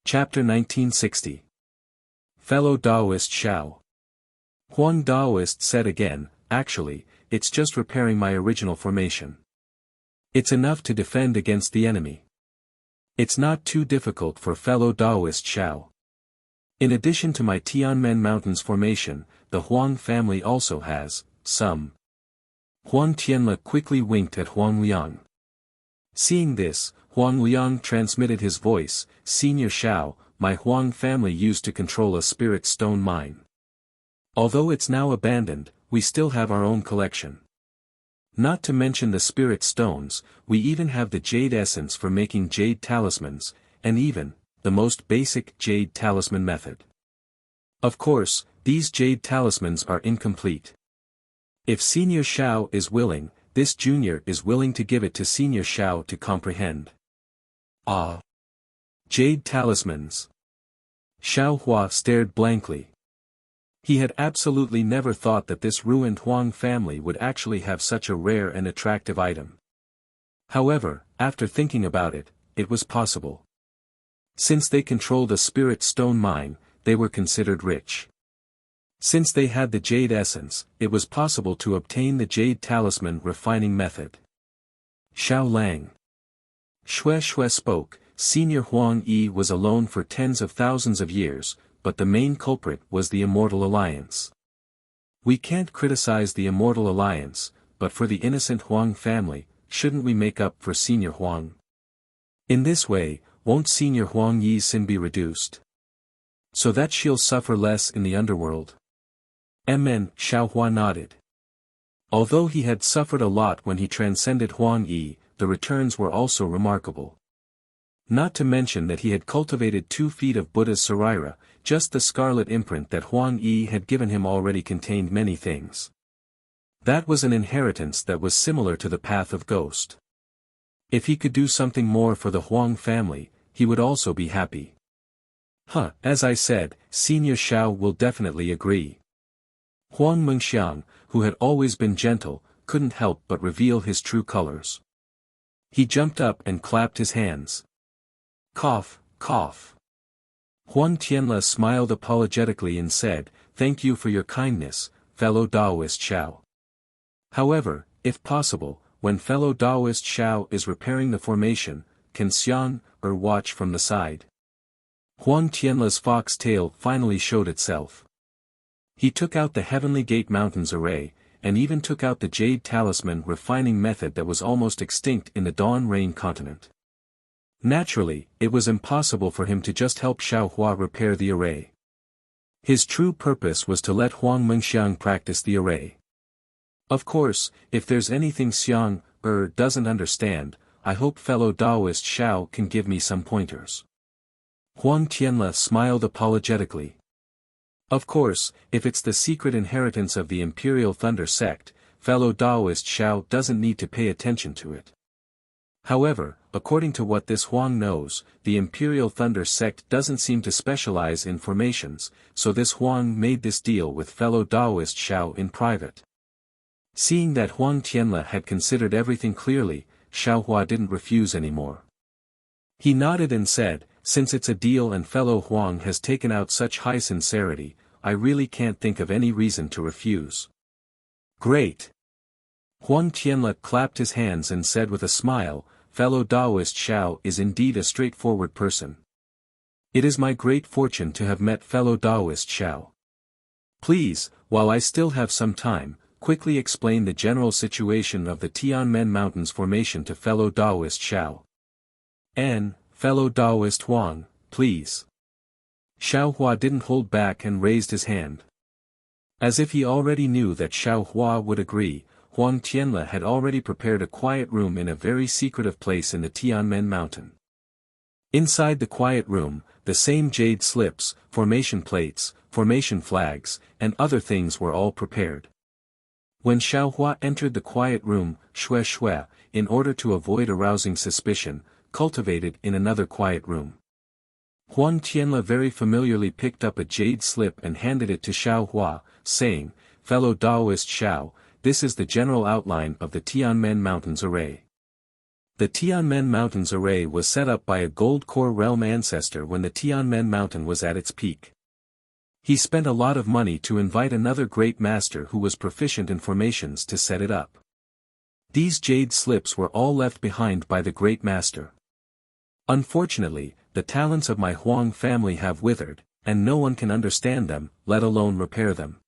Chapter 1960. Fellow Taoist Xiao. Huang Taoist said again, actually, it's just repairing my original formation. It's enough to defend against the enemy. It's not too difficult for fellow Taoist Xiao. In addition to my Tianmen Mountains formation, the Huang family also has some. Huang Tianle quickly winked at Huang Liang. Seeing this, Huang Liang transmitted his voice, Senior Xiao, my Huang family used to control a spirit stone mine. Although it's now abandoned, we still have our own collection. Not to mention the spirit stones, we even have the jade essence for making jade talismans, and even, the most basic jade talisman method. Of course, these jade talismans are incomplete. If Senior Xiao is willing, this junior is willing to give it to Senior Xiao to comprehend. Ah! Jade talismans. Xiao Hua stared blankly. He had absolutely never thought that this ruined Huang family would actually have such a rare and attractive item. However, after thinking about it, it was possible. Since they controlled a spirit stone mine, they were considered rich. Since they had the jade essence, it was possible to obtain the jade talisman refining method. Xiao Lang. Xue spoke. Senior Huang Yi was alone for tens of thousands of years, but the main culprit was the Immortal Alliance. We can't criticize the Immortal Alliance, but for the innocent Huang family, shouldn't we make up for Senior Huang? In this way, won't Senior Huang Yi's sin be reduced? So that she'll suffer less in the underworld? Amen, Xiao Hua nodded. Although he had suffered a lot when he transcended Huang Yi, the returns were also remarkable. Not to mention that he had cultivated 2 feet of Buddha's Sarira, just the scarlet imprint that Huang Yi had given him already contained many things. That was an inheritance that was similar to the path of ghost. If he could do something more for the Huang family, he would also be happy. As I said, Senior Xiao will definitely agree. Huang Mengxiang, who had always been gentle, couldn't help but reveal his true colors. He jumped up and clapped his hands. Cough, cough. Huang Tianle smiled apologetically and said, "Thank you for your kindness, fellow Taoist Xiao. However, if possible, when fellow Taoist Xiao is repairing the formation, can Xiang watch from the side?" Huang Tianle's fox tail finally showed itself. He took out the Heavenly Gate Mountains array, and even took out the jade talisman refining method that was almost extinct in the Dawn Rain continent. Naturally, it was impossible for him to just help Xiao Hua repair the array. His true purpose was to let Huang Mengxiang practice the array. Of course, if there's anything Xiang doesn't understand, I hope fellow Taoist Xiao can give me some pointers. Huang Tianle smiled apologetically. Of course, if it's the secret inheritance of the Imperial Thunder sect, fellow Taoist Xiao doesn't need to pay attention to it. However, according to what this Huang knows, the Imperial Thunder sect doesn't seem to specialize in formations, so this Huang made this deal with fellow Taoist Xiao in private. Seeing that Huang Tianle had considered everything clearly, Xiao Hua didn't refuse anymore. He nodded and said, "Since it's a deal and fellow Huang has taken out such high sincerity, I really can't think of any reason to refuse." "Great!" Huang Tianle clapped his hands and said with a smile, "Fellow Taoist Xiao is indeed a straightforward person. It is my great fortune to have met fellow Taoist Xiao. Please, while I still have some time, quickly explain the general situation of the Tianmen Mountains formation to fellow Taoist Xiao. And, fellow Taoist Huang, please." Xiao Hua didn't hold back and raised his hand. As if he already knew that Xiao Hua would agree, Huang Tianle had already prepared a quiet room in a very secretive place in the Tianmen Mountain. Inside the quiet room, the same jade slips, formation plates, formation flags, and other things were all prepared. When Xiao Hua entered the quiet room, Xue, in order to avoid arousing suspicion, cultivated in another quiet room. Huang Tianle very familiarly picked up a jade slip and handed it to Xiao Hua, saying, "Fellow Taoist Xiao, this is the general outline of the Tianmen Mountains array. The Tianmen Mountains array was set up by a gold core realm ancestor when the Tianmen Mountain was at its peak. He spent a lot of money to invite another great master who was proficient in formations to set it up. These jade slips were all left behind by the great master. Unfortunately, the talents of my Huang family have withered, and no one can understand them, let alone repair them.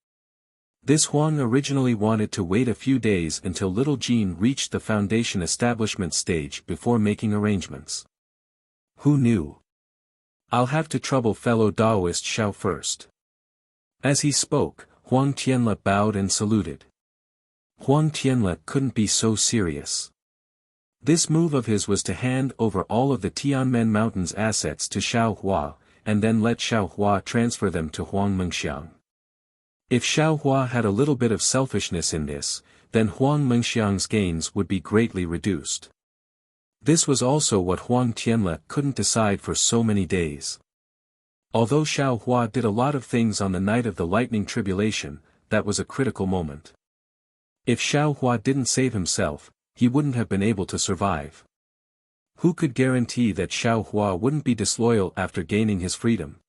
This Huang originally wanted to wait a few days until little Jean reached the foundation establishment stage before making arrangements. Who knew? I'll have to trouble fellow Taoist Xiao first. As he spoke, Huang Tianle bowed and saluted. Huang Tianle couldn't be so serious. This move of his was to hand over all of the Tianmen Mountains assets to Xiao Hua, and then let Xiao Hua transfer them to Huang Mengxiang. If Xiao Hua had a little bit of selfishness in this, then Huang Mengxiang's gains would be greatly reduced. This was also what Huang Tianle couldn't decide for so many days. Although Xiao Hua did a lot of things on the night of the lightning tribulation, that was a critical moment. If Xiao Hua didn't save himself, he wouldn't have been able to survive. Who could guarantee that Xiao Hua wouldn't be disloyal after gaining his freedom?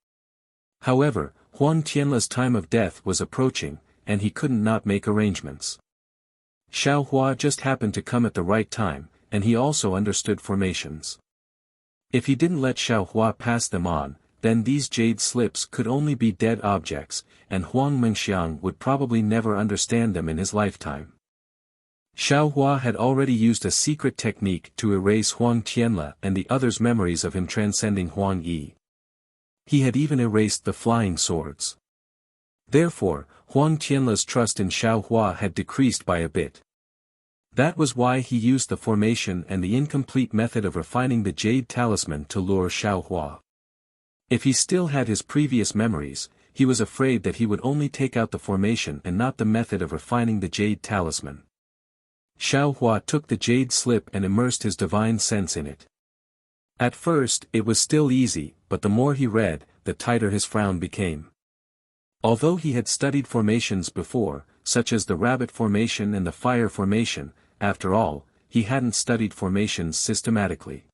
However, Huang Tianle's time of death was approaching, and he couldn't not make arrangements. Xiao Hua just happened to come at the right time, and he also understood formations. If he didn't let Xiao Hua pass them on, then these jade slips could only be dead objects, and Huang Mengxiang would probably never understand them in his lifetime. Xiao Hua had already used a secret technique to erase Huang Tianle and the others' memories of him transcending Huang Yi. He had even erased the flying swords. Therefore, Huang Tianle's trust in Xiao Hua had decreased by a bit. That was why he used the formation and the incomplete method of refining the jade talisman to lure Xiao Hua. If he still had his previous memories, he was afraid that he would only take out the formation and not the method of refining the jade talisman. Xiao Hua took the jade slip and immersed his divine sense in it. At first, it was still easy, but the more he read, the tighter his frown became. Although he had studied formations before, such as the rabbit formation and the fire formation, after all, he hadn't studied formations systematically.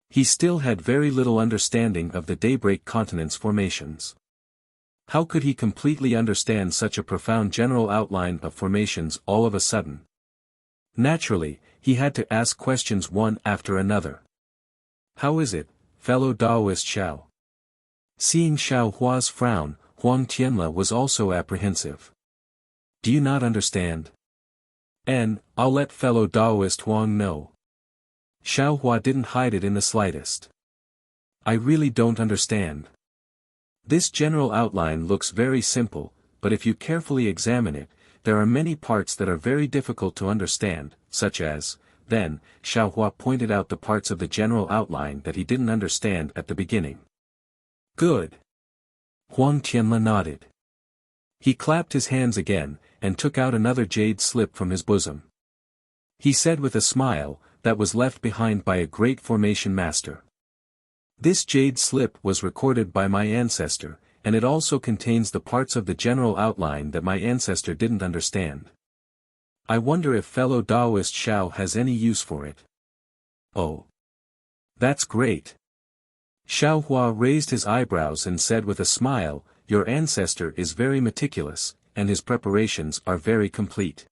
He still had very little understanding of the daybreak continent's formations. How could he completely understand such a profound general outline of formations all of a sudden? Naturally, he had to ask questions one after another. How is it, fellow Taoist Xiao? Seeing Xiao Hua's frown, Huang Tianle was also apprehensive. Do you not understand? And, I'll let fellow Taoist Huang know. Xiao Hua didn't hide it in the slightest. I really don't understand. This general outline looks very simple, but if you carefully examine it, there are many parts that are very difficult to understand, such as, then, Xiao Hua pointed out the parts of the general outline that he didn't understand at the beginning. Good. Huang Tianle nodded. He clapped his hands again, and took out another jade slip from his bosom. He said with a smile, that was left behind by a great formation master. This jade slip was recorded by my ancestor, and it also contains the parts of the general outline that my ancestor didn't understand. I wonder if fellow Taoist Xiao has any use for it. Oh. That's great. Xiao Hua raised his eyebrows and said with a smile, your ancestor is very meticulous, and his preparations are very complete.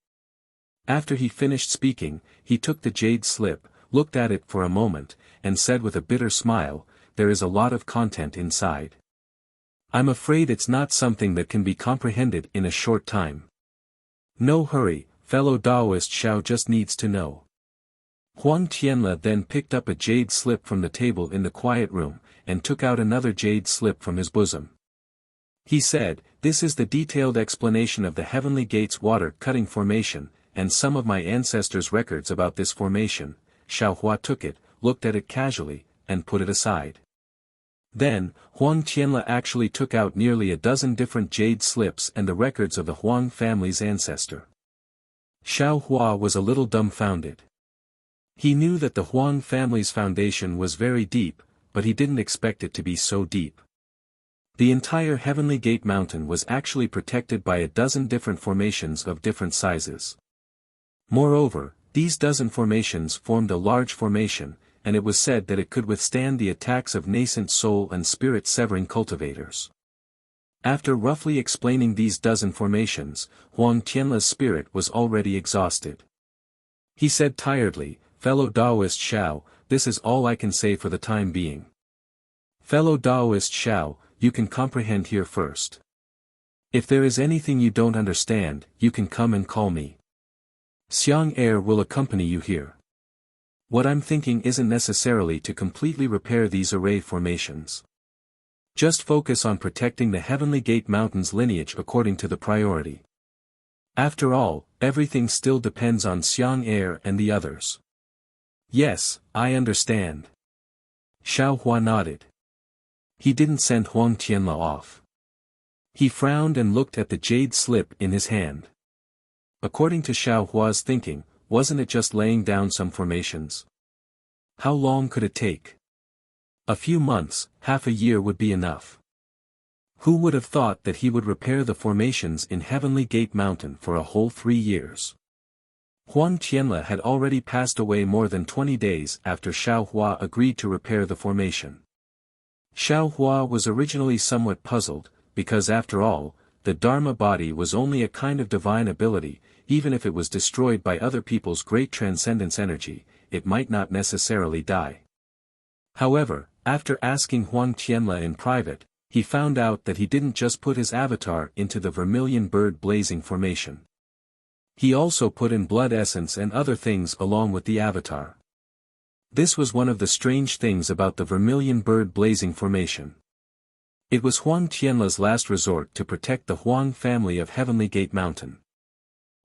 After he finished speaking, he took the jade slip, looked at it for a moment, and said with a bitter smile, there is a lot of content inside. I'm afraid it's not something that can be comprehended in a short time. No hurry, fellow Taoist Xiao just needs to know. Huang Tianle then picked up a jade slip from the table in the quiet room, and took out another jade slip from his bosom. He said, this is the detailed explanation of the Heavenly Gates water-cutting formation, and some of my ancestors' records about this formation. Xiao Hua took it, looked at it casually, and put it aside. Then, Huang Tianle actually took out nearly a dozen different jade slips and the records of the Huang family's ancestor. Xiao Hua was a little dumbfounded. He knew that the Huang family's foundation was very deep, but he didn't expect it to be so deep. The entire Heavenly Gate Mountain was actually protected by a dozen different formations of different sizes. Moreover, These dozen formations formed a large formation, and it was said that it could withstand the attacks of nascent soul and spirit-severing cultivators. After roughly explaining these dozen formations, Huang Tianla's spirit was already exhausted. He said tiredly, "Fellow Taoist Xiao, this is all I can say for the time being. Fellow Taoist Xiao, you can comprehend here first. If there is anything you don't understand, you can come and call me. Xiang Er will accompany you here. What I'm thinking isn't necessarily to completely repair these array formations. Just focus on protecting the Heavenly Gate Mountain's lineage according to the priority. After all, everything still depends on Xiang Er and the others." "Yes, I understand." Xiao Hua nodded. He didn't send Huang Tianla off. He frowned and looked at the jade slip in his hand. According to Xiao Hua's thinking, wasn't it just laying down some formations? How long could it take? A few months, half a year would be enough. Who would have thought that he would repair the formations in Heavenly Gate Mountain for a whole 3 years? Huang Tianla had already passed away more than 20 days after Xiao Hua agreed to repair the formation. Xiao Hua was originally somewhat puzzled, because after all, the Dharma body was only a kind of divine ability. Even if it was destroyed by other people's great transcendence energy, it might not necessarily die. However, after asking Huang Tianla in private, he found out that he didn't just put his avatar into the vermilion bird blazing formation. He also put in blood essence and other things along with the avatar. This was one of the strange things about the vermilion bird blazing formation. It was Huang Tianla's last resort to protect the Huang family of Heavenly Gate Mountain.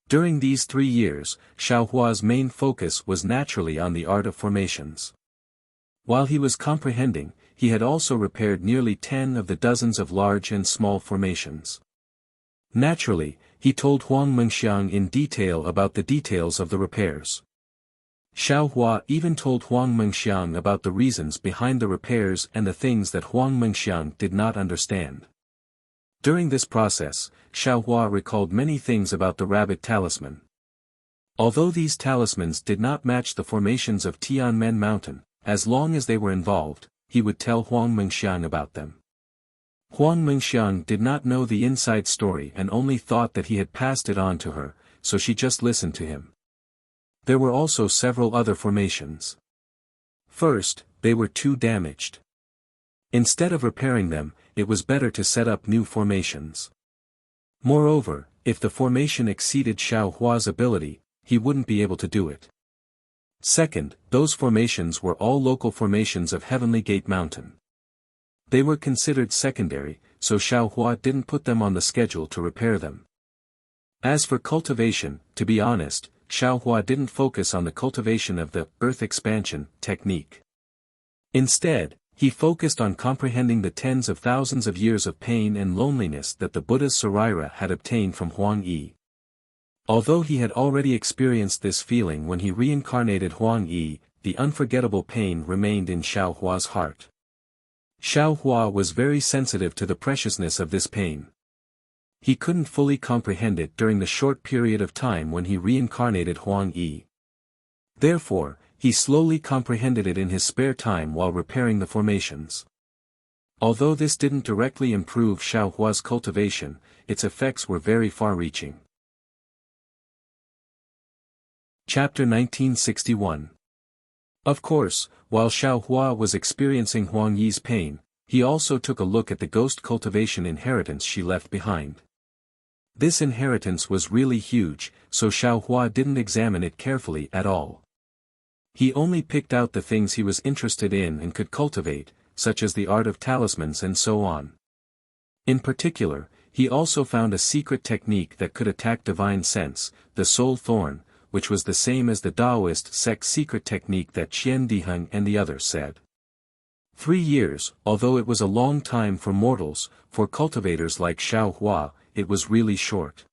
During these 3 years, Xiao Hua's main focus was naturally on the art of formations. While he was comprehending, he had also repaired nearly 10 of the dozens of large and small formations. Naturally, he told Huang Mengxiang in detail about the details of the repairs. Xiao Hua even told Huang Mengxiang about the reasons behind the repairs and the things that Huang Mengxiang did not understand. During this process, Xiao Hua recalled many things about the rabbit talisman. Although these talismans did not match the formations of Tianmen Mountain, as long as they were involved, he would tell Huang Mengxiang about them. Huang Mengxiang did not know the inside story and only thought that he had passed it on to her, so she just listened to him. There were also several other formations. First, they were too damaged. Instead of repairing them, it was better to set up new formations. Moreover, if the formation exceeded Xiao Hua's ability, he wouldn't be able to do it. Second, those formations were all local formations of Heavenly Gate Mountain. They were considered secondary, so Xiao Hua didn't put them on the schedule to repair them. As for cultivation, to be honest, Xiao Hua didn't focus on the cultivation of the earth expansion technique. Instead, he focused on comprehending the tens of thousands of years of pain and loneliness that the Buddha's Saraira had obtained from Huang Yi. Although he had already experienced this feeling when he reincarnated Huang Yi, the unforgettable pain remained in Xiao Hua's heart. Xiao Hua was very sensitive to the preciousness of this pain. He couldn't fully comprehend it during the short period of time when he reincarnated Huang Yi. Therefore, he slowly comprehended it in his spare time while repairing the formations. Although this didn't directly improve Xiao Hua's cultivation, its effects were very far-reaching. Chapter 1961. Of course, while Xiao Hua was experiencing Huang Yi's pain, he also took a look at the ghost cultivation inheritance she left behind. This inheritance was really huge, so Xiao Hua didn't examine it carefully at all. He only picked out the things he was interested in and could cultivate, such as the art of talismans and so on. In particular, he also found a secret technique that could attack divine sense, the soul thorn, which was the same as the Taoist sect's secret technique that Qian Diheng and the others said. 3 years, although it was a long time for mortals, for cultivators like Xiao Hua, it was really short.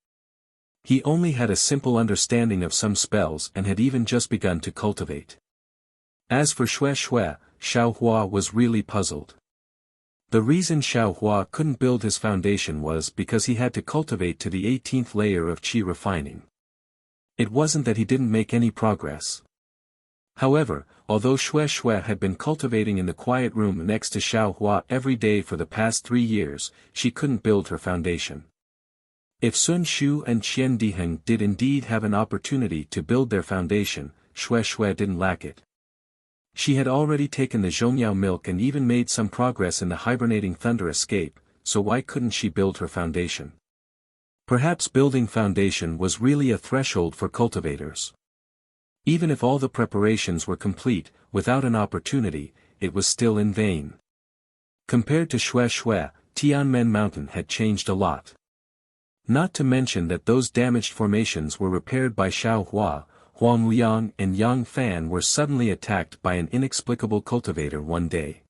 He only had a simple understanding of some spells and had even just begun to cultivate. As for Xue, Xiao Hua was really puzzled. The reason Xiao Hua couldn't build his foundation was because he had to cultivate to the 18th layer of qi refining. It wasn't that he didn't make any progress. However, although Xue Xue had been cultivating in the quiet room next to Xiao Hua every day for the past 3 years, she couldn't build her foundation. If Sun Shu and Qian Diheng did indeed have an opportunity to build their foundation, Xue Xue didn't lack it. She had already taken the Zhongyao milk and even made some progress in the hibernating thunder escape, so why couldn't she build her foundation? Perhaps building foundation was really a threshold for cultivators. Even if all the preparations were complete, without an opportunity, it was still in vain. Compared to Xue Xue, Tianmen Mountain had changed a lot. Not to mention that those damaged formations were repaired by Xiao Hua, Huang Liang and Yang Fan were suddenly attacked by an inexplicable cultivator one day.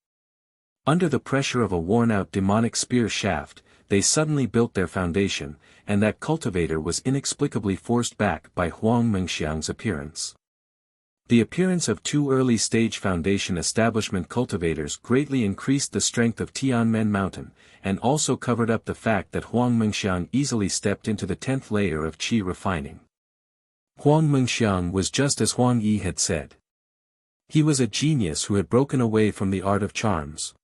Under the pressure of a worn-out demonic spear shaft, they suddenly built their foundation, and that cultivator was inexplicably forced back by Huang Mengxiang's appearance. The appearance of 2 early-stage foundation establishment cultivators greatly increased the strength of Tianmen Mountain, and also covered up the fact that Huang Mengxiang easily stepped into the 10th layer of qi refining. Huang Mengxiang was just as Huang Yi had said. He was a genius who had broken away from the art of charms.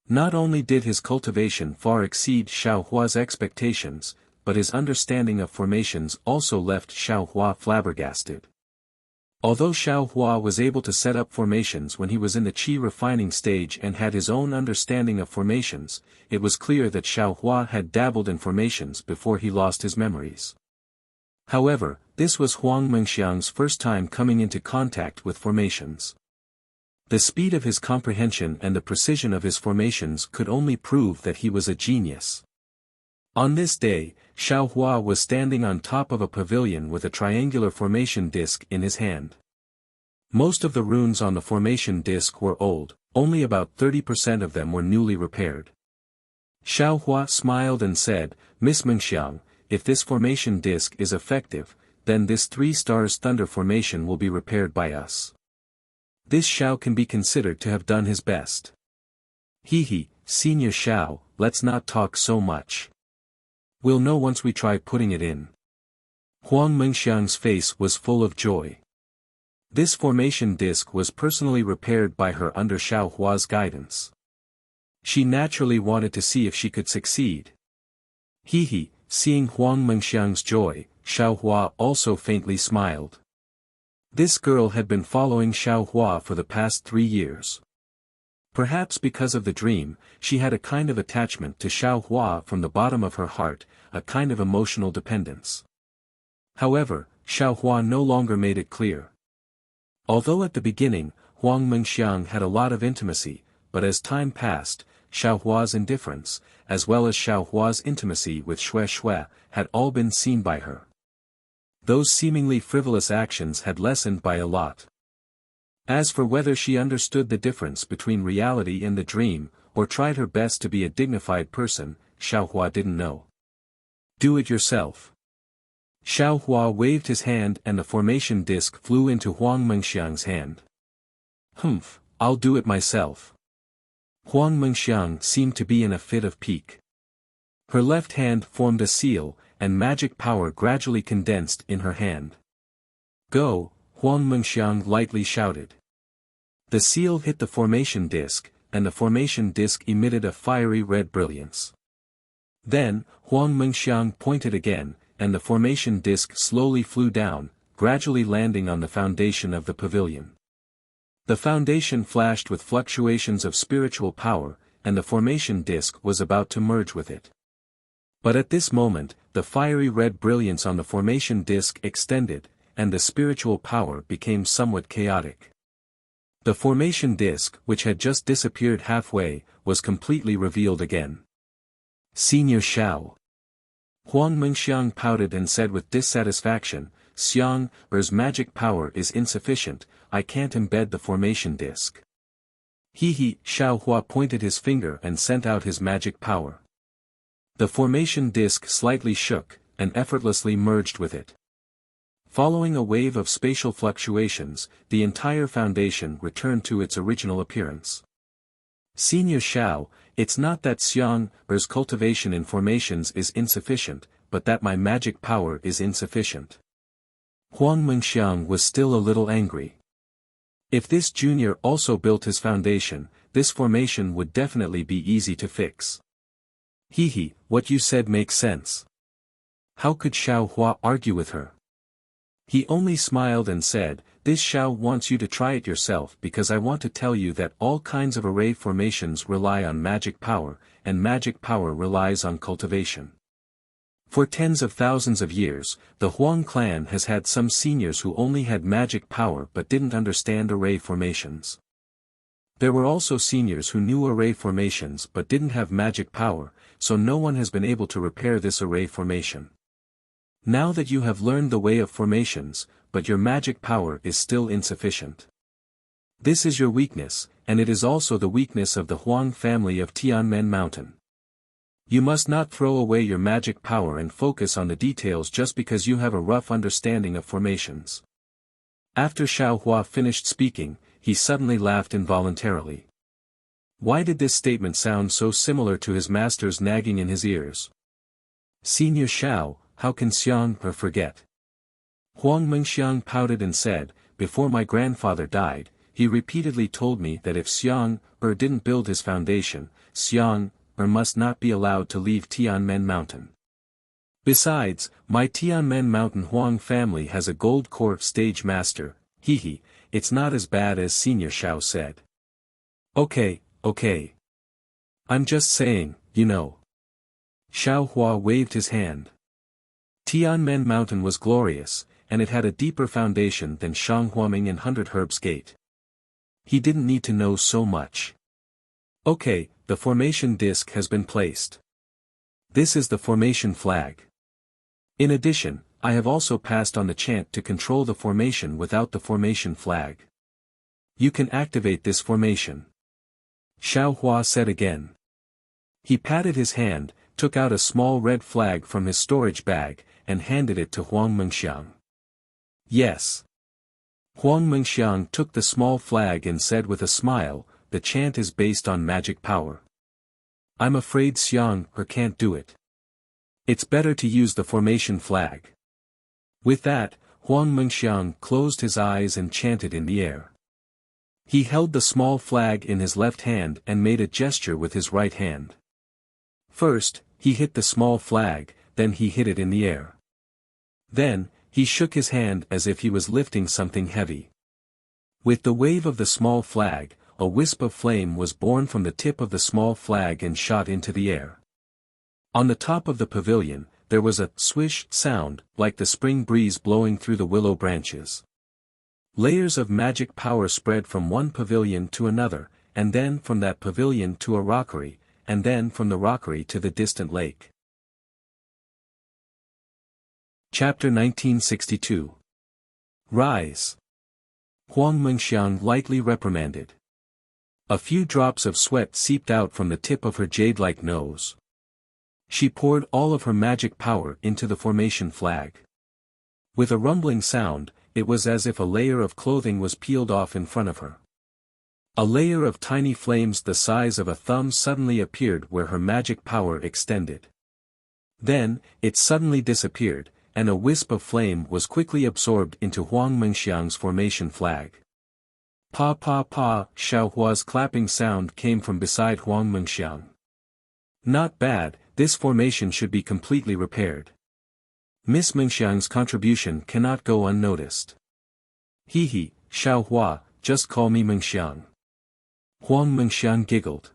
Not only did his cultivation far exceed Xiao Hua's expectations, but his understanding of formations also left Xiao Hua flabbergasted. Although Xiao Hua was able to set up formations when he was in the qi refining stage and had his own understanding of formations, it was clear that Xiao Hua had dabbled in formations before he lost his memories. However, this was Huang Mengxiang's first time coming into contact with formations. The speed of his comprehension and the precision of his formations could only prove that he was a genius. On this day, Xiao Hua was standing on top of a pavilion with a triangular formation disc in his hand. Most of the runes on the formation disc were old, only about 30% of them were newly repaired. Xiao Hua smiled and said, "Miss Mengxiang, if this formation disc is effective, then this 3 stars thunder formation will be repaired by us. This Xiao can be considered to have done his best." "He, Senior Xiao, let's not talk so much. We'll know once we try putting it in." Huang Mengxiang's face was full of joy. This formation disc was personally repaired by her under Xiao Hua's guidance. She naturally wanted to see if she could succeed. Seeing Huang Mengxiang's joy, Xiao Hua also faintly smiled. This girl had been following Xiao Hua for the past 3 years. Perhaps because of the dream, she had a kind of attachment to Xiao Hua from the bottom of her heart, a kind of emotional dependence. However, Xiao Hua no longer made it clear. Although at the beginning, Huang Mengxiang had a lot of intimacy, but as time passed, Xiao Hua's indifference, as well as Xiao Hua's intimacy with Xue Xue, had all been seen by her. Those seemingly frivolous actions had lessened by a lot. As for whether she understood the difference between reality and the dream, or tried her best to be a dignified person, Xiao Hua didn't know. "Do it yourself." Xiao Hua waved his hand and the formation disc flew into Huang Mengxiang's hand. "Humph, I'll do it myself." Huang Mengxiang seemed to be in a fit of pique. Her left hand formed a seal, and magic power gradually condensed in her hand. "Go," Huang Mengxiang lightly shouted. The seal hit the formation disc, and the formation disc emitted a fiery red brilliance. Then, Huang Mengxiang pointed again, and the formation disc slowly flew down, gradually landing on the foundation of the pavilion. The foundation flashed with fluctuations of spiritual power, and the formation disc was about to merge with it. But at this moment, the fiery red brilliance on the formation disc extended, and the spiritual power became somewhat chaotic. The formation disc, which had just disappeared halfway, was completely revealed again. "Senior Xiao." Huang Mengxiang pouted and said with dissatisfaction, "Xiang's magic power is insufficient, I can't embed the formation disc." Xiao Hua pointed his finger and sent out his magic power. The formation disc slightly shook, and effortlessly merged with it. Following a wave of spatial fluctuations, the entire foundation returned to its original appearance. "Senior Xiao, it's not that Xiang's cultivation in formations is insufficient, but that my magic power is insufficient." Huang Mengxiang was still a little angry. If this junior also built his foundation, this formation would definitely be easy to fix. Hehe, what you said makes sense. How could Xiao Hua argue with her? He only smiled and said, this Xiao wants you to try it yourself because I want to tell you that all kinds of array formations rely on magic power, and magic power relies on cultivation. For tens of thousands of years, the Huang clan has had some seniors who only had magic power but didn't understand array formations. There were also seniors who knew array formations but didn't have magic power, so no one has been able to repair this array formation. Now that you have learned the way of formations, but your magic power is still insufficient. This is your weakness, and it is also the weakness of the Huang family of Tianmen Mountain. You must not throw away your magic power and focus on the details just because you have a rough understanding of formations. After Xiao Hua finished speaking, he suddenly laughed involuntarily. Why did this statement sound so similar to his master's nagging in his ears? Senior Xiao, how can Xiang forget? Huang Mengxiang pouted and said, before my grandfather died, he repeatedly told me that if Xiang didn't build his foundation, Xiang must not be allowed to leave Tianmen Mountain. Besides, my Tianmen Mountain Huang family has a gold core stage master, hehe, it's not as bad as Senior Xiao said. Okay. I'm just saying, you know. Xiao Hua waved his hand. Tianmen Mountain was glorious, and it had a deeper foundation than Shanghuaming and 100 Herbs Gate. He didn't need to know so much. Okay, the formation disc has been placed. This is the formation flag. In addition, I have also passed on the chant to control the formation without the formation flag. You can activate this formation. Xiao Hua said again. He patted his hand, took out a small red flag from his storage bag, and handed it to Huang Mengxiang. Yes. Huang Mengxiang took the small flag and said with a smile, the chant is based on magic power. I'm afraid Xiang can't do it. It's better to use the formation flag. With that, Huang Mengxiang closed his eyes and chanted in the air. He held the small flag in his left hand and made a gesture with his right hand. First, he hit the small flag, then he hit it in the air. Then, he shook his hand as if he was lifting something heavy. With the wave of the small flag, a wisp of flame was born from the tip of the small flag and shot into the air. On the top of the pavilion, there was a swish sound, like the spring breeze blowing through the willow branches. Layers of magic power spread from one pavilion to another, and then from that pavilion to a rockery, and then from the rockery to the distant lake. Chapter 1962. Rise. Huang Mengxiang lightly reprimanded. A few drops of sweat seeped out from the tip of her jade-like nose. She poured all of her magic power into the formation flag. With a rumbling sound, it was as if a layer of clothing was peeled off in front of her. A layer of tiny flames the size of a thumb suddenly appeared where her magic power extended. Then, it suddenly disappeared, and a wisp of flame was quickly absorbed into Huang Mengxiang's formation flag. Pa pa pa, Xiao Hua's clapping sound came from beside Huang Mengxiang. Not bad, this formation should be completely repaired. Miss Mengxiang's contribution cannot go unnoticed. Hehe, Xiao Hua, just call me Mengxiang. Huang Mengxiang giggled.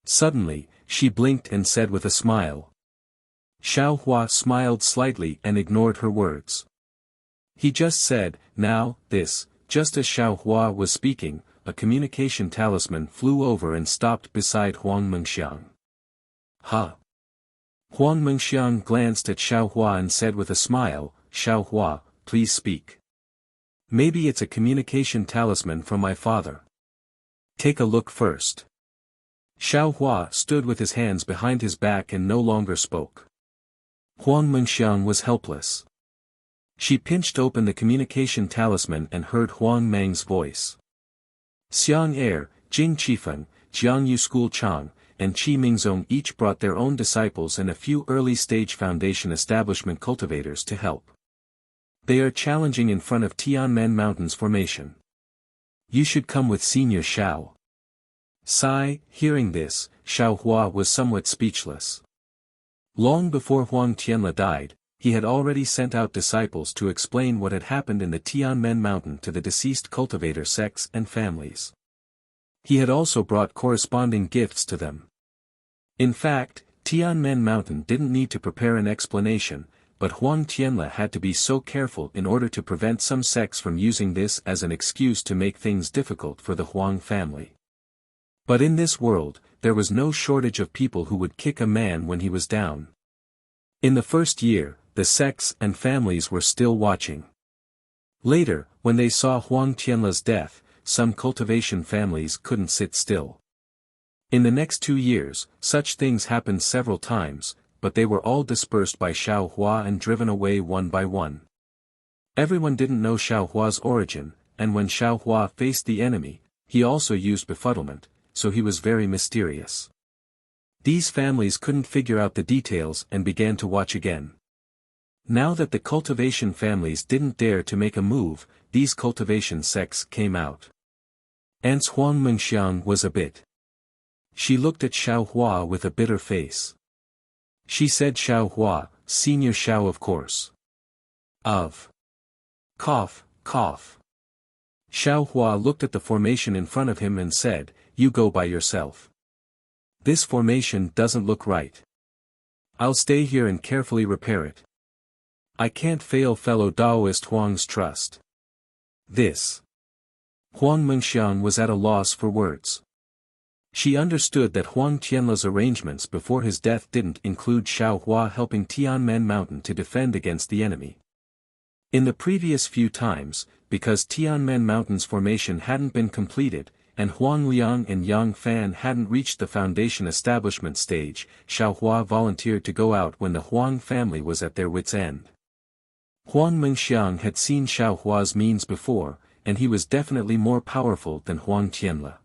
Suddenly, she blinked and said with a smile. Xiao Hua smiled slightly and ignored her words. He just said, now, this. Just as Xiao Hua was speaking, a communication talisman flew over and stopped beside Huang Mengxiang. Ha! Huang Mengxiang glanced at Xiao Hua and said with a smile, Xiao Hua, please speak. Maybe it's a communication talisman from my father. Take a look first. Xiao Hua stood with his hands behind his back and no longer spoke. Huang Mengxiang was helpless. She pinched open the communication talisman and heard Huang Meng's voice. Xiang Er, Jing Qifeng, Jiangyu School Chang, and Qi Mingzong each brought their own disciples and a few early-stage foundation establishment cultivators to help. They are challenging in front of Tianmen Mountain's formation. You should come with Senior Xiao. Sigh, hearing this, Xiao Hua was somewhat speechless. Long before Huang Tianla died, he had already sent out disciples to explain what had happened in the Tianmen Mountain to the deceased cultivator sects and families. He had also brought corresponding gifts to them. In fact, Tianmen Mountain didn't need to prepare an explanation, but Huang Tianla had to be so careful in order to prevent some sects from using this as an excuse to make things difficult for the Huang family. But in this world, there was no shortage of people who would kick a man when he was down. In the first year, the sects and families were still watching. Later, when they saw Huang Tianla's death, some cultivation families couldn't sit still. In the next 2 years, such things happened several times, but they were all dispersed by Xiao Hua and driven away one by one. Everyone didn't know Xiao Hua's origin, and when Xiao Hua faced the enemy, he also used befuddlement, so he was very mysterious. These families couldn't figure out the details and began to watch again. Now that the cultivation families didn't dare to make a move, these cultivation sects came out. Aunt's Huang Mengxiang was a bit. She looked at Xiao Hua with a bitter face. She said, Xiao Hua, Senior Xiao, of course. Of. Cough, cough. Xiao Hua looked at the formation in front of him and said, you go by yourself. This formation doesn't look right. I'll stay here and carefully repair it. I can't fail fellow Taoist Huang's trust. This. Huang Mengxiang was at a loss for words. She understood that Huang Tianla's arrangements before his death didn't include Xiao Hua helping Tianmen Mountain to defend against the enemy. In the previous few times, because Tianmen Mountain's formation hadn't been completed, and Huang Liang and Yang Fan hadn't reached the foundation establishment stage, Xiao Hua volunteered to go out when the Huang family was at their wits' end. Huang Mengxiang had seen Xiao Hua's means before, and he was definitely more powerful than Huang Tianla.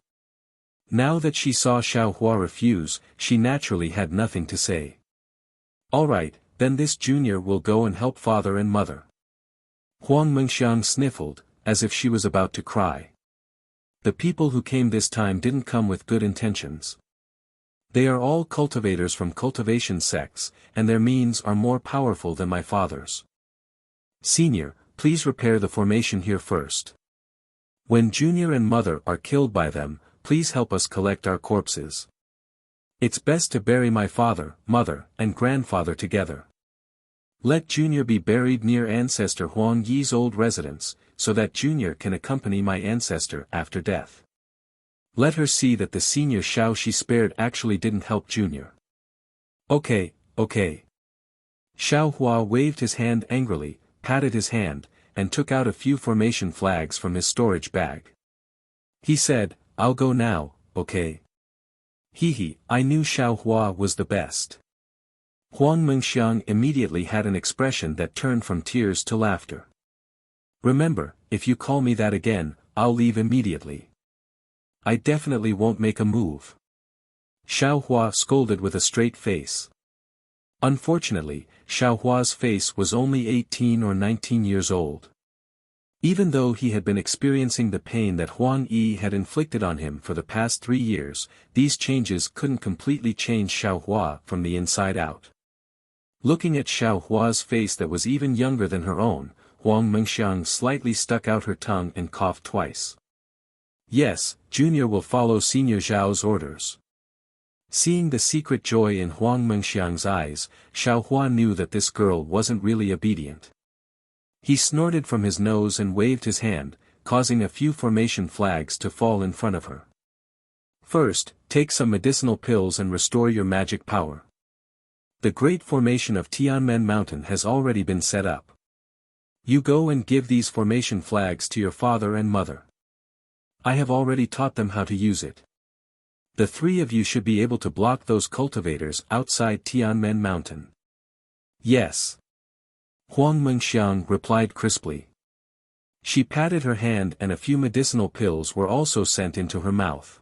Now that she saw Xiao Hua refuse, she naturally had nothing to say. All right, then this junior will go and help father and mother. Huang Mengxiang sniffled, as if she was about to cry. The people who came this time didn't come with good intentions. They are all cultivators from cultivation sects, and their means are more powerful than my father's. Senior, please repair the formation here first. When Junior and Mother are killed by them, please help us collect our corpses. It's best to bury my father, mother, and grandfather together. Let Junior be buried near ancestor Huang Yi's old residence, so that Junior can accompany my ancestor after death. Let her see that the Senior Xiao she spared actually didn't help Junior. Okay, okay. Xiao Hua waved his hand angrily, patted his hand, and took out a few formation flags from his storage bag. He said, I'll go now, okay? Hee, I knew Xiao Hua was the best. Huang Mengxiang immediately had an expression that turned from tears to laughter. Remember, if you call me that again, I'll leave immediately. I definitely won't make a move. Xiao Hua scolded with a straight face. Unfortunately, Xiao Hua's face was only 18 or 19 years old. Even though he had been experiencing the pain that Huang Yi had inflicted on him for the past 3 years, these changes couldn't completely change Xiao Hua from the inside out. Looking at Xiao Hua's face that was even younger than her own, Huang Mengxiang slightly stuck out her tongue and coughed twice. Yes, Junior will follow Senior Zhao's orders. Seeing the secret joy in Huang Mengxiang's eyes, Xiao Hua knew that this girl wasn't really obedient. He snorted from his nose and waved his hand, causing a few formation flags to fall in front of her. First, take some medicinal pills and restore your magic power. The great formation of Tianmen Mountain has already been set up. You go and give these formation flags to your father and mother. I have already taught them how to use it. The 3 of you should be able to block those cultivators outside Tianmen Mountain. Yes. Huang Mengxiang replied crisply. She patted her hand and a few medicinal pills were also sent into her mouth.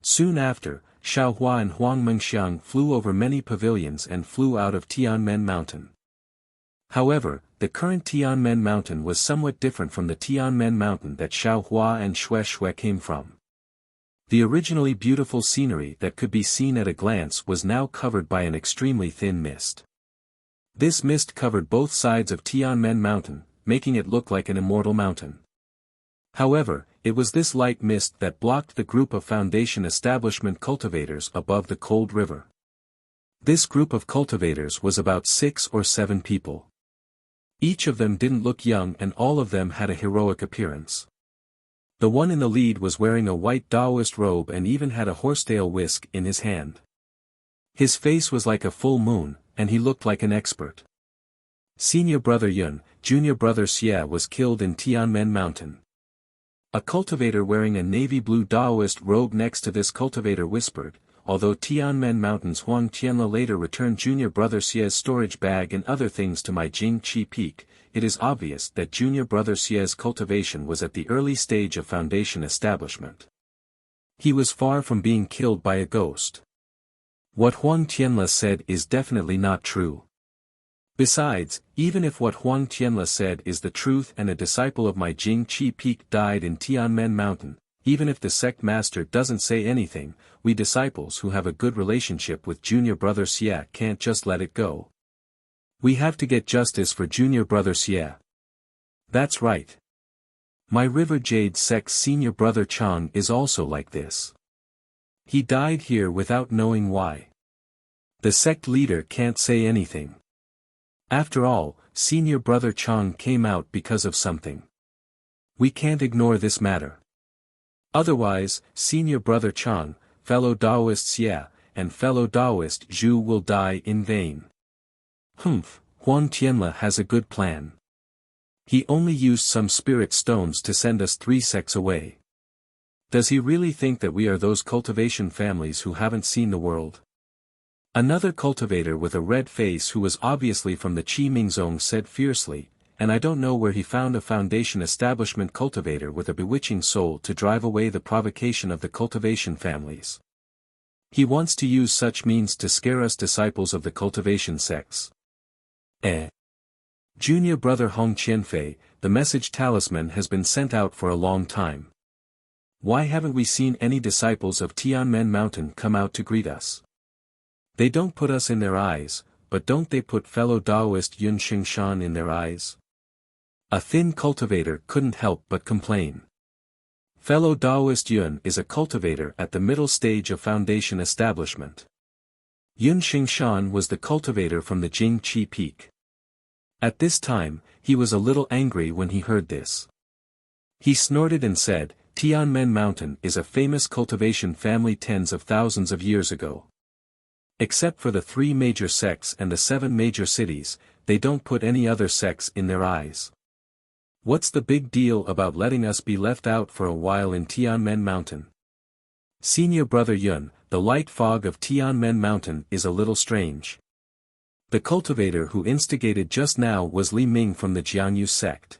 Soon after, Xiao Hua and Huang Mengxiang flew over many pavilions and flew out of Tianmen Mountain. However, the current Tianmen Mountain was somewhat different from the Tianmen Mountain that Xiaohua and Xue came from. The originally beautiful scenery that could be seen at a glance was now covered by an extremely thin mist. This mist covered both sides of Tianmen Mountain, making it look like an immortal mountain. However, it was this light mist that blocked the group of Foundation establishment cultivators above the cold river. This group of cultivators was about 6 or 7 people. Each of them didn't look young and all of them had a heroic appearance. The one in the lead was wearing a white Taoist robe and even had a horsetail whisk in his hand. His face was like a full moon, and he looked like an expert. Senior brother Yun, junior brother Xie was killed in Tianmen Mountain. A cultivator wearing a navy blue Taoist robe next to this cultivator whispered, although Tianmen Mountain's Huang Tianla later returned junior brother Xie's storage bag and other things to my Jingqi Peak, it is obvious that junior brother Xie's cultivation was at the early stage of Foundation establishment. He was far from being killed by a ghost. What Huang Tianla said is definitely not true. Besides, even if what Huang Tianla said is the truth and a disciple of my Jingqi Peak died in Tianmen Mountain, even if the sect master doesn't say anything, we disciples who have a good relationship with junior brother Xie can't just let it go. We have to get justice for junior brother Xie. That's right. My River Jade sect's senior brother Chang is also like this. He died here without knowing why. The sect leader can't say anything. After all, senior brother Chang came out because of something. We can't ignore this matter. Otherwise, senior brother Chang, fellow Taoist Xie, and fellow Taoist Zhu will die in vain. Humph, Huang Tianla has a good plan. He only used some spirit stones to send us 3 sects away. Does he really think that we are those cultivation families who haven't seen the world? Another cultivator with a red face who was obviously from the Qi Mingzong said fiercely, and I don't know where he found a Foundation establishment cultivator with a bewitching soul to drive away the provocation of the cultivation families. He wants to use such means to scare us disciples of the cultivation sects. Junior brother Hong Qianfei, the message talisman has been sent out for a long time. Why haven't we seen any disciples of Tianmen Mountain come out to greet us? They don't put us in their eyes, but don't they put fellow Taoist Yun Xingshan in their eyes? A thin cultivator couldn't help but complain. Fellow Taoist Yun is a cultivator at the middle stage of Foundation establishment. Yun Xingshan was the cultivator from the Jingqi Peak. At this time, he was a little angry when he heard this. He snorted and said, Tianmen Mountain is a famous cultivation family tens of thousands of years ago. Except for the 3 major sects and the 7 major cities, they don't put any other sects in their eyes. What's the big deal about letting us be left out for a while in Tianmen Mountain? Senior brother Yun, the light fog of Tianmen Mountain is a little strange. The cultivator who instigated just now was Li Ming from the Jiangyu sect.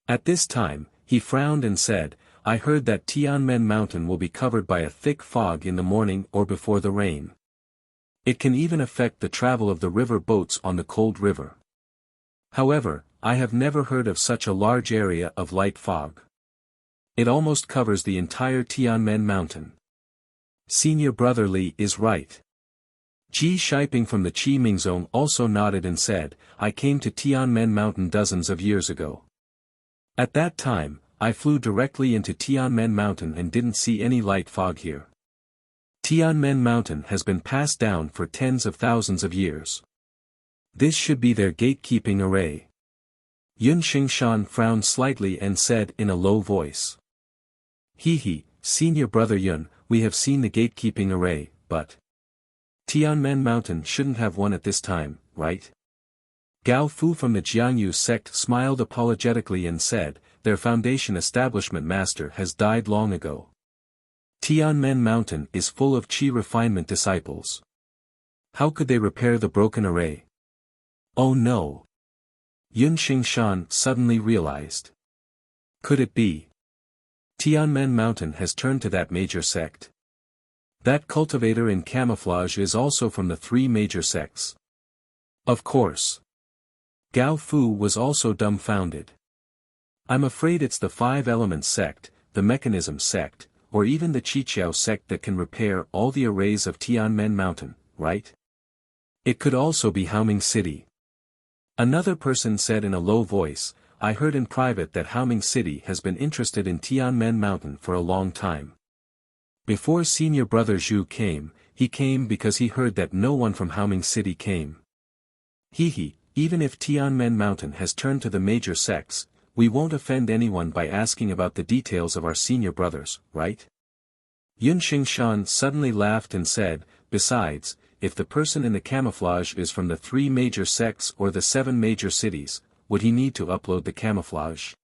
At this time, he frowned and said, I heard that Tianmen Mountain will be covered by a thick fog in the morning or before the rain. It can even affect the travel of the river boats on the cold river. However, I have never heard of such a large area of light fog. It almost covers the entire Tianmen Mountain. Senior brother Li is right. Ji Shiping from the Qi Mingzong also nodded and said, I came to Tianmen Mountain dozens of years ago. At that time, I flew directly into Tianmen Mountain and didn't see any light fog here. Tianmen Mountain has been passed down for tens of thousands of years. This should be their gatekeeping array. Yun Xingshan frowned slightly and said in a low voice. He, senior brother Yun, we have seen the gatekeeping array, but Tianmen Mountain shouldn't have one at this time, right? Gao Fu from the Jiangyu sect smiled apologetically and said, their Foundation establishment master has died long ago. Tianmen Mountain is full of Qi refinement disciples. How could they repair the broken array? Oh no! Yun Xingshan suddenly realized. Could it be? Tianmen Mountain has turned to that major sect. That cultivator in camouflage is also from the 3 major sects. Of course. Gao Fu was also dumbfounded. I'm afraid it's the Five Elements sect, the Mechanism sect, or even the Qiqiao sect that can repair all the arrays of Tianmen Mountain, right? It could also be Haoming City. Another person said in a low voice, I heard in private that Haoming City has been interested in Tianmen Mountain for a long time. Before senior brother Zhu came, he came because he heard that no one from Haoming City came. Even if Tianmen Mountain has turned to the major sects, we won't offend anyone by asking about the details of our senior brothers, right? Yun Xingshan suddenly laughed and said, besides, if the person in the camouflage is from the 3 major sects or the 7 major cities, would he need to upload the camouflage?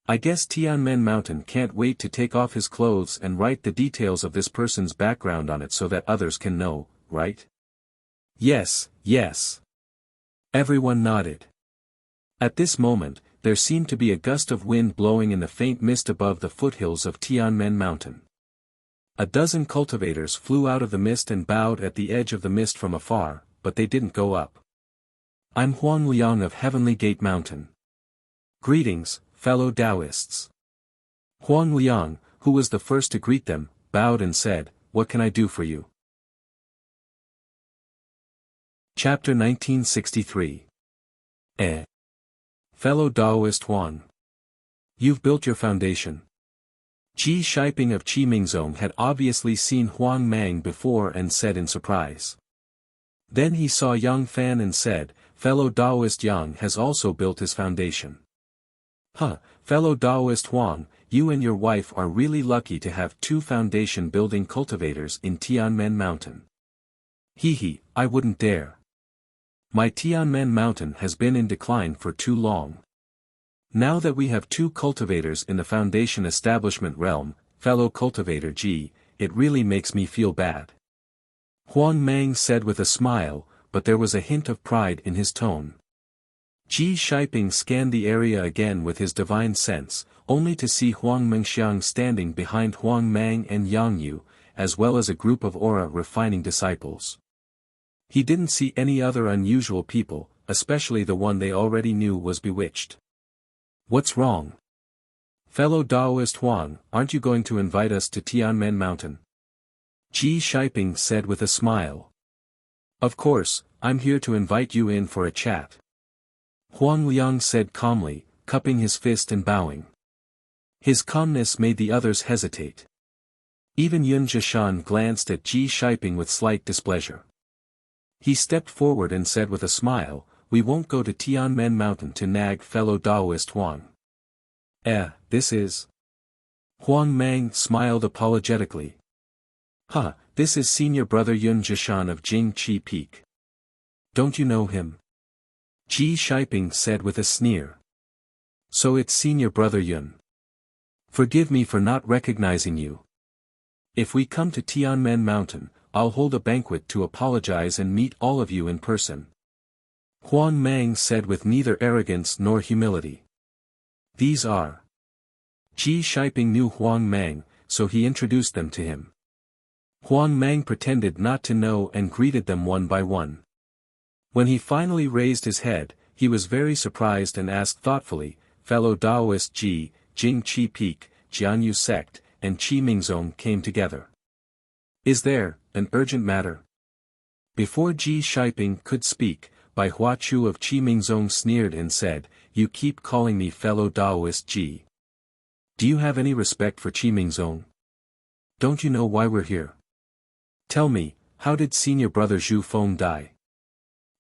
I guess Tianmen Mountain can't wait to take off his clothes and write the details of this person's background on it so that others can know, right? Yes, yes. Everyone nodded. At this moment, there seemed to be a gust of wind blowing in the faint mist above the foothills of Tianmen Mountain. A dozen cultivators flew out of the mist and bowed at the edge of the mist from afar, but they didn't go up. I'm Huang Liang of Heavenly Gate Mountain. Greetings, fellow Taoists. Huang Liang, who was the first to greet them, bowed and said, what can I do for you? Chapter 1963. Fellow Taoist Huang. You've built your foundation. Ji Shiping of Qimingzong had obviously seen Huang Mang before and said in surprise. Then he saw Yang Fan and said, fellow Taoist Yang has also built his foundation. Fellow Taoist Huang, you and your wife are really lucky to have 2 foundation building cultivators in Tianmen Mountain. I wouldn't dare. My Tianmen Mountain has been in decline for too long. Now that we have 2 cultivators in the foundation establishment realm, fellow cultivator Ji, it really makes me feel bad. Huang Mang said with a smile, but there was a hint of pride in his tone. Ji Shiping scanned the area again with his divine sense, only to see Huang Mengxiang standing behind Huang Mang and Yang Yu, as well as a group of aura refining disciples. He didn't see any other unusual people, especially the one they already knew was bewitched. What's wrong? Fellow Taoist Huang, aren't you going to invite us to Tianmen Mountain? Ji Shiping said with a smile. Of course, I'm here to invite you in for a chat. Huang Liang said calmly, cupping his fist and bowing. His calmness made the others hesitate. Even Yun Zhishan glanced at Ji Shiping with slight displeasure. He stepped forward and said with a smile, we won't go to Tianmen Mountain to nag fellow Taoist Huang. This is... Huang Mang smiled apologetically. This is senior brother Yun Zhishan of Jing Qi Peak. Don't you know him? Ji Shiping said with a sneer. So it's senior brother Yun. Forgive me for not recognizing you. If we come to Tianmen Mountain, I'll hold a banquet to apologize and meet all of you in person. Huang Mang said with neither arrogance nor humility. These are. Ji Shiping knew Huang Mang, so he introduced them to him. Huang Mang pretended not to know and greeted them one by one. When he finally raised his head, he was very surprised and asked thoughtfully, fellow Taoist Ji, Jing Qi Peak, Jianyu sect, and Qimingzong came together. Is there an urgent matter? Before Ji Shiping could speak, Bai Hua Chu of Qimingzong sneered and said, you keep calling me fellow Taoist Ji. Do you have any respect for Qimingzong? Don't you know why we're here? Tell me, how did senior brother Zhu Feng die?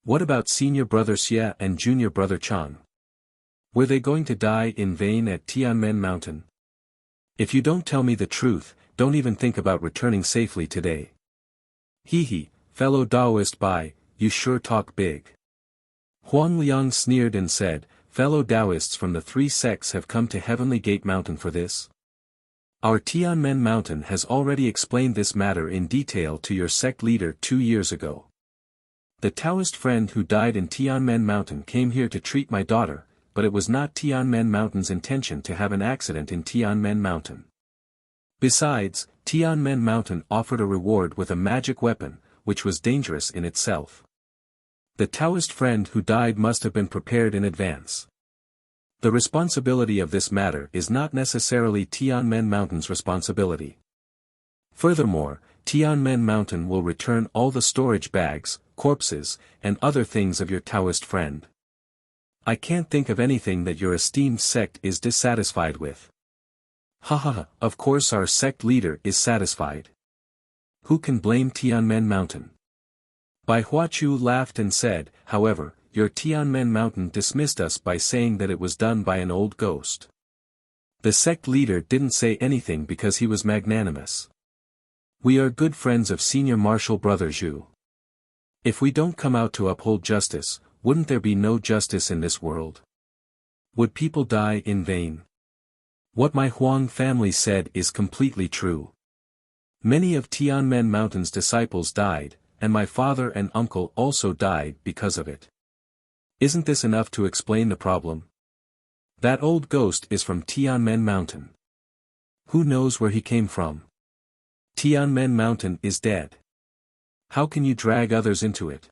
What about senior brother Xie and junior brother Chang? Were they going to die in vain at Tianmen Mountain? If you don't tell me the truth, don't even think about returning safely today. Fellow Taoist Bai, you sure talk big. Huang Liang sneered and said, fellow Taoists from the 3 sects have come to Heavenly Gate Mountain for this? Our Tianmen Mountain has already explained this matter in detail to your sect leader 2 years ago. The Taoist friend who died in Tianmen Mountain came here to treat my daughter, but it was not Tianmen Mountain's intention to have an accident in Tianmen Mountain. Besides, Tianmen Mountain offered a reward with a magic weapon, which was dangerous in itself. The Taoist friend who died must have been prepared in advance. The responsibility of this matter is not necessarily Tianmen Mountain's responsibility. Furthermore, Tianmen Mountain will return all the storage bags, corpses, and other things of your Taoist friend. I can't think of anything that your esteemed sect is dissatisfied with. Ha ha ha, of course our sect leader is satisfied. Who can blame Tianmen Mountain? Bai Huachu laughed and said, however, your Tianmen Mountain dismissed us by saying that it was done by an old ghost. The sect leader didn't say anything because he was magnanimous. We are good friends of Senior Marshal Brother Zhu. If we don't come out to uphold justice, wouldn't there be no justice in this world? Would people die in vain? What my Huang family said is completely true. Many of Tianmen Mountain's disciples died, and my father and uncle also died because of it. Isn't this enough to explain the problem? That old ghost is from Tianmen Mountain. Who knows where he came from? Tianmen Mountain is dead. How can you drag others into it?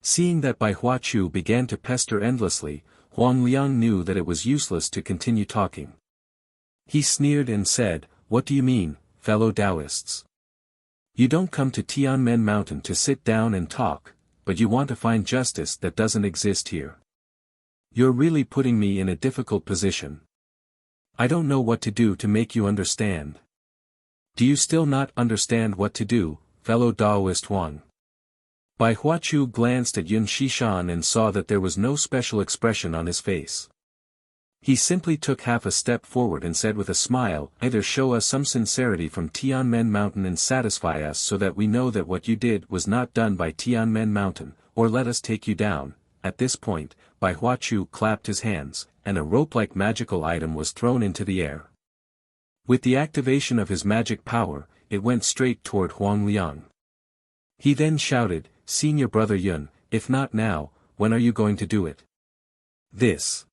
Seeing that Bai Huachu began to pester endlessly, Huang Liang knew that it was useless to continue talking. He sneered and said, "What do you mean, fellow Taoists? You don't come to Tianmen Mountain to sit down and talk, but you want to find justice that doesn't exist here. You're really putting me in a difficult position. I don't know what to do to make you understand." Do you still not understand what to do, fellow Taoist Huang? Bai Huachu glanced at Yun Shishan and saw that there was no special expression on his face. He simply took half a step forward and said with a smile, "Either show us some sincerity from Tianmen Mountain and satisfy us so that we know that what you did was not done by Tianmen Mountain, or let us take you down." At this point, Bai Huachu clapped his hands, and a rope-like magical item was thrown into the air. With the activation of his magic power, it went straight toward Huang Liang. He then shouted, "Senior Brother Yun, if not now, when are you going to do it?" This.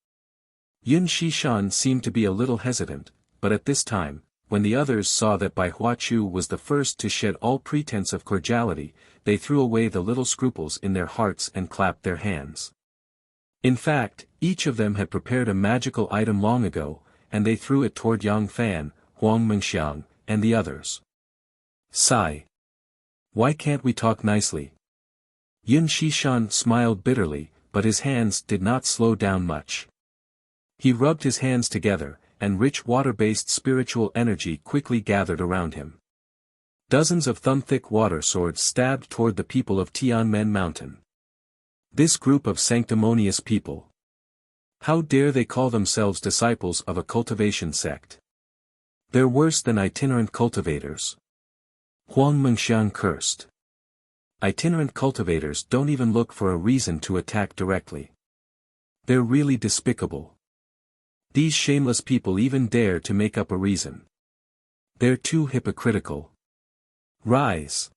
Yun Shishan seemed to be a little hesitant, but at this time, when the others saw that Bai Huachu was the first to shed all pretense of cordiality, they threw away the little scruples in their hearts and clapped their hands. In fact, each of them had prepared a magical item long ago, and they threw it toward Yang Fan, Huang Mengxiang, and the others. Sigh. Why can't we talk nicely? Yun Shishan smiled bitterly, but his hands did not slow down much. He rubbed his hands together, and rich water-based spiritual energy quickly gathered around him. Dozens of thumb-thick water swords stabbed toward the people of Tianmen Mountain. This group of sanctimonious people. How dare they call themselves disciples of a cultivation sect? They're worse than itinerant cultivators. Huang Mengxiang cursed. Itinerant cultivators don't even look for a reason to attack directly. They're really despicable. These shameless people even dare to make up a reason. They're too hypocritical. Rise.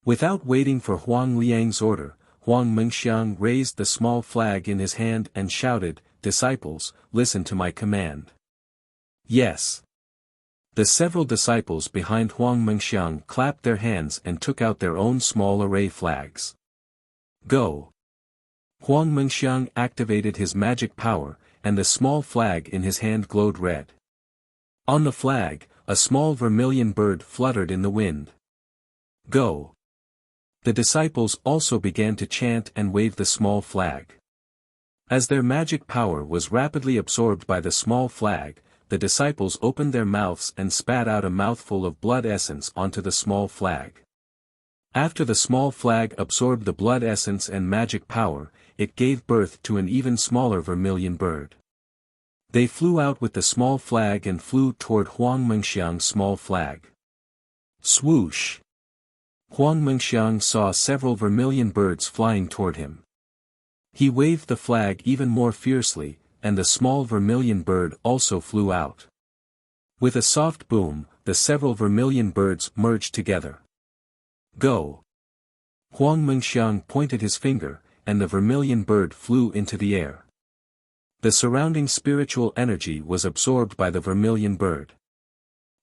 Without waiting for Huang Liang's order, Huang Mengxiang raised the small flag in his hand and shouted, "Disciples, listen to my command." Yes. The several disciples behind Huang Mengxiang clapped their hands and took out their own small array flags. Go. Huang Mengxiang activated his magic power, and the small flag in his hand glowed red. On the flag, a small vermilion bird fluttered in the wind. Go. The disciples also began to chant and wave the small flag. As their magic power was rapidly absorbed by the small flag, the disciples opened their mouths and spat out a mouthful of blood essence onto the small flag. After the small flag absorbed the blood essence and magic power, it gave birth to an even smaller vermilion bird. They flew out with the small flag and flew toward Huang Mengxiang's small flag. Swoosh! Huang Mengxiang saw several vermilion birds flying toward him. He waved the flag even more fiercely, and the small vermilion bird also flew out. With a soft boom, the several vermilion birds merged together. Go! Huang Mengxiang pointed his finger, and the vermilion bird flew into the air. The surrounding spiritual energy was absorbed by the vermilion bird.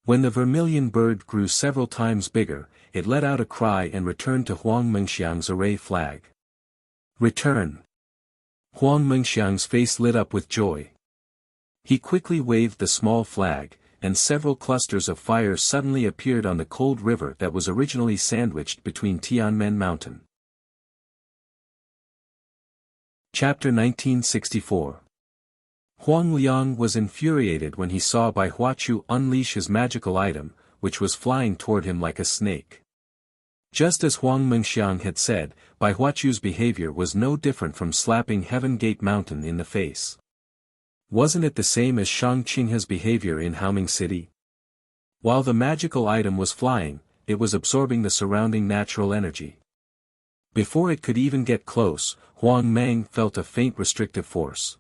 When the vermilion bird grew several times bigger, it let out a cry and returned to Huang Mengxiang's array flag. Return. Huang Mengxiang's face lit up with joy. He quickly waved the small flag, and several clusters of fire suddenly appeared on the cold river that was originally sandwiched between Tianmen Mountain. Chapter 1964. Huang Liang was infuriated when he saw Bai Huaqiu unleash his magical item, which was flying toward him like a snake. Just as Huang Mengxiang had said, Bai Huaqiu's behavior was no different from slapping Heaven Gate Mountain in the face. Wasn't it the same as Shang Qinghe's behavior in Haoming City? While the magical item was flying, it was absorbing the surrounding natural energy. Before it could even get close, Huang Meng felt a faint restrictive force.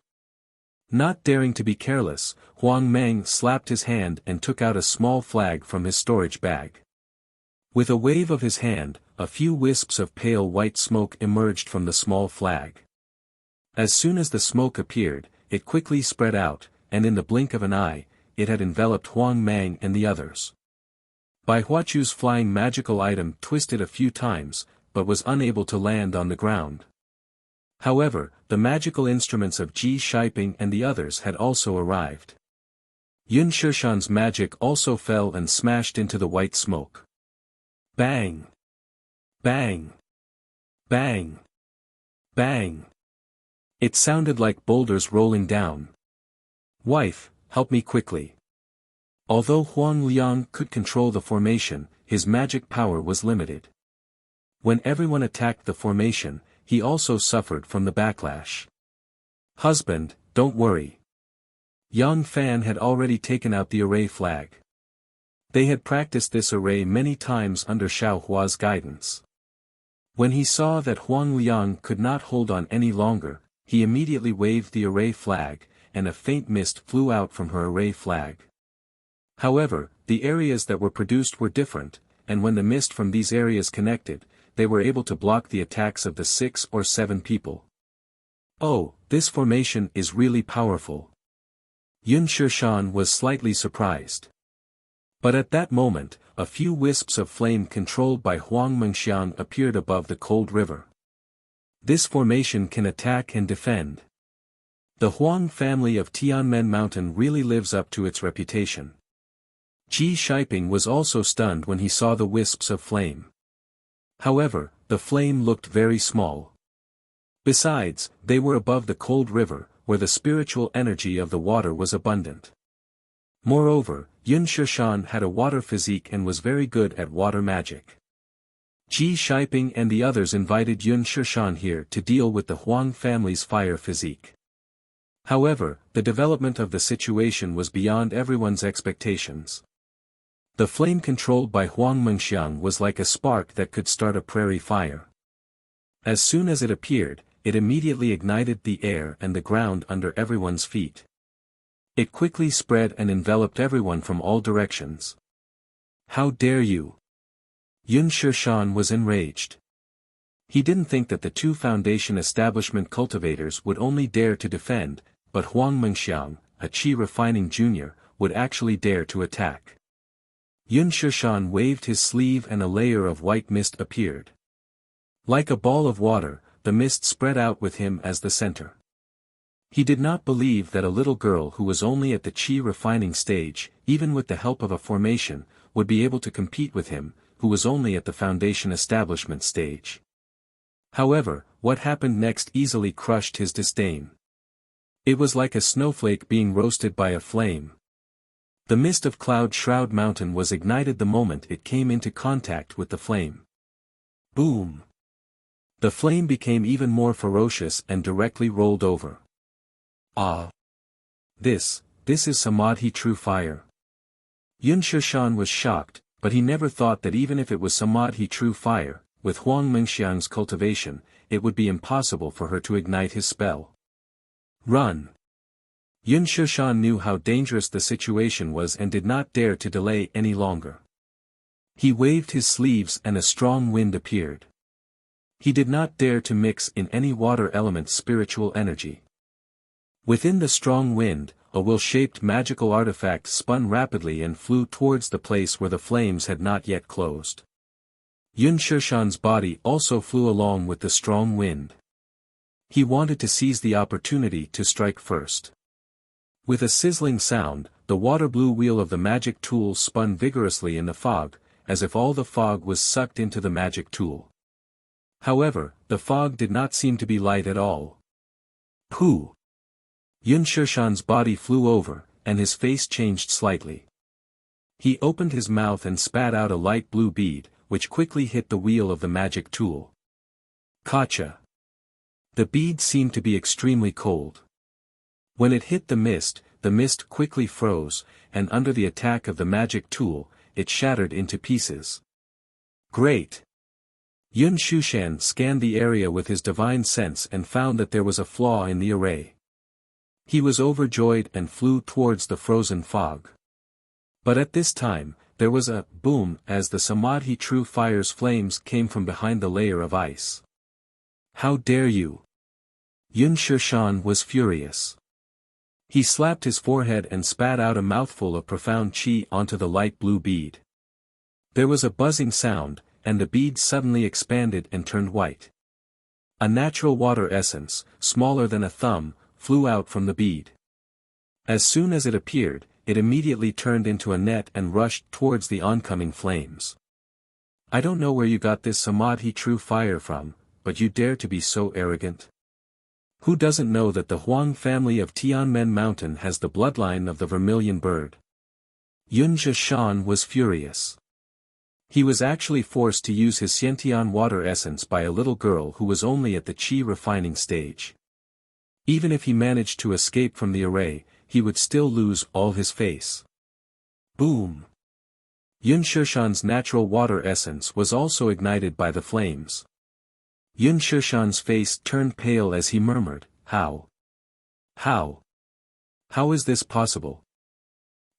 Not daring to be careless, Huang Meng slapped his hand and took out a small flag from his storage bag. With a wave of his hand, a few wisps of pale white smoke emerged from the small flag. As soon as the smoke appeared, it quickly spread out, and in the blink of an eye, it had enveloped Huang Meng and the others. Bai Huaqiu's flying magical item twisted a few times, but was unable to land on the ground. However, the magical instruments of Ji Shiping and the others had also arrived. Yun Shishan's magic also fell and smashed into the white smoke. Bang! Bang! Bang! Bang! It sounded like boulders rolling down. Wife, help me quickly. Although Huang Liang could control the formation, his magic power was limited. When everyone attacked the formation, he also suffered from the backlash. Husband, don't worry. Yang Fan had already taken out the array flag. They had practiced this array many times under Xiao Hua's guidance. When he saw that Huang Liang could not hold on any longer, he immediately waved the array flag, and a faint mist flew out from her array flag. However, the areas that were produced were different, and when the mist from these areas connected, they were able to block the attacks of the 6 or 7 people. Oh, this formation is really powerful. Yun Shishan was slightly surprised. But at that moment, a few wisps of flame controlled by Huang Mengxiang appeared above the cold river. This formation can attack and defend. The Huang family of Tianmen Mountain really lives up to its reputation. Ji Shiping was also stunned when he saw the wisps of flame. However, the flame looked very small. Besides, they were above the cold river, where the spiritual energy of the water was abundant. Moreover, Yun Shishan had a water physique and was very good at water magic. Ji Shiping and the others invited Yun Shishan here to deal with the Huang family's fire physique. However, the development of the situation was beyond everyone's expectations. The flame controlled by Huang Mengxiang was like a spark that could start a prairie fire. As soon as it appeared, it immediately ignited the air and the ground under everyone's feet. It quickly spread and enveloped everyone from all directions. How dare you! Yun Shishan was enraged. He didn't think that the 2 foundation establishment cultivators would only dare to defend, but Huang Mengxiang, a Qi refining junior, would actually dare to attack. Yun Shishan waved his sleeve and a layer of white mist appeared. Like a ball of water, the mist spread out with him as the center. He did not believe that a little girl who was only at the Qi refining stage, even with the help of a formation, would be able to compete with him, who was only at the foundation establishment stage. However, what happened next easily crushed his disdain. It was like a snowflake being roasted by a flame. The mist of Cloud Shroud Mountain was ignited the moment it came into contact with the flame. Boom! The flame became even more ferocious and directly rolled over. Ah! This is Samadhi true fire. Yun Shishan was shocked, but he never thought that even if it was Samadhi true fire, with Huang Mengxiang's cultivation, it would be impossible for her to ignite his spell. Run! Yun Shishan knew how dangerous the situation was and did not dare to delay any longer. He waved his sleeves and a strong wind appeared. He did not dare to mix in any water element's spiritual energy. Within the strong wind, a will-shaped magical artifact spun rapidly and flew towards the place where the flames had not yet closed. Yun Shishan's body also flew along with the strong wind. He wanted to seize the opportunity to strike first. With a sizzling sound, the water-blue wheel of the magic tool spun vigorously in the fog, as if all the fog was sucked into the magic tool. However, the fog did not seem to be light at all. Pooh! Yun Shishan's body flew over, and his face changed slightly. He opened his mouth and spat out a light blue bead, which quickly hit the wheel of the magic tool. Gotcha! The bead seemed to be extremely cold. When it hit the mist quickly froze, and under the attack of the magic tool, it shattered into pieces. Great! Yun Shishan scanned the area with his divine sense and found that there was a flaw in the array. He was overjoyed and flew towards the frozen fog. But at this time, there was a boom as the Samadhi True Fire's flames came from behind the layer of ice. How dare you! Yun Shishan was furious. He slapped his forehead and spat out a mouthful of profound qi onto the light blue bead. There was a buzzing sound, and the bead suddenly expanded and turned white. A natural water essence, smaller than a thumb, flew out from the bead. As soon as it appeared, it immediately turned into a net and rushed towards the oncoming flames. I don't know where you got this Samadhi True Fire from, but you dare to be so arrogant? Who doesn't know that the Huang family of Tianmen Mountain has the bloodline of the vermilion bird? Yun Shishan was furious. He was actually forced to use his Xiantian water essence by a little girl who was only at the qi refining stage. Even if he managed to escape from the array, he would still lose all his face. Boom! Yun Shishan's natural water essence was also ignited by the flames. Yun Shishan's face turned pale as he murmured, How? How? How is this possible?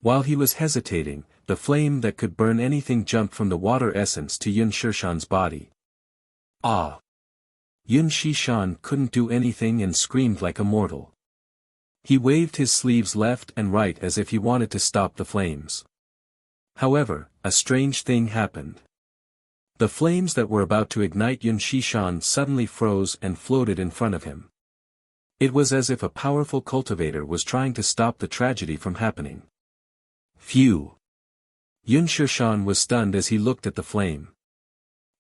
While he was hesitating, the flame that could burn anything jumped from the water essence to Yun Shishan's body. Ah! Yun Shishan couldn't do anything and screamed like a mortal. He waved his sleeves left and right as if he wanted to stop the flames. However, a strange thing happened. The flames that were about to ignite Yun Shishan suddenly froze and floated in front of him. It was as if a powerful cultivator was trying to stop the tragedy from happening. Phew! Yun Shishan was stunned as he looked at the flame.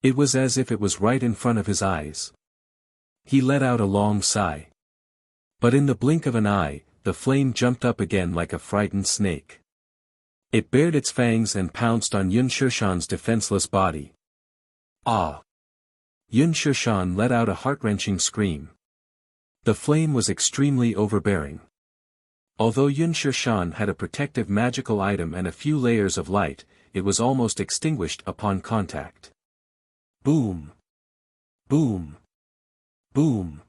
It was as if it was right in front of his eyes. He let out a long sigh. But in the blink of an eye, the flame jumped up again like a frightened snake. It bared its fangs and pounced on Yun Shishan's defenseless body. Ah! Yun Shishan let out a heart-wrenching scream. The flame was extremely overbearing. Although Yun Shishan had a protective magical item and a few layers of light, it was almost extinguished upon contact. Boom! Boom! Boom!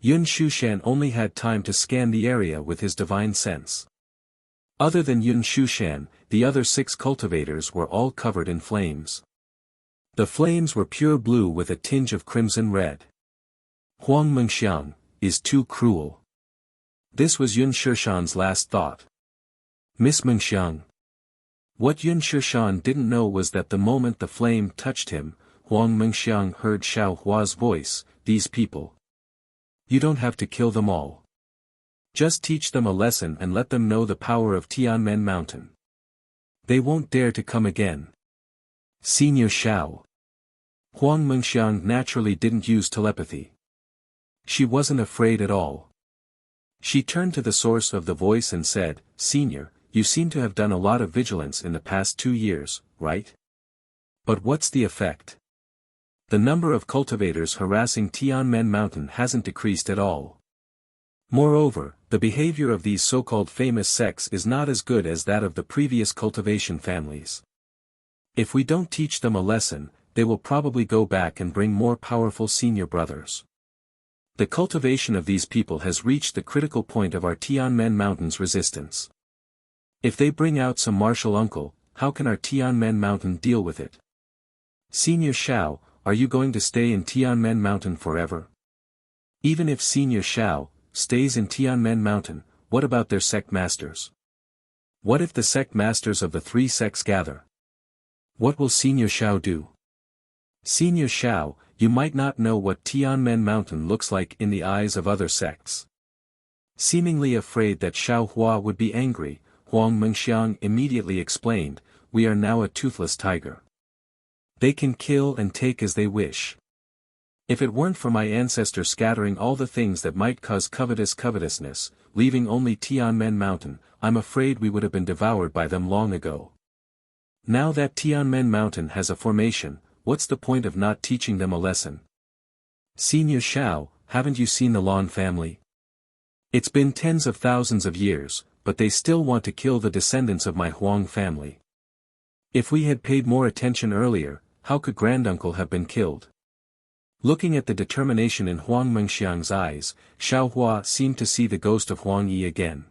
Yun Shishan only had time to scan the area with his divine sense. Other than Yun Shishan, the other 6 cultivators were all covered in flames. The flames were pure blue with a tinge of crimson red. Huang Mengxiang is too cruel. This was Yun Shishan's last thought. Miss Mengxiang. What Yun Shishan didn't know was that the moment the flame touched him, Huang Mengxiang heard Xiao Hua's voice, These people. You don't have to kill them all. Just teach them a lesson and let them know the power of Tianmen Mountain. They won't dare to come again. Senior Xiao. Huang Mengxiang naturally didn't use telepathy. She wasn't afraid at all. She turned to the source of the voice and said, Senior, you seem to have done a lot of vigilance in the past 2 years, right? But what's the effect? The number of cultivators harassing Tianmen Mountain hasn't decreased at all. Moreover, the behavior of these so-called famous sects is not as good as that of the previous cultivation families. If we don't teach them a lesson, they will probably go back and bring more powerful senior brothers. The cultivation of these people has reached the critical point of our Tianmen Mountain's resistance. If they bring out some martial uncle, how can our Tianmen Mountain deal with it? Senior Xiao, are you going to stay in Tianmen Mountain forever? Even if Senior Xiao stays in Tianmen Mountain, what about their sect masters? What if the sect masters of the 3 sects gather? What will Senior Xiao do? Senior Shao, you might not know what Tianmen Mountain looks like in the eyes of other sects. Seemingly afraid that Xiao Hua would be angry, Huang Mengxiang immediately explained, we are now a toothless tiger. They can kill and take as they wish. If it weren't for my ancestor scattering all the things that might cause covetousness, leaving only Tianmen Mountain, I'm afraid we would have been devoured by them long ago. Now that Tianmen Mountain has a formation, what's the point of not teaching them a lesson? Senior Shao, haven't you seen the Lan family? It's been tens of thousands of years, but they still want to kill the descendants of my Huang family. If we had paid more attention earlier, how could granduncle have been killed? Looking at the determination in Huang Mengxiang's eyes, Xiao Hua seemed to see the ghost of Huang Yi again.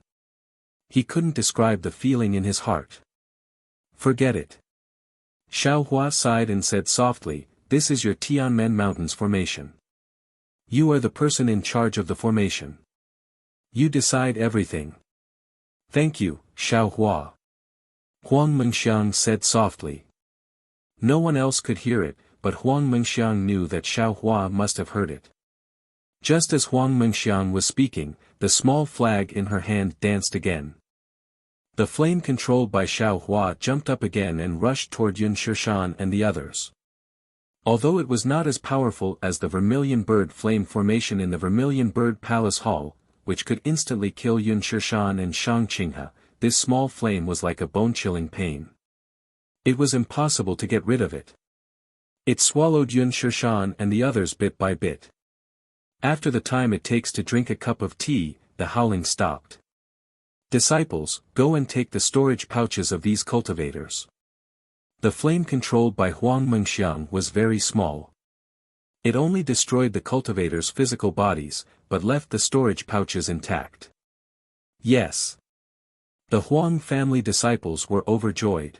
He couldn't describe the feeling in his heart. Forget it. Xiao Hua sighed and said softly, this is your Tianmen Mountains formation. You are the person in charge of the formation. You decide everything. Thank you, Xiao Hua. Huang Mengxiang said softly. No one else could hear it, but Huang Mengxiang knew that Xiao Hua must have heard it. Just as Huang Mengxiang was speaking, the small flag in her hand danced again. The flame controlled by Xiao Hua jumped up again and rushed toward Yun Shishan and the others. Although it was not as powerful as the Vermilion Bird flame formation in the Vermilion Bird Palace Hall, which could instantly kill Yun Shishan and Shang Qinghe, this small flame was like a bone-chilling pain. It was impossible to get rid of it. It swallowed Yun Shishan and the others bit by bit. After the time it takes to drink a cup of tea, the howling stopped. Disciples, go and take the storage pouches of these cultivators. The flame controlled by Huang Mengxiang was very small. It only destroyed the cultivators' physical bodies, but left the storage pouches intact. Yes. The Huang family disciples were overjoyed.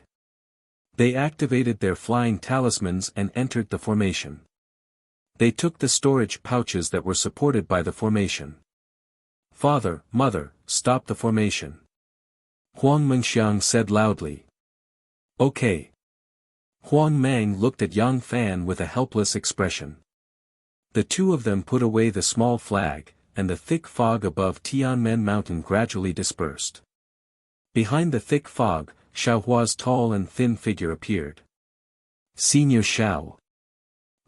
They activated their flying talismans and entered the formation. They took the storage pouches that were supported by the formation. Father, Mother, stop the formation. Huang Mengxiang said loudly. Okay. Huang Mang looked at Yang Fan with a helpless expression. The two of them put away the small flag, and the thick fog above Tianmen Mountain gradually dispersed. Behind the thick fog, Xiao Hua's tall and thin figure appeared. Senior Xiao.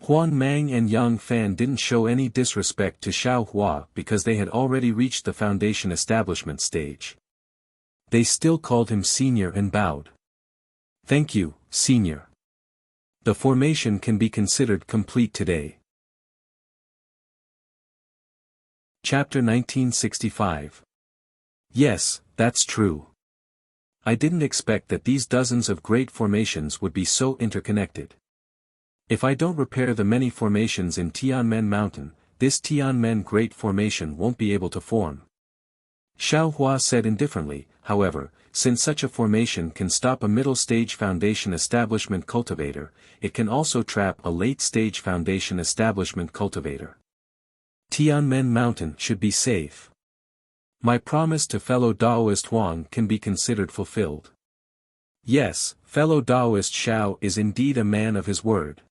Huang Mang and Yang Fan didn't show any disrespect to Xiao Hua because they had already reached the foundation establishment stage. They still called him Senior and bowed. Thank you, Senior. The formation can be considered complete today. Chapter 1965. Yes, that's true. I didn't expect that these dozens of great formations would be so interconnected. If I don't repair the many formations in Tianmen Mountain, this Tianmen Great Formation won't be able to form. Xiao Hua said indifferently, however, since such a formation can stop a middle-stage foundation establishment cultivator, it can also trap a late-stage foundation establishment cultivator. Tianmen Mountain should be safe. My promise to fellow Daoist Huang can be considered fulfilled. Yes, fellow Daoist Xiao is indeed a man of his word.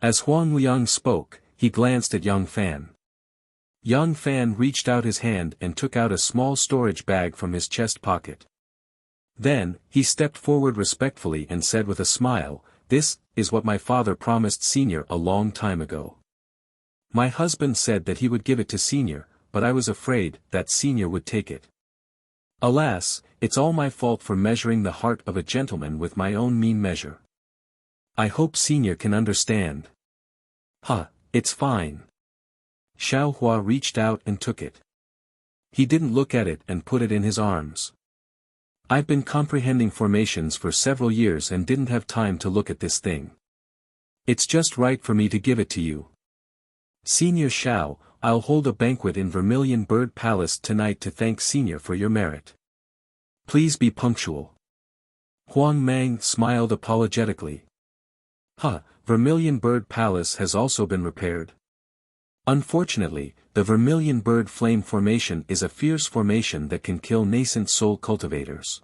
As Huang Liang spoke, he glanced at Yang Fan. Yang Fan reached out his hand and took out a small storage bag from his chest pocket. Then, he stepped forward respectfully and said with a smile, "This is what my father promised Senior a long time ago. My husband said that he would give it to Senior, but I was afraid that Senior would take it. Alas, it's all my fault for measuring the heart of a gentleman with my own mean measure. I hope Senior can understand." It's fine. Xiao Hua reached out and took it. He didn't look at it and put it in his arms. I've been comprehending formations for several years and didn't have time to look at this thing. It's just right for me to give it to you. Senior Xiao, I'll hold a banquet in Vermilion Bird Palace tonight to thank Senior for your merit. Please be punctual. Huang Mang smiled apologetically. Vermilion Bird Palace has also been repaired. Unfortunately, the Vermilion Bird Flame Formation is a fierce formation that can kill nascent soul cultivators.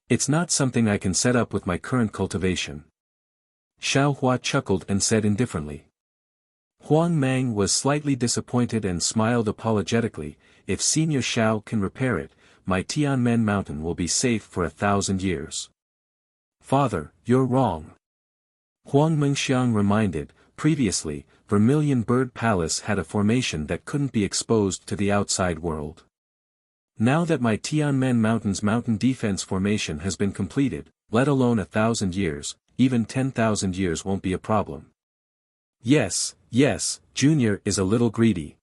It's not something I can set up with my current cultivation. Xiao Hua chuckled and said indifferently. Huang Mang was slightly disappointed and smiled apologetically. If Senior Xiao can repair it, my Tianmen mountain will be safe for 1,000 years. Father, you're wrong. Huang Mengxiang reminded. Previously, Vermilion Bird Palace had a formation that couldn't be exposed to the outside world. Now that my Tianmen Mountain's mountain defense formation has been completed, let alone 1,000 years, even 10,000 years won't be a problem. Yes, Junior is a little greedy.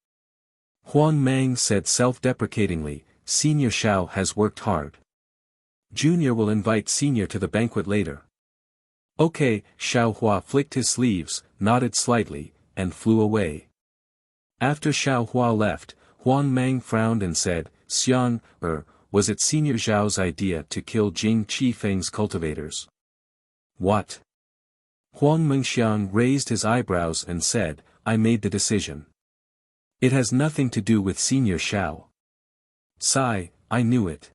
Huang Mang said self-deprecatingly. Senior Xiao has worked hard. Junior will invite Senior to the banquet later. Okay, Xiao Hua flicked his sleeves, nodded slightly, and flew away. After Xiao Hua left, Huang Mang frowned and said, Xiang, was it Senior Zhao's idea to kill Jing Qifeng's cultivators? What? Huang Mengxiang raised his eyebrows and said, I made the decision. It has nothing to do with Senior Xiao. Sigh, I knew it.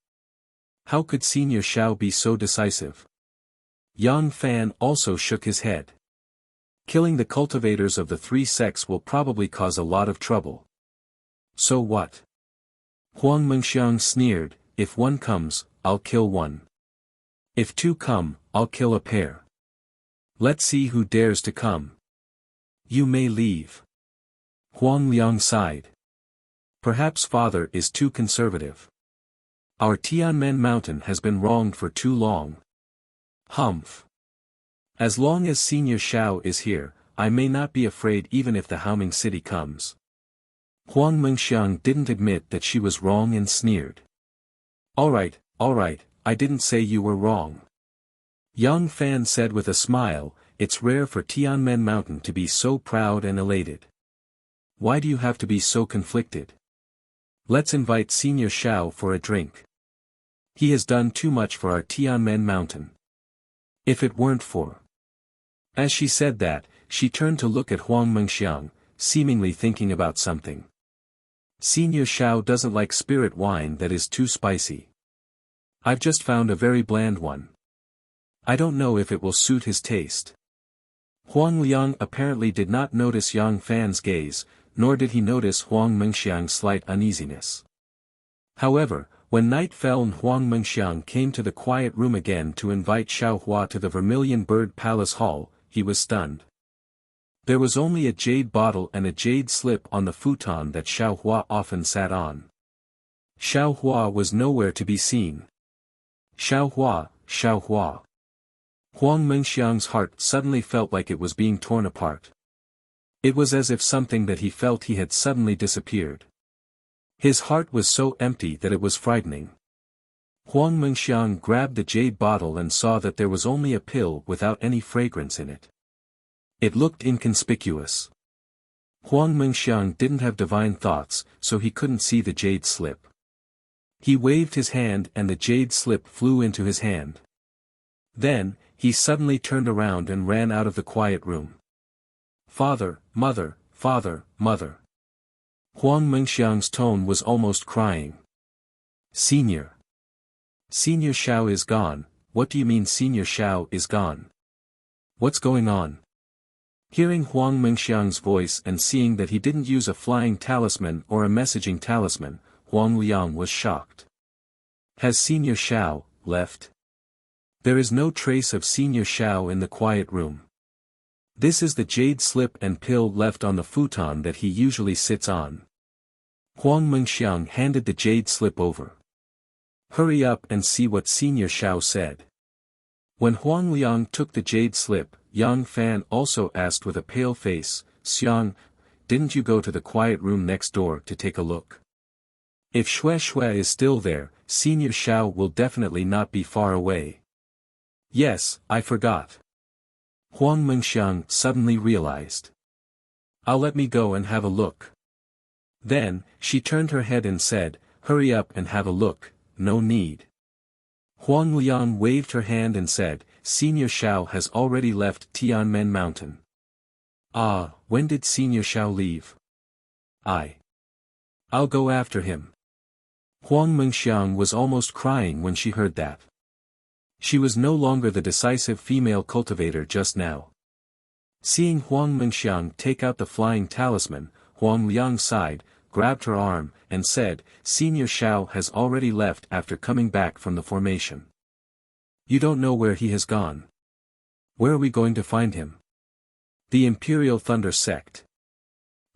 How could Senior Xiao be so decisive? Yang Fan also shook his head. Killing the cultivators of the three sects will probably cause a lot of trouble. So what? Huang Mengxiang sneered, if one comes, I'll kill one. If two come, I'll kill a pair. Let's see who dares to come. You may leave. Huang Liang sighed. Perhaps father is too conservative. Our Tianmen mountain has been wronged for too long. Humph. As long as Senior Xiao is here, I may not be afraid even if the Haoming city comes. Huang Mengxiang didn't admit that she was wrong and sneered. Alright, I didn't say you were wrong. Yang Fan said with a smile, it's rare for Tianmen Mountain to be so proud and elated. Why do you have to be so conflicted? Let's invite Senior Xiao for a drink. He has done too much for our Tianmen Mountain. If it weren't for... As she said that, she turned to look at Huang Mengxiang, seemingly thinking about something. Senior Xiao doesn't like spirit wine that is too spicy. I've just found a very bland one. I don't know if it will suit his taste. Huang Liang apparently did not notice Yang Fan's gaze, nor did he notice Huang Mengxiang's slight uneasiness. However, when night fell and Huang Mengxiang came to the quiet room again to invite Xiao Hua to the Vermilion Bird Palace Hall, he was stunned. There was only a jade bottle and a jade slip on the futon that Xiao Hua often sat on. Xiao Hua was nowhere to be seen. Xiao Hua. Huang Mengxiang's heart suddenly felt like it was being torn apart. It was as if something that he felt he had suddenly disappeared. His heart was so empty that it was frightening. Huang Mengxiang grabbed the jade bottle and saw that there was only a pill without any fragrance in it. It looked inconspicuous. Huang Mengxiang didn't have divine thoughts, so he couldn't see the jade slip. He waved his hand and the jade slip flew into his hand. Then, he suddenly turned around and ran out of the quiet room. Father, mother. Huang Mengxiang's tone was almost crying. Senior Xiao is gone. What do you mean Senior Xiao is gone? What's going on? Hearing Huang Mengxiang's voice and seeing that he didn't use a flying talisman or a messaging talisman, Huang Liang was shocked. Has Senior Xiao left? There is no trace of Senior Xiao in the quiet room. This is the jade slip and pill left on the futon that he usually sits on. Huang Mengxiang handed the jade slip over. Hurry up and see what Senior Xiao said. When Huang Liang took the jade slip, Yang Fan also asked with a pale face, Xiang, didn't you go to the quiet room next door to take a look? If Shui is still there, Senior Xiao will definitely not be far away. Yes, I forgot. Huang Mengxiang suddenly realized. I'll let me go and have a look. Then, she turned her head and said, hurry up and have a look, no need. Huang Liang waved her hand and said, Senior Xiao has already left Tianmen Mountain. Ah, when did Senior Xiao leave? I'll go after him. Huang Mengxiang was almost crying when she heard that. She was no longer the decisive female cultivator just now. Seeing Huang Mengxiang take out the flying talisman, Huang Liang sighed, grabbed her arm, and said, Senior Shao has already left after coming back from the formation. You don't know where he has gone. Where are we going to find him? The Imperial Thunder Sect.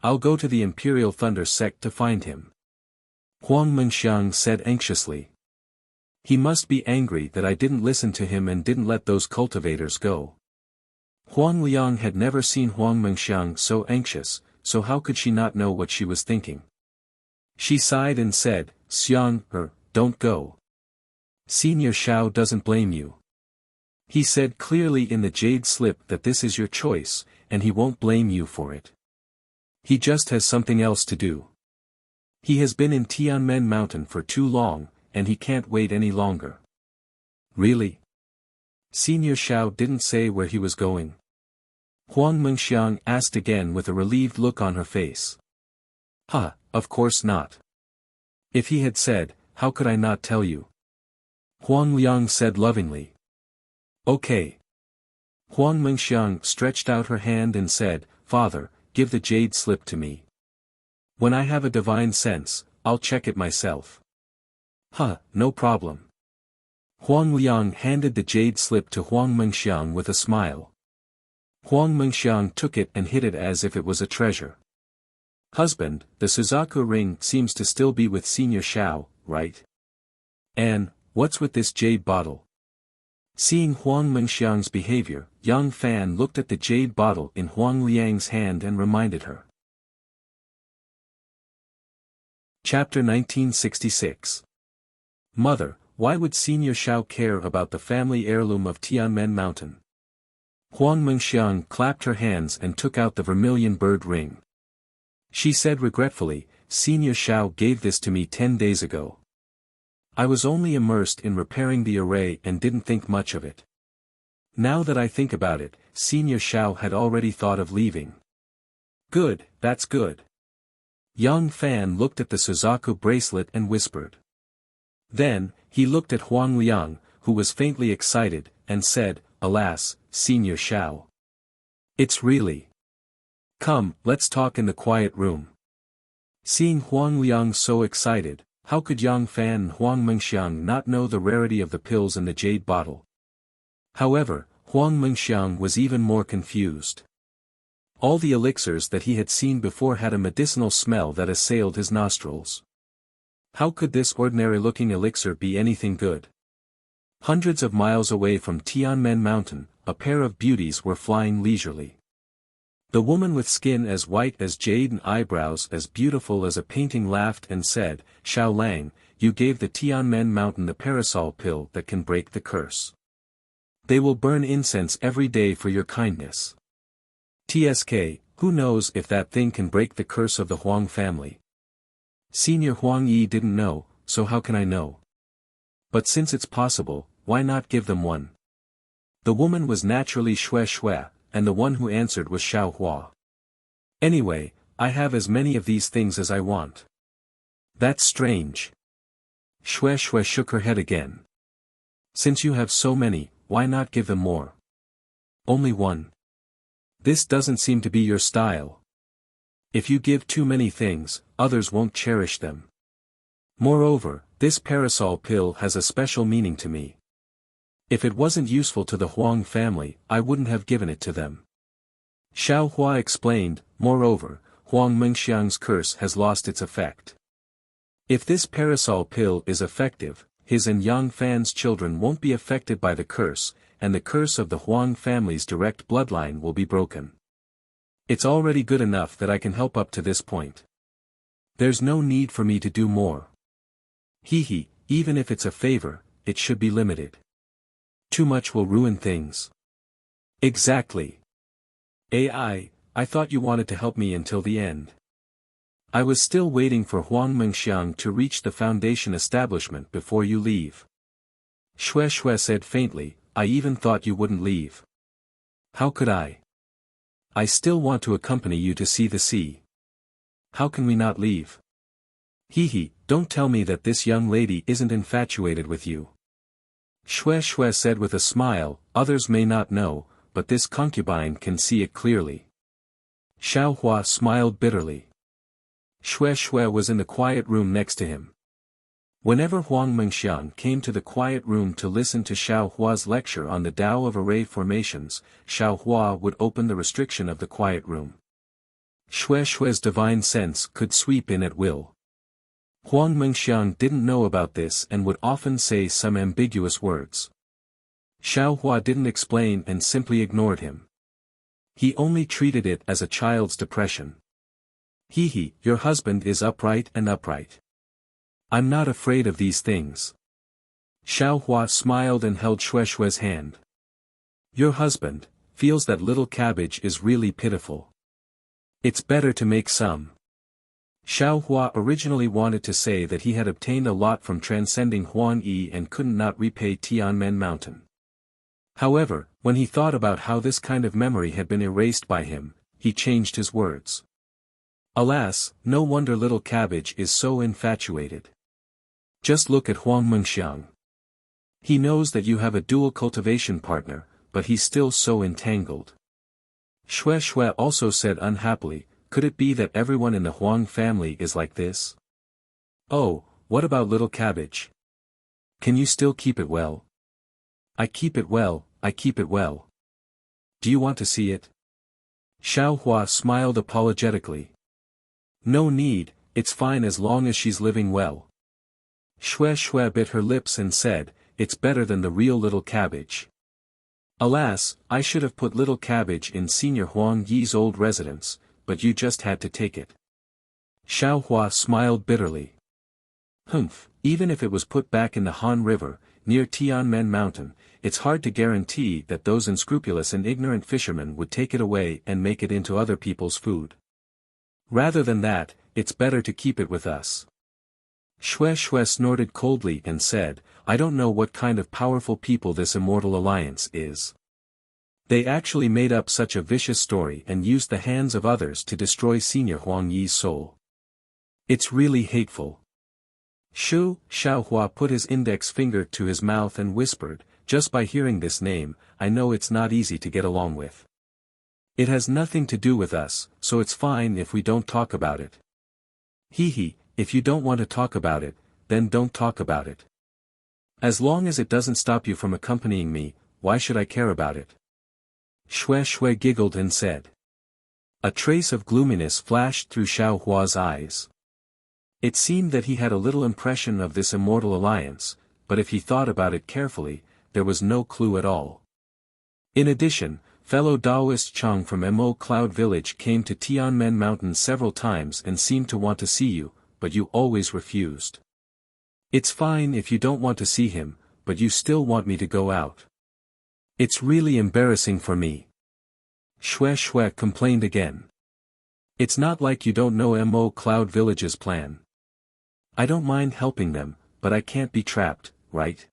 I'll go to the Imperial Thunder Sect to find him. Huang Mengxiang said anxiously. He must be angry that I didn't listen to him and didn't let those cultivators go. Huang Liang had never seen Huang Mengxiang so anxious, so how could she not know what she was thinking? She sighed and said, Xiang, don't go. Senior Shao doesn't blame you. He said clearly in the jade slip that this is your choice, and he won't blame you for it. He just has something else to do. He has been in Tianmen Mountain for too long, and he can't wait any longer. Really? Senior Shao didn't say where he was going. Huang Mengxiang asked again with a relieved look on her face. Of course not. If he had said, how could I not tell you? Huang Liang said lovingly. Okay. Huang Mengxiang stretched out her hand and said, Father, give the jade slip to me. When I have a divine sense, I'll check it myself. No problem. Huang Liang handed the jade slip to Huang Mengxiang with a smile. Huang Mengxiang took it and hid it as if it was a treasure. Husband, the Suzaku ring seems to still be with Senior Shao, right? And, what's with this jade bottle? Seeing Huang Mengxiang's behavior, Yang Fan looked at the jade bottle in Huang Liang's hand and reminded her. Chapter 1966. Mother, why would Senior Shao care about the family heirloom of Tianmen Mountain? Huang Mengxiang clapped her hands and took out the vermilion bird ring. She said regretfully, Senior Shao gave this to me 10 days ago. I was only immersed in repairing the array and didn't think much of it. Now that I think about it, Senior Shao had already thought of leaving. Good, that's good. Yang Fan looked at the Suzaku bracelet and whispered. Then, he looked at Huang Liang, who was faintly excited, and said, Alas, Senior Shao. It's really. Come, let's talk in the quiet room. Seeing Huang Liang so excited, how could Yang Fan and Huang Mengxiang not know the rarity of the pills in the jade bottle? However, Huang Mengxiang was even more confused. All the elixirs that he had seen before had a medicinal smell that assailed his nostrils. How could this ordinary-looking elixir be anything good? Hundreds of miles away from Tianmen Mountain, a pair of beauties were flying leisurely. The woman with skin as white as jade and eyebrows as beautiful as a painting laughed and said, Shao Lang, you gave the Tianmen Mountain the parasol pill that can break the curse. They will burn incense every day for your kindness. TSK, who knows if that thing can break the curse of the Huang family? Senior Huang Yi didn't know, so how can I know? But since it's possible, why not give them one? The woman was naturally Xue Xue, and the one who answered was Xiao Hua. Anyway, I have as many of these things as I want. That's strange. Xue Xue shook her head again. Since you have so many, why not give them more? Only one. This doesn't seem to be your style. If you give too many things, others won't cherish them. Moreover, this parasol pill has a special meaning to me. If it wasn't useful to the Huang family, I wouldn't have given it to them. Xiao Hua explained, moreover, Huang Mengxiang's curse has lost its effect. If this parasol pill is effective, his and Yang Fan's children won't be affected by the curse, and the curse of the Huang family's direct bloodline will be broken. It's already good enough that I can help up to this point. There's no need for me to do more. Even if it's a favor, it should be limited. Too much will ruin things. Exactly. I thought you wanted to help me until the end. I was still waiting for Huang Mengxiang to reach the foundation establishment before you leave. Xue Xue said faintly, I even thought you wouldn't leave. How could I? I still want to accompany you to see the sea. How can we not leave? Don't tell me that this young lady isn't infatuated with you. Xue Xue said with a smile, others may not know, but this concubine can see it clearly. Xiao Hua smiled bitterly. Xue Xue was in the quiet room next to him. Whenever Huang Mengxiang came to the quiet room to listen to Xiao Hua's lecture on the Tao of array formations, Xiao Hua would open the restriction of the quiet room. Xue Xue's divine sense could sweep in at will. Huang Mengxiang didn't know about this and would often say some ambiguous words. Xiao Hua didn't explain and simply ignored him. He only treated it as a child's depression. He, your husband is upright and upright. I'm not afraid of these things. Xiao Hua smiled and held Xue Xue's hand. Your husband feels that little cabbage is really pitiful. It's better to make some. Xiao Hua originally wanted to say that he had obtained a lot from transcending Huan Yi and couldn't not repay Tianmen Mountain. However, when he thought about how this kind of memory had been erased by him, he changed his words. Alas, no wonder little cabbage is so infatuated. Just look at Huang Mengxiang. He knows that you have a dual cultivation partner, but he's still so entangled. Xue Xue also said unhappily, could it be that everyone in the Huang family is like this? Oh, what about little cabbage? Can you still keep it well? I keep it well, I keep it well. Do you want to see it? Xiao Hua smiled apologetically. No need, it's fine as long as she's living well. Xue Xue bit her lips and said, it's better than the real little cabbage. Alas, I should have put little cabbage in Senior Huang Yi's old residence, but you just had to take it. Xiao Hua smiled bitterly. Humph, even if it was put back in the Han River, near Tianmen Mountain, it's hard to guarantee that those unscrupulous and ignorant fishermen would take it away and make it into other people's food. Rather than that, it's better to keep it with us. Xue Xue snorted coldly and said, I don't know what kind of powerful people this immortal alliance is. They actually made up such a vicious story and used the hands of others to destroy Senior Huang Yi's soul. It's really hateful. Xiao Hua put his index finger to his mouth and whispered, just by hearing this name, I know it's not easy to get along with. It has nothing to do with us, so it's fine if we don't talk about it. If you don't want to talk about it, then don't talk about it. As long as it doesn't stop you from accompanying me, why should I care about it? Xue Xue giggled and said. A trace of gloominess flashed through Xiao Hua's eyes. It seemed that he had a little impression of this immortal alliance, but if he thought about it carefully, there was no clue at all. In addition, fellow Taoist Chang from Mo Cloud Village came to Tianmen Mountain several times and seemed to want to see you, but you always refused. It's fine if you don't want to see him, but you still want me to go out. It's really embarrassing for me. Xue Xue complained again. It's not like you don't know Mo Cloud Village's plan. I don't mind helping them, but I can't be trapped, right?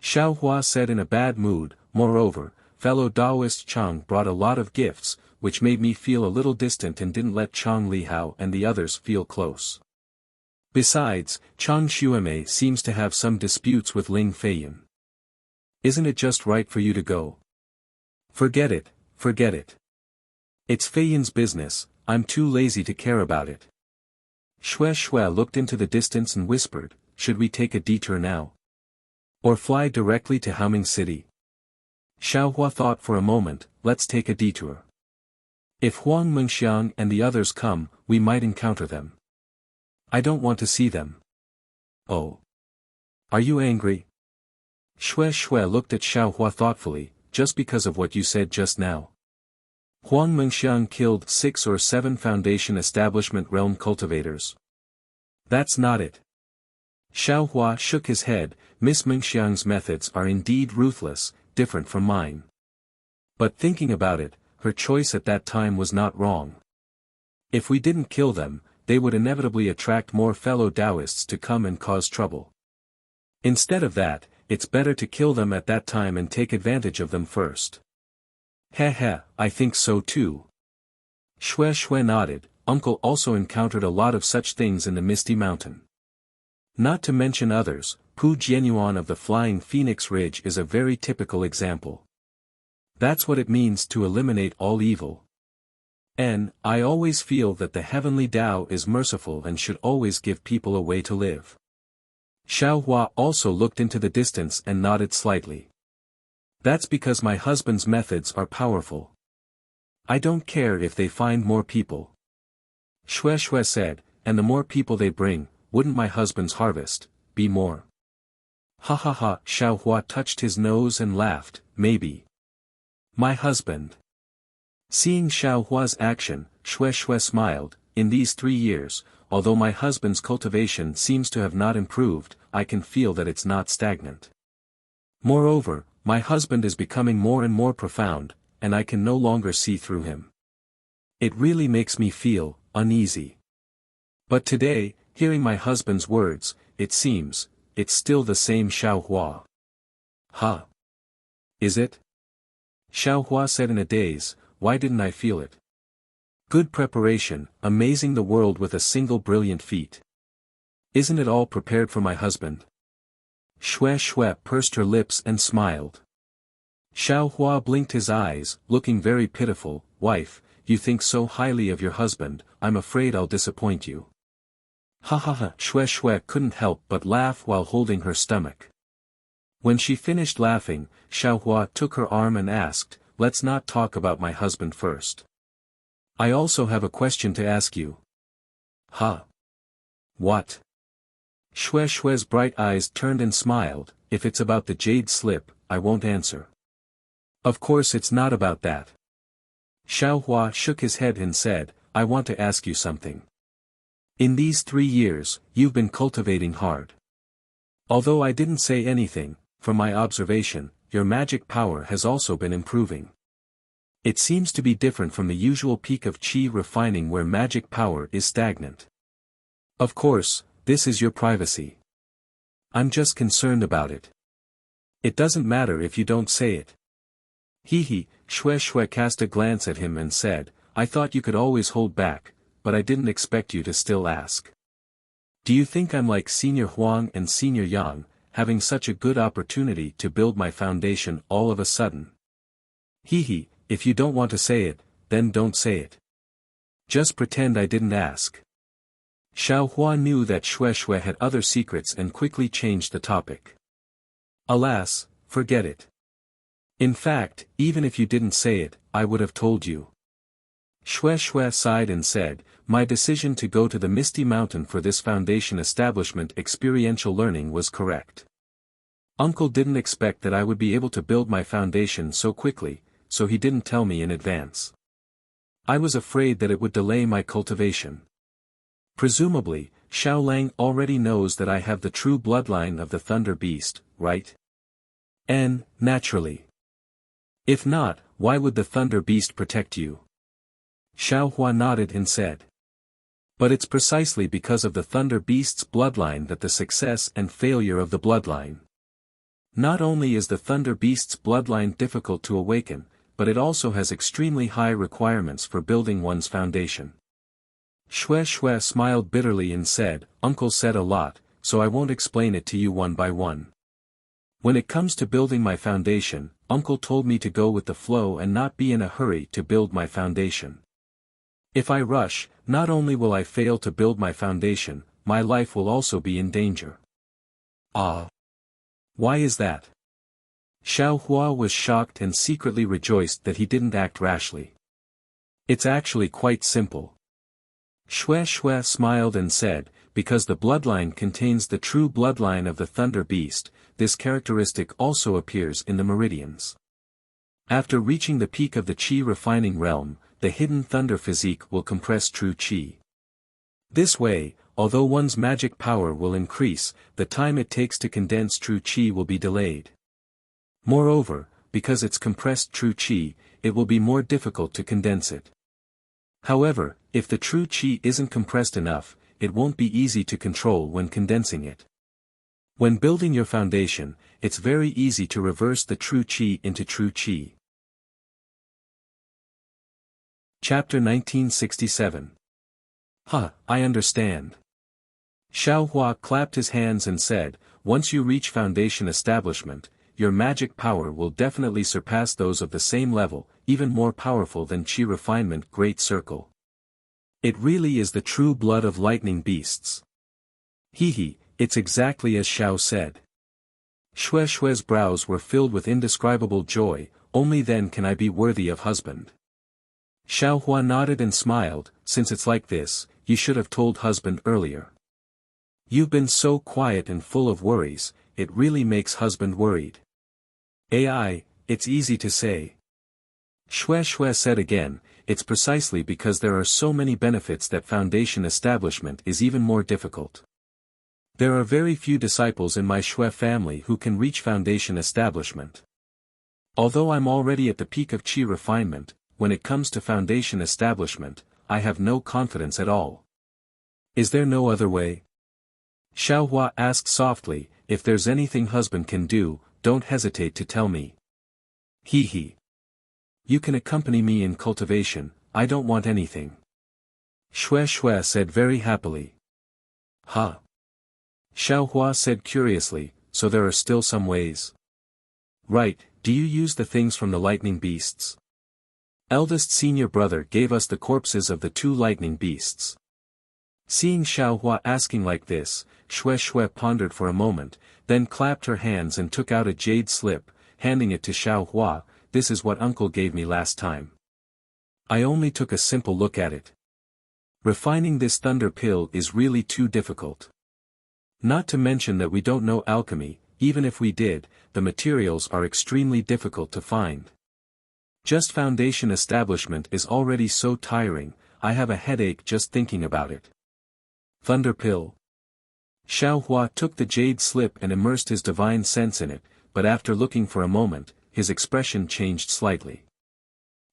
Xiao Hua said in a bad mood. Moreover, fellow Taoist Chang brought a lot of gifts, which made me feel a little distant and didn't let Chang Lihao and the others feel close. Besides, Chang Xuemei seems to have some disputes with Ling Feiyun. Isn't it just right for you to go? Forget it, forget it. It's Feiyun's business, I'm too lazy to care about it. Xue Xue looked into the distance and whispered, should we take a detour now? Or fly directly to Haoming City? Xiao Hua thought for a moment, let's take a detour. If Huang Mengxiang and the others come, we might encounter them. I don't want to see them. Oh. Are you angry? Xue Xue looked at Xiao Hua thoughtfully, just because of what you said just now. Huang Mengxiang killed 6 or 7 Foundation Establishment realm cultivators. That's not it. Xiao Hua shook his head, Miss Mengxiang's methods are indeed ruthless, different from mine. But thinking about it, her choice at that time was not wrong. If we didn't kill them, they would inevitably attract more fellow Taoists to come and cause trouble. Instead of that, it's better to kill them at that time and take advantage of them first. I think so too. Xue Xue nodded. Uncle also encountered a lot of such things in the Misty Mountain. Not to mention others, Pu Jianyuan of the Flying Phoenix Ridge is a very typical example. That's what it means to eliminate all evil. I always feel that the heavenly Tao is merciful and should always give people a way to live. Xiao Hua also looked into the distance and nodded slightly. That's because my husband's methods are powerful. I don't care if they find more people. Shui said, and the more people they bring, wouldn't my husband's harvest be more? Ha ha ha, Xiao Hua touched his nose and laughed, maybe. My husband. Seeing Xiao Hua's action, Shui smiled. In these 3 years, although my husband's cultivation seems to have not improved, I can feel that it's not stagnant. Moreover, my husband is becoming more and more profound, and I can no longer see through him. It really makes me feel uneasy. But today, hearing my husband's words, it seems, it's still the same Xiao Hua. Huh? Is it? Xiao Hua said in a daze, why didn't I feel it? Good preparation, amazing the world with a single brilliant feat. Isn't it all prepared for my husband? Shui pursed her lips and smiled. Xiao Hua blinked his eyes, looking very pitiful. Wife, you think so highly of your husband, I'm afraid I'll disappoint you. Ha ha ha, Shui couldn't help but laugh while holding her stomach. When she finished laughing, Xiao Hua took her arm and asked, let's not talk about my husband first. I also have a question to ask you. Huh? What? Shui's bright eyes turned and smiled, if it's about the jade slip, I won't answer. Of course it's not about that. Xiao Hua shook his head and said, I want to ask you something. In these 3 years, you've been cultivating hard. Although I didn't say anything, from my observation, your magic power has also been improving. It seems to be different from the usual peak of qi refining where magic power is stagnant. Of course, this is your privacy. I'm just concerned about it. It doesn't matter if you don't say it. He, Shui cast a glance at him and said, I thought you could always hold back, but I didn't expect you to still ask. Do you think I'm like Senior Huang and Senior Yang, having such a good opportunity to build my foundation all of a sudden? He, if you don't want to say it, then don't say it. Just pretend I didn't ask. Xiao Hua knew that Shui had other secrets and quickly changed the topic. Alas, forget it. In fact, even if you didn't say it, I would have told you. Shui sighed and said, my decision to go to the Misty Mountain for this foundation establishment experiential learning was correct. Uncle didn't expect that I would be able to build my foundation so quickly, so he didn't tell me in advance. I was afraid that it would delay my cultivation. Presumably, Xiaolang already knows that I have the true bloodline of the Thunder Beast, right? And, naturally. If not, why would the Thunder Beast protect you? Xiao Hua nodded and said. But it's precisely because of the Thunder Beast's bloodline that the success and failure of the bloodline. Not only is the Thunder Beast's bloodline difficult to awaken, but it also has extremely high requirements for building one's foundation. Shui smiled bitterly and said, Uncle said a lot, so I won't explain it to you one by one. When it comes to building my foundation, Uncle told me to go with the flow and not be in a hurry to build my foundation. If I rush, not only will I fail to build my foundation, my life will also be in danger. Ah. Why is that? Xiao Hua was shocked and secretly rejoiced that he didn't act rashly. It's actually quite simple. Shui smiled and said, because the bloodline contains the true bloodline of the Thunder Beast, this characteristic also appears in the meridians. After reaching the peak of the qi refining realm, the hidden thunder physique will compress true qi. This way, although one's magic power will increase, the time it takes to condense true qi will be delayed. Moreover, because it's compressed true qi, it will be more difficult to condense it. However, if the true qi isn't compressed enough, it won't be easy to control when condensing it. When building your foundation, it's very easy to reverse the true qi into true qi. Chapter 1967. I understand. Xiao Hua clapped his hands and said, once you reach foundation establishment, your magic power will definitely surpass those of the same level, even more powerful than Qi Refinement Great Circle. It really is the true blood of lightning beasts. Hehe, it's exactly as Xiao said. Xue Xue's brows were filled with indescribable joy, only then can I be worthy of husband. Xiao Hua nodded and smiled, since it's like this, you should have told husband earlier. You've been so quiet and full of worries, it really makes husband worried. AI, it's easy to say. Xue Xue said again, it's precisely because there are so many benefits that foundation establishment is even more difficult. There are very few disciples in my Xue family who can reach foundation establishment. Although I'm already at the peak of Qi refinement, when it comes to foundation establishment, I have no confidence at all. Is there no other way? Xiao Hua asked softly, if there's anything husband can do, don't hesitate to tell me. He. You can accompany me in cultivation, I don't want anything. Xue Xue said very happily. Huh? Xiao Hua said curiously, so there are still some ways. Right, do you use the things from the lightning beasts? Eldest senior brother gave us the corpses of the 2 lightning beasts. Seeing Xiao Hua asking like this, Xue Xue pondered for a moment, then clapped her hands and took out a jade slip, handing it to Xiao Hua. This is what uncle gave me last time. I only took a simple look at it. Refining this thunder pill is really too difficult. Not to mention that we don't know alchemy, even if we did, the materials are extremely difficult to find. Just foundation establishment is already so tiring, I have a headache just thinking about it. Thunder pill. Xiao Hua took the jade slip and immersed his divine sense in it, but after looking for a moment, his expression changed slightly.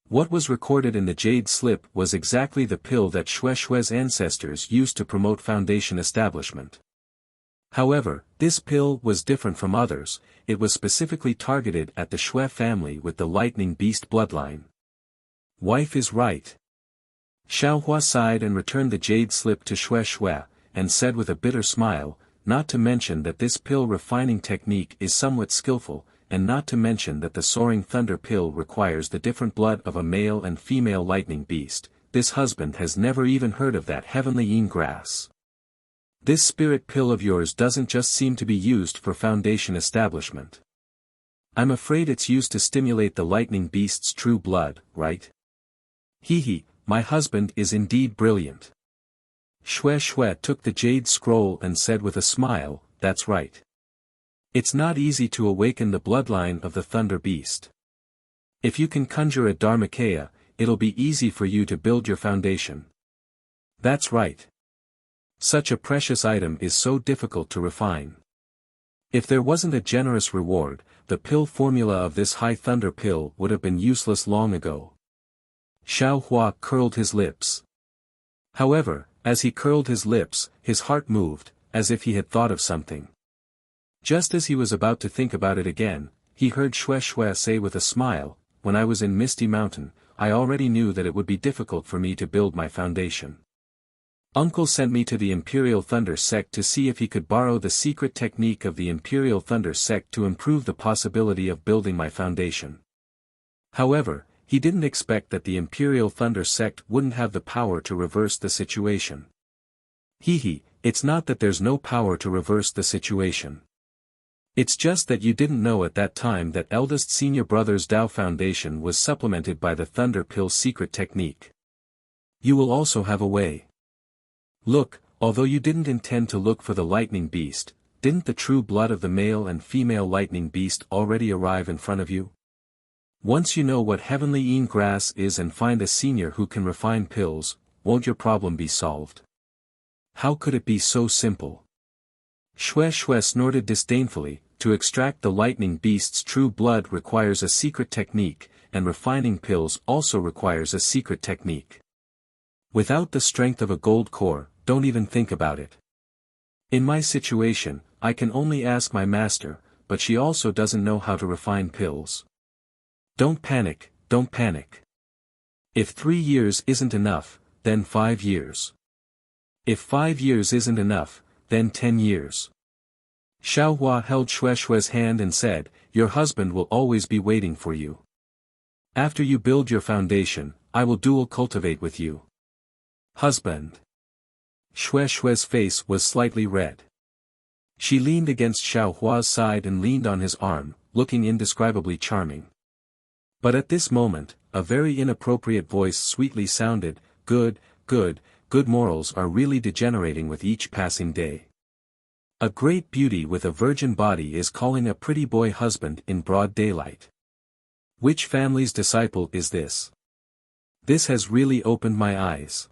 What was recorded in the jade slip was exactly the pill that Xue Xue's ancestors used to promote foundation establishment. However, this pill was different from others, it was specifically targeted at the Xue family with the lightning beast bloodline. Wife is right. Xiao Hua sighed and returned the jade slip to Xue Xue, and said with a bitter smile, not to mention that this pill refining technique is somewhat skillful, and not to mention that the soaring thunder pill requires the different blood of a male and female lightning beast, this husband has never even heard of that heavenly yin grass. This spirit pill of yours doesn't just seem to be used for foundation establishment. I'm afraid it's used to stimulate the lightning beast's true blood, right? Hehe, my husband is indeed brilliant. Xue Xue took the jade scroll and said with a smile, that's right. It's not easy to awaken the bloodline of the thunder beast. If you can conjure a Dharmakaya, it'll be easy for you to build your foundation. That's right. Such a precious item is so difficult to refine. If there wasn't a generous reward, the pill formula of this high thunder pill would have been useless long ago. Xiao Hua curled his lips. However, as he curled his lips, his heart moved, as if he had thought of something. Just as he was about to think about it again, he heard Xue Xue say with a smile, when I was in Misty Mountain, I already knew that it would be difficult for me to build my foundation. Uncle sent me to the Imperial Thunder Sect to see if he could borrow the secret technique of the Imperial Thunder Sect to improve the possibility of building my foundation. However, he didn't expect that the Imperial Thunder Sect wouldn't have the power to reverse the situation. Hehe, it's not that there's no power to reverse the situation. It's just that you didn't know at that time that eldest senior brother's Tao Foundation was supplemented by the Thunder Pill secret technique. You will also have a way. Look, although you didn't intend to look for the lightning beast, didn't the true blood of the male and female lightning beast already arrive in front of you? Once you know what heavenly yin grass is and find a senior who can refine pills, won't your problem be solved? How could it be so simple? Xue Xue snorted disdainfully. To extract the lightning beast's true blood requires a secret technique, and refining pills also requires a secret technique. Without the strength of a gold core, don't even think about it. In my situation, I can only ask my master, but she also doesn't know how to refine pills. Don't panic, don't panic. If 3 years isn't enough, then 5 years. If 5 years isn't enough, then 10 years. Xiaohua held Shueishue's hand and said, "Your husband will always be waiting for you. After you build your foundation, I will dual cultivate with you." Husband. Shueishue's face was slightly red. She leaned against Xiaohua's side and leaned on his arm, looking indescribably charming. But at this moment, a very inappropriate voice sweetly sounded, "Good, good, good morals are really degenerating with each passing day. A great beauty with a virgin body is calling a pretty boy husband in broad daylight. Which family's disciple is this? This has really opened my eyes.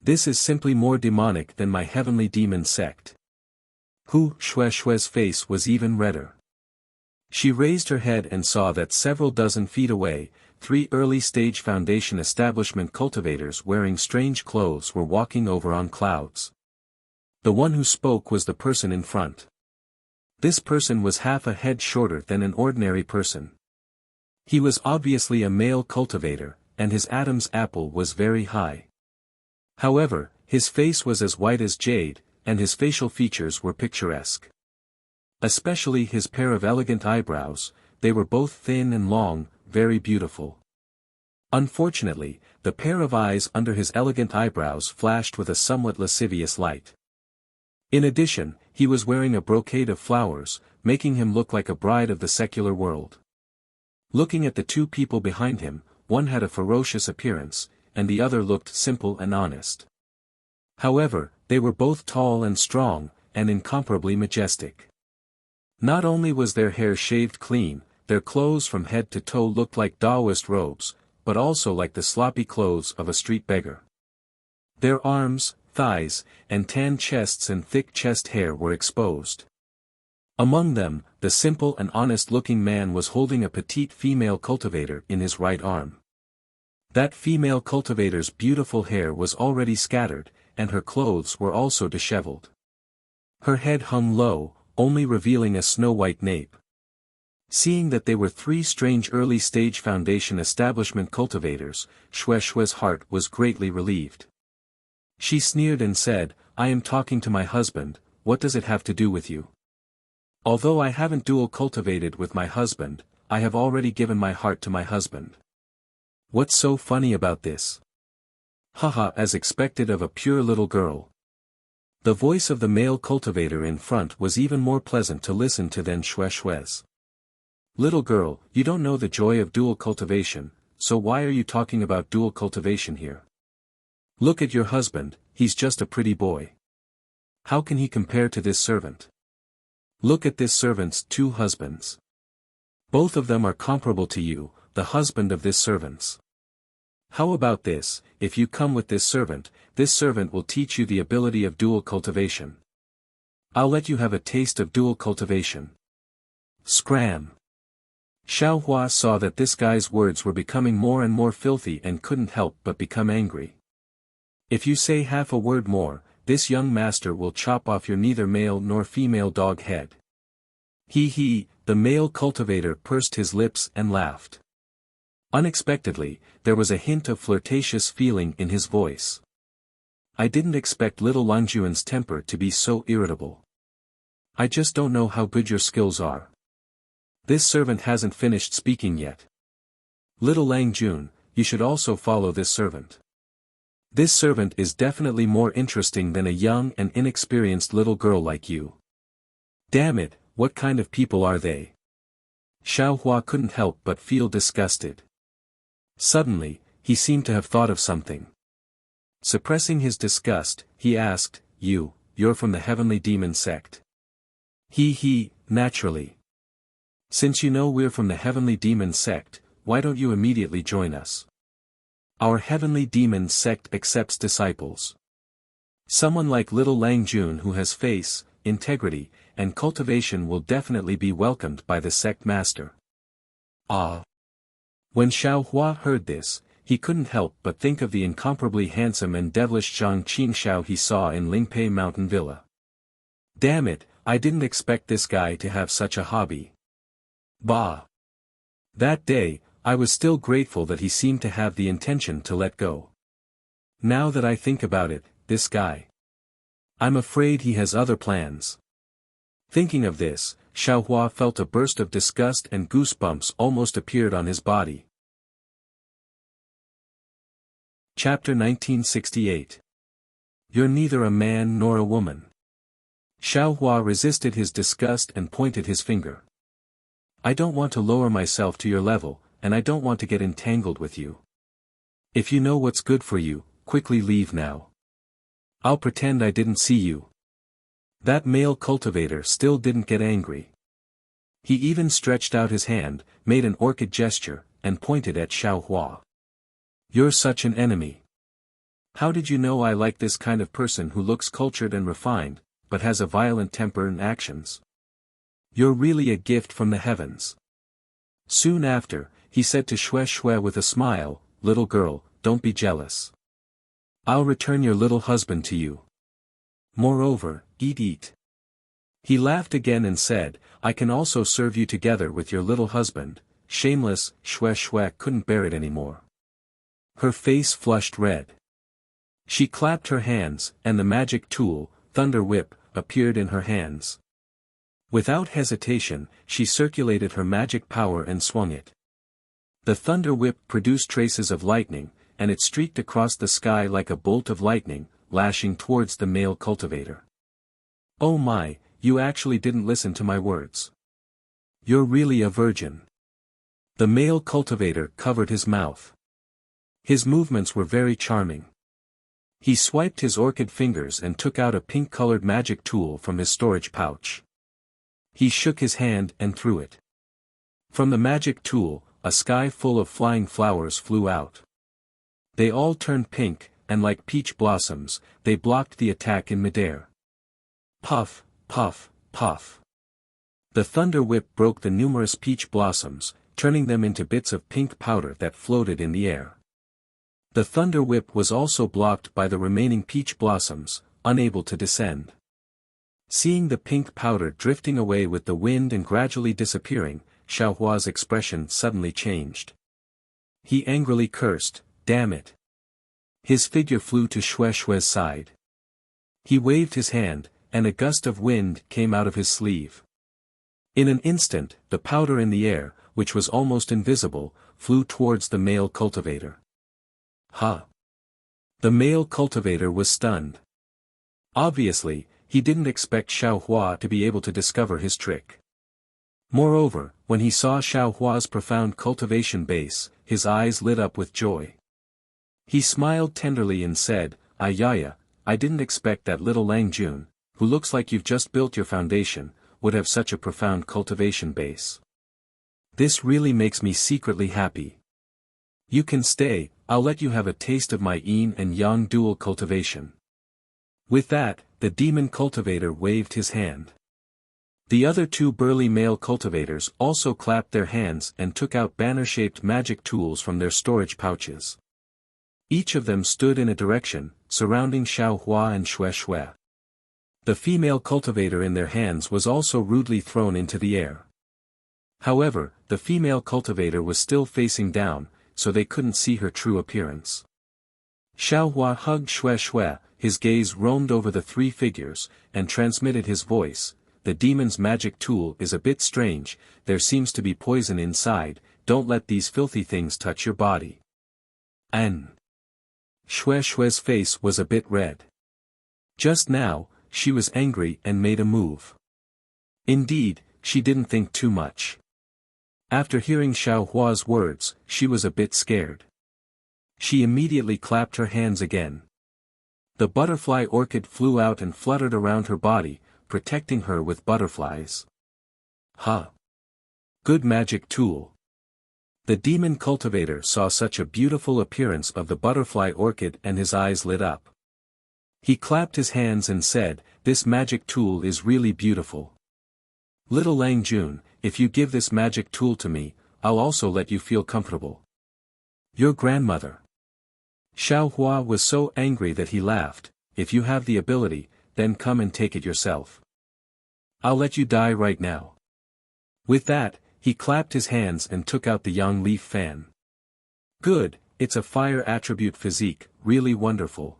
This is simply more demonic than my heavenly demon sect." Shueishue's face was even redder. She raised her head and saw that several dozen feet away, 3 early-stage foundation establishment cultivators wearing strange clothes were walking over on clouds. The one who spoke was the person in front. This person was half a head shorter than an ordinary person. He was obviously a male cultivator, and his Adam's apple was very high. However, his face was as white as jade, and his facial features were picturesque. Especially his pair of elegant eyebrows, they were both thin and long, very beautiful. Unfortunately, the pair of eyes under his elegant eyebrows flashed with a somewhat lascivious light. In addition, he was wearing a brocade of flowers, making him look like a bride of the secular world. Looking at the 2 people behind him, one had a ferocious appearance, and the other looked simple and honest. However, they were both tall and strong, and incomparably majestic. Not only was their hair shaved clean, their clothes from head to toe looked like Taoist robes, but also like the sloppy clothes of a street beggar. Their arms, thighs, and tan chests and thick chest hair were exposed. Among them, the simple and honest-looking man was holding a petite female cultivator in his right arm. That female cultivator's beautiful hair was already scattered, and her clothes were also disheveled. Her head hung low, only revealing a snow-white nape. Seeing that they were 3 strange early-stage foundation establishment cultivators, Shueishue's heart was greatly relieved. She sneered and said, "I am talking to my husband, what does it have to do with you? Although I haven't dual cultivated with my husband, I have already given my heart to my husband. What's so funny about this? Haha, as expected of a pure little girl." The voice of the male cultivator in front was even more pleasant to listen to than Shueishue's. "Little girl, you don't know the joy of dual cultivation, so why are you talking about dual cultivation here? Look at your husband, he's just a pretty boy. How can he compare to this servant? Look at this servant's 2 husbands. Both of them are comparable to you, the husband of this servant's. How about this, if you come with this servant will teach you the ability of dual cultivation. I'll let you have a taste of dual cultivation." Scram! Xiaohua saw that this guy's words were becoming more and more filthy and couldn't help but become angry. "If you say half a word more, this young master will chop off your neither male nor female dog head." The male cultivator pursed his lips and laughed. Unexpectedly, there was a hint of flirtatious feeling in his voice. "I didn't expect little Langjuan's temper to be so irritable. I just don't know how good your skills are. This servant hasn't finished speaking yet. Little Langjun, you should also follow this servant. This servant is definitely more interesting than a young and inexperienced little girl like you. Damn it, what kind of people are they?" Xiaohua couldn't help but feel disgusted. Suddenly, he seemed to have thought of something. Suppressing his disgust, he asked, You're from the heavenly demon sect?" Naturally. Since you know we're from the heavenly demon sect, why don't you immediately join us? Our heavenly demon sect accepts disciples. Someone like little Langjun who has face, integrity, and cultivation will definitely be welcomed by the sect master. Ah! When Xiaohua heard this, he couldn't help but think of the incomparably handsome and devilish Zhang Qingxiao he saw in Lingpei Mountain Villa. Damn it, I didn't expect this guy to have such a hobby. Bah! That day, I was still grateful that he seemed to have the intention to let go. Now that I think about it, this guy. I'm afraid he has other plans. Thinking of this, Xiaohua felt a burst of disgust and goosebumps almost appeared on his body. Chapter 1968. You're neither a man nor a woman. Xiaohua resisted his disgust and pointed his finger. I don't want to lower myself to your level, and I don't want to get entangled with you. If you know what's good for you, quickly leave now. I'll pretend I didn't see you. That male cultivator still didn't get angry. He even stretched out his hand, made an orchid gesture, and pointed at Xiaohua. You're such an enemy. How did you know I like this kind of person who looks cultured and refined, but has a violent temper and actions? You're really a gift from the heavens. Soon after, he said to Xue with a smile, little girl, don't be jealous. I'll return your little husband to you. Moreover, eat. He laughed again and said, I can also serve you together with your little husband. Shameless, Xue couldn't bear it anymore. Her face flushed red. She clapped her hands, and the magic tool, Thunder Whip, appeared in her hands. Without hesitation, she circulated her magic power and swung it. The Thunder Whip produced traces of lightning, and it streaked across the sky like a bolt of lightning, lashing towards the male cultivator. Oh my, you actually didn't listen to my words. You're really a virgin. The male cultivator covered his mouth. His movements were very charming. He swiped his orchid fingers and took out a pink-colored magic tool from his storage pouch. He shook his hand and threw it. From the magic tool, a sky full of flying flowers flew out. They all turned pink, and like peach blossoms, they blocked the attack in midair. Puff, puff, puff. The Thunder Whip broke the numerous peach blossoms, turning them into bits of pink powder that floated in the air. The Thunder Whip was also blocked by the remaining peach blossoms, unable to descend. Seeing the pink powder drifting away with the wind and gradually disappearing, Xiaohua's expression suddenly changed. He angrily cursed, damn it. His figure flew to Xue's side. He waved his hand, and a gust of wind came out of his sleeve. In an instant, the powder in the air, which was almost invisible, flew towards the male cultivator. Ha! The male cultivator was stunned. Obviously, he didn't expect Xiaohua to be able to discover his trick. Moreover, when he saw Xiaohua's profound cultivation base, his eyes lit up with joy. He smiled tenderly and said, Ayaya, I didn't expect that little Lang Jun, who looks like you've just built your foundation, would have such a profound cultivation base. This really makes me secretly happy. You can stay, I'll let you have a taste of my yin and yang dual cultivation. With that, the demon cultivator waved his hand. The other two burly male cultivators also clapped their hands and took out banner-shaped magic tools from their storage pouches. Each of them stood in a direction, surrounding Xiaohua and Xue. The female cultivator in their hands was also rudely thrown into the air. However, the female cultivator was still facing down, so they couldn't see her true appearance. Xiaohua hugged Xue, his gaze roamed over the three figures, and transmitted his voice, the demon's magic tool is a bit strange, there seems to be poison inside, don't let these filthy things touch your body. An. Xue's face was a bit red. Just now, she was angry and made a move. Indeed, she didn't think too much. After hearing Xiaohua's words, she was a bit scared. She immediately clapped her hands again. The butterfly orchid flew out and fluttered around her body, protecting her with butterflies. Ha! Good magic tool. The demon cultivator saw such a beautiful appearance of the butterfly orchid and his eyes lit up. He clapped his hands and said, this magic tool is really beautiful. Little Lang Jun, if you give this magic tool to me, I'll also let you feel comfortable. Your grandmother. Xiaohua was so angry that he laughed, if you have the ability, then come and take it yourself. I'll let you die right now. With that, he clapped his hands and took out the young leaf fan. Good, it's a fire attribute physique, really wonderful.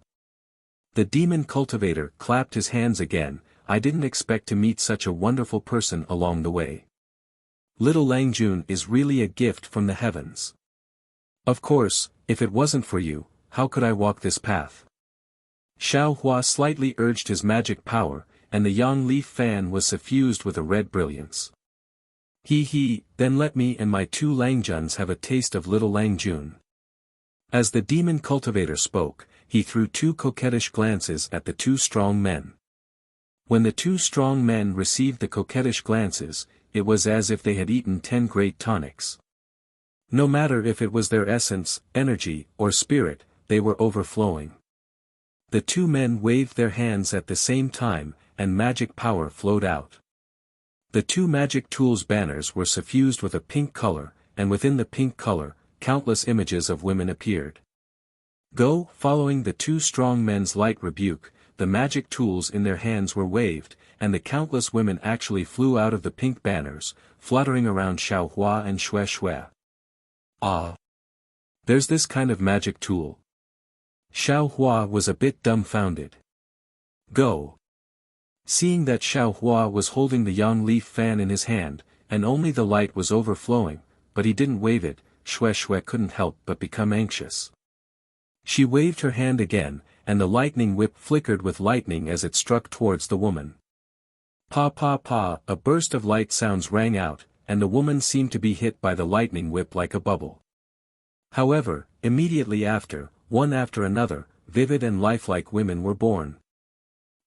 The demon cultivator clapped his hands again, I didn't expect to meet such a wonderful person along the way. Little Langjun is really a gift from the heavens. Of course, if it wasn't for you, how could I walk this path? Xiao Hua slightly urged his magic power, and the yang leaf fan was suffused with a red brilliance. Then let me and my 2 Langjuns have a taste of little Langjun. As the demon cultivator spoke, he threw 2 coquettish glances at the 2 strong men. When the 2 strong men received the coquettish glances, it was as if they had eaten 10 great tonics. No matter if it was their essence, energy, or spirit, they were overflowing. The 2 men waved their hands at the same time, and magic power flowed out. The 2 magic tools banners were suffused with a pink color, and within the pink color, countless images of women appeared. Go, following the 2 strong men's light rebuke, the magic tools in their hands were waved, and the countless women actually flew out of the pink banners, fluttering around Xiao Hua and Xue Xue. Ah! There's this kind of magic tool. Xiao Hua was a bit dumbfounded. Go! Seeing that Xiao Hua was holding the yang leaf fan in his hand, and only the light was overflowing, but he didn't wave it, Xue Xue couldn't help but become anxious. She waved her hand again, and the lightning whip flickered with lightning as it struck towards the woman. Pa pa pa, a burst of light sounds rang out, and the woman seemed to be hit by the lightning whip like a bubble. However, immediately after, one after another, vivid and lifelike women were born.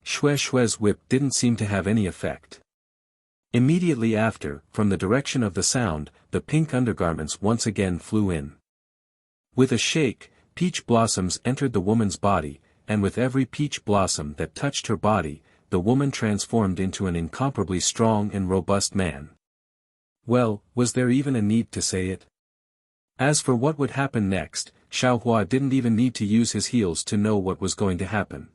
Xue Xue's whip didn't seem to have any effect. Immediately after, from the direction of the sound, the pink undergarments once again flew in. With a shake, peach blossoms entered the woman's body, and with every peach blossom that touched her body, the woman transformed into an incomparably strong and robust man. Well, was there even a need to say it? As for what would happen next, Xiao Hua didn't even need to use his heels to know what was going to happen.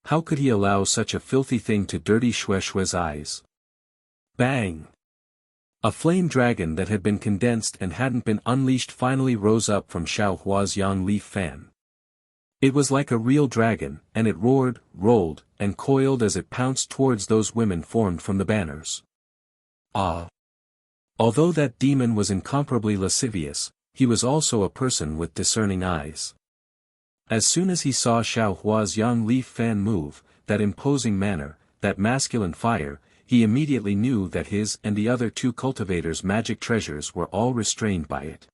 How could he allow such a filthy thing to dirty Xue Xue's eyes? Bang! A flame dragon that had been condensed and hadn't been unleashed finally rose up from Xiao Hua's yang leaf fan. It was like a real dragon, and it roared, rolled, and coiled as it pounced towards those women formed from the banners. Ah! Although that demon was incomparably lascivious, he was also a person with discerning eyes. As soon as he saw Xiao Hua's yang leaf fan move, that imposing manner, that masculine fire, he immediately knew that his and the other 2 cultivators' magic treasures were all restrained by it.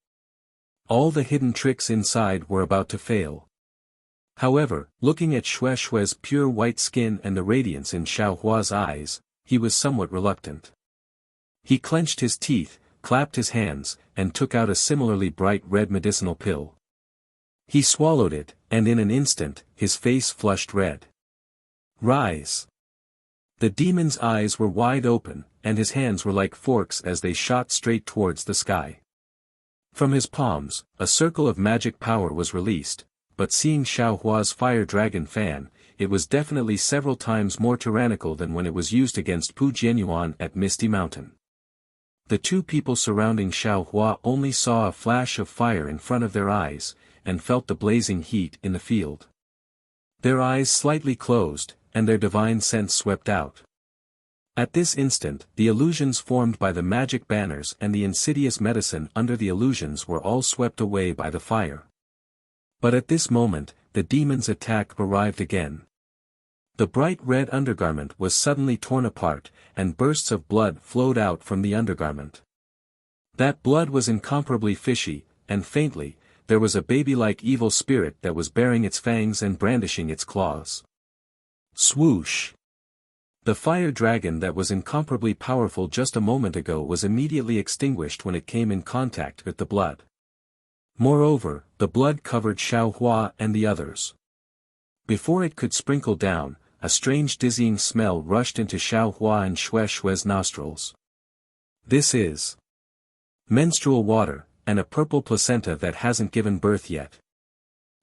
All the hidden tricks inside were about to fail. However, looking at Xue Xue's pure white skin and the radiance in Xiao Hua's eyes, he was somewhat reluctant. He clenched his teeth, clapped his hands, and took out a similarly bright red medicinal pill. He swallowed it, and in an instant, his face flushed red. Rise! The demon's eyes were wide open, and his hands were like forks as they shot straight towards the sky. From his palms, a circle of magic power was released, but seeing Xiao Hua's fire dragon fan, it was definitely several times more tyrannical than when it was used against Pu Jianyuan at Misty Mountain. The 2 people surrounding Xiao Hua only saw a flash of fire in front of their eyes, and felt the blazing heat in the field. Their eyes slightly closed, and their divine sense swept out. At this instant, the illusions formed by the magic banners and the insidious medicine under the illusions were all swept away by the fire. But at this moment, the demon's attack arrived again. The bright red undergarment was suddenly torn apart, and bursts of blood flowed out from the undergarment. That blood was incomparably fishy, and faintly, there was a baby-like evil spirit that was baring its fangs and brandishing its claws. Swoosh! The fire dragon that was incomparably powerful just a moment ago was immediately extinguished when it came in contact with the blood. Moreover, the blood covered Xiao Hua and the others. Before it could sprinkle down, a strange dizzying smell rushed into Xiao Hua and Xue Xue's nostrils. This is menstrual water, and a purple placenta that hasn't given birth yet.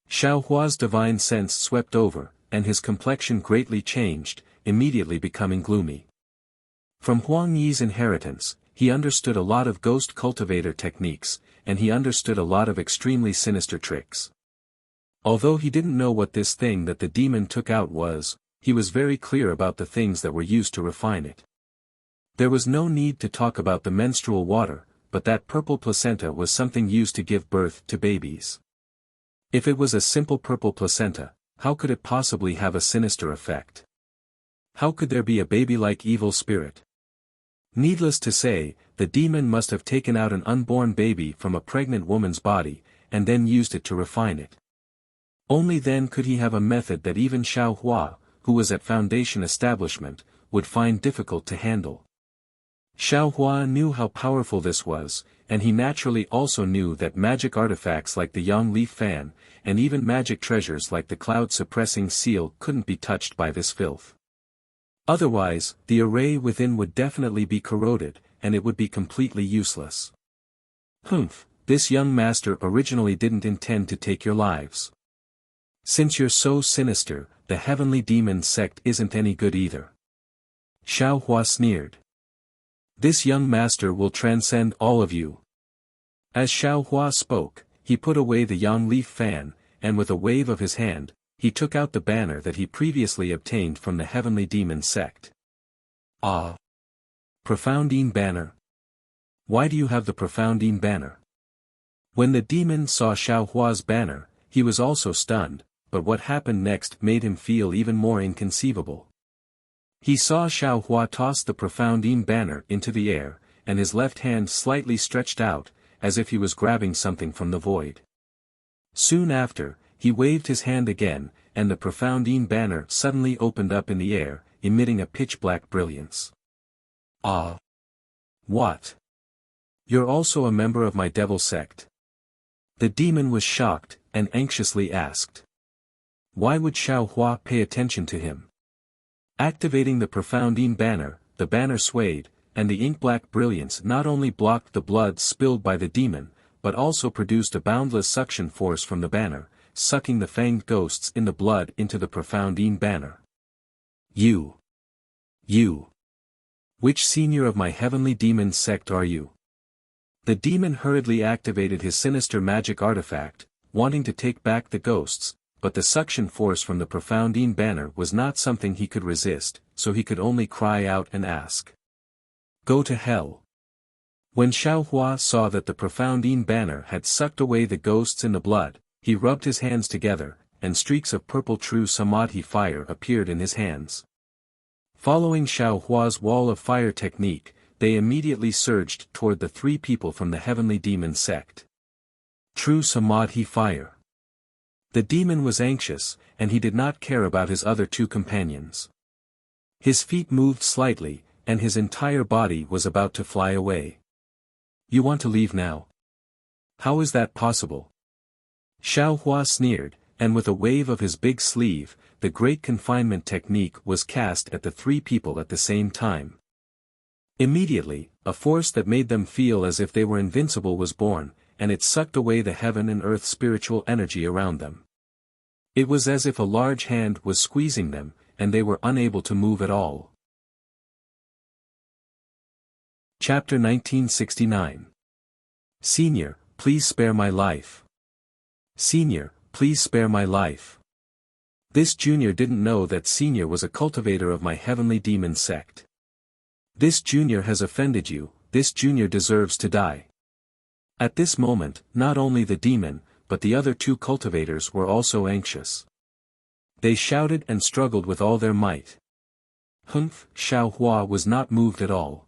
Xiao Hua's divine sense swept over, and his complexion greatly changed, immediately becoming gloomy. From Huang Yi's inheritance, he understood a lot of ghost cultivator techniques, and he understood a lot of extremely sinister tricks. Although he didn't know what this thing that the demon took out was, he was very clear about the things that were used to refine it. There was no need to talk about the menstrual water, but that purple placenta was something used to give birth to babies. If it was a simple purple placenta, how could it possibly have a sinister effect? How could there be a baby-like evil spirit? Needless to say, the demon must have taken out an unborn baby from a pregnant woman's body, and then used it to refine it. Only then could he have a method that even Xiao Hua, who was at Foundation establishment, would find difficult to handle. Xiao Hua knew how powerful this was, and he naturally also knew that magic artifacts like the Yang Leaf Fan, and even magic treasures like the Cloud-Suppressing Seal couldn't be touched by this filth. Otherwise, the array within would definitely be corroded, and it would be completely useless. Humph, this young master originally didn't intend to take your lives. Since you're so sinister, the heavenly demon sect isn't any good either. Xiao Hua sneered. This young master will transcend all of you. As Xiao Hua spoke, he put away the Yang Leaf Fan, and with a wave of his hand, he took out the banner that he previously obtained from the heavenly demon sect. Ah! Profoundine banner. Why do you have the Profoundine banner? When the demon saw Xiao Hua's banner, he was also stunned, but what happened next made him feel even more inconceivable. He saw Xiao Hua toss the Profoundine banner into the air, and his left hand slightly stretched out, as if he was grabbing something from the void. Soon after, he waved his hand again, and the Profoundine banner suddenly opened up in the air, emitting a pitch-black brilliance. Ah! What? You're also a member of my devil sect? The demon was shocked, and anxiously asked. Why would Xiao Hua pay attention to him? Activating the Profoundine banner, the banner swayed, and the ink-black brilliance not only blocked the blood spilled by the demon, but also produced a boundless suction force from the banner, sucking the fanged ghosts in the blood into the Profoundine banner. You! Which senior of my heavenly demon sect are you? The demon hurriedly activated his sinister magic artifact, wanting to take back the ghosts, but the suction force from the Profoundine banner was not something he could resist, so he could only cry out and ask. Go to hell. When Xiao Hua saw that the Profoundine banner had sucked away the ghosts in the blood, he rubbed his hands together, and streaks of purple true samadhi fire appeared in his hands. Following Xiao Hua's wall of fire technique, they immediately surged toward the three people from the heavenly demon sect. True samadhi fire. The demon was anxious, and he did not care about his other two companions. His feet moved slightly, and his entire body was about to fly away. You want to leave now? How is that possible? Xiao Hua sneered, and with a wave of his big sleeve, the great confinement technique was cast at the three people at the same time. Immediately, a force that made them feel as if they were invincible was born, and it sucked away the heaven and earth spiritual energy around them. It was as if a large hand was squeezing them, and they were unable to move at all. Chapter 1969. Senior, please spare my life. Senior, please spare my life. This junior didn't know that Senior was a cultivator of my heavenly demon sect. This junior has offended you, this junior deserves to die. At this moment, not only the demon, but the other two cultivators were also anxious. They shouted and struggled with all their might. Humph, Xiao Hua was not moved at all.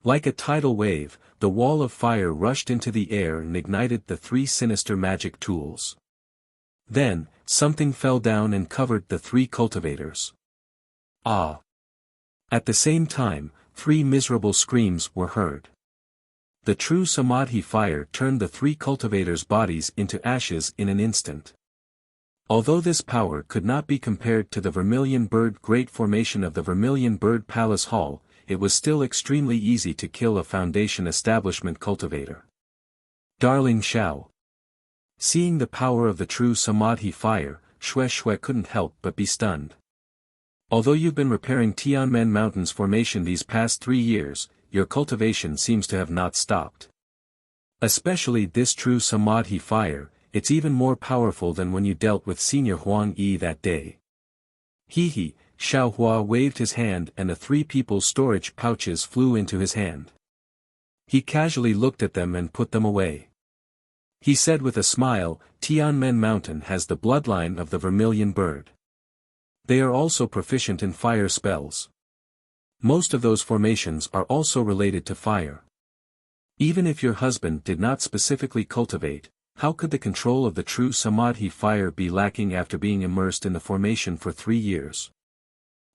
Like a tidal wave, the wall of fire rushed into the air and ignited the three sinister magic tools. Then, something fell down and covered the three cultivators. Ah! At the same time, three miserable screams were heard. The true samadhi fire turned the three cultivators' bodies into ashes in an instant. Although this power could not be compared to the Vermilion Bird Great Formation of the Vermilion Bird Palace Hall, it was still extremely easy to kill a Foundation establishment cultivator. Darling Xiao. Seeing the power of the true samadhi fire, Xue couldn't help but be stunned. Although you've been repairing Tianmen Mountain's formation these past 3 years, your cultivation seems to have not stopped. Especially this true samadhi fire, it's even more powerful than when you dealt with Senior Huang Yi that day. Hee. Xiao Hua waved his hand and the three people's storage pouches flew into his hand. He casually looked at them and put them away. He said with a smile, Tianmen Mountain has the bloodline of the vermilion bird. They are also proficient in fire spells. Most of those formations are also related to fire. Even if your husband did not specifically cultivate, how could the control of the true Samadhi fire be lacking after being immersed in the formation for 3 years?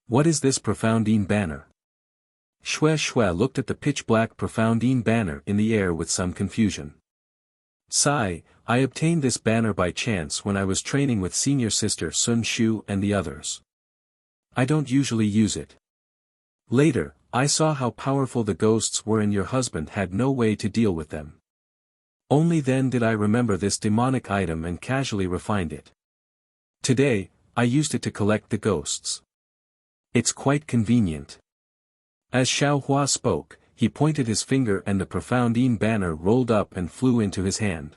What is this Profoundine banner? Shue looked at the pitch-black Profoundine banner in the air with some confusion. Sigh, I obtained this banner by chance when I was training with senior sister Sun Shu and the others. I don't usually use it. Later, I saw how powerful the ghosts were and your husband had no way to deal with them. Only then did I remember this demonic item and casually refined it. Today, I used it to collect the ghosts. It's quite convenient. As Xiao Hua spoke, he pointed his finger and the Profoundine banner rolled up and flew into his hand.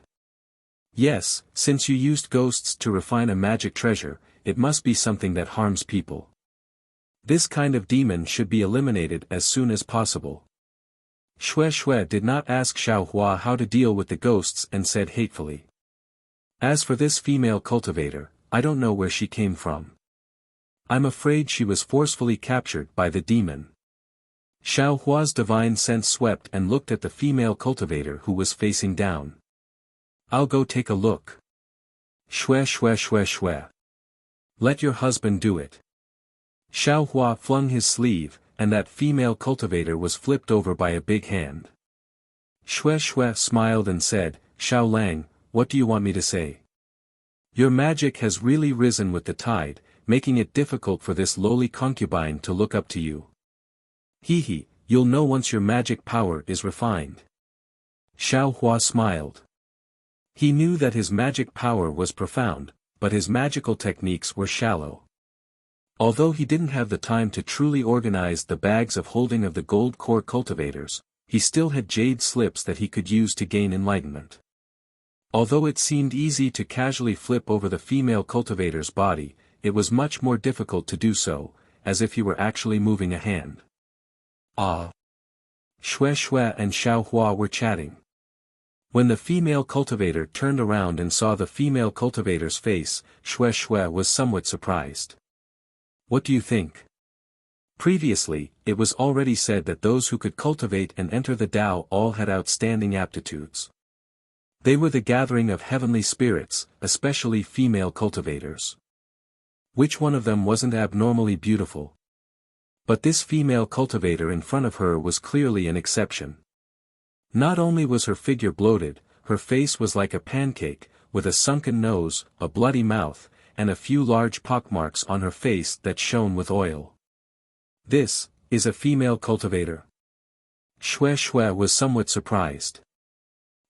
Yes, since you used ghosts to refine a magic treasure, it must be something that harms people. This kind of demon should be eliminated as soon as possible. Shue did not ask Xiao Hua how to deal with the ghosts and said hatefully. As for this female cultivator, I don't know where she came from. I'm afraid she was forcefully captured by the demon. Xiao Hua's divine sense swept and looked at the female cultivator who was facing down. I'll go take a look. Shue. Let your husband do it. Xiao Hua flung his sleeve, and that female cultivator was flipped over by a big hand. Shue smiled and said, Xiao Lang, what do you want me to say? Your magic has really risen with the tide, making it difficult for this lowly concubine to look up to you. Hee, you'll know once your magic power is refined. Xiao Hua smiled. He knew that his magic power was profound, but his magical techniques were shallow. Although he didn't have the time to truly organize the bags of holding of the gold core cultivators, he still had jade slips that he could use to gain enlightenment. Although it seemed easy to casually flip over the female cultivator's body, it was much more difficult to do so, as if he were actually moving a hand. Ah! Shue and Xiao Hua were chatting. When the female cultivator turned around and saw the female cultivator's face, Shue was somewhat surprised. What do you think? Previously, it was already said that those who could cultivate and enter the Tao all had outstanding aptitudes. They were the gathering of heavenly spirits, especially female cultivators. Which one of them wasn't abnormally beautiful? But this female cultivator in front of her was clearly an exception. Not only was her figure bloated, her face was like a pancake, with a sunken nose, a bloody mouth, and a few large pockmarks on her face that shone with oil. This is a female cultivator. Shue was somewhat surprised.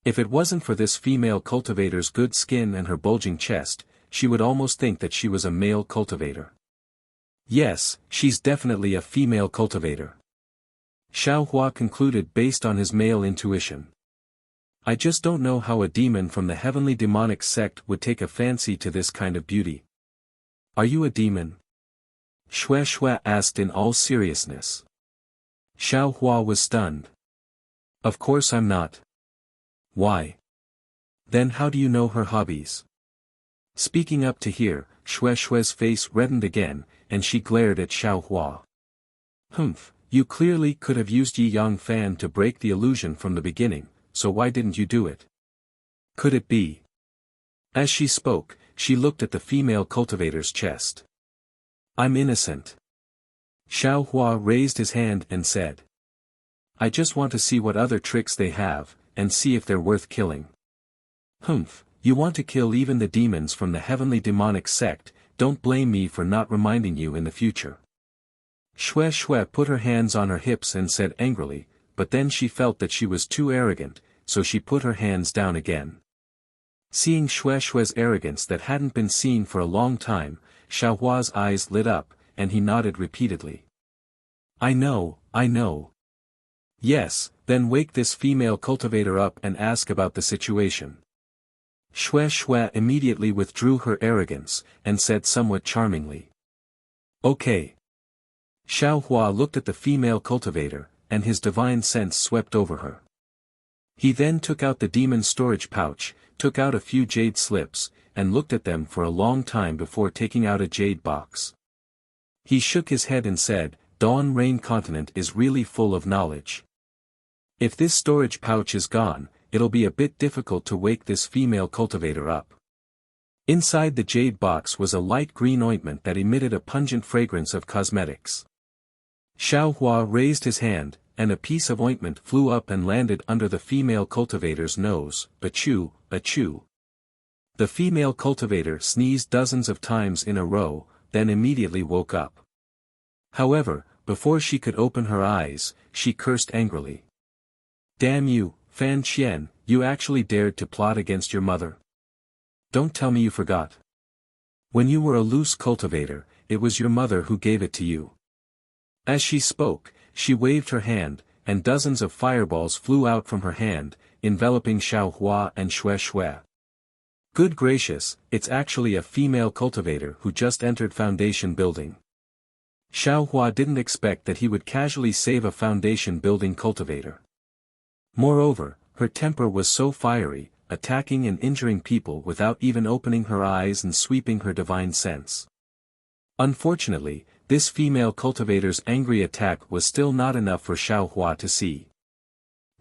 If it wasn't for this female cultivator's good skin and her bulging chest, she would almost think that she was a male cultivator. Yes, she's definitely a female cultivator. Xiao Hua concluded based on his male intuition. I just don't know how a demon from the heavenly demonic sect would take a fancy to this kind of beauty. Are you a demon? Shue asked in all seriousness. Xiao Hua was stunned. Of course I'm not. Why? Then how do you know her hobbies? Speaking up to hear, Shue's face reddened again, and she glared at Xiao Hua. Humph, you clearly could have used Yi Yang Fan to break the illusion from the beginning, so why didn't you do it? Could it be? As she spoke, she looked at the female cultivator's chest. I'm innocent. Xiao Hua raised his hand and said. I just want to see what other tricks they have, and see if they're worth killing. Humph, you want to kill even the demons from the heavenly demonic sect, don't blame me for not reminding you in the future. Shue put her hands on her hips and said angrily, but then she felt that she was too arrogant, so she put her hands down again. Seeing Shue's arrogance that hadn't been seen for a long time, Xiao Hua's eyes lit up, and he nodded repeatedly. I know. Yes, then wake this female cultivator up and ask about the situation. Shue immediately withdrew her arrogance, and said somewhat charmingly. Okay. Xiao Hua looked at the female cultivator, and his divine sense swept over her. He then took out the demon storage pouch, took out a few jade slips, and looked at them for a long time before taking out a jade box. He shook his head and said, Dawn Rain Continent is really full of knowledge. If this storage pouch is gone, it'll be a bit difficult to wake this female cultivator up. Inside the jade box was a light green ointment that emitted a pungent fragrance of cosmetics. Xiao Hua raised his hand, and a piece of ointment flew up and landed under the female cultivator's nose. Achoo, achoo. The female cultivator sneezed dozens of times in a row, then immediately woke up. However, before she could open her eyes, she cursed angrily. Damn you, Fan Qian, you actually dared to plot against your mother. Don't tell me you forgot. When you were a loose cultivator, it was your mother who gave it to you. As she spoke, she waved her hand, and dozens of fireballs flew out from her hand, enveloping Xiao Hua and Xue Xue. Good gracious, it's actually a female cultivator who just entered Foundation building. Xiao Hua didn't expect that he would casually save a Foundation building cultivator. Moreover, her temper was so fiery, attacking and injuring people without even opening her eyes and sweeping her divine sense. Unfortunately, this female cultivator's angry attack was still not enough for Xiao Hua to see.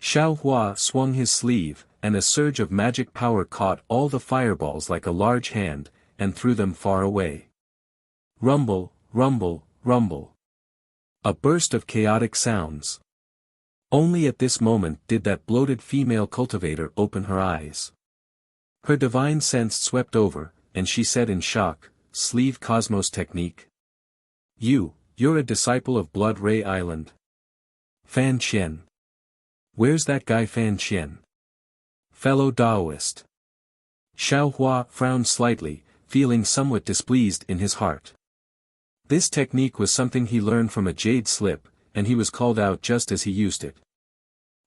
Xiao Hua swung his sleeve, and a surge of magic power caught all the fireballs like a large hand, and threw them far away. Rumble, rumble, rumble. A burst of chaotic sounds. Only at this moment did that bloated female cultivator open her eyes. Her divine sense swept over, and she said in shock, Sleeve Cosmos Technique. You're a disciple of Blood Ray Island. Fan Qian. Where's that guy Fan Qian? Fellow Taoist. Xiao Hua frowned slightly, feeling somewhat displeased in his heart. This technique was something he learned from a jade slip, and he was called out just as he used it.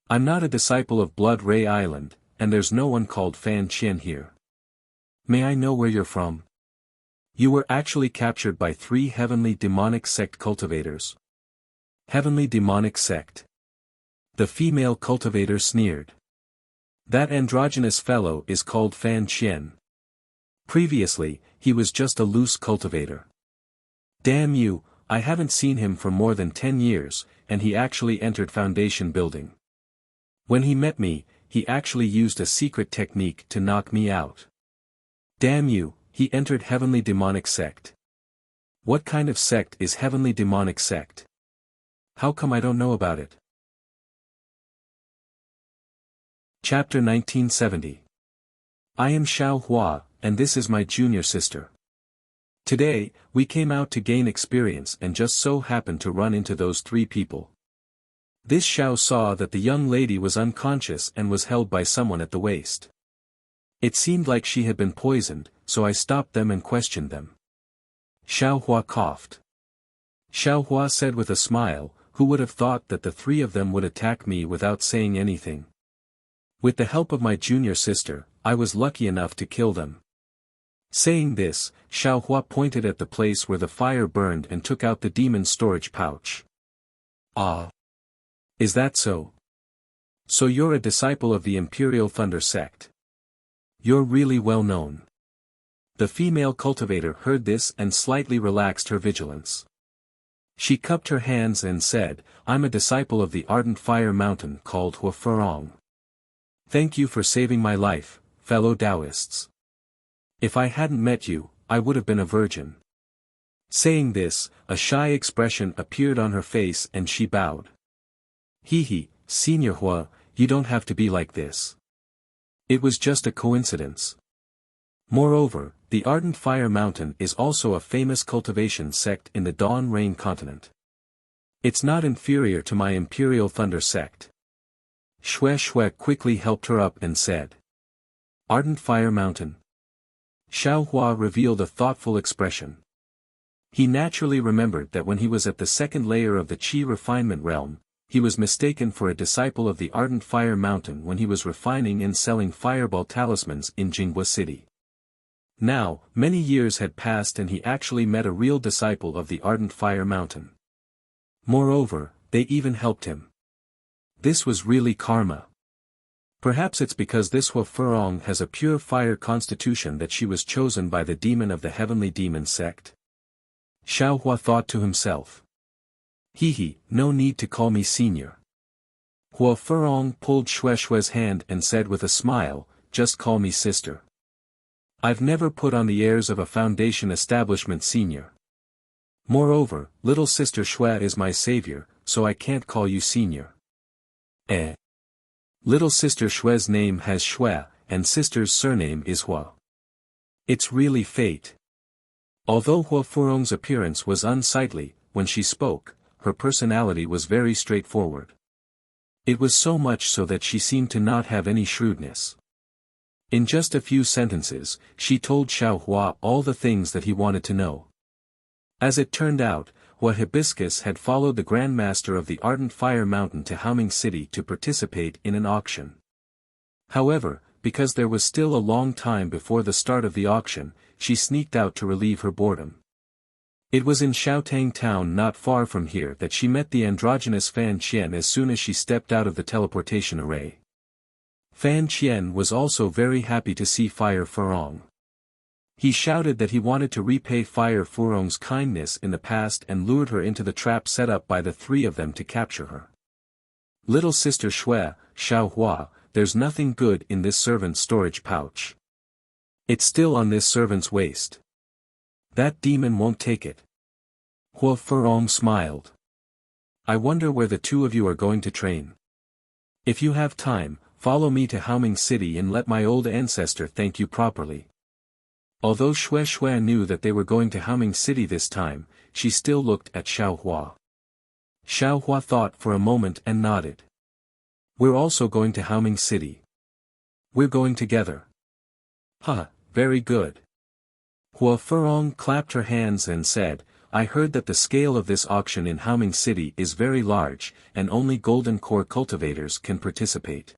I'm not a disciple of Blood Ray Island, and there's no one called Fan Qian here. May I know where you're from? You were actually captured by 3 heavenly demonic sect cultivators. Heavenly demonic sect. The female cultivator sneered. That androgynous fellow is called Fan Qian. Previously, he was just a loose cultivator. Damn you, I haven't seen him for more than 10 years, and he actually entered Foundation building. When he met me, he actually used a secret technique to knock me out. Damn you, he entered Heavenly Demonic Sect. What kind of sect is Heavenly Demonic Sect? How come I don't know about it? Chapter 1970. I am Xiao Hua, and this is my junior sister. Today, we came out to gain experience and just so happened to run into those 3 people. This Xiao saw that the young lady was unconscious and was held by someone at the waist. It seemed like she had been poisoned, so I stopped them and questioned them. Xiao Hua coughed. Xiao Hua said with a smile, who would have thought that the 3 of them would attack me without saying anything. With the help of my junior sister, I was lucky enough to kill them. Saying this, Xiao Hua pointed at the place where the fire burned and took out the demon storage pouch. Ah. Is that so? So you're a disciple of the Imperial Thunder sect. You're really well known. The female cultivator heard this and slightly relaxed her vigilance. She cupped her hands and said, I'm a disciple of the ardent fire mountain called Hua Furong. Thank you for saving my life, fellow Taoists. If I hadn't met you, I would have been a virgin. Saying this, a shy expression appeared on her face and she bowed. Hee, Senior Hua, you don't have to be like this. It was just a coincidence. Moreover, the Ardent Fire Mountain is also a famous cultivation sect in the Dawn Rain continent. It's not inferior to my Imperial Thunder sect. Xue Xue quickly helped her up and said. Ardent Fire Mountain. Xiao Hua revealed a thoughtful expression. He naturally remembered that when he was at the second layer of the Qi refinement realm, he was mistaken for a disciple of the Ardent Fire Mountain when he was refining and selling fireball talismans in Jinghua City. Now, many years had passed and he actually met a real disciple of the Ardent Fire Mountain. Moreover, they even helped him. This was really karma. Perhaps it's because this Hua Furong has a pure fire constitution that she was chosen by the demon of the heavenly demon sect. Xiao Hua thought to himself. Hee, no need to call me senior. Hua Furong pulled Xue Xue's hand and said with a smile, just call me sister. I've never put on the airs of a foundation establishment senior. Moreover, little sister Xue is my savior, so I can't call you senior. Little sister Xue's name has Xue, and sister's surname is Hua. It's really fate. Although Hua Furong's appearance was unsightly, when she spoke, her personality was very straightforward. It was so much so that she seemed to not have any shrewdness. In just a few sentences, she told Xiao Hua all the things that he wanted to know. As it turned out, Hua Hibiscus had followed the Grand Master of the Ardent Fire Mountain to Haoming City to participate in an auction. However, because there was still a long time before the start of the auction, she sneaked out to relieve her boredom. It was in Xiaotang town not far from here that she met the androgynous Fan Qian as soon as she stepped out of the teleportation array. Fan Qian was also very happy to see Fire Furong. He shouted that he wanted to repay Fire Furong's kindness in the past and lured her into the trap set up by the three of them to capture her. Little sister Xue, Xiao Hua, there's nothing good in this servant's storage pouch. It's still on this servant's waist. That demon won't take it. Hua Furong smiled. I wonder where the two of you are going to train. If you have time, follow me to Haoming City and let my old ancestor thank you properly. Although Xue Xue knew that they were going to Haoming City this time, she still looked at Xiao Hua. Xiao Hua thought for a moment and nodded. We're also going to Haoming City. We're going together. Very good. Hua Furong clapped her hands and said, I heard that the scale of this auction in Haoming City is very large, and only golden core cultivators can participate.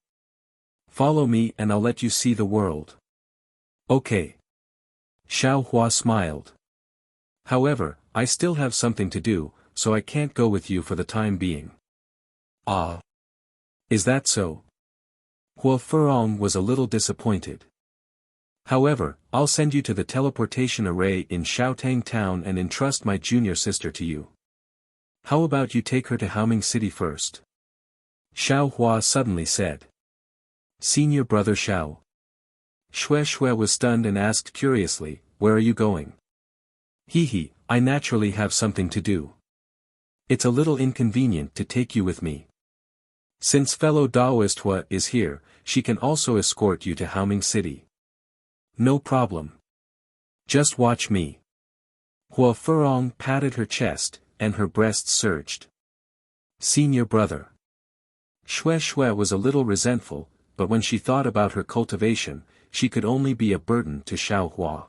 Follow me and I'll let you see the world. Okay. Xiao Hua smiled. However, I still have something to do, so I can't go with you for the time being. Ah. Is that so? Hua Furong was a little disappointed. However, I'll send you to the teleportation array in Xiaotang town and entrust my junior sister to you. How about you take her to Haoming City first? Xiao Hua suddenly said. Senior brother Xiao. Xue Xue was stunned and asked curiously, where are you going? Hee, I naturally have something to do. It's a little inconvenient to take you with me. Since fellow Taoist Hua is here, she can also escort you to Haoming City. No problem. Just watch me. Hua Furong patted her chest, and her breasts surged. Senior brother. Xue Xue was a little resentful, but when she thought about her cultivation, she could only be a burden to Xiao Hua.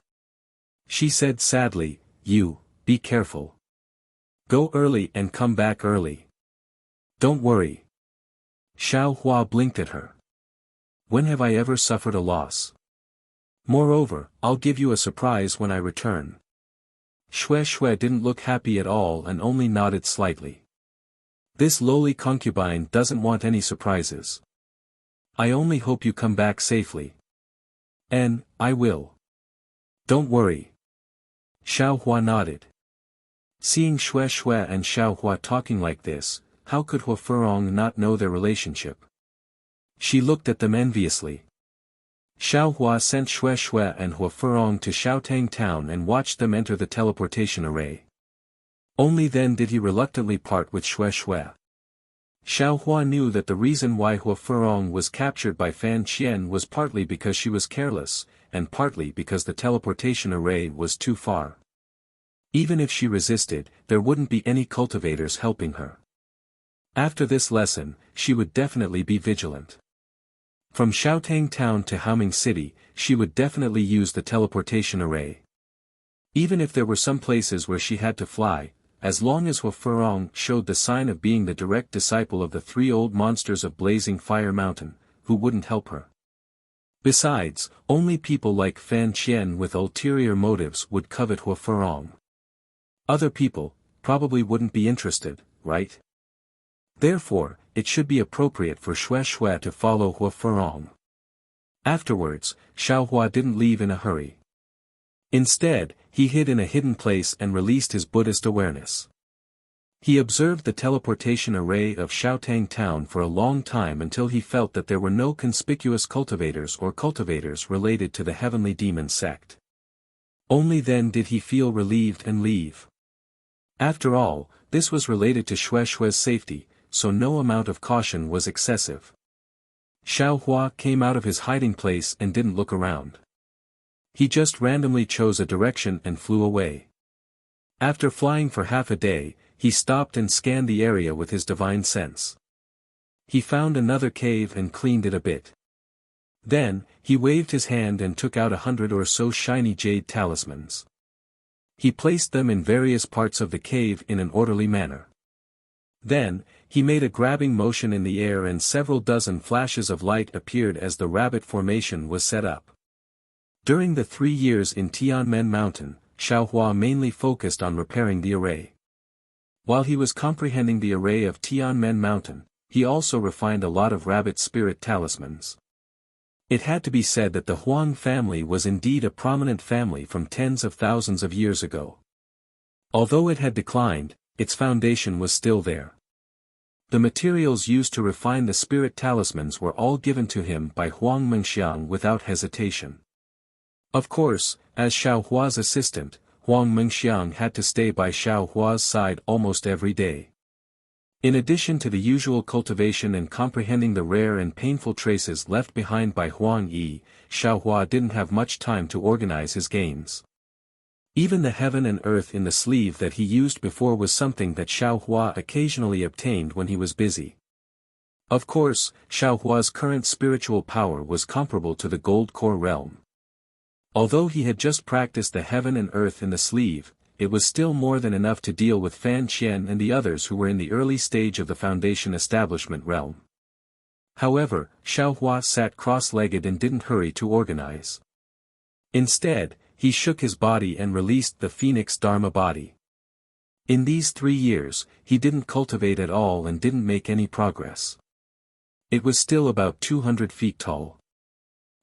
She said sadly, be careful. Go early and come back early. Don't worry. Xiao Hua blinked at her. When have I ever suffered a loss? Moreover, I'll give you a surprise when I return. Xue Xue didn't look happy at all and only nodded slightly. This lowly concubine doesn't want any surprises. I only hope you come back safely. And, I will. Don't worry. Xiao Hua nodded. Seeing Xue Xue and Xiao Hua talking like this, how could Hua Furong not know their relationship? She looked at them enviously. Xiao Hua sent Xue Xue and Hua Furong to Xiaotang town and watched them enter the teleportation array. Only then did he reluctantly part with Xue Xue. Xiao Hua knew that the reason why Hua Furong was captured by Fan Qian was partly because she was careless, and partly because the teleportation array was too far. Even if she resisted, there wouldn't be any cultivators helping her. After this lesson, she would definitely be vigilant. From Xiaotang town to Haoming City, she would definitely use the teleportation array. Even if there were some places where she had to fly, as long as Hua Furong showed the sign of being the direct disciple of the three old monsters of Blazing Fire Mountain, who wouldn't help her? Besides, only people like Fan Qian with ulterior motives would covet Hua Furong. Other people, probably wouldn't be interested, right? Therefore, it should be appropriate for Xue to follow Hua Furong. Afterwards, Xiaohua didn't leave in a hurry. Instead, he hid in a hidden place and released his Buddhist awareness. He observed the teleportation array of Xiaotang town for a long time until he felt that there were no conspicuous cultivators or cultivators related to the heavenly demon sect. Only then did he feel relieved and leave. After all, this was related to Xue's safety, so no amount of caution was excessive. Xiaohua came out of his hiding place and didn't look around. He just randomly chose a direction and flew away. After flying for half a day, he stopped and scanned the area with his divine sense. He found another cave and cleaned it a bit. Then, he waved his hand and took out 100 or so shiny jade talismans. He placed them in various parts of the cave in an orderly manner. Then, he made a grabbing motion in the air and several dozen flashes of light appeared as the rabbit formation was set up. During the 3 years in Tianmen Mountain, Xiaohua mainly focused on repairing the array. While he was comprehending the array of Tianmen Mountain, he also refined a lot of rabbit spirit talismans. It had to be said that the Huang family was indeed a prominent family from tens of thousands of years ago. Although it had declined, its foundation was still there. The materials used to refine the spirit talismans were all given to him by Huang Mengxiang without hesitation. Of course, as Xiaohua's assistant, Huang Mengxiang had to stay by Xiaohua's side almost every day. In addition to the usual cultivation and comprehending the rare and painful traces left behind by Huang Yi, Xiaohua didn't have much time to organize his gains. Even the heaven and earth in the sleeve that he used before was something that Xiaohua occasionally obtained when he was busy. Of course, Xiaohua's current spiritual power was comparable to the gold core realm. Although he had just practiced the heaven and earth in the sleeve, it was still more than enough to deal with Fan Qian and the others who were in the early stage of the foundation establishment realm. However, Xiaohua sat cross-legged and didn't hurry to organize. Instead, he shook his body and released the Phoenix Dharma body. In these 3 years, he didn't cultivate at all and didn't make any progress. It was still about 200 feet tall.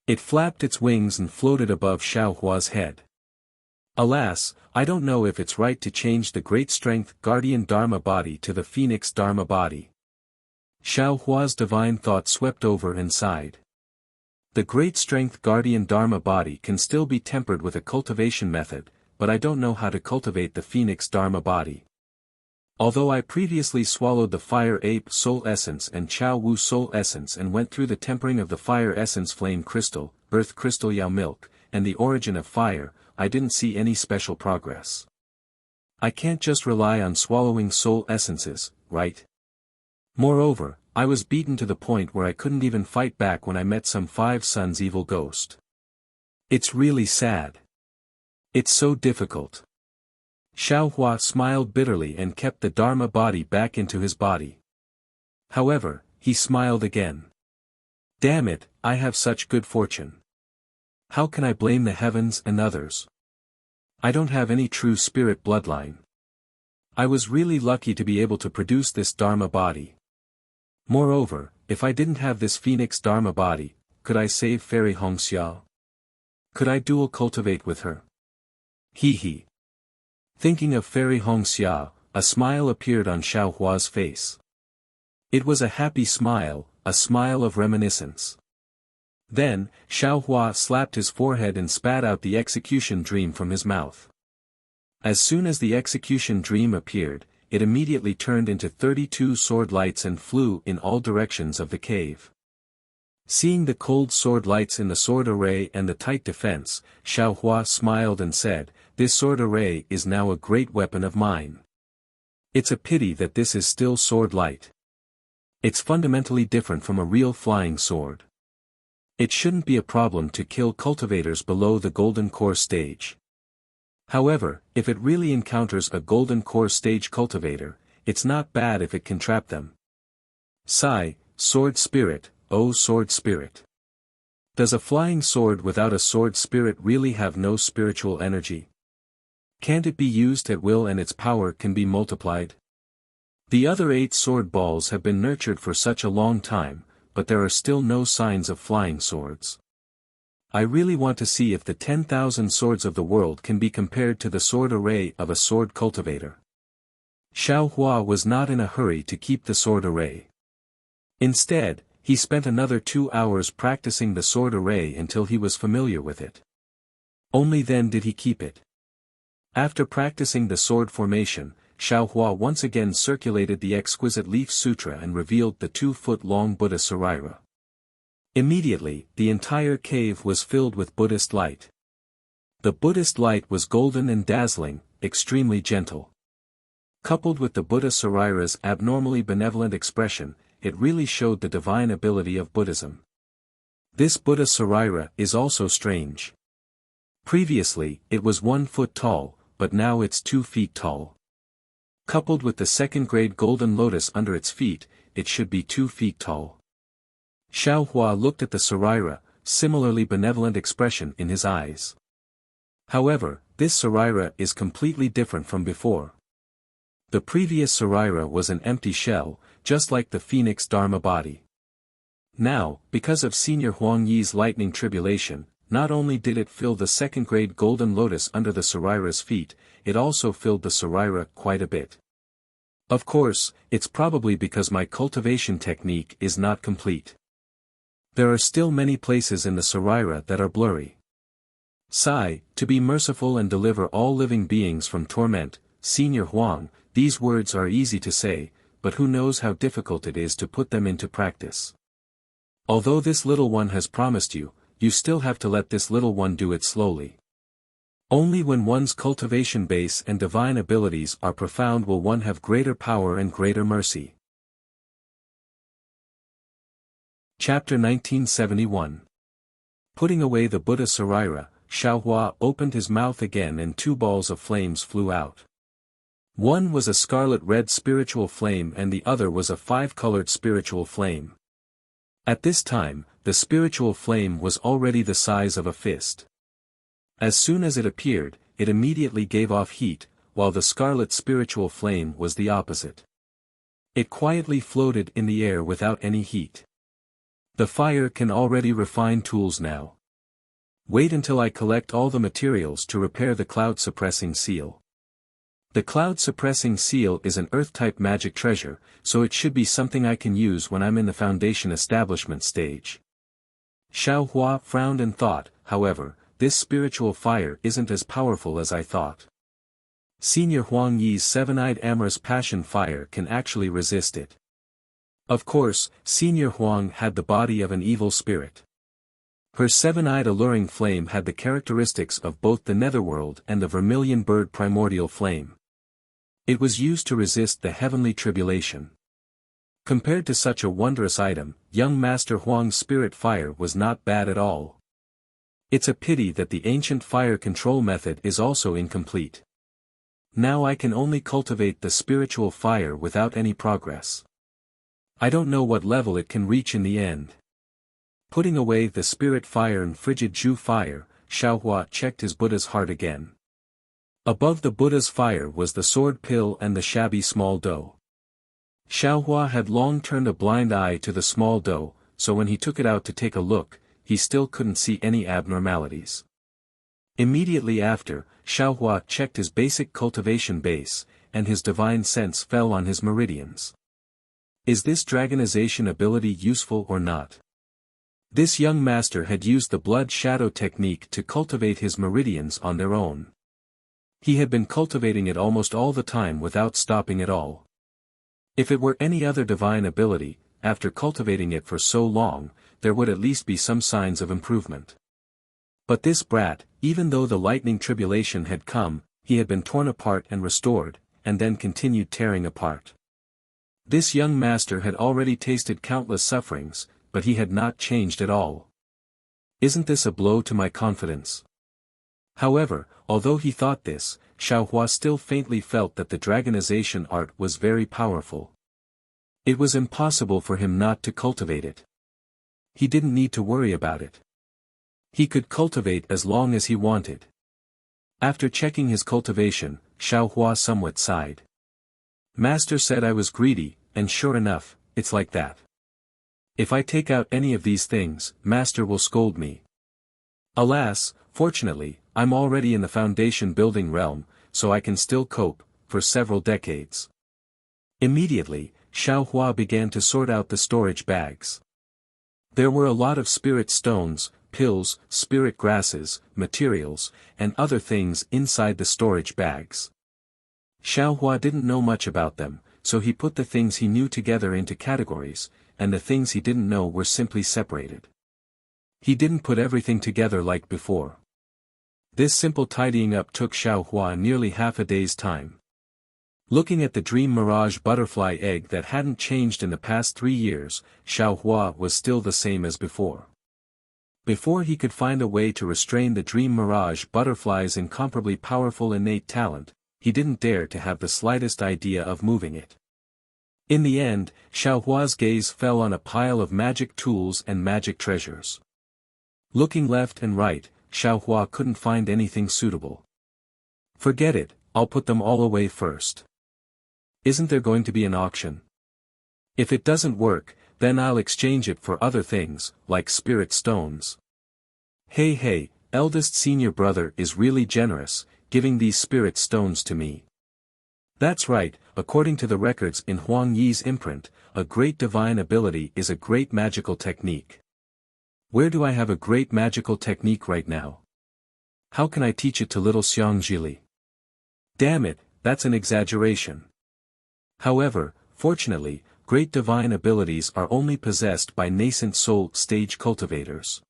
It flapped its wings and floated above Xiaohua's head. Alas, I don't know if it's right to change the great strength guardian Dharma body to the Phoenix Dharma body. Xiaohua's divine thought swept over and sighed. The great strength guardian Dharma body can still be tempered with a cultivation method, but I don't know how to cultivate the Phoenix Dharma body. Although I previously swallowed the Fire Ape Soul Essence and Chao Wu Soul Essence and went through the tempering of the Fire Essence Flame Crystal, Earth Crystal Yao Milk, and the Origin of Fire, I didn't see any special progress. I can't just rely on swallowing soul essences, right? Moreover, I was beaten to the point where I couldn't even fight back when I met some 5 Suns evil ghost. It's really sad. It's so difficult. Xiaohua smiled bitterly and kept the Dharma body back into his body. However, he smiled again. Damn it, I have such good fortune. How can I blame the heavens and others? I don't have any true spirit bloodline. I was really lucky to be able to produce this Dharma body. Moreover, if I didn't have this Phoenix Dharma body, could I save Fairy Hongxia? Could I dual cultivate with her? Hee hee. Thinking of Fairy Hongxia, a smile appeared on Xiaohua's face. It was a happy smile, a smile of reminiscence. Then, Xiaohua slapped his forehead and spat out the execution dream from his mouth. As soon as the execution dream appeared, it immediately turned into 32 sword lights and flew in all directions of the cave. Seeing the cold sword lights in the sword array and the tight defense, Xiaohua smiled and said, "This sword array is now a great weapon of mine. It's a pity that this is still sword light. It's fundamentally different from a real flying sword. It shouldn't be a problem to kill cultivators below the golden core stage. However, if it really encounters a golden core stage cultivator, it's not bad if it can trap them. Sigh, sword spirit, oh sword spirit. Does a flying sword without a sword spirit really have no spiritual energy? Can't it be used at will and its power can be multiplied? The other 8 sword balls have been nurtured for such a long time, but there are still no signs of flying swords. I really want to see if the 10,000 swords of the world can be compared to the sword array of a sword cultivator. Xiao Hua was not in a hurry to keep the sword array. Instead, he spent another 2 hours practicing the sword array until he was familiar with it. Only then did he keep it. After practicing the sword formation, Xiao Hua once again circulated the exquisite leaf sutra and revealed the 2-foot-long Buddha Sarira. Immediately, the entire cave was filled with Buddhist light. The Buddhist light was golden and dazzling, extremely gentle. Coupled with the Buddha Sarira's abnormally benevolent expression, it really showed the divine ability of Buddhism. This Buddha Sarira is also strange. Previously, it was 1 foot tall, but now it's 2 feet tall. Coupled with the second-grade golden lotus under its feet, it should be 2 feet tall. Xiao Hua looked at the Sarira, similarly benevolent expression in his eyes. However, this Sarira is completely different from before. The previous Sarira was an empty shell, just like the phoenix Dharma body. Now, because of Senior Huang Yi's lightning tribulation, not only did it fill the second-grade golden lotus under the Sarira's feet, it also filled the Sarira quite a bit. Of course, it's probably because my cultivation technique is not complete. There are still many places in the Sarira that are blurry. Sai, to be merciful and deliver all living beings from torment, Senior Huang, these words are easy to say, but who knows how difficult it is to put them into practice. Although this little one has promised you, you still have to let this little one do it slowly. Only when one's cultivation base and divine abilities are profound will one have greater power and greater mercy. Chapter 1971. Putting away the Buddha Sarira, Xiao Hua opened his mouth again and 2 balls of flames flew out. One was a scarlet-red spiritual flame and the other was a 5-colored spiritual flame. At this time, the spiritual flame was already the size of a fist. As soon as it appeared, it immediately gave off heat, while the scarlet spiritual flame was the opposite. It quietly floated in the air without any heat. The fire can already refine tools now. Wait until I collect all the materials to repair the cloud-suppressing seal. The cloud-suppressing seal is an earth-type magic treasure, so it should be something I can use when I'm in the foundation establishment stage. Xiao Hua frowned and thought, however, this spiritual fire isn't as powerful as I thought. Senior Huang Yi's 7-eyed amorous passion fire can actually resist it. Of course, Senior Huang had the body of an evil spirit. Her 7-eyed alluring flame had the characteristics of both the netherworld and the vermilion bird primordial flame. It was used to resist the heavenly tribulation. Compared to such a wondrous item, young Master Huang's spirit fire was not bad at all. It's a pity that the ancient fire control method is also incomplete. Now I can only cultivate the spiritual fire without any progress. I don't know what level it can reach in the end. Putting away the spirit fire and frigid Zhu fire, Xiao Hua checked his Buddha's heart again. Above the Buddha's fire was the sword pill and the shabby small dough. Xiao Hua had long turned a blind eye to the small dough, so when he took it out to take a look, he still couldn't see any abnormalities. Immediately after, Xiao Hua checked his basic cultivation base, and his divine sense fell on his meridians. Is this dragonization ability useful or not? This young master had used the blood shadow technique to cultivate his meridians on their own. He had been cultivating it almost all the time without stopping at all. If it were any other divine ability, after cultivating it for so long, there would at least be some signs of improvement. But this brat, even though the lightning tribulation had come, he had been torn apart and restored, and then continued tearing apart. This young master had already tasted countless sufferings, but he had not changed at all. Isn't this a blow to my confidence? However, although he thought this, Xiao Hua still faintly felt that the dragonization art was very powerful. It was impossible for him not to cultivate it. He didn't need to worry about it. He could cultivate as long as he wanted. After checking his cultivation, Xiao Hua somewhat sighed. Master said I was greedy, and sure enough, it's like that. If I take out any of these things, Master will scold me. Alas, fortunately, I'm already in the foundation building realm, so I can still cope, for several decades. Immediately, Xiao Hua began to sort out the storage bags. There were a lot of spirit stones, pills, spirit grasses, materials, and other things inside the storage bags. Xiao Hua didn't know much about them, so he put the things he knew together into categories, and the things he didn't know were simply separated. He didn't put everything together like before. This simple tidying up took Xiao Hua nearly half a day's time. Looking at the dream mirage butterfly egg that hadn't changed in the past 3 years, Xiao Hua was still the same as before. Before he could find a way to restrain the dream mirage butterfly's incomparably powerful innate talent, he didn't dare to have the slightest idea of moving it. In the end, Xiao Hua's gaze fell on a pile of magic tools and magic treasures. Looking left and right, Xiao Hua couldn't find anything suitable. Forget it, I'll put them all away first. Isn't there going to be an auction? If it doesn't work, then I'll exchange it for other things, like spirit stones. Hey, eldest senior brother is really generous, giving these spirit stones to me. That's right, according to the records in Huang Yi's imprint, a great divine ability is a great magical technique. Where do I have a great magical technique right now? How can I teach it to little Xiang Jili? Damn it, that's an exaggeration. However, fortunately, great divine abilities are only possessed by nascent soul stage cultivators.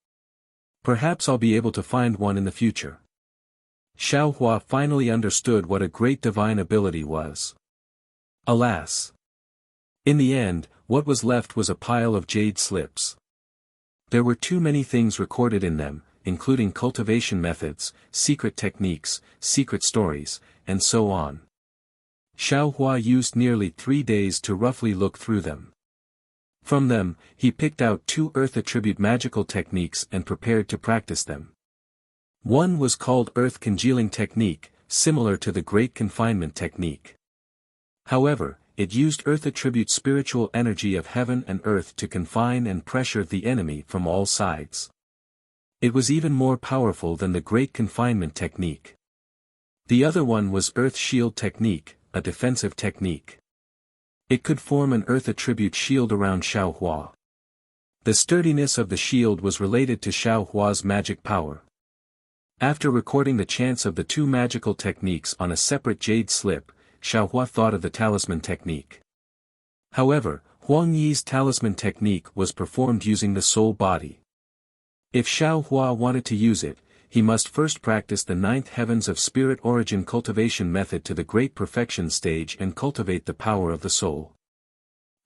Perhaps I'll be able to find one in the future. Xiao Hua finally understood what a great divine ability was. Alas! In the end, what was left was a pile of jade slips. There were too many things recorded in them, including cultivation methods, secret techniques, secret stories, and so on. Xiao Hua used nearly 3 days to roughly look through them. From them, he picked out 2 earth attribute magical techniques and prepared to practice them. One was called Earth Congealing Technique, similar to the Great Confinement Technique. However, it used earth attribute spiritual energy of heaven and earth to confine and pressure the enemy from all sides. It was even more powerful than the Great Confinement Technique. The other one was Earth Shield Technique, a defensive technique. It could form an earth attribute shield around Xiao Hua. The sturdiness of the shield was related to Xiao Hua's magic power. After recording the chants of the 2 magical techniques on a separate jade slip, Xiao Hua thought of the talisman technique. However, Huang Yi's talisman technique was performed using the soul body. If Xiao Hua wanted to use it, he must first practice the 9th heavens of spirit origin cultivation method to the great perfection stage and cultivate the power of the soul.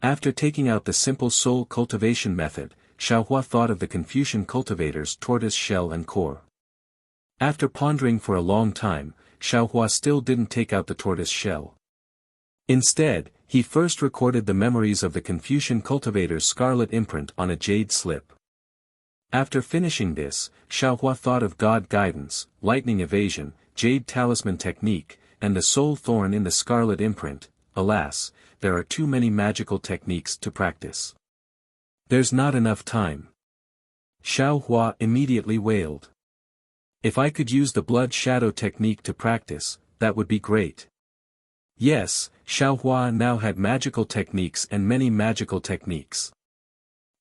After taking out the simple soul cultivation method, Xiao Hua thought of the Confucian cultivators tortoise shell and core. After pondering for a long time, Xiao Hua still didn't take out the tortoise shell. Instead, he first recorded the memories of the Confucian cultivator's scarlet imprint on a jade slip. After finishing this, Xiao Hua thought of God Guidance, Lightning Evasion, Jade Talisman Technique, and the Soul Thorn in the Scarlet Imprint. Alas, there are too many magical techniques to practice. There's not enough time. Xiao Hua immediately wailed. If I could use the Blood Shadow Technique to practice, that would be great. Yes, Xiao Hua now had magical techniques and many magical techniques.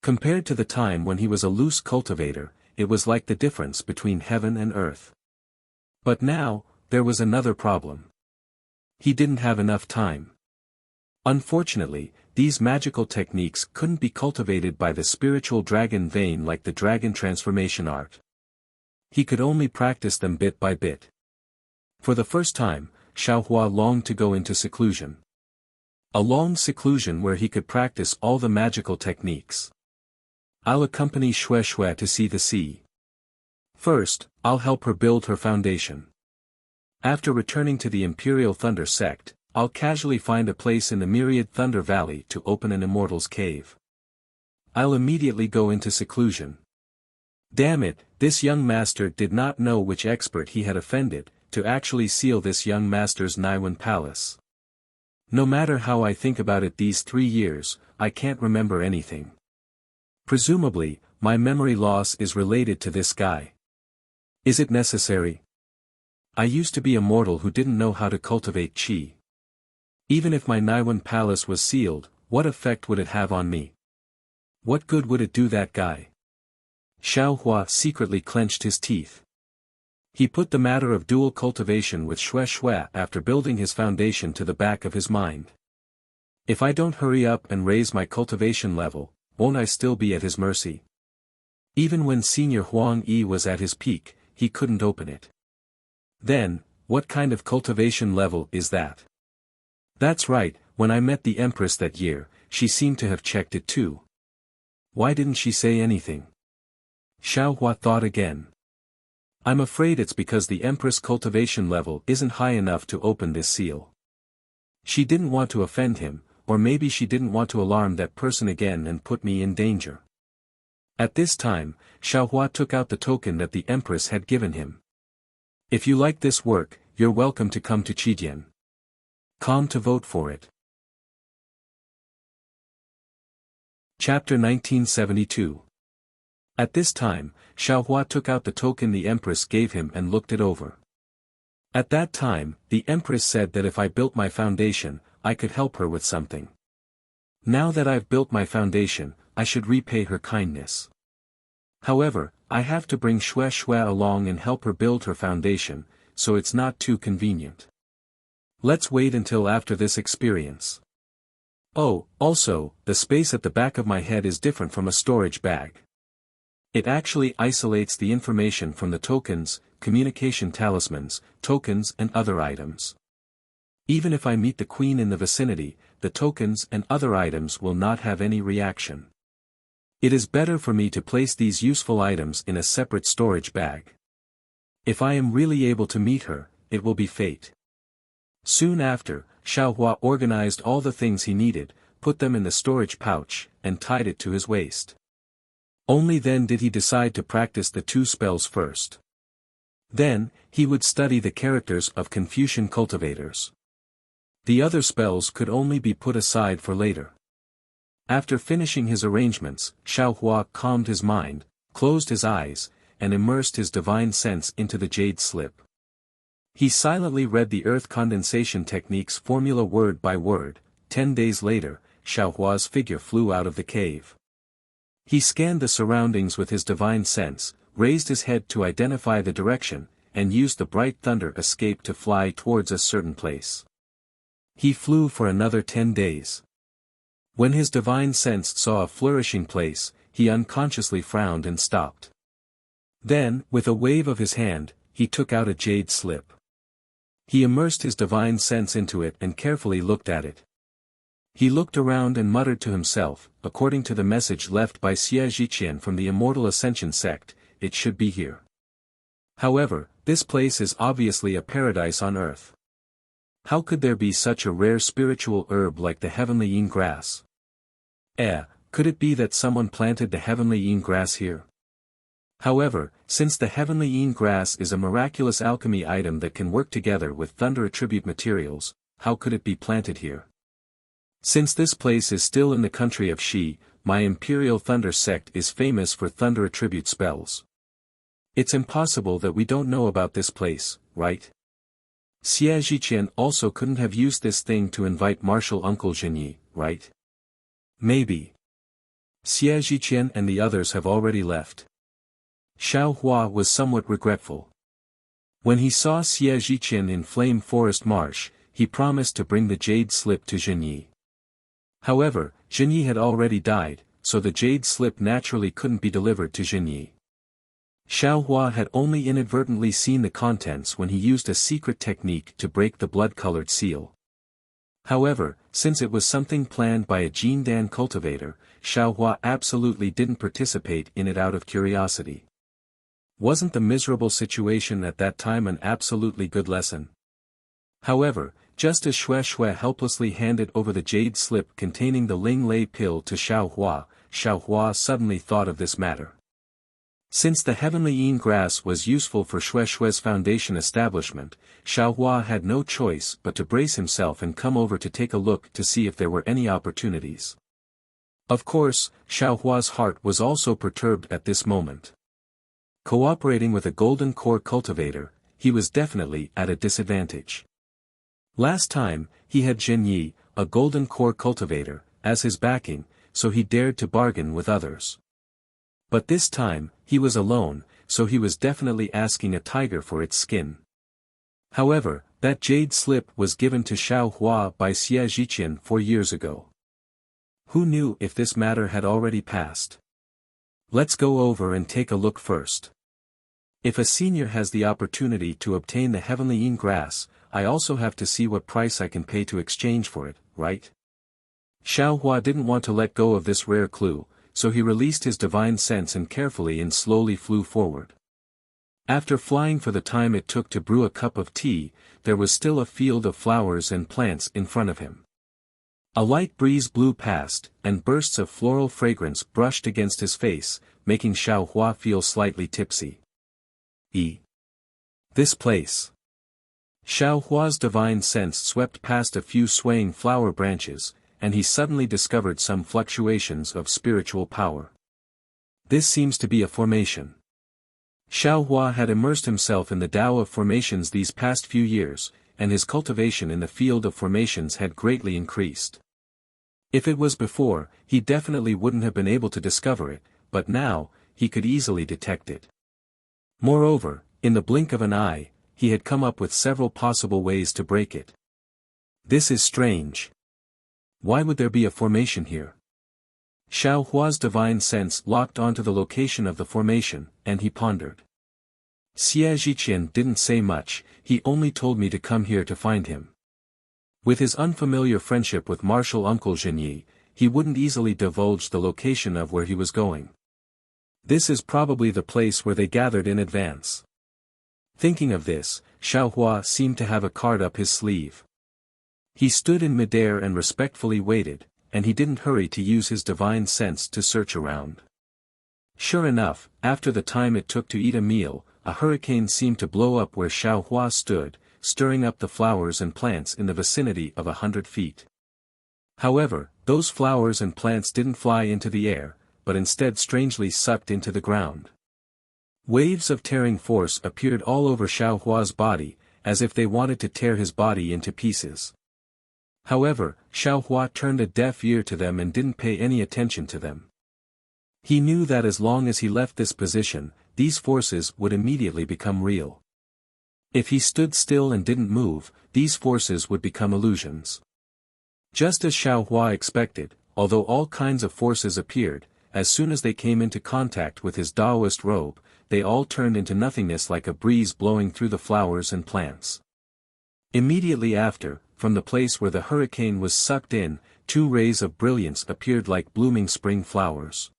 Compared to the time when he was a loose cultivator, it was like the difference between heaven and earth. But now, there was another problem. He didn't have enough time. Unfortunately, these magical techniques couldn't be cultivated by the spiritual dragon vein like the dragon transformation art. He could only practice them bit by bit. For the first time, Xiao Hua longed to go into seclusion. A long seclusion where he could practice all the magical techniques. I'll accompany Xue Xue to see the sea. First, I'll help her build her foundation. After returning to the Imperial Thunder sect, I'll casually find a place in the Myriad Thunder Valley to open an immortal's cave. I'll immediately go into seclusion. Damn it, this young master did not know which expert he had offended, to actually seal this young master's Naiwan palace. No matter how I think about it these 3 years, I can't remember anything. Presumably, my memory loss is related to this guy. Is it necessary? I used to be a mortal who didn't know how to cultivate qi. Even if my Naiwan palace was sealed, what effect would it have on me? What good would it do that guy? Xiao Hua secretly clenched his teeth. He put the matter of dual cultivation with Xue Xue after building his foundation to the back of his mind. If I don't hurry up and raise my cultivation level, won't I still be at his mercy? Even when Senior Huang Yi was at his peak, he couldn't open it. Then, what kind of cultivation level is that? That's right, when I met the Empress that year, she seemed to have checked it too. Why didn't she say anything? Xiao Hua thought again. I'm afraid it's because the Empress cultivation level isn't high enough to open this seal. She didn't want to offend him, or maybe she didn't want to alarm that person again and put me in danger. At this time, Xiao Hua took out the token that the Empress had given him. If you like this work, you're welcome to come to Qidian. Come to vote for it. Chapter 1972. At this time, Xiao Hua took out the token the Empress gave him and looked it over. At that time, the Empress said that if I built my foundation, I could help her with something. Now that I've built my foundation, I should repay her kindness. However, I have to bring Xue Xue along and help her build her foundation, so it's not too convenient. Let's wait until after this experience. Oh, also, the space at the back of my head is different from a storage bag. It actually isolates the information from the tokens, communication talismans, tokens and other items. Even if I meet the queen in the vicinity, the tokens and other items will not have any reaction. It is better for me to place these useful items in a separate storage bag. If I am really able to meet her, it will be fate. Soon after, Xiao Hua organized all the things he needed, put them in the storage pouch, and tied it to his waist. Only then did he decide to practice the 2 spells first. Then, he would study the characters of Confucian cultivators. The other spells could only be put aside for later. After finishing his arrangements, Xiao Hua calmed his mind, closed his eyes, and immersed his divine sense into the jade slip. He silently read the earth condensation technique's formula word by word. 10 days later, Xiao Hua's figure flew out of the cave. He scanned the surroundings with his divine sense, raised his head to identify the direction, and used the bright thunder escape to fly towards a certain place. He flew for another 10 days. When his divine sense saw a flourishing place, he unconsciously frowned and stopped. Then, with a wave of his hand, he took out a jade slip. He immersed his divine sense into it and carefully looked at it. He looked around and muttered to himself, according to the message left by Xie Zhiqian from the Immortal Ascension sect, it should be here. However, this place is obviously a paradise on earth. How could there be such a rare spiritual herb like the heavenly yin grass? Could it be that someone planted the heavenly yin grass here? However, since the heavenly yin grass is a miraculous alchemy item that can work together with thunder attribute materials, how could it be planted here? Since this place is still in the country of Shi, my Imperial Thunder sect is famous for thunder attribute spells. It's impossible that we don't know about this place, right? Xie Zhiqian also couldn't have used this thing to invite Martial Uncle Zhenyi, right? Maybe. Xie Zhiqian and the others have already left. Xiao Hua was somewhat regretful. When he saw Xie Zhiqian in Flame Forest Marsh, he promised to bring the jade slip to Zhenyi. However, Zhenyi had already died, so the jade slip naturally couldn't be delivered to Zhenyi. Xiao Hua had only inadvertently seen the contents when he used a secret technique to break the blood-colored seal. However, since it was something planned by a Jindan cultivator, Xiao Hua absolutely didn't participate in it out of curiosity. Wasn't the miserable situation at that time an absolutely good lesson? However, just as Xue Xue helplessly handed over the jade slip containing the Ling Lei pill to Xiao Hua suddenly thought of this matter. Since the heavenly yin grass was useful for Xue Xue's foundation establishment, Xiao Hua had no choice but to brace himself and come over to take a look to see if there were any opportunities. Of course, Xiao Hua's heart was also perturbed at this moment. Cooperating with a golden core cultivator, he was definitely at a disadvantage. Last time, he had Jin Yi, a golden core cultivator, as his backing, so he dared to bargain with others. But this time, he was alone, so he was definitely asking a tiger for its skin. However, that jade slip was given to Xiao Hua by Xie Zhiqian 4 years ago. Who knew if this matter had already passed? Let's go over and take a look first. If a senior has the opportunity to obtain the heavenly yin grass, I also have to see what price I can pay to exchange for it, right? Xiao Hua didn't want to let go of this rare clue, so he released his divine sense and carefully and slowly flew forward. After flying for the time it took to brew a cup of tea, there was still a field of flowers and plants in front of him. A light breeze blew past, and bursts of floral fragrance brushed against his face, making Xiao Hua feel slightly tipsy. This place. Xiao Hua's divine sense swept past a few swaying flower branches, and he suddenly discovered some fluctuations of spiritual power. This seems to be a formation. Xiao Hua had immersed himself in the Tao of formations these past few years, and his cultivation in the field of formations had greatly increased. If it was before, he definitely wouldn't have been able to discover it, but now, he could easily detect it. Moreover, in the blink of an eye, he had come up with several possible ways to break it. This is strange. Why would there be a formation here? Xiao Hua's divine sense locked onto the location of the formation, and he pondered. Xie Zhiqian didn't say much, he only told me to come here to find him. With his unfamiliar friendship with martial uncle Jin Yi, he wouldn't easily divulge the location of where he was going. This is probably the place where they gathered in advance. Thinking of this, Xiao Hua seemed to have a card up his sleeve. He stood in midair and respectfully waited, and he didn't hurry to use his divine sense to search around. Sure enough, after the time it took to eat a meal, a hurricane seemed to blow up where Xiao Hua stood, stirring up the flowers and plants in the vicinity of 100 feet. However, those flowers and plants didn't fly into the air, but instead strangely sucked into the ground. Waves of tearing force appeared all over Xiao Hua's body, as if they wanted to tear his body into pieces. However, Xiao Hua turned a deaf ear to them and didn't pay any attention to them. He knew that as long as he left this position, these forces would immediately become real. If he stood still and didn't move, these forces would become illusions. Just as Xiao Hua expected, although all kinds of forces appeared, as soon as they came into contact with his Taoist robe, they all turned into nothingness like a breeze blowing through the flowers and plants. Immediately after, from the place where the hurricane was sucked in, 2 rays of brilliance appeared like blooming spring flowers.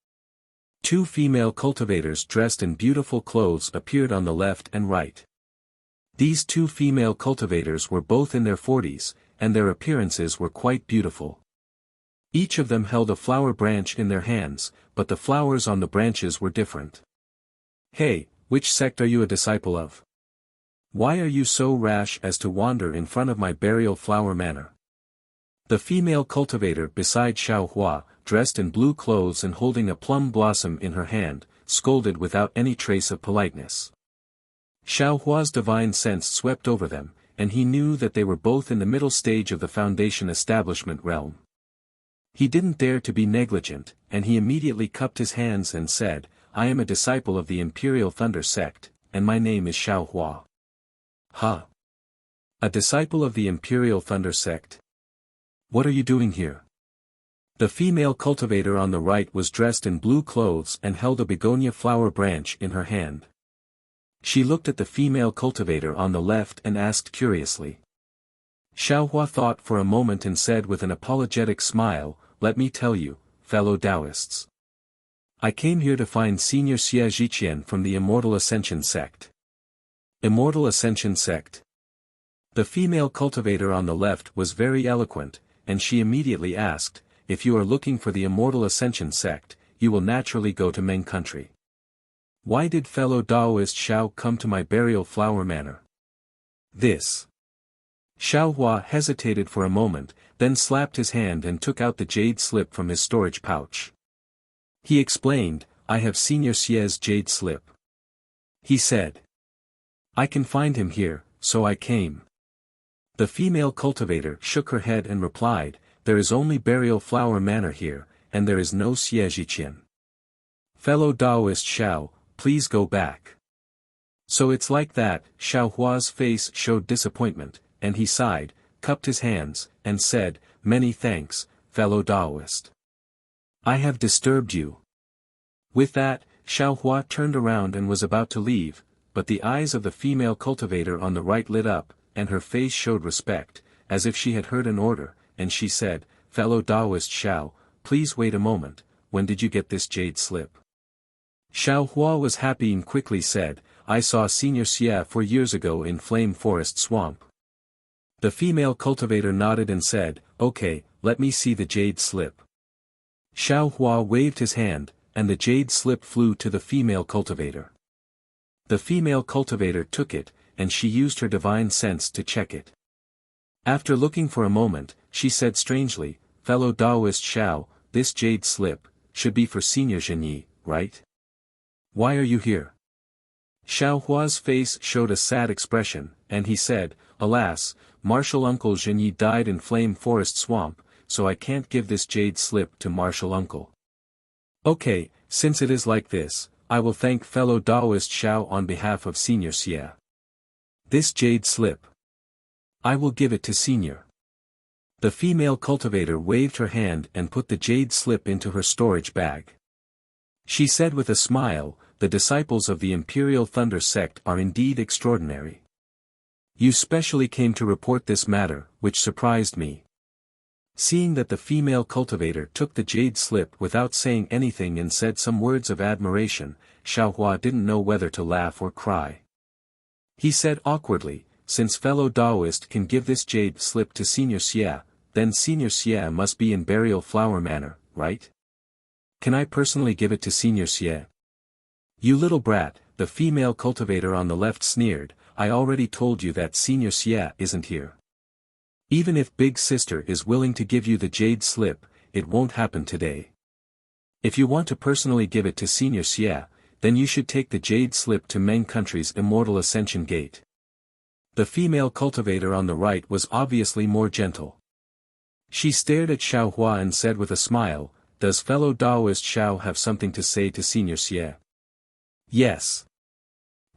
2 female cultivators dressed in beautiful clothes appeared on the left and right. These 2 female cultivators were both in their 40s, and their appearances were quite beautiful. Each of them held a flower branch in their hands, but the flowers on the branches were different. Hey, which sect are you a disciple of? Why are you so rash as to wander in front of my burial flower manor? The female cultivator beside Xiao Hua, dressed in blue clothes and holding a plum blossom in her hand, scolded without any trace of politeness. Xiao Hua's divine sense swept over them, and he knew that they were both in the middle stage of the foundation establishment realm. He didn't dare to be negligent, and he immediately cupped his hands and said, I am a disciple of the Imperial Thunder sect, and my name is Xiao Hua. Huh? A disciple of the Imperial Thunder sect? What are you doing here? The female cultivator on the right was dressed in blue clothes and held a begonia flower branch in her hand. She looked at the female cultivator on the left and asked curiously. Xiao Hua thought for a moment and said with an apologetic smile, let me tell you, fellow Taoists. I came here to find Senior Xie Zhiqian from the Immortal Ascension sect. Immortal Ascension sect? The female cultivator on the left was very eloquent, and she immediately asked, if you are looking for the Immortal Ascension sect, you will naturally go to Meng country. Why did fellow Taoist Xiao come to my burial flower manor? This. Xiao Hua hesitated for a moment, then slapped his hand and took out the jade slip from his storage pouch. He explained, I have Senior Xie's jade slip. He said. I can find him here, so I came. The female cultivator shook her head and replied, there is only burial flower manor here, and there is no Xie Jiqian. Fellow Taoist Xiao, please go back. So it's like that. Xiao Hua's face showed disappointment, and he sighed, cupped his hands, and said, many thanks, fellow Taoist. I have disturbed you. With that, Xiao Hua turned around and was about to leave, but the eyes of the female cultivator on the right lit up, and her face showed respect, as if she had heard an order, and she said, fellow Taoist Xiao, please wait a moment, when did you get this jade slip? Xiao Hua was happy and quickly said, I saw Senior Xie 4 years ago in Flame Forest Swamp. The female cultivator nodded and said, okay, let me see the jade slip. Xiao Hua waved his hand, and the jade slip flew to the female cultivator. The female cultivator took it, and she used her divine sense to check it. After looking for a moment, she said strangely, fellow Taoist Xiao, this jade slip should be for Senior Zhenyi, right? Why are you here? Xiao Hua's face showed a sad expression, and he said, alas, Martial Uncle Zhenyi died in Flame Forest Swamp, so I can't give this jade slip to Martial Uncle. Okay, since it is like this, I will thank fellow Taoist Xiao on behalf of Senior Xie. This jade slip. I will give it to Senior. The female cultivator waved her hand and put the jade slip into her storage bag. She said with a smile, the disciples of the Imperial Thunder sect are indeed extraordinary. You specially came to report this matter, which surprised me. Seeing that the female cultivator took the jade slip without saying anything and said some words of admiration, Xiao Hua didn't know whether to laugh or cry. He said awkwardly, since fellow Taoist can give this jade slip to Senior Xie, then Senior Xie must be in Burial Flower Manor, right? Can I personally give it to Senior Xie? You little brat, the female cultivator on the left sneered, I already told you that Senior Xie isn't here. Even if Big Sister is willing to give you the jade slip, it won't happen today. If you want to personally give it to Senior Xie, then you should take the jade slip to Meng Country's Immortal Ascension Gate. The female cultivator on the right was obviously more gentle. She stared at Xiao Hua and said with a smile, does fellow Taoist Xiao have something to say to Senior Xie? Yes.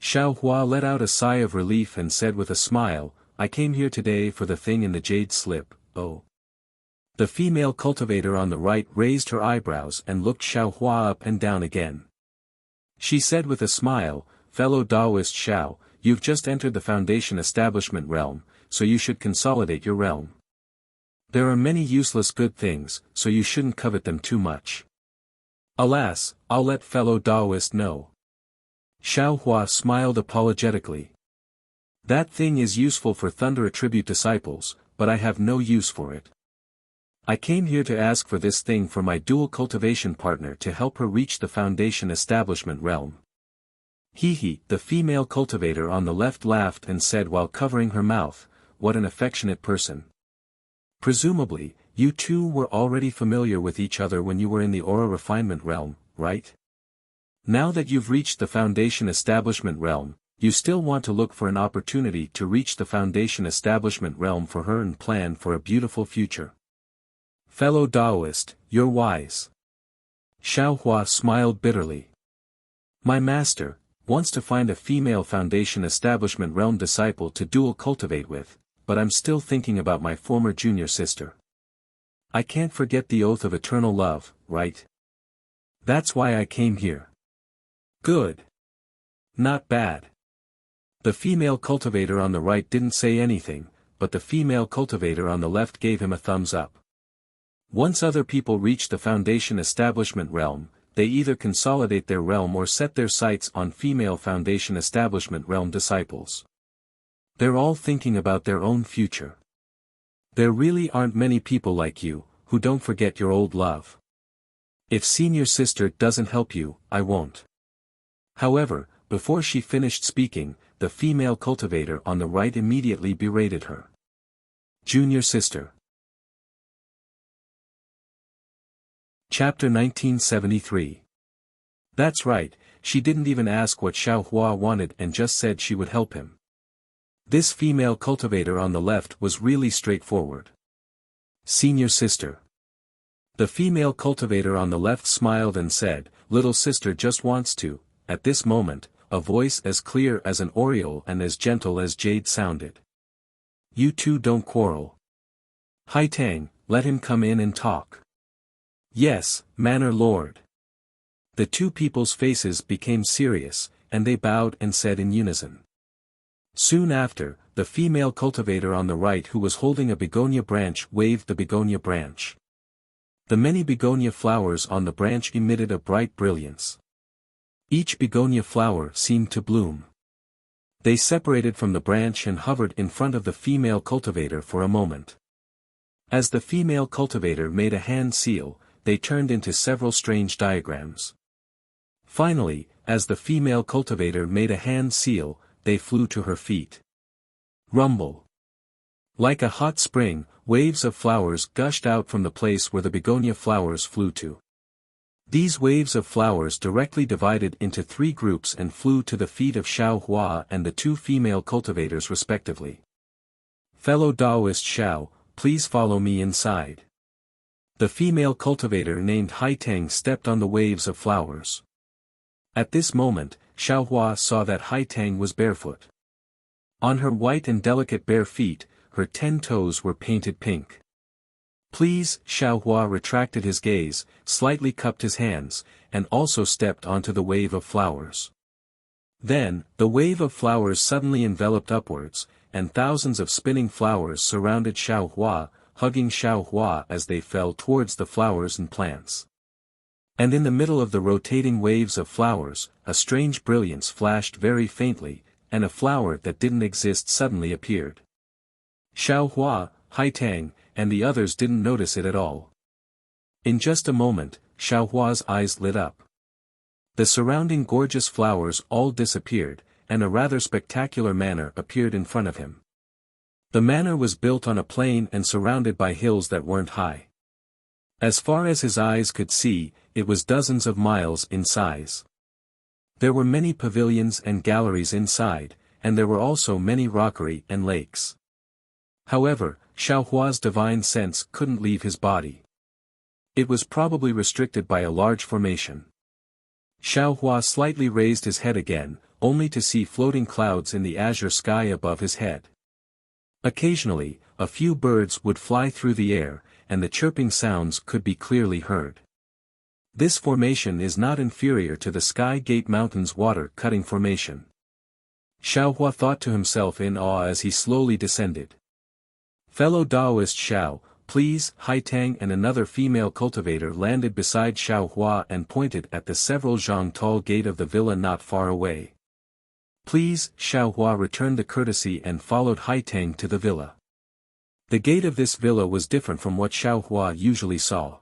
Xiao Hua let out a sigh of relief and said with a smile, I came here today for the thing in the jade slip, oh. The female cultivator on the right raised her eyebrows and looked Xiao Hua up and down again. She said with a smile, fellow Taoist Xiao, you've just entered the Foundation Establishment realm, so you should consolidate your realm. There are many useless good things, so you shouldn't covet them too much. Alas, I'll let fellow Taoist know. Xiao Hua smiled apologetically. That thing is useful for Thunder Attribute disciples, but I have no use for it. I came here to ask for this thing for my dual cultivation partner to help her reach the Foundation Establishment realm. Hee, the female cultivator on the left laughed and said while covering her mouth, what an affectionate person. Presumably, you two were already familiar with each other when you were in the Aura Refinement realm, right? Now that you've reached the Foundation Establishment realm, you still want to look for an opportunity to reach the Foundation Establishment realm for her and plan for a beautiful future. Fellow Taoist, you're wise. Xiao Hua smiled bitterly. My master wants to find a female Foundation Establishment realm disciple to dual cultivate with, but I'm still thinking about my former junior sister. I can't forget the oath of eternal love, right? That's why I came here. Good. Not bad. The female cultivator on the right didn't say anything, but the female cultivator on the left gave him a thumbs up. Once other people reach the Foundation Establishment realm, they either consolidate their realm or set their sights on female Foundation Establishment realm disciples. They're all thinking about their own future. There really aren't many people like you, who don't forget your old love. If Senior Sister doesn't help you, I won't. However, before she finished speaking, the female cultivator on the right immediately berated her. Junior sister. Chapter 1973. That's right, she didn't even ask what Xiao Hua wanted and just said she would help him. This female cultivator on the left was really straightforward. Senior sister. The female cultivator on the left smiled and said, little sister just wants to. At this moment, a voice as clear as an oriole and as gentle as jade sounded. You two don't quarrel. Hai Tang, let him come in and talk. Yes, Manor Lord. The two people's faces became serious, and they bowed and said in unison. Soon after, the female cultivator on the right who was holding a begonia branch waved the begonia branch. The many begonia flowers on the branch emitted a bright brilliance. Each begonia flower seemed to bloom. They separated from the branch and hovered in front of the female cultivator for a moment. As the female cultivator made a hand seal, they turned into several strange diagrams. Finally, as the female cultivator made a hand seal, they flew to her feet. Rumble. Like a hot spring, waves of flowers gushed out from the place where the begonia flowers flew to. These waves of flowers directly divided into 3 groups and flew to the feet of Xiao Hua and the 2 female cultivators respectively. Fellow Taoist Xiao, please follow me inside. The female cultivator named Hai Tang stepped on the waves of flowers. At this moment, Xiao Hua saw that Hai Tang was barefoot. On her white and delicate bare feet, her 10 toes were painted pink. Please, Xiao Hua retracted his gaze, slightly cupped his hands, and also stepped onto the wave of flowers. Then, the wave of flowers suddenly enveloped upwards, and thousands of spinning flowers surrounded Xiao Hua, hugging Xiao Hua as they fell towards the flowers and plants. And in the middle of the rotating waves of flowers, a strange brilliance flashed very faintly, and a flower that didn't exist suddenly appeared. Xiao Hua, Hai Tang, and the others didn't notice it at all. In just a moment, Xiao Hua's eyes lit up. The surrounding gorgeous flowers all disappeared, and a rather spectacular manor appeared in front of him. The manor was built on a plain and surrounded by hills that weren't high. As far as his eyes could see, it was dozens of miles in size. There were many pavilions and galleries inside, and there were also many rockery and lakes. However, Xiao Hua's divine sense couldn't leave his body. It was probably restricted by a large formation. Xiao Hua slightly raised his head again, only to see floating clouds in the azure sky above his head. Occasionally, a few birds would fly through the air, and the chirping sounds could be clearly heard. This formation is not inferior to the Sky Gate Mountains water-cutting formation. Xiao Hua thought to himself in awe as he slowly descended. Fellow Taoist Xiao, please. Hai Tang and another female cultivator landed beside Xiao Hua and pointed at the several zhang tall gate of the villa not far away. Please, Xiao Hua returned the courtesy and followed Hai Tang to the villa. The gate of this villa was different from what Xiao Hua usually saw.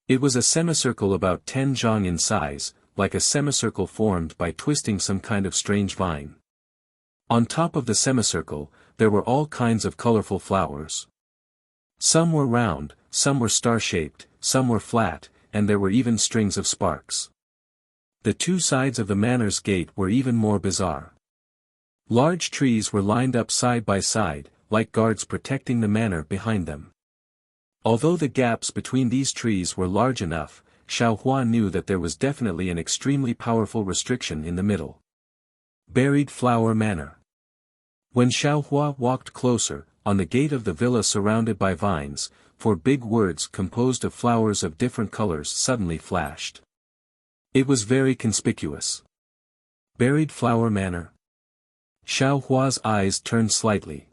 It was a semicircle about 10 zhang in size, like a semicircle formed by twisting some kind of strange vine. On top of the semicircle, there were all kinds of colorful flowers. Some were round, some were star-shaped, some were flat, and there were even strings of sparks. The 2 sides of the manor's gate were even more bizarre. Large trees were lined up side by side, like guards protecting the manor behind them. Although the gaps between these trees were large enough, Xiao Hua knew that there was definitely an extremely powerful restriction in the middle. Buried Flower Manor. When Xiao Hua walked closer, on the gate of the villa surrounded by vines, 4 big words composed of flowers of different colors suddenly flashed. It was very conspicuous. Buried Flower Manor. Xiao Hua's eyes turned slightly.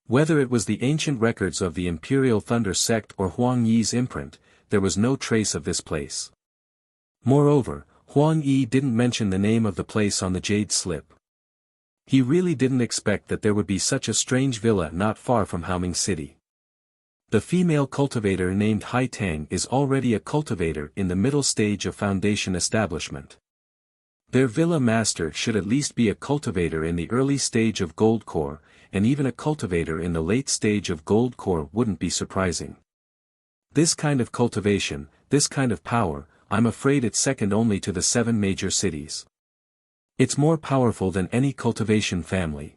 Whether it was the ancient records of the Imperial Thunder sect or Huang Yi's imprint, there was no trace of this place. Moreover, Huang Yi didn't mention the name of the place on the jade slip. He really didn't expect that there would be such a strange villa not far from Haoming City. The female cultivator named Hai Tang is already a cultivator in the middle stage of foundation establishment. Their villa master should at least be a cultivator in the early stage of gold core, and even a cultivator in the late stage of gold core wouldn't be surprising. This kind of cultivation, this kind of power, I'm afraid it's second only to the 7 major cities. It's more powerful than any cultivation family.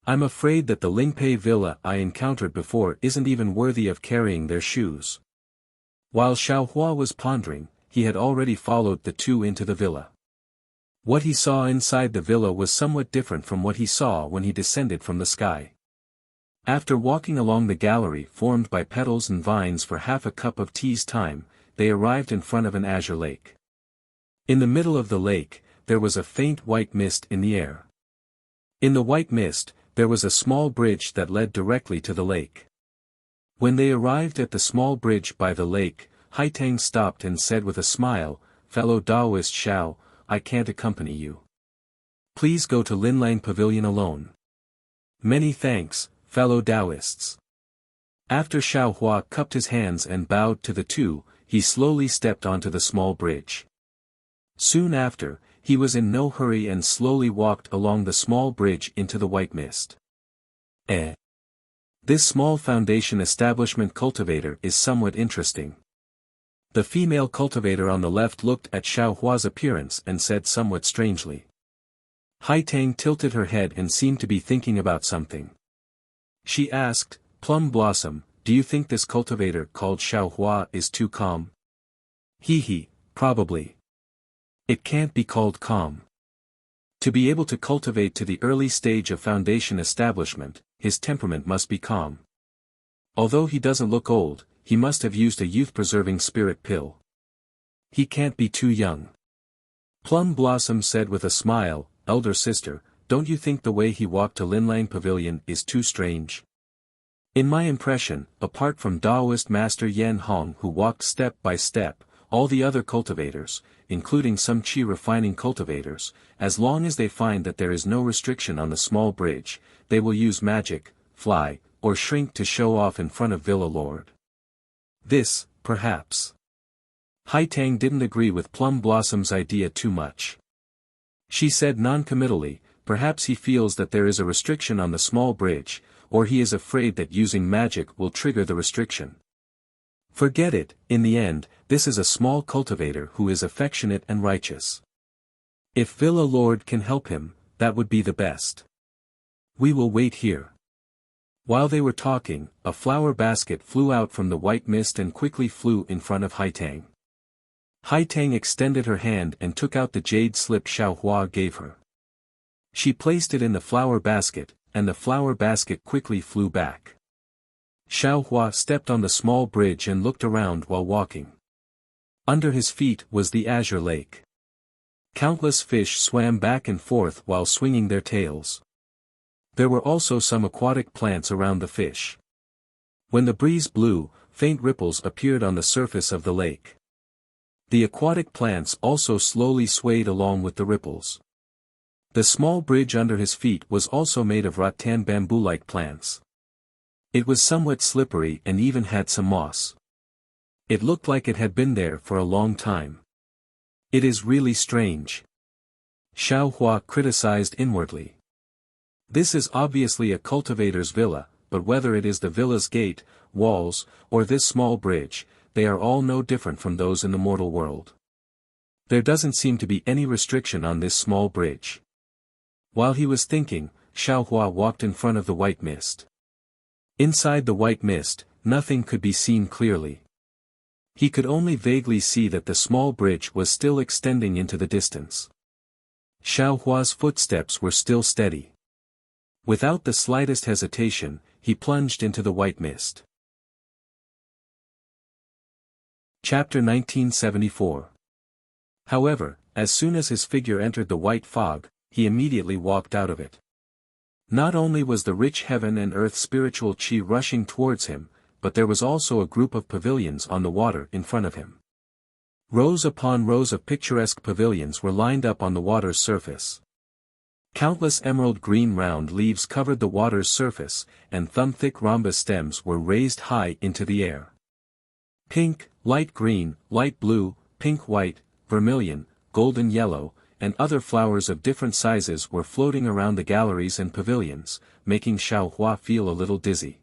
I'm afraid that the Lingpei villa I encountered before isn't even worthy of carrying their shoes. While Xiaohua was pondering, he had already followed the two into the villa. What he saw inside the villa was somewhat different from what he saw when he descended from the sky. After walking along the gallery formed by petals and vines for half a cup of tea's time, they arrived in front of an azure lake. In the middle of the lake, there was a faint white mist in the air. In the white mist, there was a small bridge that led directly to the lake. When they arrived at the small bridge by the lake, Haitang stopped and said with a smile, "Fellow Taoist Xiao, I can't accompany you. Please go to Linlang Pavilion alone." "Many thanks, fellow Taoists." After Xiaohua cupped his hands and bowed to the two, he slowly stepped onto the small bridge. Soon after, he was in no hurry and slowly walked along the small bridge into the white mist. This small foundation establishment cultivator is somewhat interesting. The female cultivator on the left looked at Xiaohua's appearance and said somewhat strangely. Haitang tilted her head and seemed to be thinking about something. She asked, "Plum Blossom, do you think this cultivator called Xiaohua is too calm?" "He, probably. It can't be called calm. To be able to cultivate to the early stage of foundation establishment, his temperament must be calm. Although he doesn't look old, he must have used a youth-preserving spirit pill. He can't be too young." Plum Blossom said with a smile, "Elder sister, don't you think the way he walked to Linlang Pavilion is too strange? In my impression, apart from Taoist Master Yan Hong who walked step by step, all the other cultivators, including some qi refining cultivators, as long as they find that there is no restriction on the small bridge, they will use magic, fly, or shrink to show off in front of Villa Lord. This, perhaps." Haitang didn't agree with Plum Blossom's idea too much. She said non-committally, "Perhaps he feels that there is a restriction on the small bridge, or he is afraid that using magic will trigger the restriction. Forget it, in the end, this is a small cultivator who is affectionate and righteous. If Villa Lord can help him, that would be the best. We will wait here." While they were talking, a flower basket flew out from the white mist and quickly flew in front of Haitang. Haitang extended her hand and took out the jade slip Xiaohua gave her. She placed it in the flower basket, and the flower basket quickly flew back. Xiaohua stepped on the small bridge and looked around while walking. Under his feet was the azure lake. Countless fish swam back and forth while swinging their tails. There were also some aquatic plants around the fish. When the breeze blew, faint ripples appeared on the surface of the lake. The aquatic plants also slowly swayed along with the ripples. The small bridge under his feet was also made of rattan bamboo-like plants. It was somewhat slippery and even had some moss. It looked like it had been there for a long time. "It is really strange," Xiaohua criticized inwardly. This is obviously a cultivator's villa, but whether it is the villa's gate, walls, or this small bridge, they are all no different from those in the mortal world. There doesn't seem to be any restriction on this small bridge. While he was thinking, Xiaohua walked in front of the white mist. Inside the white mist, nothing could be seen clearly. He could only vaguely see that the small bridge was still extending into the distance. Xiaohua's footsteps were still steady. Without the slightest hesitation, he plunged into the white mist. Chapter 1974. However, as soon as his figure entered the white fog, he immediately walked out of it. Not only was the rich heaven and earth spiritual qi rushing towards him, but there was also a group of pavilions on the water in front of him. Rows upon rows of picturesque pavilions were lined up on the water's surface. Countless emerald green round leaves covered the water's surface, and thumb-thick rhombus stems were raised high into the air. Pink, light green, light blue, pink-white, vermilion, golden yellow, and other flowers of different sizes were floating around the galleries and pavilions, making Xiao Hua feel a little dizzy.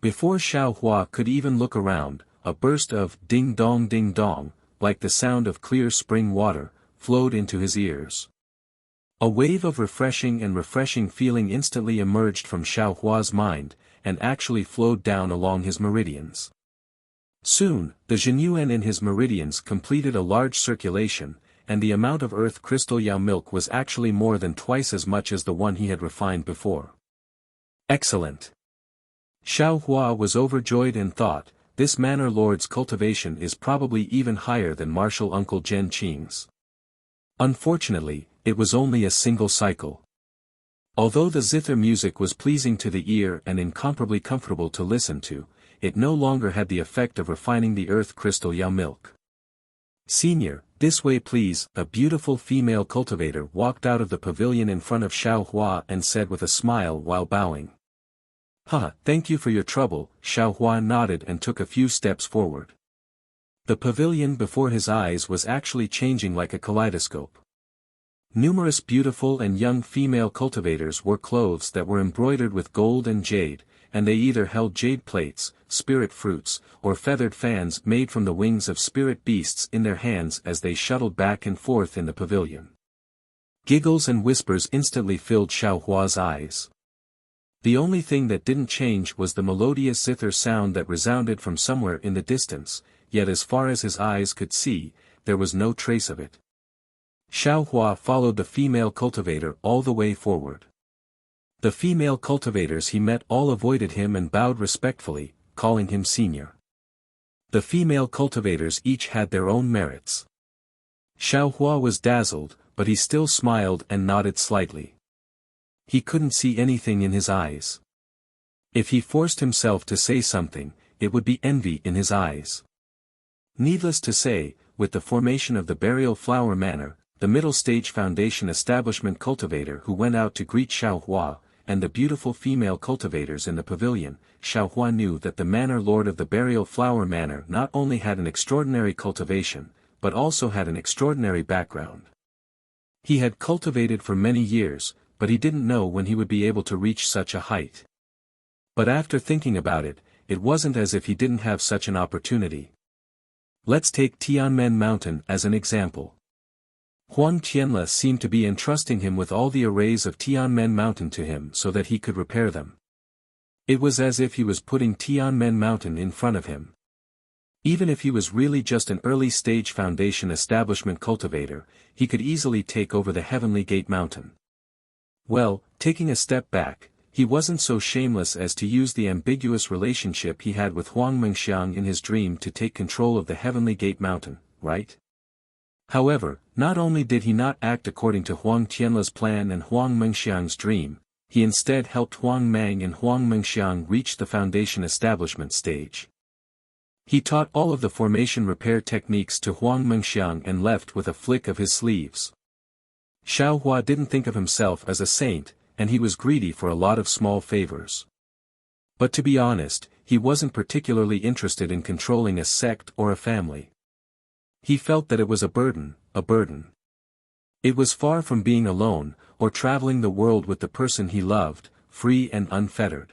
Before Xiao Hua could even look around, a burst of ding dong, like the sound of clear spring water, flowed into his ears. A wave of refreshing feeling instantly emerged from Xiao Hua's mind, and actually flowed down along his meridians. Soon, the Zhenyuan in his meridians completed a large circulation, and the amount of earth crystal Yao milk was actually more than twice as much as the one he had refined before. Excellent! Xiao Hua was overjoyed and thought, this manor lord's cultivation is probably even higher than martial uncle Zhen Qing's. Unfortunately, it was only a single cycle. Although the zither music was pleasing to the ear and incomparably comfortable to listen to, it no longer had the effect of refining the earth crystal Yao milk. Senior, this way please. A beautiful female cultivator walked out of the pavilion in front of Xiao Hua and said with a smile while bowing. Thank you for your trouble. Xiao Hua nodded and took a few steps forward. The pavilion before his eyes was actually changing like a kaleidoscope. Numerous beautiful and young female cultivators wore clothes that were embroidered with gold and jade, and they either held jade plates, spirit fruits, or feathered fans made from the wings of spirit beasts in their hands as they shuttled back and forth in the pavilion. Giggles and whispers instantly filled Xiao Hua's eyes. The only thing that didn't change was the melodious zither sound that resounded from somewhere in the distance, yet as far as his eyes could see, there was no trace of it. Xiao Hua followed the female cultivator all the way forward. The female cultivators he met all avoided him and bowed respectfully, calling him senior. The female cultivators each had their own merits. Xiao Hua was dazzled, but he still smiled and nodded slightly. He couldn't see anything in his eyes. If he forced himself to say something, it would be envy in his eyes. Needless to say, with the formation of the Burial Flower Manor, the middle stage foundation establishment cultivator who went out to greet Xiao Hua, and the beautiful female cultivators in the pavilion, Xiao Hua knew that the manor lord of the Burial Flower Manor not only had an extraordinary cultivation, but also had an extraordinary background. He had cultivated for many years, but he didn't know when he would be able to reach such a height. But after thinking about it, it wasn't as if he didn't have such an opportunity. Let's take Tianmen Mountain as an example. Huang Qianle seemed to be entrusting him with all the arrays of Tianmen Mountain to him so that he could repair them. It was as if he was putting Tianmen Mountain in front of him. Even if he was really just an early-stage foundation establishment cultivator, he could easily take over the Heavenly Gate Mountain. Well, taking a step back, he wasn't so shameless as to use the ambiguous relationship he had with Huang Mengxiang in his dream to take control of the Heavenly Gate Mountain, right? However, not only did he not act according to Huang Qianle's plan and Huang Mengxiang's dream, he instead helped Huang Mang and Huang Mengxiang reach the foundation establishment stage. He taught all of the formation repair techniques to Huang Mengxiang and left with a flick of his sleeves. Xiao Hua didn't think of himself as a saint, and he was greedy for a lot of small favors. But to be honest, he wasn't particularly interested in controlling a sect or a family. He felt that it was a burden. It was far from being alone, or traveling the world with the person he loved, free and unfettered.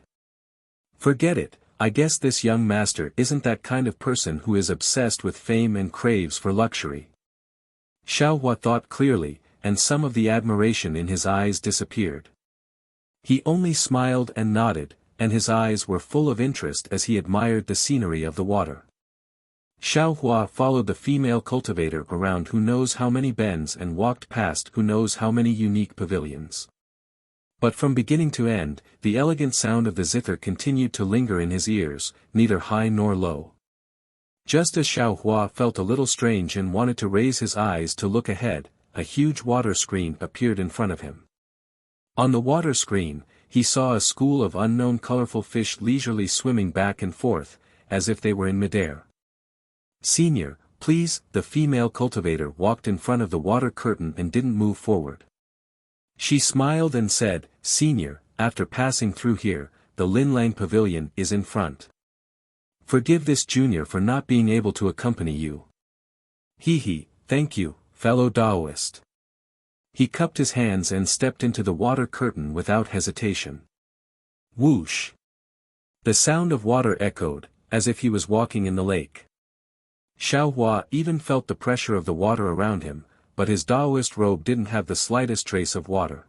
Forget it, I guess this young master isn't that kind of person who is obsessed with fame and craves for luxury. Xiao Hua thought clearly, and some of the admiration in his eyes disappeared. He only smiled and nodded, and his eyes were full of interest as he admired the scenery of the water. Xiao Hua followed the female cultivator around who knows how many bends and walked past who knows how many unique pavilions. But from beginning to end, the elegant sound of the zither continued to linger in his ears, neither high nor low. Just as Xiao Hua felt a little strange and wanted to raise his eyes to look ahead, a huge water screen appeared in front of him. On the water screen, he saw a school of unknown colorful fish leisurely swimming back and forth, as if they were in midair. Senior, please. The female cultivator walked in front of the water curtain and didn't move forward. She smiled and said, Senior, after passing through here, the Linlang Pavilion is in front. Forgive this junior for not being able to accompany you. Thank you, fellow Taoist. He cupped his hands and stepped into the water curtain without hesitation. Whoosh! The sound of water echoed, as if he was walking in the lake. Xiaohua even felt the pressure of the water around him, but his Taoist robe didn't have the slightest trace of water.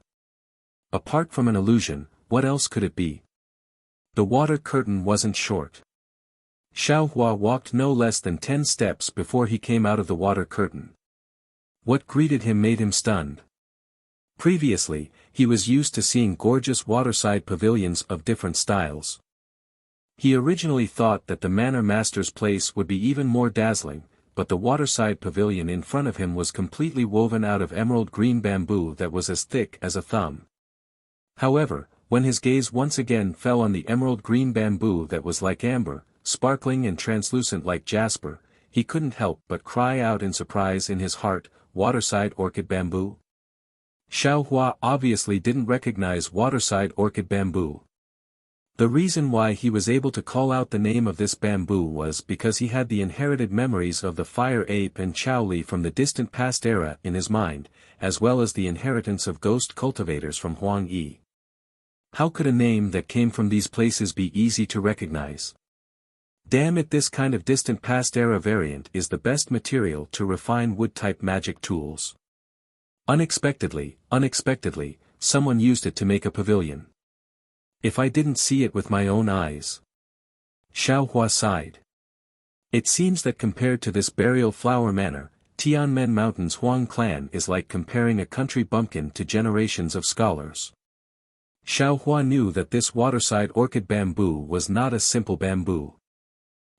Apart from an illusion, what else could it be? The water curtain wasn't short. Xiaohua walked no less than 10 steps before he came out of the water curtain. What greeted him made him stunned. Previously, he was used to seeing gorgeous waterside pavilions of different styles. He originally thought that the Manor Master's place would be even more dazzling, but the waterside pavilion in front of him was completely woven out of emerald green bamboo that was as thick as a thumb. However, when his gaze once again fell on the emerald green bamboo that was like amber, sparkling and translucent like jasper, he couldn't help but cry out in surprise in his heart, "Waterside orchid bamboo?" Xiaohua obviously didn't recognize waterside orchid bamboo. The reason why he was able to call out the name of this bamboo was because he had the inherited memories of the fire ape and Chaoli from the distant past era in his mind, as well as the inheritance of ghost cultivators from Huang Yi. How could a name that came from these places be easy to recognize? Damn it, this kind of distant past era variant is the best material to refine wood-type magic tools. Unexpectedly, someone used it to make a pavilion. If I didn't see it with my own eyes. Xiaohua sighed. It seems that compared to this burial flower manor, Tianmen Mountain's Huang clan is like comparing a country bumpkin to generations of scholars. Xiaohua knew that this waterside orchid bamboo was not a simple bamboo.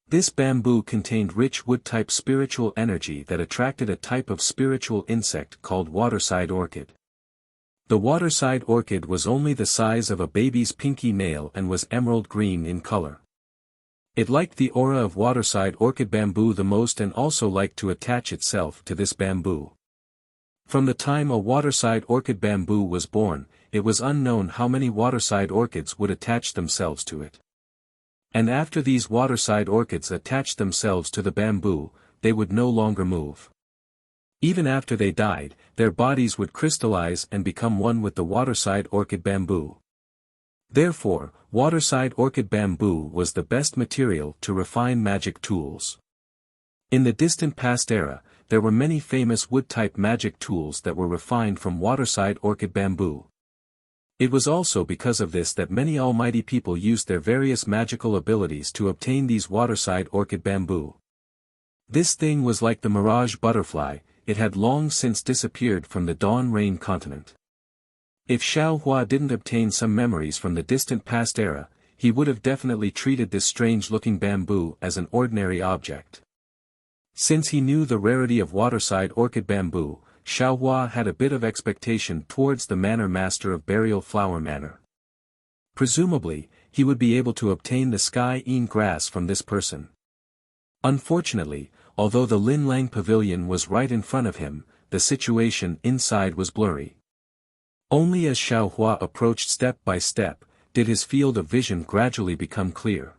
This bamboo contained rich wood-type spiritual energy that attracted a type of spiritual insect called waterside orchid. The waterside orchid was only the size of a baby's pinky nail and was emerald green in color. It liked the aura of waterside orchid bamboo the most and also liked to attach itself to this bamboo. From the time a waterside orchid bamboo was born, it was unknown how many waterside orchids would attach themselves to it. And after these waterside orchids attached themselves to the bamboo, they would no longer move. Even after they died, their bodies would crystallize and become one with the waterside orchid bamboo. Therefore, waterside orchid bamboo was the best material to refine magic tools. In the distant past era, there were many famous wood-type magic tools that were refined from waterside orchid bamboo. It was also because of this that many almighty people used their various magical abilities to obtain these waterside orchid bamboo. This thing was like the mirage butterfly, it had long since disappeared from the Dawn Rain continent. If Xiaohua didn't obtain some memories from the distant past era, he would have definitely treated this strange-looking bamboo as an ordinary object. Since he knew the rarity of waterside orchid bamboo, Xiaohua had a bit of expectation towards the manor master of Burial Flower Manor. Presumably, he would be able to obtain the sky-een grass from this person. Unfortunately, although the Lin Lang Pavilion was right in front of him, the situation inside was blurry. Only as Xiaohua approached step by step, did his field of vision gradually become clear.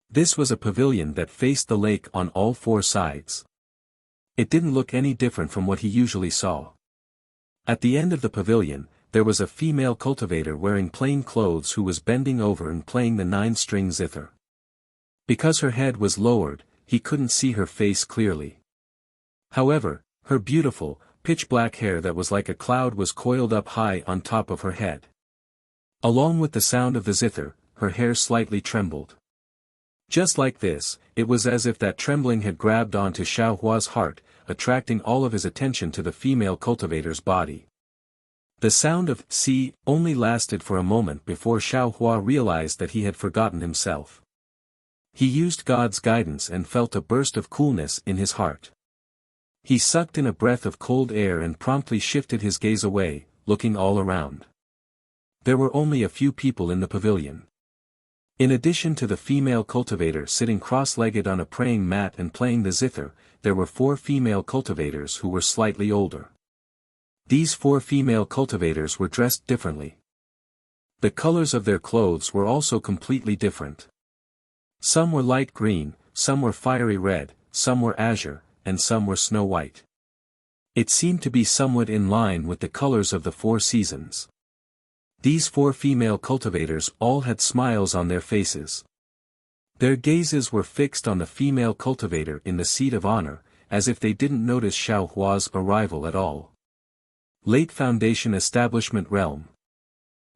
This was a pavilion that faced the lake on all four sides. It didn't look any different from what he usually saw. At the end of the pavilion, there was a female cultivator wearing plain clothes who was bending over and playing the 9-string zither. Because her head was lowered, he couldn't see her face clearly. However, her beautiful, pitch-black hair that was like a cloud was coiled up high on top of her head. Along with the sound of the zither, her hair slightly trembled. Just like this, it was as if that trembling had grabbed onto Xiaohua's heart, attracting all of his attention to the female cultivator's body. The sound of "see" only lasted for a moment before Xiaohua realized that he had forgotten himself. He used God's guidance and felt a burst of coolness in his heart. He sucked in a breath of cold air and promptly shifted his gaze away, looking all around. There were only a few people in the pavilion. In addition to the female cultivator sitting cross-legged on a praying mat and playing the zither, there were 4 female cultivators who were slightly older. These 4 female cultivators were dressed differently. The colors of their clothes were also completely different. Some were light green, some were fiery red, some were azure, and some were snow white. It seemed to be somewhat in line with the colors of the 4 seasons. These 4 female cultivators all had smiles on their faces. Their gazes were fixed on the female cultivator in the seat of honor, as if they didn't notice Xiao Hua's arrival at all. Late Foundation Establishment Realm.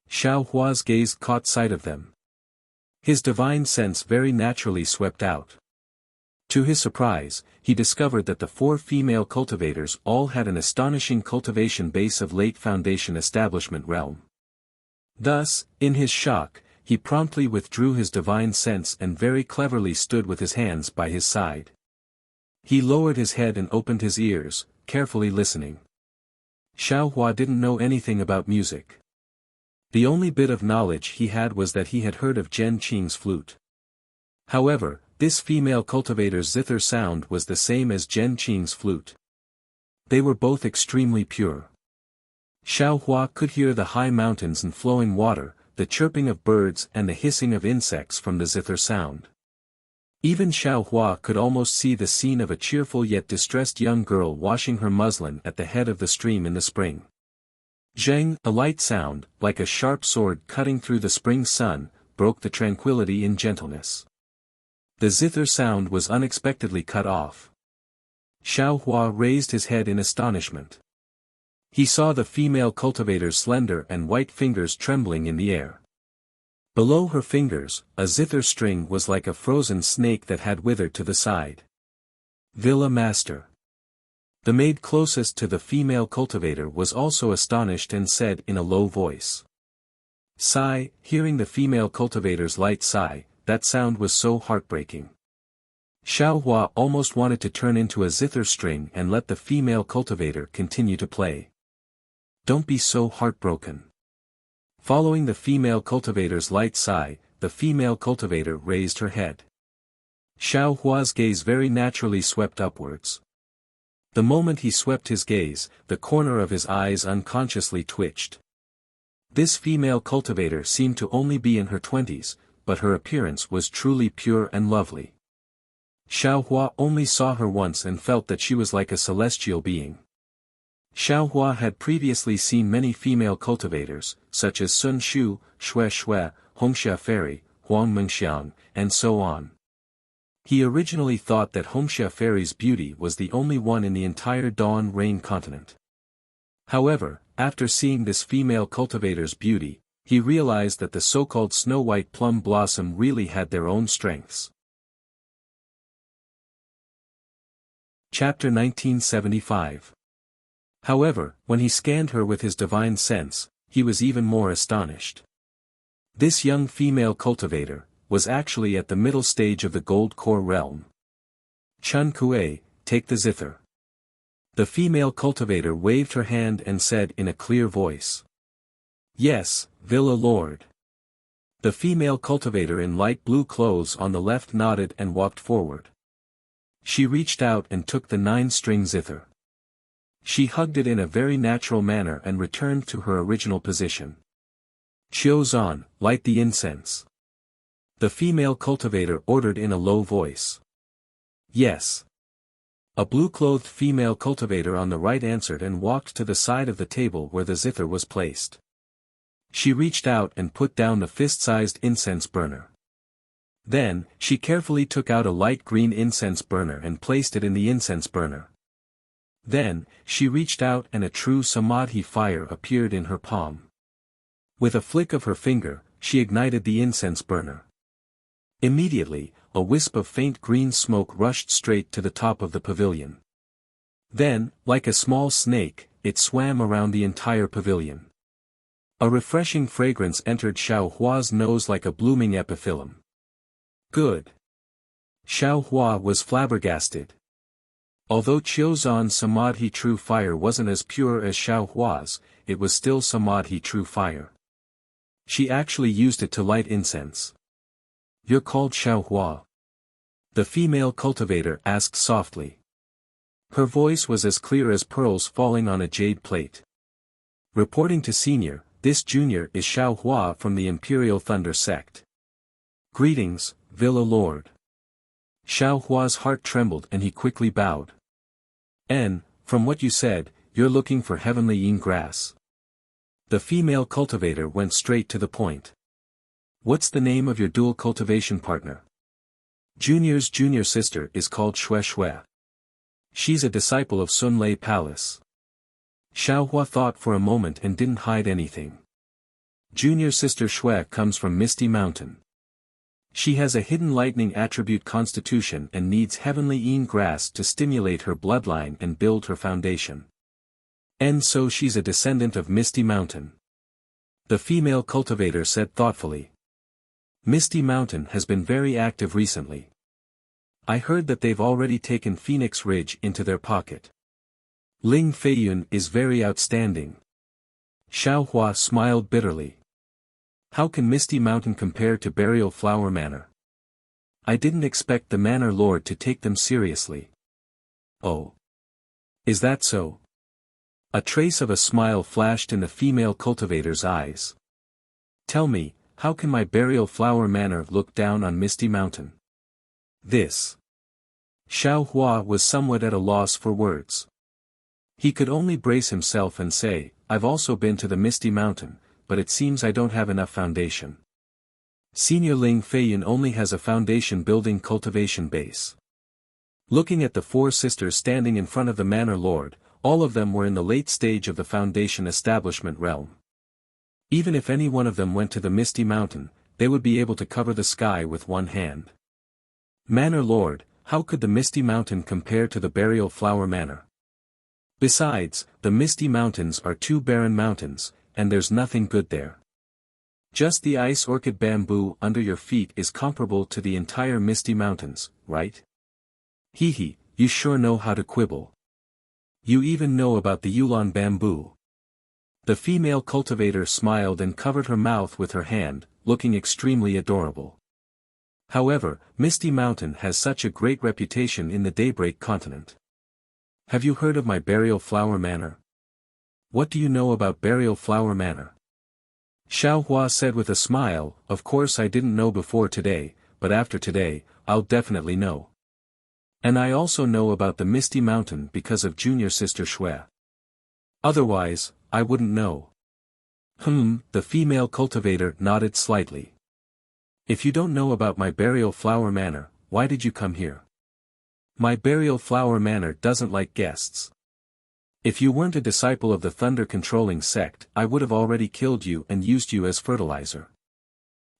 Xiao Hua's gaze caught sight of them. His divine sense very naturally swept out. To his surprise, he discovered that the 4 female cultivators all had an astonishing cultivation base of Late Foundation Establishment Realm. Thus, in his shock, he promptly withdrew his divine sense and very cleverly stood with his hands by his side. He lowered his head and opened his ears, carefully listening. Xiao Hua didn't know anything about music. The only bit of knowledge he had was that he had heard of Zhen Qing's flute. However, this female cultivator's zither sound was the same as Zhen Qing's flute. They were both extremely pure. Xiao Hua could hear the high mountains and flowing water, the chirping of birds and the hissing of insects from the zither sound. Even Xiao Hua could almost see the scene of a cheerful yet distressed young girl washing her muslin at the head of the stream in the spring. Zheng, a light sound, like a sharp sword cutting through the spring sun, broke the tranquility in gentleness. The zither sound was unexpectedly cut off. Xiao Hua raised his head in astonishment. He saw the female cultivator's slender and white fingers trembling in the air. Below her fingers, a zither string was like a frozen snake that had withered to the side. Villa Master. The maid closest to the female cultivator was also astonished and said in a low voice. Sigh, hearing the female cultivator's light sigh, that sound was so heartbreaking. Xiao Hua almost wanted to turn into a zither string and let the female cultivator continue to play. Don't be so heartbroken. Following the female cultivator's light sigh, the female cultivator raised her head. Xiao Hua's gaze very naturally swept upwards. The moment he swept his gaze, the corner of his eyes unconsciously twitched. This female cultivator seemed to only be in her 20s, but her appearance was truly pure and lovely. Xiao Hua only saw her once and felt that she was like a celestial being. Xiao Hua had previously seen many female cultivators, such as Sun Shu, Xue Xue, Hongxia Fairy, Huang Mengxiang, and so on. He originally thought that Hongxia Fairy's beauty was the only one in the entire Dawn Rain continent. However, after seeing this female cultivator's beauty, he realized that the so-called Snow White Plum Blossom really had their own strengths. Chapter 1975. However, when he scanned her with his divine sense, he was even more astonished. This young female cultivator was actually at the middle stage of the Gold Core realm. Chun Kuei, take the zither. The female cultivator waved her hand and said in a clear voice. Yes, Villa Lord. The female cultivator in light blue clothes on the left nodded and walked forward. She reached out and took the 9-string zither. She hugged it in a very natural manner and returned to her original position. Qiuzan, light the incense. The female cultivator ordered in a low voice. Yes. A blue-clothed female cultivator on the right answered and walked to the side of the table where the zither was placed. She reached out and put down the fist-sized incense burner. Then, she carefully took out a light green incense burner and placed it in the incense burner. Then, she reached out and a true samadhi fire appeared in her palm. With a flick of her finger, she ignited the incense burner. Immediately, a wisp of faint green smoke rushed straight to the top of the pavilion. Then, like a small snake, it swam around the entire pavilion. A refreshing fragrance entered Xiao Hua's nose like a blooming epiphyllum. Good. Xiao Hua was flabbergasted. Although Qiuzan's Samadhi True Fire wasn't as pure as Xiao Hua's, it was still Samadhi True Fire. She actually used it to light incense. You're called Xiao Hua? The female cultivator asked softly. Her voice was as clear as pearls falling on a jade plate. Reporting to Senior, this junior is Xiao Hua from the Imperial Thunder Sect. Greetings, Villa Lord. Xiao Hua's heart trembled and he quickly bowed. From what you said, you're looking for heavenly yin grass. The female cultivator went straight to the point. What's the name of your dual cultivation partner? Junior's junior sister is called Xue Xue. She's a disciple of Sun Lei Palace. Xiaohua thought for a moment and didn't hide anything. Junior sister Xue comes from Misty Mountain. She has a hidden lightning attribute constitution and needs heavenly yin grass to stimulate her bloodline and build her foundation. And so she's a descendant of Misty Mountain. The female cultivator said thoughtfully. Misty Mountain has been very active recently. I heard that they've already taken Phoenix Ridge into their pocket. Ling Feiyun is very outstanding. Xiaohua smiled bitterly. How can Misty Mountain compare to Burial Flower Manor? I didn't expect the Manor Lord to take them seriously. Oh. Is that so? A trace of a smile flashed in the female cultivator's eyes. Tell me, how can my Burial Flower Manor look down on Misty Mountain? This. Xiaohua was somewhat at a loss for words. He could only brace himself and say, I've also been to the Misty Mountain, but it seems I don't have enough foundation. Senior Ling Feiyun only has a foundation building cultivation base. Looking at the four sisters standing in front of the Manor Lord, all of them were in the late stage of the foundation establishment realm. Even if any one of them went to the Misty Mountain, they would be able to cover the sky with one hand. Manor Lord, how could the Misty Mountain compare to the Burial Flower Manor? Besides, the Misty Mountains are two barren mountains, and there's nothing good there. Just the ice orchid bamboo under your feet is comparable to the entire Misty Mountains, right? Hee, you sure know how to quibble. You even know about the Yulon bamboo. The female cultivator smiled and covered her mouth with her hand, looking extremely adorable. However, Misty Mountain has such a great reputation in the Daybreak continent. Have you heard of my Burial Flower Manor? What do you know about Burial Flower Manor? Xiaohua said with a smile, of course I didn't know before today, but after today, I'll definitely know. And I also know about the Misty Mountain because of junior sister Xue. Otherwise, I wouldn't know. The female cultivator nodded slightly. If you don't know about my Burial Flower Manor, why did you come here? My Burial Flower Manor doesn't like guests. If you weren't a disciple of the thunder-controlling sect, I would have already killed you and used you as fertilizer.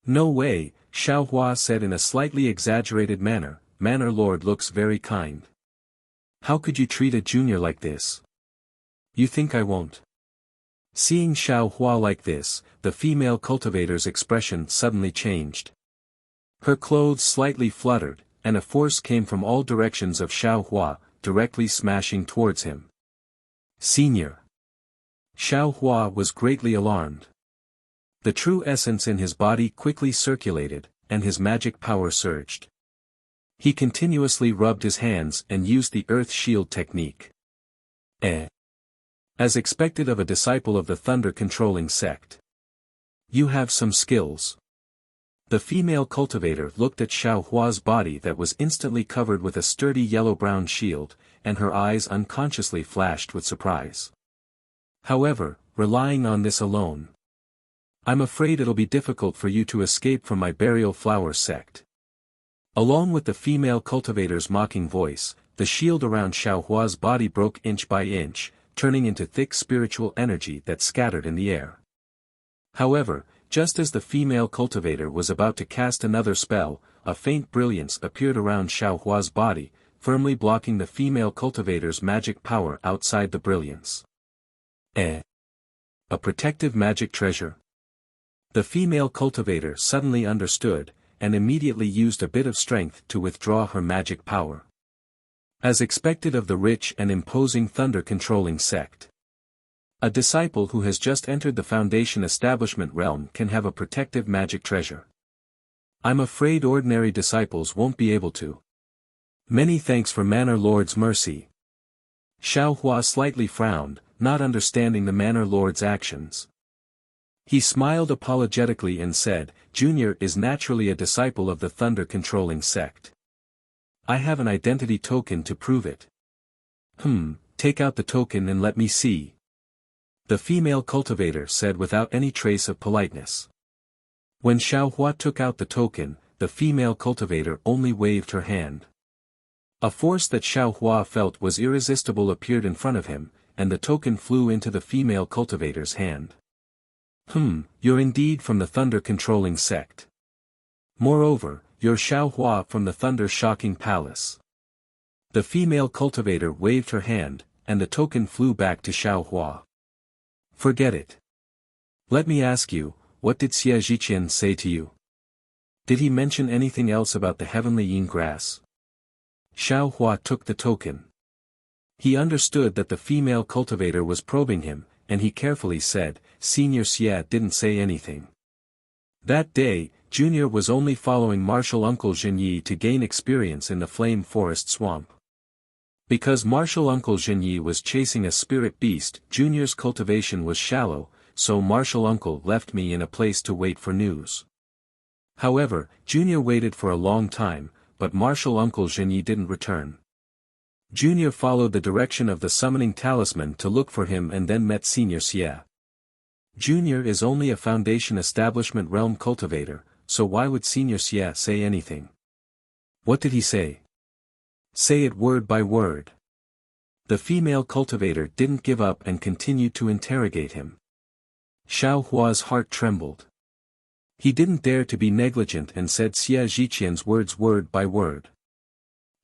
No way, Xiaohua said in a slightly exaggerated manner, Manor Lord looks very kind. How could you treat a junior like this? You think I won't? Seeing Xiaohua like this, the female cultivator's expression suddenly changed. Her clothes slightly fluttered, and a force came from all directions of Xiaohua, directly smashing towards him. Senior. Xiaohua was greatly alarmed. The true essence in his body quickly circulated, and his magic power surged. He continuously rubbed his hands and used the earth shield technique. As expected of a disciple of the thunder-controlling sect. You have some skills. The female cultivator looked at Xiaohua's body that was instantly covered with a sturdy yellow-brown shield, and her eyes unconsciously flashed with surprise. However, relying on this alone, I'm afraid it'll be difficult for you to escape from my Burial Flower sect. Along with the female cultivator's mocking voice, the shield around Xiaohua's body broke inch by inch, turning into thick spiritual energy that scattered in the air. However, just as the female cultivator was about to cast another spell, a faint brilliance appeared around Xiaohua's body, firmly blocking the female cultivator's magic power outside the brilliance. A protective magic treasure? The female cultivator suddenly understood, and immediately used a bit of strength to withdraw her magic power. As expected of the rich and imposing thunder-controlling sect. A disciple who has just entered the foundation establishment realm can have a protective magic treasure. I'm afraid ordinary disciples won't be able to. Many thanks for Manor Lord's mercy. Xiaohua slightly frowned, not understanding the Manor Lord's actions. He smiled apologetically and said, Junior is naturally a disciple of the thunder-controlling sect. I have an identity token to prove it. take out the token and let me see. The female cultivator said without any trace of politeness. When Xiaohua took out the token, the female cultivator only waved her hand. A force that Xiaohua felt was irresistible appeared in front of him, and the token flew into the female cultivator's hand. You're indeed from the thunder-controlling sect. Moreover, you're Xiaohua from the thunder-shocking palace. The female cultivator waved her hand, and the token flew back to Xiaohua. Forget it. Let me ask you, what did Xie Zhiqian say to you? Did he mention anything else about the heavenly yin grass? Xiaohua took the token. He understood that the female cultivator was probing him, and he carefully said, Senior Xie didn't say anything. That day, Junior was only following martial uncle Zhenyi to gain experience in the flame forest swamp. Because martial uncle Zhenyi was chasing a spirit beast, Junior's cultivation was shallow, so martial uncle left me in a place to wait for news. However, Junior waited for a long time, but martial uncle Zhenyi didn't return. Junior followed the direction of the summoning talisman to look for him and then met Senior Xie. Junior is only a Foundation Establishment realm cultivator, so why would Senior Xie say anything? What did he say? Say it word by word. The female cultivator didn't give up and continued to interrogate him. Xiaohua's heart trembled. He didn't dare to be negligent and said Xie Zhiqian's words word by word.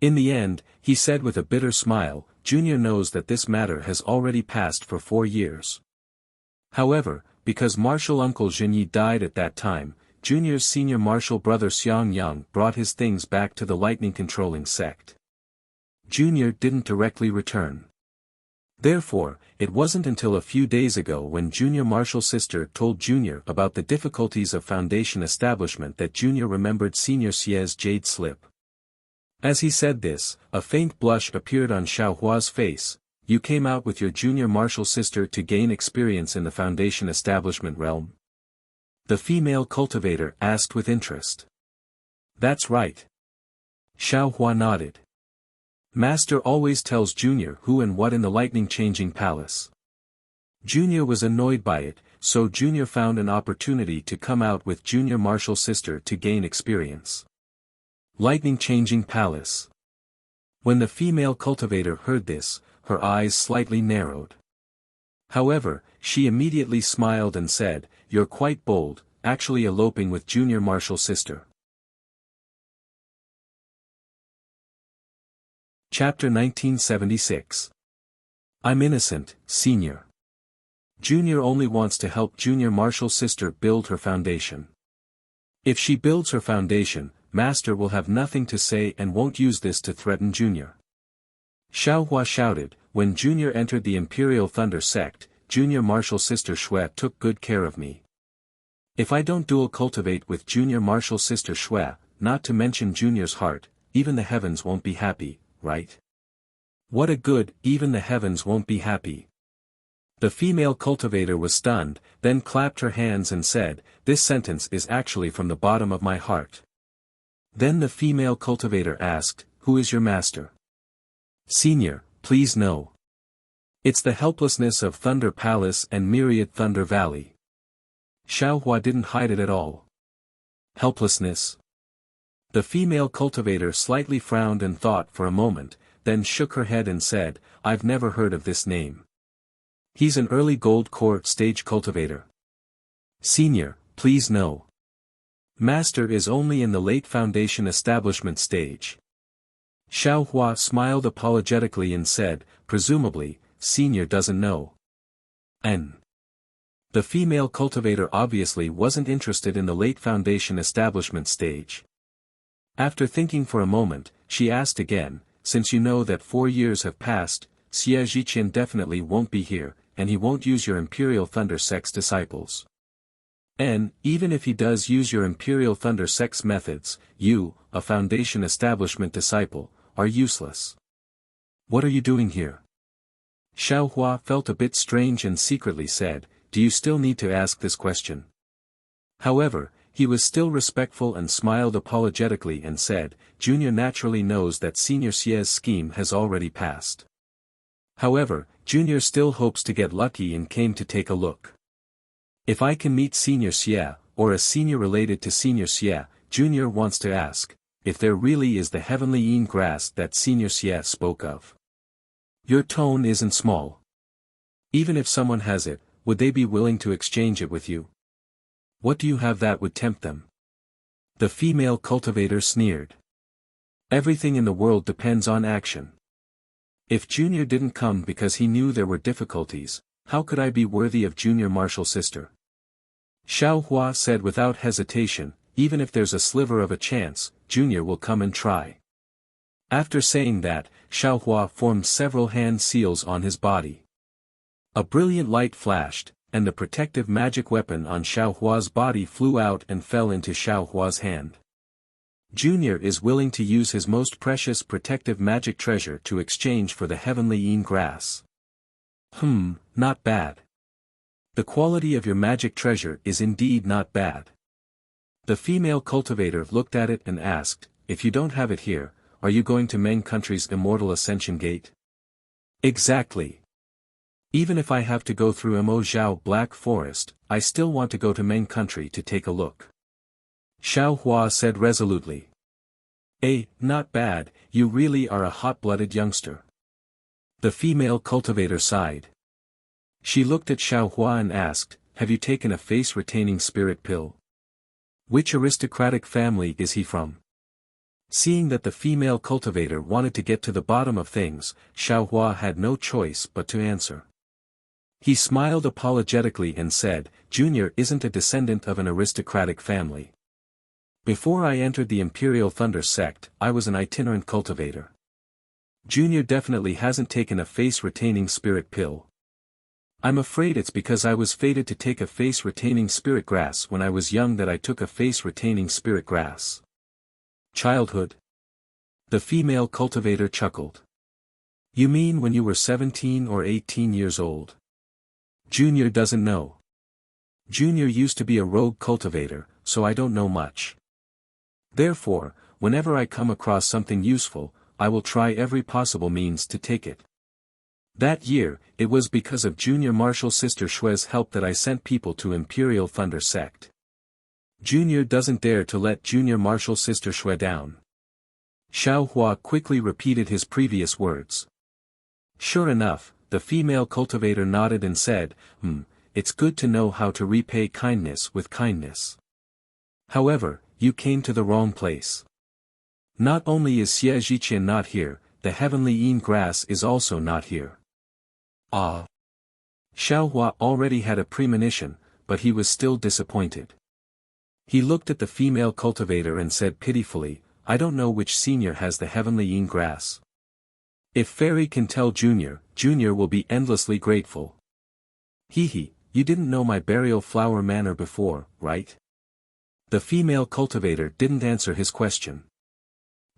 In the end, he said with a bitter smile, Junior knows that this matter has already passed for 4 years. However, because martial uncle Zhenyi died at that time, Junior's senior martial brother Xiang Yang brought his things back to the lightning-controlling sect. Junior didn't directly return. Therefore, it wasn't until a few days ago when Junior Martial's sister told Junior about the difficulties of Foundation establishment that Junior remembered Senior Xie's jade slip. As he said this, a faint blush appeared on Xiaohua's face. You came out with your Junior Martial sister to gain experience in the Foundation establishment realm? The female cultivator asked with interest. That's right. Xiaohua nodded. Master always tells Junior who and what in the lightning-changing palace. Junior was annoyed by it, so Junior found an opportunity to come out with Junior Martial's sister to gain experience. Lightning-changing palace. When the female cultivator heard this, her eyes slightly narrowed. However, she immediately smiled and said, You're quite bold, actually eloping with Junior Martial's sister. Chapter 1976. I'm innocent, Senior. Junior only wants to help Junior Martial's sister build her foundation. If she builds her foundation, Master will have nothing to say and won't use this to threaten Junior. Xiaohua shouted, when Junior entered the Imperial Thunder sect, Junior Martial's sister Shui took good care of me. If I don't dual cultivate with Junior Martial's sister Shui, not to mention Junior's heart, even the heavens won't be happy, right? What a good, even the heavens won't be happy. The female cultivator was stunned, then clapped her hands and said, This sentence is actually from the bottom of my heart. Then the female cultivator asked, Who is your master? Senior, please no. It's the helplessness of Thunder Palace and Myriad Thunder Valley. Xiaohua didn't hide it at all. Helplessness? The female cultivator slightly frowned and thought for a moment, then shook her head and said, I've never heard of this name. He's an early gold core stage cultivator. Senior, please no. Master is only in the late foundation establishment stage. Xiaohua smiled apologetically and said, Presumably, Senior doesn't know. N. The female cultivator obviously wasn't interested in the late foundation establishment stage. After thinking for a moment, she asked again, Since you know that 4 years have passed, Xie Zhiqian definitely won't be here, and he won't use your Imperial Thunder Sect's disciples. And, even if he does use your Imperial Thunder Sect's methods, you, a Foundation Establishment disciple, are useless. What are you doing here? Xiaohua felt a bit strange and secretly said, Do you still need to ask this question? However, he was still respectful and smiled apologetically and said, Junior naturally knows that Senior Xie's scheme has already passed. However, Junior still hopes to get lucky and came to take a look. If I can meet Senior Xie, or a senior related to Senior Xie, Junior wants to ask, if there really is the heavenly yin grass that Senior Xie spoke of. Your tone isn't small. Even if someone has it, would they be willing to exchange it with you? What do you have that would tempt them? The female cultivator sneered. Everything in the world depends on action. If Junior didn't come because he knew there were difficulties, how could I be worthy of Junior Martial Sister? Xiao Hua said without hesitation, even if there's a sliver of a chance, Junior will come and try. After saying that, Xiao Hua formed several hand seals on his body. A brilliant light flashed, and the protective magic weapon on Xiao Hua's body flew out and fell into Xiao Hua's hand. Junior is willing to use his most precious protective magic treasure to exchange for the heavenly yin grass. Not bad. The quality of your magic treasure is indeed not bad. The female cultivator looked at it and asked, if you don't have it here, are you going to Meng Country's Immortal Ascension Gate? Exactly. Even if I have to go through Mo Zhao Black Forest, I still want to go to Meng Country to take a look. Xiao Hua said resolutely. Not bad, you really are a hot-blooded youngster. The female cultivator sighed. She looked at Xiao Hua and asked, have you taken a face-retaining spirit pill? Which aristocratic family is he from? Seeing that the female cultivator wanted to get to the bottom of things, Xiao Hua had no choice but to answer. He smiled apologetically and said, Junior isn't a descendant of an aristocratic family. Before I entered the Imperial Thunder sect, I was an itinerant cultivator. Junior definitely hasn't taken a face-retaining spirit pill. I'm afraid it's because I was fated to take a face-retaining spirit grass when I was young that I took a face-retaining spirit grass. Childhood? The female cultivator chuckled. You mean when you were 17 or 18 years old? Junior doesn't know. Junior used to be a rogue cultivator, so I don't know much. Therefore, whenever I come across something useful, I will try every possible means to take it. That year, it was because of Junior Martial Sister Xue's help that I sent people to Imperial Thunder sect. Junior doesn't dare to let Junior Martial Sister Xue down. Xiao Hua quickly repeated his previous words. Sure enough, the female cultivator nodded and said, it's good to know how to repay kindness with kindness. However, you came to the wrong place. Not only is Xie Zhiqian not here, the heavenly yin grass is also not here. Ah! Xiao Hua already had a premonition, but he was still disappointed. He looked at the female cultivator and said pitifully, I don't know which senior has the heavenly yin grass. If Fairy can tell Junior, Junior will be endlessly grateful. You didn't know my burial flower manor before, right? The female cultivator didn't answer his question.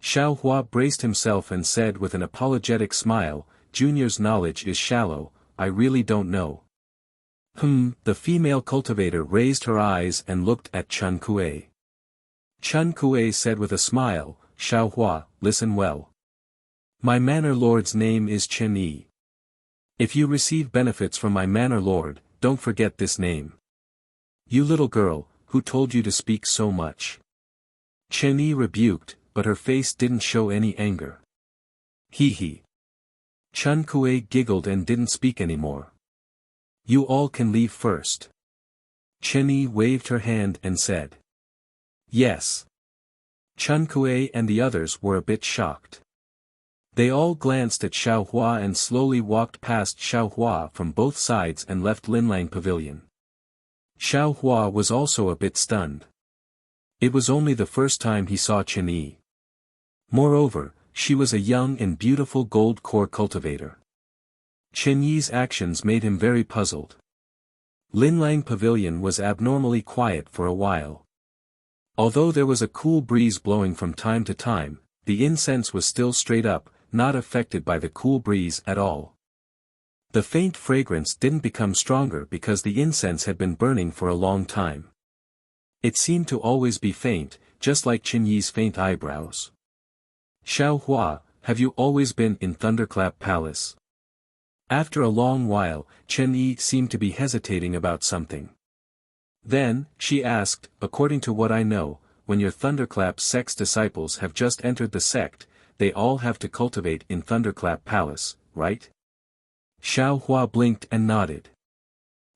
Xiao Hua braced himself and said with an apologetic smile, Junior's knowledge is shallow, I really don't know. The female cultivator raised her eyes and looked at Chen Kuei. Chen Kuei said with a smile, Xiao Hua, listen well. My manor lord's name is Chen Yi. If you receive benefits from my manor lord, don't forget this name. You little girl, who told you to speak so much? Chen Yi rebuked, but her face didn't show any anger. Chen Kuei giggled and didn't speak anymore. You all can leave first. Chen Yi waved her hand and said. Yes. Chen Kuei and the others were a bit shocked. They all glanced at Xiao Hua and slowly walked past Xiao Hua from both sides and left Linlang Pavilion. Xiao Hua was also a bit stunned. It was only the first time he saw Chen Yi. Moreover, she was a young and beautiful gold core cultivator. Chen Yi's actions made him very puzzled. Linlang Pavilion was abnormally quiet for a while. Although there was a cool breeze blowing from time to time, the incense was still straight up, not affected by the cool breeze at all. The faint fragrance didn't become stronger because the incense had been burning for a long time. It seemed to always be faint, just like Chen Yi's faint eyebrows. Xiao Hua, have you always been in Thunderclap Palace? After a long while, Chen Yi seemed to be hesitating about something. Then, she asked, according to what I know, when your Thunderclap sect's disciples have just entered the sect, they all have to cultivate in Thunderclap Palace, right? Xiao Hua blinked and nodded.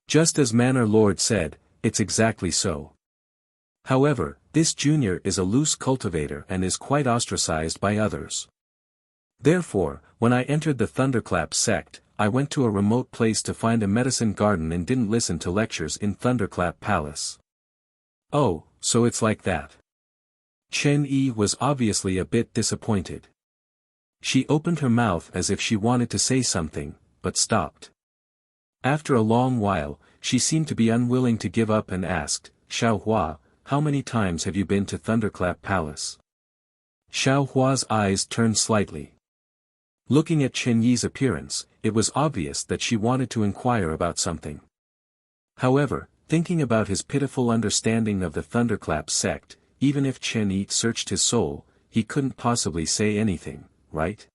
Just as Manor Lord said, it's exactly so. However, this junior is a loose cultivator and is quite ostracized by others. Therefore, when I entered the Thunderclap sect, I went to a remote place to find a medicine garden and didn't listen to lectures in Thunderclap Palace. Oh, so it's like that. Chen Yi was obviously a bit disappointed. She opened her mouth as if she wanted to say something, but stopped. After a long while, she seemed to be unwilling to give up and asked, Xiao Hua, how many times have you been to Thunderclap Palace? Xiao Hua's eyes turned slightly. Looking at Chen Yi's appearance, it was obvious that she wanted to inquire about something. However, thinking about his pitiful understanding of the Thunderclap sect, even if Chen Yi searched his soul, he couldn't possibly say anything, right?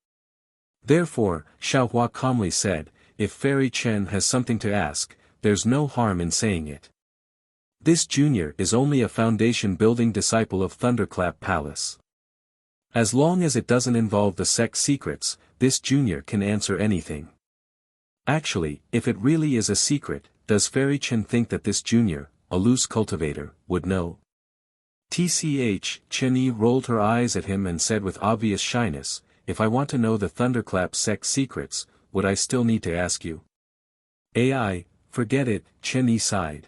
Therefore, Xiao Hua calmly said, if Fairy Chen has something to ask, there's no harm in saying it. This junior is only a foundation-building disciple of Thunderclap Palace. As long as it doesn't involve the sect's secrets, this junior can answer anything. Actually, if it really is a secret, does Fairy Chen think that this junior, a loose cultivator, would know? Tch, Chen Yi rolled her eyes at him and said with obvious shyness, if I want to know the Thunderclap sect's secrets, would I still need to ask you? AI, forget it, Chen Yi sighed.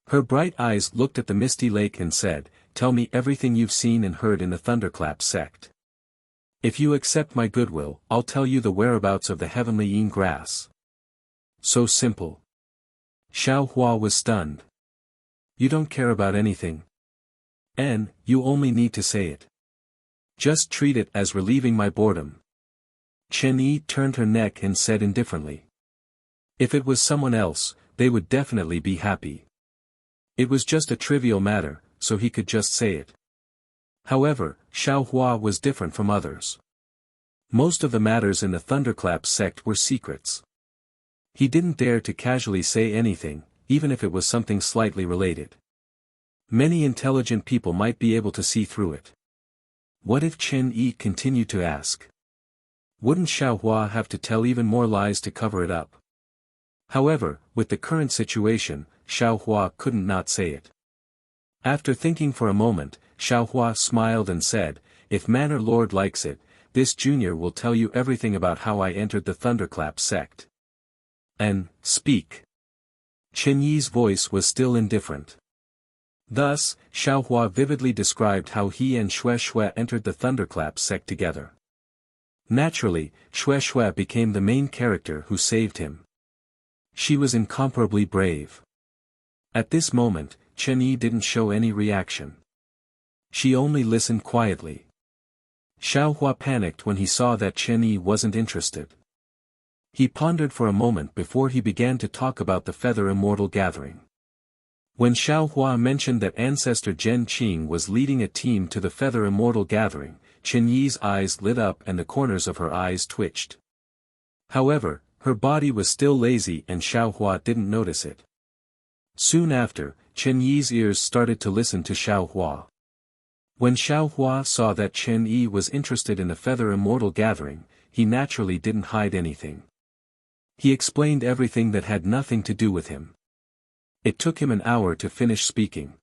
Her bright eyes looked at the misty lake and said, tell me everything you've seen and heard in the Thunderclap sect. If you accept my goodwill, I'll tell you the whereabouts of the heavenly yin grass. So simple. Xiao Hua was stunned. You don't care about anything. You only need to say it. Just treat it as relieving my boredom. Chen Yi turned her neck and said indifferently. If it was someone else, they would definitely be happy. It was just a trivial matter, so he could just say it. However, Xiao Hua was different from others. Most of the matters in the Thunderclap sect were secrets. He didn't dare to casually say anything, even if it was something slightly related. Many intelligent people might be able to see through it. What if Chen Yi continued to ask? Wouldn't Xiao Hua have to tell even more lies to cover it up? However, with the current situation, Xiao Hua couldn't not say it. After thinking for a moment, Xiao Hua smiled and said, if Manor Lord likes it, this junior will tell you everything about how I entered the Thunderclap sect. Speak. Chen Yi's voice was still indifferent. Thus, Xiao Hua vividly described how he and Xue Xue entered the Thunderclap sect together. Naturally, Xue Xue became the main character who saved him. She was incomparably brave. At this moment, Chen Yi didn't show any reaction. She only listened quietly. Xiao Hua panicked when he saw that Chen Yi wasn't interested. He pondered for a moment before he began to talk about the Feather Immortal Gathering. When Xiao Hua mentioned that ancestor Zhen Qing was leading a team to the Feather Immortal Gathering, Chen Yi's eyes lit up and the corners of her eyes twitched. However, her body was still lazy and Xiao Hua didn't notice it. Soon after, Chen Yi's ears started to listen to Xiao Hua. When Xiao Hua saw that Chen Yi was interested in the Feather Immortal Gathering, he naturally didn't hide anything. He explained everything that had nothing to do with him. It took him an hour to finish speaking.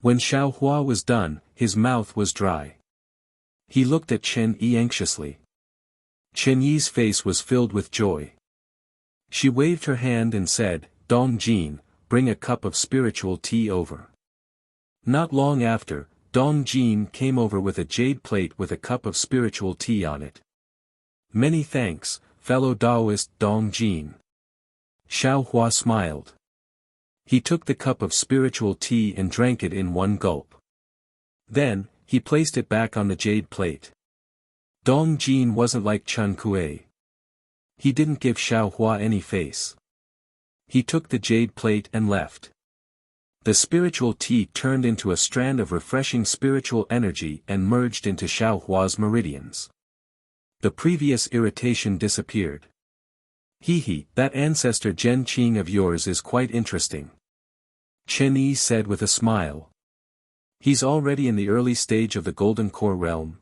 When Xiao Hua was done, his mouth was dry. He looked at Chen Yi anxiously. Chen Yi's face was filled with joy. She waved her hand and said, Dong Jin, bring a cup of spiritual tea over. Not long after, Dong Jin came over with a jade plate with a cup of spiritual tea on it. Many thanks, fellow Taoist Dong Jin. Xiao Hua smiled. He took the cup of spiritual tea and drank it in one gulp. Then, he placed it back on the jade plate. Dong Jin wasn't like Chun Kuei. He didn't give Xiao Hua any face. He took the jade plate and left. The spiritual tea turned into a strand of refreshing spiritual energy and merged into Xiao Hua's meridians. The previous irritation disappeared. That ancestor Zhen Qing of yours is quite interesting. Chen Yi said with a smile. He's already in the early stage of the Golden Core realm.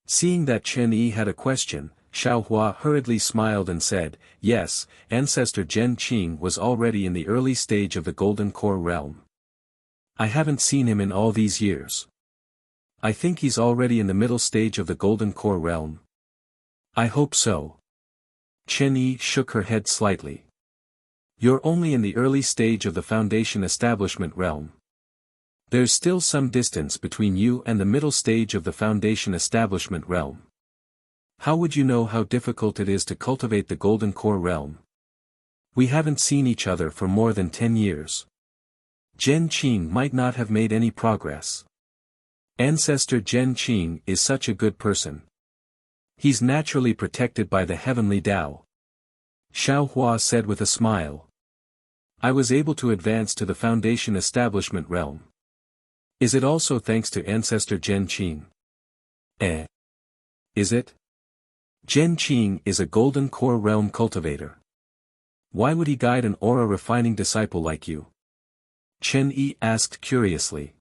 Seeing that Chen Yi had a question, Xiaohua hurriedly smiled and said, yes, ancestor Zhen Qing was already in the early stage of the Golden Core realm. I haven't seen him in all these years. I think he's already in the middle stage of the Golden Core realm. I hope so. Chen Yi shook her head slightly. You're only in the early stage of the Foundation Establishment realm. There's still some distance between you and the middle stage of the Foundation Establishment realm. How would you know how difficult it is to cultivate the Golden Core realm? We haven't seen each other for more than 10 years. Zhen Qing might not have made any progress. Ancestor Zhen Qing is such a good person. He's naturally protected by the heavenly Tao. Xiaohua said with a smile. I was able to advance to the Foundation Establishment realm. Is it also thanks to ancestor Zhen Qing? Is it? Zhen Qing is a Golden Core realm cultivator. Why would he guide an aura refining disciple like you? Chen Yi asked curiously.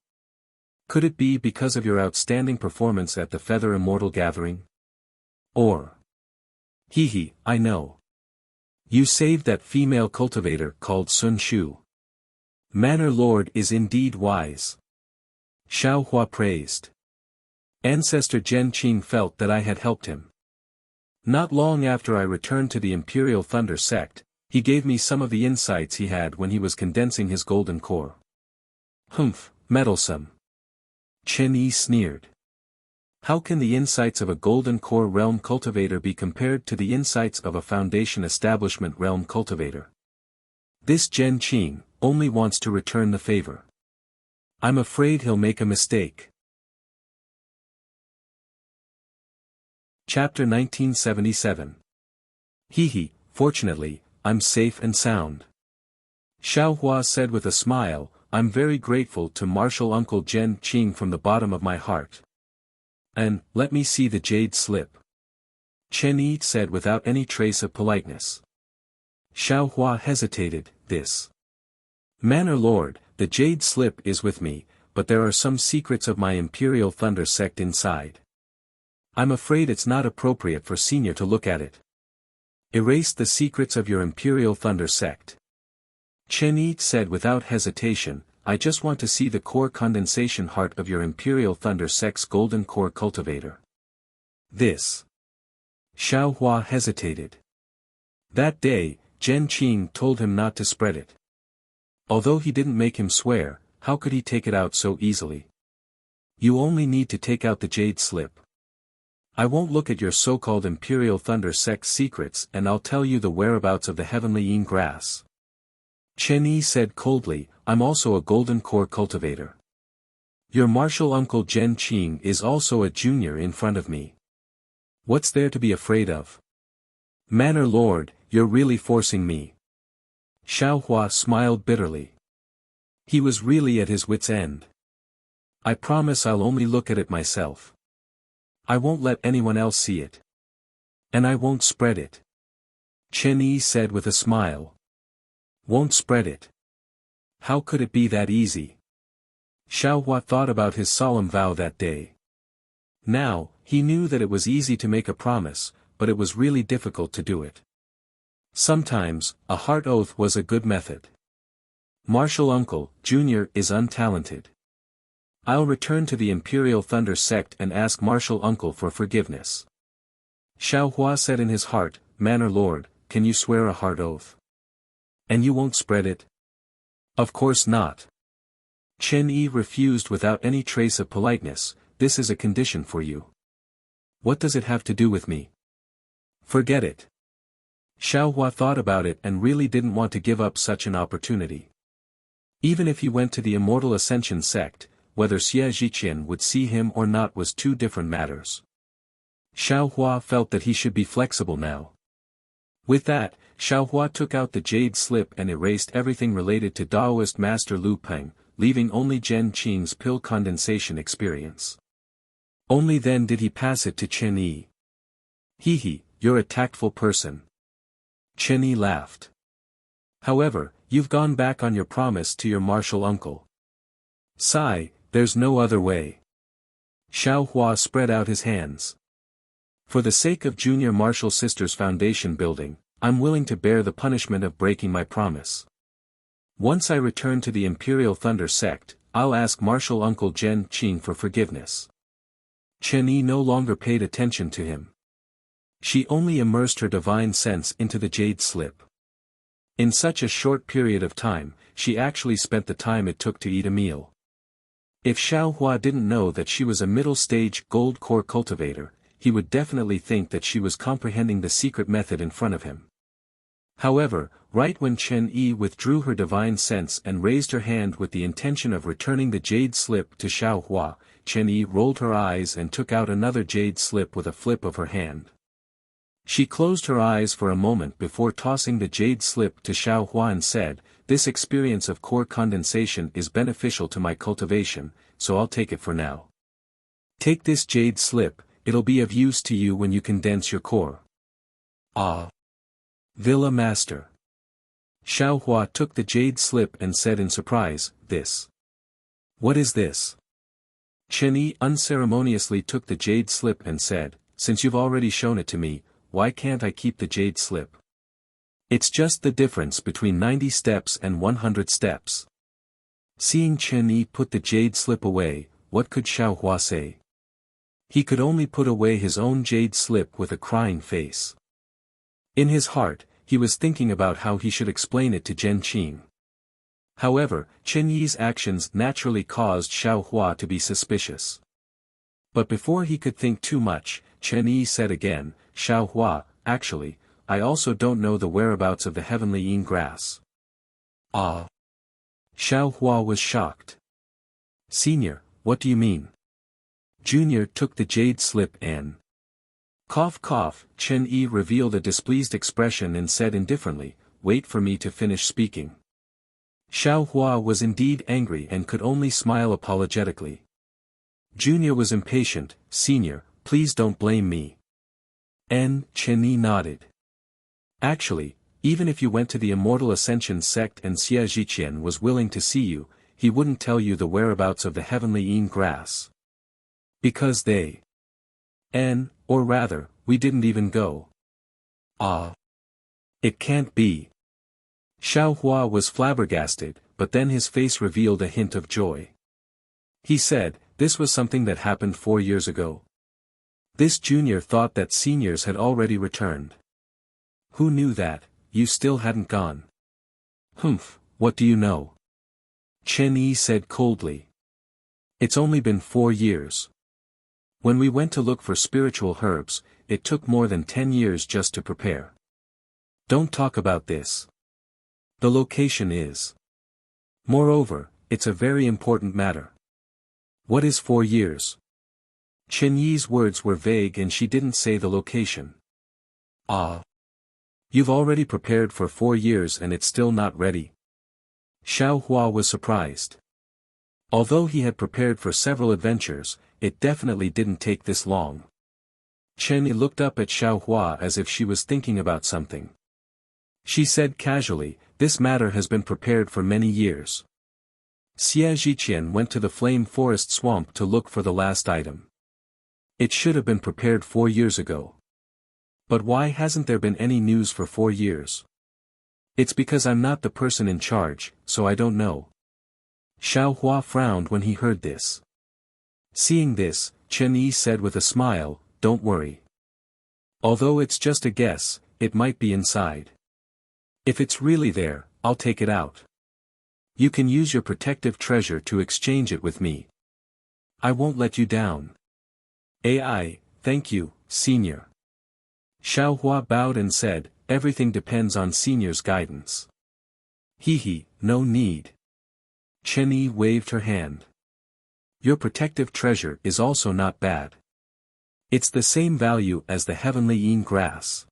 Could it be because of your outstanding performance at the Feather Immortal Gathering? Or? I know. You saved that female cultivator called Sun Shu. Manor Lord is indeed wise. Xiaohua praised. Ancestor Zhen Qing felt that I had helped him. Not long after I returned to the Imperial Thunder sect, he gave me some of the insights he had when he was condensing his golden core. Humph, meddlesome. Chen Yi sneered. How can the insights of a Golden Core realm cultivator be compared to the insights of a Foundation Establishment realm cultivator? This Zhen Qing only wants to return the favor. I'm afraid he'll make a mistake. Chapter 1977. Fortunately, I'm safe and sound. Xiaohua said with a smile, I'm very grateful to Martial Uncle Zhen Qing from the bottom of my heart. And, let me see the jade slip. Chen Yi said without any trace of politeness. Xiaohua hesitated, this. Manor Lord, the jade slip is with me, but there are some secrets of my Imperial Thunder sect inside. I'm afraid it's not appropriate for Senior to look at it. Erase the secrets of your Imperial Thunder sect. Chen Yi said without hesitation, I just want to see the core condensation heart of your Imperial Thunder sect's Golden Core cultivator. This. Xiaohua hesitated. That day, Zhen Qing told him not to spread it. Although he didn't make him swear, how could he take it out so easily? You only need to take out the jade slip. I won't look at your so-called Imperial Thunder sect secrets and I'll tell you the whereabouts of the heavenly Yin grass. Chen Yi said coldly, I'm also a Golden Core cultivator. Your martial uncle Zhen Qing is also a junior in front of me. What's there to be afraid of? Manor Lord, you're really forcing me. Xiaohua smiled bitterly. He was really at his wit's end. I promise I'll only look at it myself. I won't let anyone else see it. And I won't spread it. Chen Yi said with a smile. Won't spread it. How could it be that easy? Xiaohua thought about his solemn vow that day. Now, he knew that it was easy to make a promise, but it was really difficult to do it. Sometimes, a heart oath was a good method. Martial Uncle, Jr. is untalented. I'll return to the Imperial Thunder sect and ask Martial Uncle for forgiveness. Xiaohua said in his heart, Manor Lord, can you swear a heart oath? And you won't spread it? Of course not. Chen Yi refused without any trace of politeness, this is a condition for you. What does it have to do with me? Forget it. Xiaohua thought about it and really didn't want to give up such an opportunity. Even if he went to the Immortal Ascension sect, whether Xie Zhiqian would see him or not was two different matters. Xiaohua felt that he should be flexible now. With that, Xiaohua took out the jade slip and erased everything related to Daoist Master Lu Peng, leaving only Zhen Qing's pill condensation experience. Only then did he pass it to Chen Yi. You're a tactful person. Chen Yi laughed. However, you've gone back on your promise to your martial uncle. Sigh, there's no other way. Xiao Hua spread out his hands. For the sake of Junior Martial Sisters Foundation building, I'm willing to bear the punishment of breaking my promise. Once I return to the Imperial Thunder Sect, I'll ask Martial Uncle Zhen Qing for forgiveness. Chen Yi no longer paid attention to him. She only immersed her divine sense into the jade slip. In such a short period of time, she actually spent the time it took to eat a meal. If Xiao Hua didn't know that she was a middle-stage gold core cultivator, he would definitely think that she was comprehending the secret method in front of him. However, right when Chen Yi withdrew her divine sense and raised her hand with the intention of returning the jade slip to Xiao Hua, Chen Yi rolled her eyes and took out another jade slip with a flip of her hand. She closed her eyes for a moment before tossing the jade slip to Xiao Hua and said, "This experience of core condensation is beneficial to my cultivation, so I'll take it for now. Take this jade slip, it'll be of use to you when you condense your core." Ah! Villa Master. Xiao Hua took the jade slip and said in surprise, "This. What is this?" Chen Yi unceremoniously took the jade slip and said, "Since you've already shown it to me, why can't I keep the jade slip? It's just the difference between 90 steps and 100 steps." Seeing Chen Yi put the jade slip away, what could Xiao Hua say? He could only put away his own jade slip with a crying face. In his heart, he was thinking about how he should explain it to Zhen Qing. However, Chen Yi's actions naturally caused Xiao Hua to be suspicious. But before he could think too much, Chen Yi said again, "Xiao Hua, actually, I also don't know the whereabouts of the heavenly yin grass." Ah! Xiao Hua was shocked. "Senior, what do you mean?" Junior took the jade slip and... Cough cough, Chen Yi revealed a displeased expression and said indifferently, "Wait for me to finish speaking." Xiao Hua was indeed angry and could only smile apologetically. Junior was impatient, "Senior, please don't blame me." Chen Yi nodded. "Actually, even if you went to the Immortal Ascension sect and Xia Zhiqian was willing to see you, he wouldn't tell you the whereabouts of the heavenly yin grass. Because they... or rather, we didn't even go." Ah! It can't be. Xiao Hua was flabbergasted, but then his face revealed a hint of joy. He said, "This was something that happened 4 years ago." This junior thought that seniors had already returned. "Who knew that, you still hadn't gone?" "Humph, what do you know?" Chen Yi said coldly. "It's only been 4 years. When we went to look for spiritual herbs, it took more than 10 years just to prepare. Don't talk about this. The location is. Moreover, it's a very important matter." "What is 4 years?" Chen Yi's words were vague and she didn't say the location. Ah! You've already prepared for 4 years and it's still not ready? Xiao Hua was surprised. Although he had prepared for several adventures, it definitely didn't take this long. Chen Yi looked up at Xiao Hua as if she was thinking about something. She said casually, "This matter has been prepared for many years. Xia Zhiqian went to the Flame Forest Swamp to look for the last item. It should have been prepared 4 years ago. But why hasn't there been any news for 4 years? It's because I'm not the person in charge, so I don't know." Xiao Hua frowned when he heard this. Seeing this, Chen Yi said with a smile, "Don't worry. Although it's just a guess, it might be inside. If it's really there, I'll take it out. You can use your protective treasure to exchange it with me. I won't let you down." Thank you, Senior." Xiao Hua bowed and said, "Everything depends on Senior's guidance." No need." Chen Yi waved her hand. "Your protective treasure is also not bad. It's the same value as the heavenly yin grass.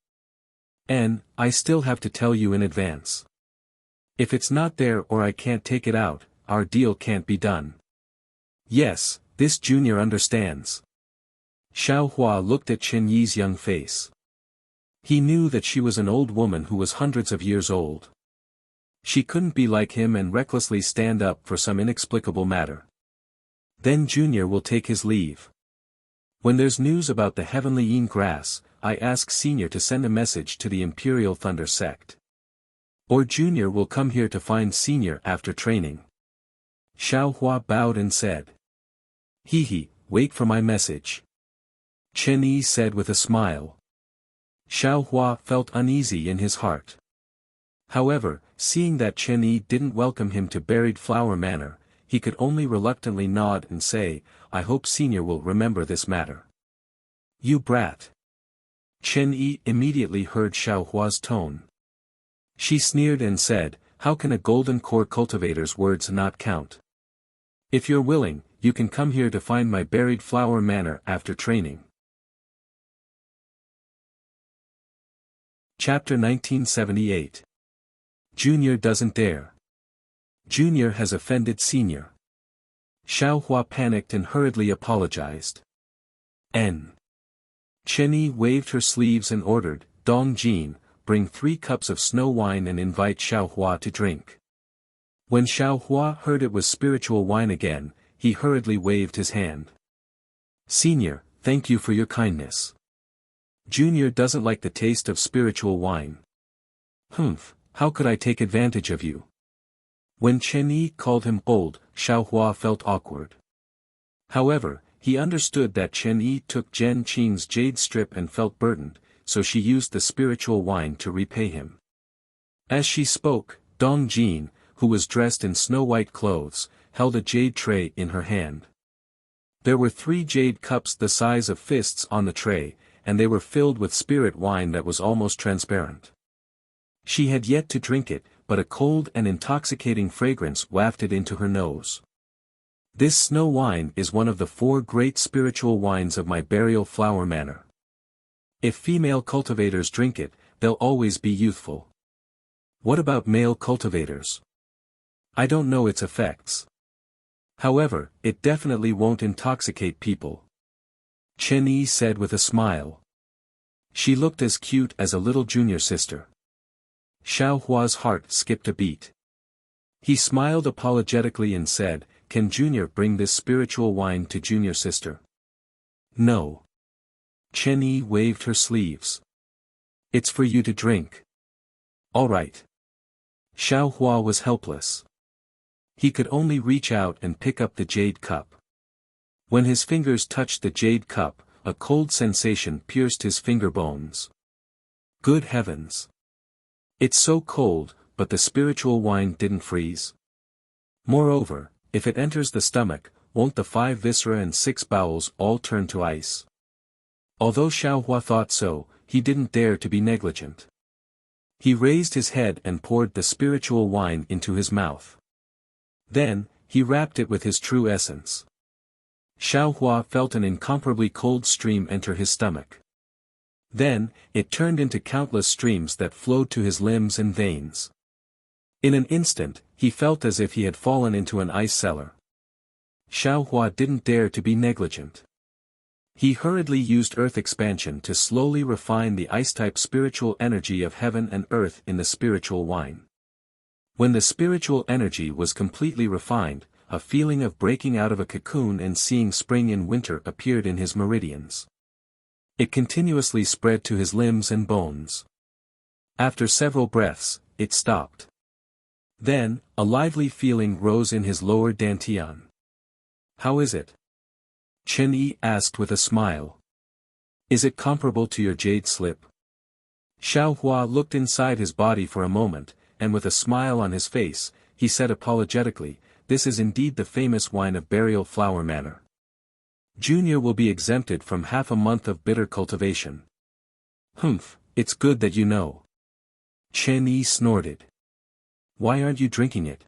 And, I still have to tell you in advance. If it's not there or I can't take it out, our deal can't be done." "Yes, this junior understands." Xiao Hua looked at Chen Yi's young face. He knew that she was an old woman who was hundreds of years old. She couldn't be like him and recklessly stand up for some inexplicable matter. Then Junior will take his leave. When there's news about the heavenly yin grass, I ask Senior to send a message to the Imperial Thunder sect. Or Junior will come here to find Senior after training. Xiao Hua bowed and said. He, wait for my message. Chen Yi said with a smile. Xiao Hua felt uneasy in his heart. However, seeing that Chen Yi didn't welcome him to Buried Flower Manor, he could only reluctantly nod and say, I hope Senior will remember this matter. You brat. Chen Yi immediately heard Xiao Hua's tone. She sneered and said, how can a golden core cultivator's words not count? If you're willing, you can come here to find my Buried Flower Manor after training. Chapter 1978. Junior doesn't dare. Junior has offended Senior. Xiao Hua panicked and hurriedly apologized. N. Chen Yi waved her sleeves and ordered, Dong Jin, bring 3 cups of snow wine and invite Xiao Hua to drink. When Xiao Hua heard it was spiritual wine again, he hurriedly waved his hand. Senior, thank you for your kindness. Junior doesn't like the taste of spiritual wine. Humph, how could I take advantage of you? When Chen Yi called him old, Xiao Hua felt awkward. However, he understood that Chen Yi took Zhen Qing's jade strip and felt burdened, so she used the spiritual wine to repay him. As she spoke, Dong Jin, who was dressed in snow-white clothes, held a jade tray in her hand. There were 3 jade cups the size of fists on the tray, and they were filled with spirit wine that was almost transparent. She had yet to drink it, but a cold and intoxicating fragrance wafted into her nose. This snow wine is one of the 4 great spiritual wines of my Burial Flower Manor. If female cultivators drink it, they'll always be youthful. What about male cultivators? I don't know its effects. However, it definitely won't intoxicate people. Chen Yi said with a smile. She looked as cute as a little junior sister. Xiao Hua's heart skipped a beat. He smiled apologetically and said, can Junior bring this spiritual wine to junior sister? No. Chen Yi waved her sleeves. It's for you to drink. All right. Xiao Hua was helpless. He could only reach out and pick up the jade cup. When his fingers touched the jade cup, a cold sensation pierced his finger bones. Good heavens! It's so cold, but the spiritual wine didn't freeze. Moreover, if it enters the stomach, won't the 5 viscera and 6 bowels all turn to ice? Although Xiao Hua thought so, he didn't dare to be negligent. He raised his head and poured the spiritual wine into his mouth. Then, he wrapped it with his true essence. Xiao Hua felt an incomparably cold stream enter his stomach. Then, it turned into countless streams that flowed to his limbs and veins. In an instant, he felt as if he had fallen into an ice cellar. Xiao Hua didn't dare to be negligent. He hurriedly used earth expansion to slowly refine the ice-type spiritual energy of heaven and earth in the spiritual wine. When the spiritual energy was completely refined, a feeling of breaking out of a cocoon and seeing spring in winter appeared in his meridians. It continuously spread to his limbs and bones. After several breaths, it stopped. Then, a lively feeling rose in his lower dantian. How is it? Chen Yi asked with a smile. Is it comparable to your jade slip? Xiao Hua looked inside his body for a moment, and with a smile on his face, he said apologetically, this is indeed the famous wine of Burial Flower Manor. Junior will be exempted from half a month of bitter cultivation. Humph, it's good that you know. Chen Yi snorted. Why aren't you drinking it?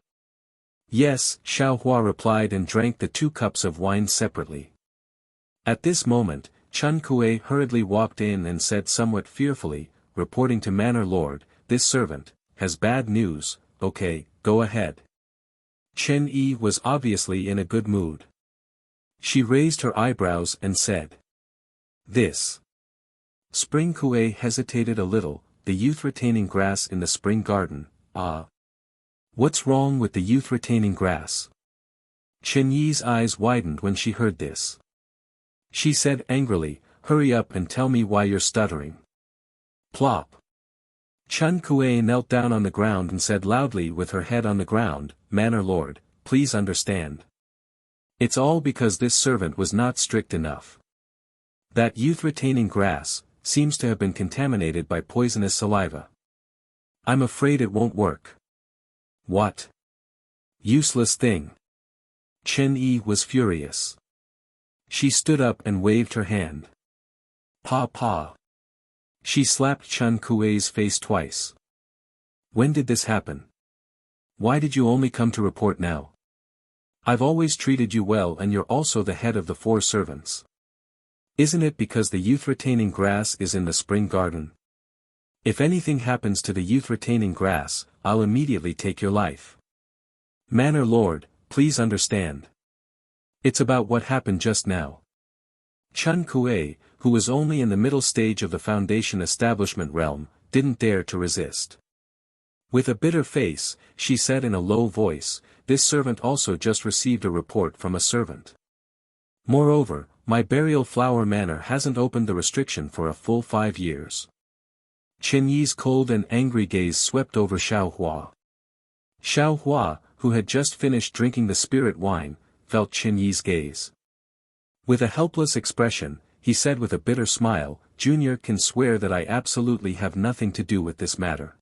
Yes, Xiao Hua replied and drank the 2 cups of wine separately. At this moment, Chun Kuei hurriedly walked in and said somewhat fearfully, reporting to Manor Lord, this servant has bad news. Okay, go ahead. Chen Yi was obviously in a good mood. She raised her eyebrows and said. This. Spring Kuei hesitated a little, the youth retaining grass in the spring garden, ah. What's wrong with the youth retaining grass? Chen Yi's eyes widened when she heard this. She said angrily, hurry up and tell me why you're stuttering. Plop. Chun Kuei knelt down on the ground and said loudly with her head on the ground, Manor Lord, please understand. It's all because this servant was not strict enough. That youth retaining grass seems to have been contaminated by poisonous saliva. I'm afraid it won't work. What? Useless thing. Chen Yi was furious. She stood up and waved her hand. Pa pa. She slapped Chun Kuei's face twice. When did this happen? Why did you only come to report now? I've always treated you well and you're also the head of the 4 servants. Isn't it because the youth retaining grass is in the spring garden? If anything happens to the youth retaining grass, I'll immediately take your life. Manor Lord, please understand. It's about what happened just now. Chun Kuei, who was only in the middle stage of the Foundation establishment realm, didn't dare to resist. With a bitter face, she said in a low voice, this servant also just received a report from a servant. Moreover, my burial flower manor hasn't opened the restriction for a full 5 years. Chen Yi's cold and angry gaze swept over Xiao Hua. Xiao Hua, who had just finished drinking the spirit wine, felt Chen Yi's gaze. With a helpless expression, he said with a bitter smile, Junior can swear that I absolutely have nothing to do with this matter.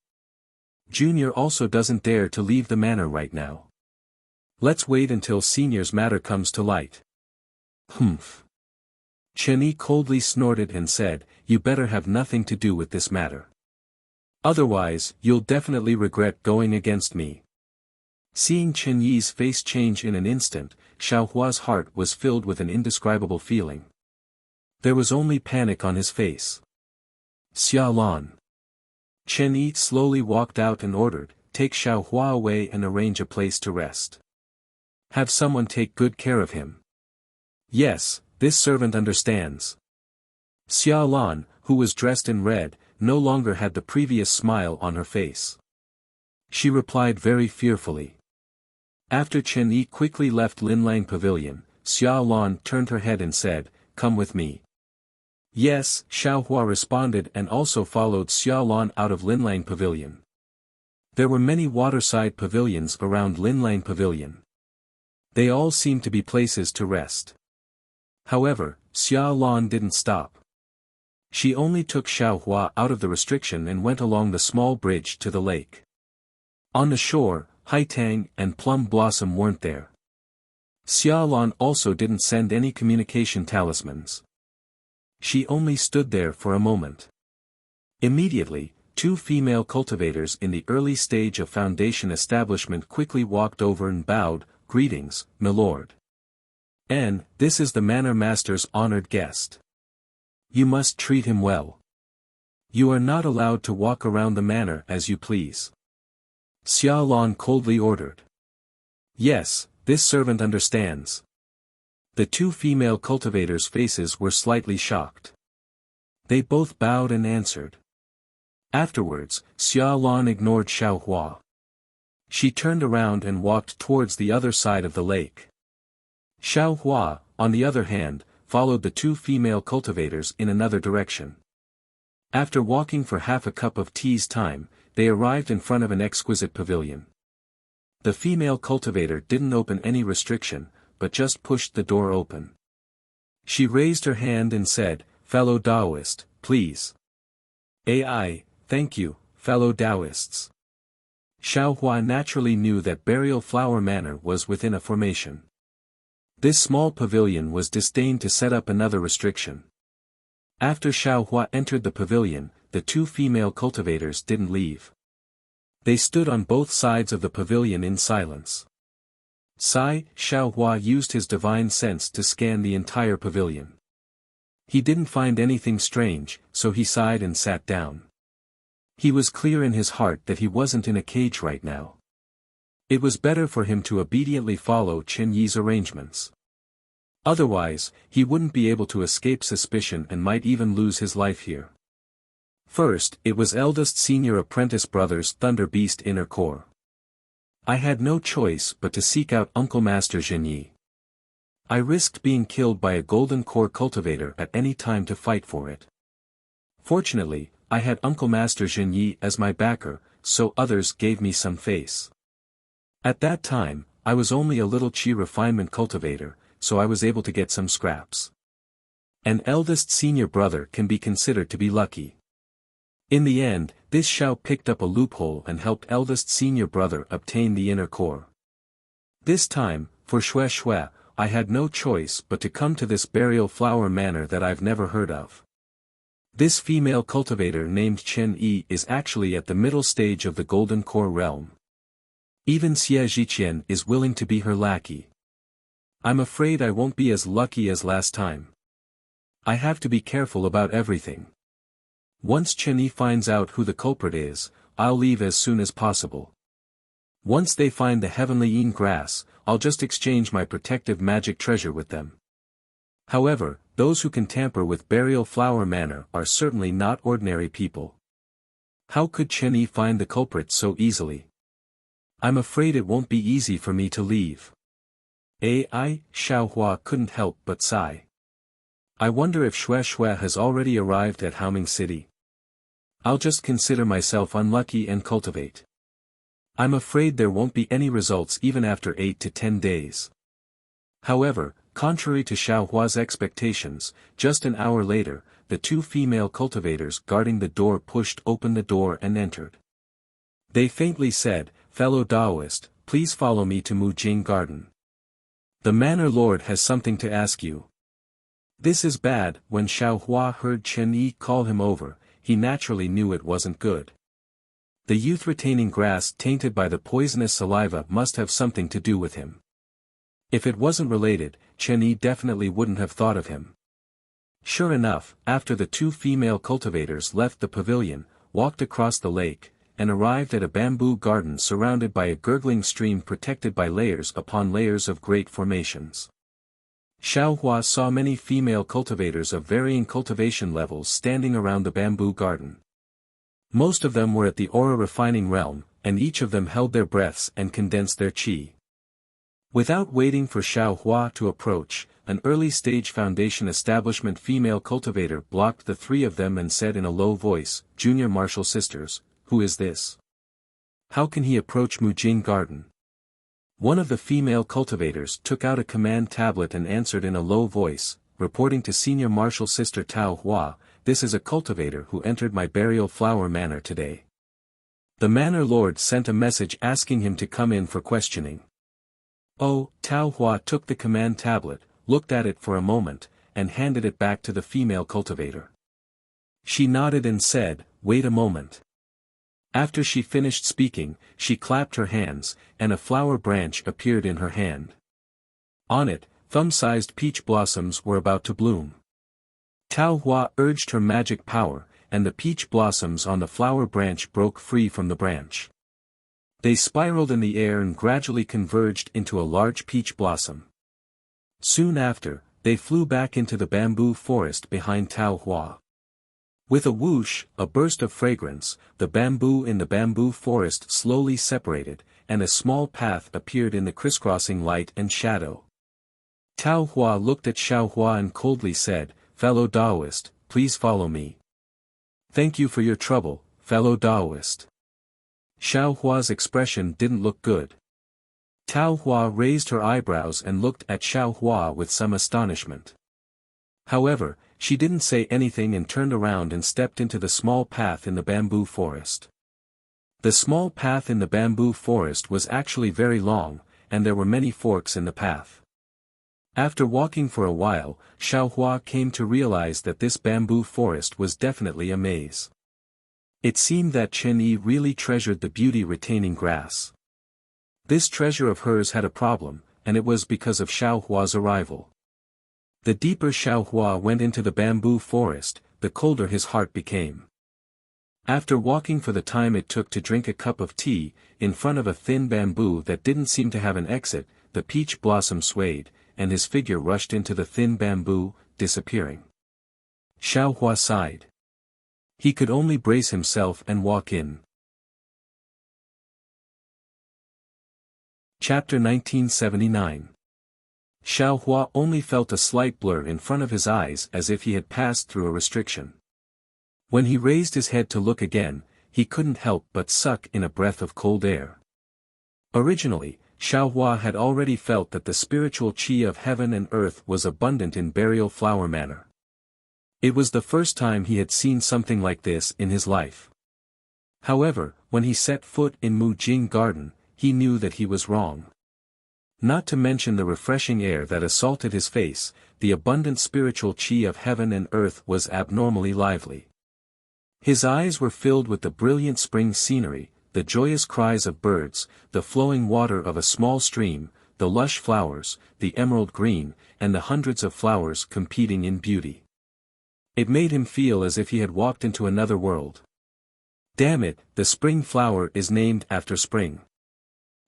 Junior also doesn't dare to leave the manor right now. Let's wait until Senior's matter comes to light. Humph. Chen Yi coldly snorted and said, you better have nothing to do with this matter. Otherwise, you'll definitely regret going against me. Seeing Chen Yi's face change in an instant, Xiao Hua's heart was filled with an indescribable feeling. There was only panic on his face. Xia Lan. Chen Yi slowly walked out and ordered, take Xiao Hua away and arrange a place to rest. Have someone take good care of him. Yes, this servant understands. Xia Lan, who was dressed in red, no longer had the previous smile on her face. She replied very fearfully. After Chen Yi quickly left Linlang Pavilion, Xia Lan turned her head and said, come with me. Yes, Xiao Hua responded and also followed Xia Lan out of Linlang Pavilion. There were many waterside pavilions around Linlang Pavilion. They all seemed to be places to rest. However, Xia Lan didn't stop. She only took Xiao Hua out of the restriction and went along the small bridge to the lake. On the shore, Haitang and Plum Blossom weren't there. Xia Lan also didn't send any communication talismans. She only stood there for a moment. Immediately, 2 female cultivators in the early stage of Foundation establishment quickly walked over and bowed, greetings, milord. And, this is the Manor Master's honored guest. You must treat him well. You are not allowed to walk around the manor as you please. Xia Lan coldly ordered. Yes, this servant understands. The 2 female cultivators' faces were slightly shocked. They both bowed and answered. Afterwards, Xia Lan ignored Xiao Hua. She turned around and walked towards the other side of the lake. Xiao Hua, on the other hand, followed the 2 female cultivators in another direction. After walking for half a cup of tea's time, they arrived in front of an exquisite pavilion. The female cultivator didn't open any restriction, but just pushed the door open. She raised her hand and said, fellow Taoist, please. AI, thank you, fellow Taoists. Xiao Hua naturally knew that Burial Flower Manor was within a formation. This small pavilion was destined to set up another restriction. After Xiao Hua entered the pavilion, the 2 female cultivators didn't leave. They stood on both sides of the pavilion in silence. Xiao Hua used his divine sense to scan the entire pavilion. He didn't find anything strange, so he sighed and sat down. He was clear in his heart that he wasn't in a cage right now. It was better for him to obediently follow Chen Yi's arrangements. Otherwise, he wouldn't be able to escape suspicion and might even lose his life here. First, it was eldest senior apprentice brother's Thunder Beast inner core. I had no choice but to seek out Uncle Master Zhenyi. I risked being killed by a golden core cultivator at any time to fight for it. Fortunately, I had Uncle Master Zhenyi as my backer, so others gave me some face. At that time, I was only a little chi refinement cultivator, so I was able to get some scraps. An eldest senior brother can be considered to be lucky. In the end, this Shao picked up a loophole and helped eldest senior brother obtain the inner core. This time, for Xue Xue, I had no choice but to come to this burial flower manor that I've never heard of. This female cultivator named Chen Yi is actually at the middle stage of the golden core realm. Even Xie Zhiqian is willing to be her lackey. I'm afraid I won't be as lucky as last time. I have to be careful about everything. Once Chen Yi finds out who the culprit is, I'll leave as soon as possible. Once they find the heavenly yin grass, I'll just exchange my protective magic treasure with them. However, those who can tamper with Burial Flower Manor are certainly not ordinary people. How could Chen Yi find the culprit so easily? I'm afraid it won't be easy for me to leave. Xiaohua couldn't help but sigh. I wonder if Xue Xue has already arrived at Haoming City. I'll just consider myself unlucky and cultivate. I'm afraid there won't be any results even after 8 to 10 days. However, contrary to Xiaohua's expectations, just an hour later, the two female cultivators guarding the door pushed open the door and entered. They faintly said, "Fellow Taoist, please follow me to Mujing Garden. The manor lord has something to ask you." This is bad. When Xiaohua heard Chen Yi call him over, he naturally knew it wasn't good. The youth retaining grass tainted by the poisonous saliva must have something to do with him. If it wasn't related, Chen Yi definitely wouldn't have thought of him. Sure enough, after the two female cultivators left the pavilion, walked across the lake, and arrived at a bamboo garden surrounded by a gurgling stream protected by layers upon layers of great formations. Xiaohua saw many female cultivators of varying cultivation levels standing around the bamboo garden. Most of them were at the aura refining realm, and each of them held their breaths and condensed their qi. Without waiting for Xiaohua to approach, an early-stage foundation establishment female cultivator blocked the three of them and said in a low voice, "Junior Martial Sisters, who is this? How can he approach Mujing Garden?" One of the female cultivators took out a command tablet and answered in a low voice, reporting to Senior Martial Sister Tao Hua, "This is a cultivator who entered my Burial Flower Manor today. The manor lord sent a message asking him to come in for questioning." Oh, Tao Hua took the command tablet, looked at it for a moment, and handed it back to the female cultivator. She nodded and said, "Wait a moment." After she finished speaking, she clapped her hands, and a flower branch appeared in her hand. On it, thumb-sized peach blossoms were about to bloom. Tao Hua urged her magic power, and the peach blossoms on the flower branch broke free from the branch. They spiraled in the air and gradually converged into a large peach blossom. Soon after, they flew back into the bamboo forest behind Tao Hua. With a whoosh, a burst of fragrance, the bamboo in the bamboo forest slowly separated, and a small path appeared in the crisscrossing light and shadow. Tao Hua looked at Xiaohua and coldly said, "Fellow Taoist, please follow me." "Thank you for your trouble, fellow Taoist." Xiaohua's expression didn't look good. Tao Hua raised her eyebrows and looked at Xiaohua with some astonishment. However, she didn't say anything and turned around and stepped into the small path in the bamboo forest. The small path in the bamboo forest was actually very long, and there were many forks in the path. After walking for a while, Xiaohua came to realize that this bamboo forest was definitely a maze. It seemed that Chen Yi really treasured the beauty-retaining grass. This treasure of hers had a problem, and it was because of Xiaohua's arrival. The deeper Xiaohua went into the bamboo forest, the colder his heart became. After walking for the time it took to drink a cup of tea, in front of a thin bamboo that didn't seem to have an exit, the peach blossom swayed, and his figure rushed into the thin bamboo, disappearing. Xiaohua sighed. He could only brace himself and walk in. Chapter 1979. Xiao Hua only felt a slight blur in front of his eyes as if he had passed through a restriction. When he raised his head to look again, he couldn't help but suck in a breath of cold air. Originally, Xiao Hua had already felt that the spiritual qi of heaven and earth was abundant in burial flower manner. It was the first time he had seen something like this in his life. However, when he set foot in Mu Jing Garden, he knew that he was wrong. Not to mention the refreshing air that assaulted his face, the abundant spiritual qi of heaven and earth was abnormally lively. His eyes were filled with the brilliant spring scenery, the joyous cries of birds, the flowing water of a small stream, the lush flowers, the emerald green, and the hundreds of flowers competing in beauty. It made him feel as if he had walked into another world. Damn it, the spring flower is named after spring.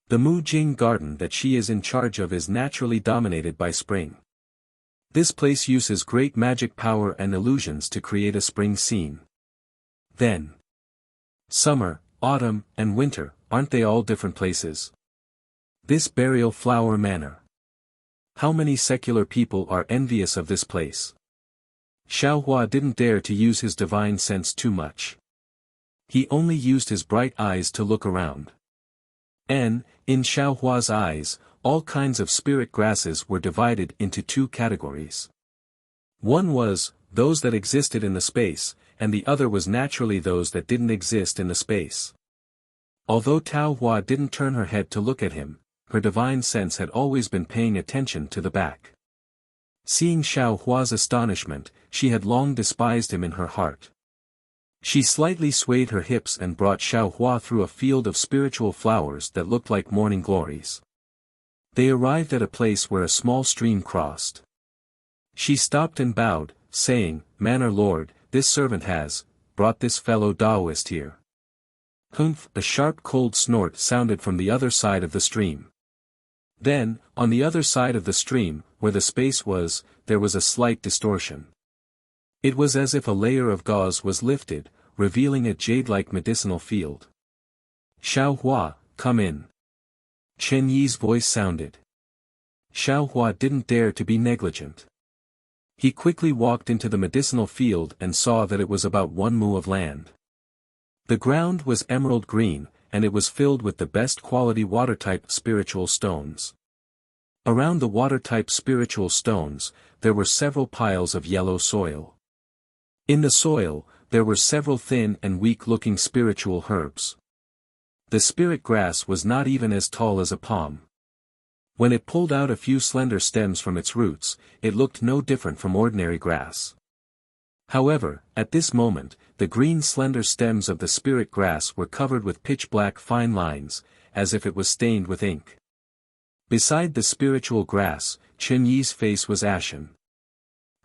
The Mu Jing Garden that she is in charge of is naturally dominated by spring. This place uses great magic power and illusions to create a spring scene. Then, summer, autumn, and winter, aren't they all different places? This burial flower manor. How many secular people are envious of this place? Xiao Hua didn't dare to use his divine sense too much. He only used his bright eyes to look around. In Xiao Hua's eyes, all kinds of spirit grasses were divided into two categories. One was, those that existed in the space, and the other was naturally those that didn't exist in the space. Although Tao Hua didn't turn her head to look at him, her divine sense had always been paying attention to the back. Seeing Xiao Hua's astonishment, she had long despised him in her heart. She slightly swayed her hips and brought Xiao Hua through a field of spiritual flowers that looked like morning glories. They arrived at a place where a small stream crossed. She stopped and bowed, saying, "Manor Lord, this servant has brought this fellow Taoist here." Humph! A sharp cold snort sounded from the other side of the stream. Then, on the other side of the stream, where the space was, there was a slight distortion. It was as if a layer of gauze was lifted, revealing a jade-like medicinal field. "Xiao Hua, come in." Chen Yi's voice sounded. Xiao Hua didn't dare to be negligent. He quickly walked into the medicinal field and saw that it was about 1 mu of land. The ground was emerald green, and it was filled with the best quality water-type spiritual stones. Around the water-type spiritual stones, there were several piles of yellow soil. In the soil, there were several thin and weak-looking spiritual herbs. The spirit grass was not even as tall as a palm. When it pulled out a few slender stems from its roots, it looked no different from ordinary grass. However, at this moment, the green slender stems of the spirit grass were covered with pitch-black fine lines, as if it was stained with ink. Beside the spiritual grass, Chen Yi's face was ashen.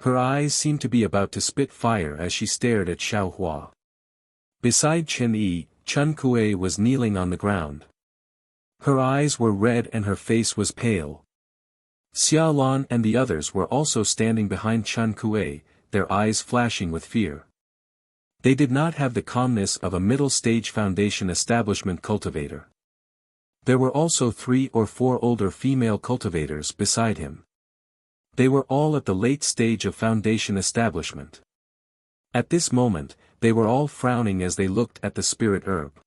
Her eyes seemed to be about to spit fire as she stared at Xiao Hua. Beside Chen Yi, Chun Kuei was kneeling on the ground. Her eyes were red and her face was pale. Xia Lan and the others were also standing behind Chun Kuei, their eyes flashing with fear. They did not have the calmness of a middle-stage foundation establishment cultivator. There were also 3 or 4 older female cultivators beside him. They were all at the late stage of foundation establishment. At this moment, they were all frowning as they looked at the spirit herb.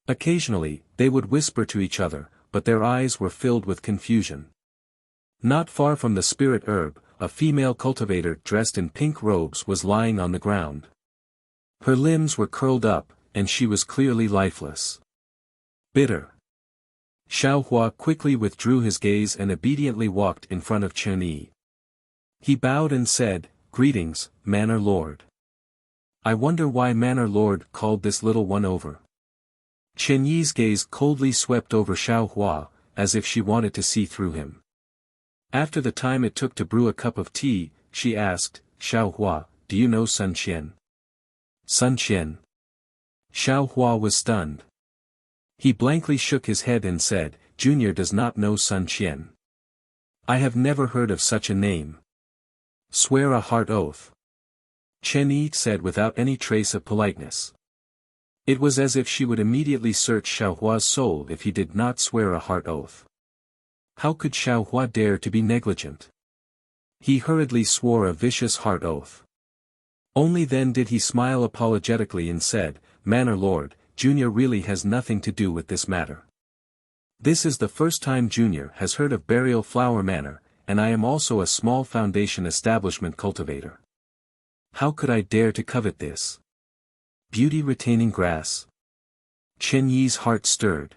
Occasionally, they would whisper to each other, but their eyes were filled with confusion. Not far from the spirit herb, a female cultivator dressed in pink robes was lying on the ground. Her limbs were curled up, and she was clearly lifeless. Bitter. Xiao Hua quickly withdrew his gaze and obediently walked in front of Chen Yi. He bowed and said, "Greetings, Manor Lord. I wonder why Manor Lord called this little one over." Chen Yi's gaze coldly swept over Xiao Hua, as if she wanted to see through him. After the time it took to brew a cup of tea, she asked, "Xiao Hua, do you know Sun Qian?" Sun Qian. Xiao Hua was stunned. He blankly shook his head and said, "Junior does not know Sun Qian. I have never heard of such a name. Swear a heart oath." Chen Yi said without any trace of politeness. It was as if she would immediately search Xiaohua's soul if he did not swear a heart oath. How could Xiaohua dare to be negligent? He hurriedly swore a vicious heart oath. Only then did he smile apologetically and said, "Manor Lord, Junior really has nothing to do with this matter. This is the first time Junior has heard of Burial Flower Manor, and I am also a small foundation establishment cultivator. How could I dare to covet this beauty-retaining grass?" Chen Yi's heart stirred.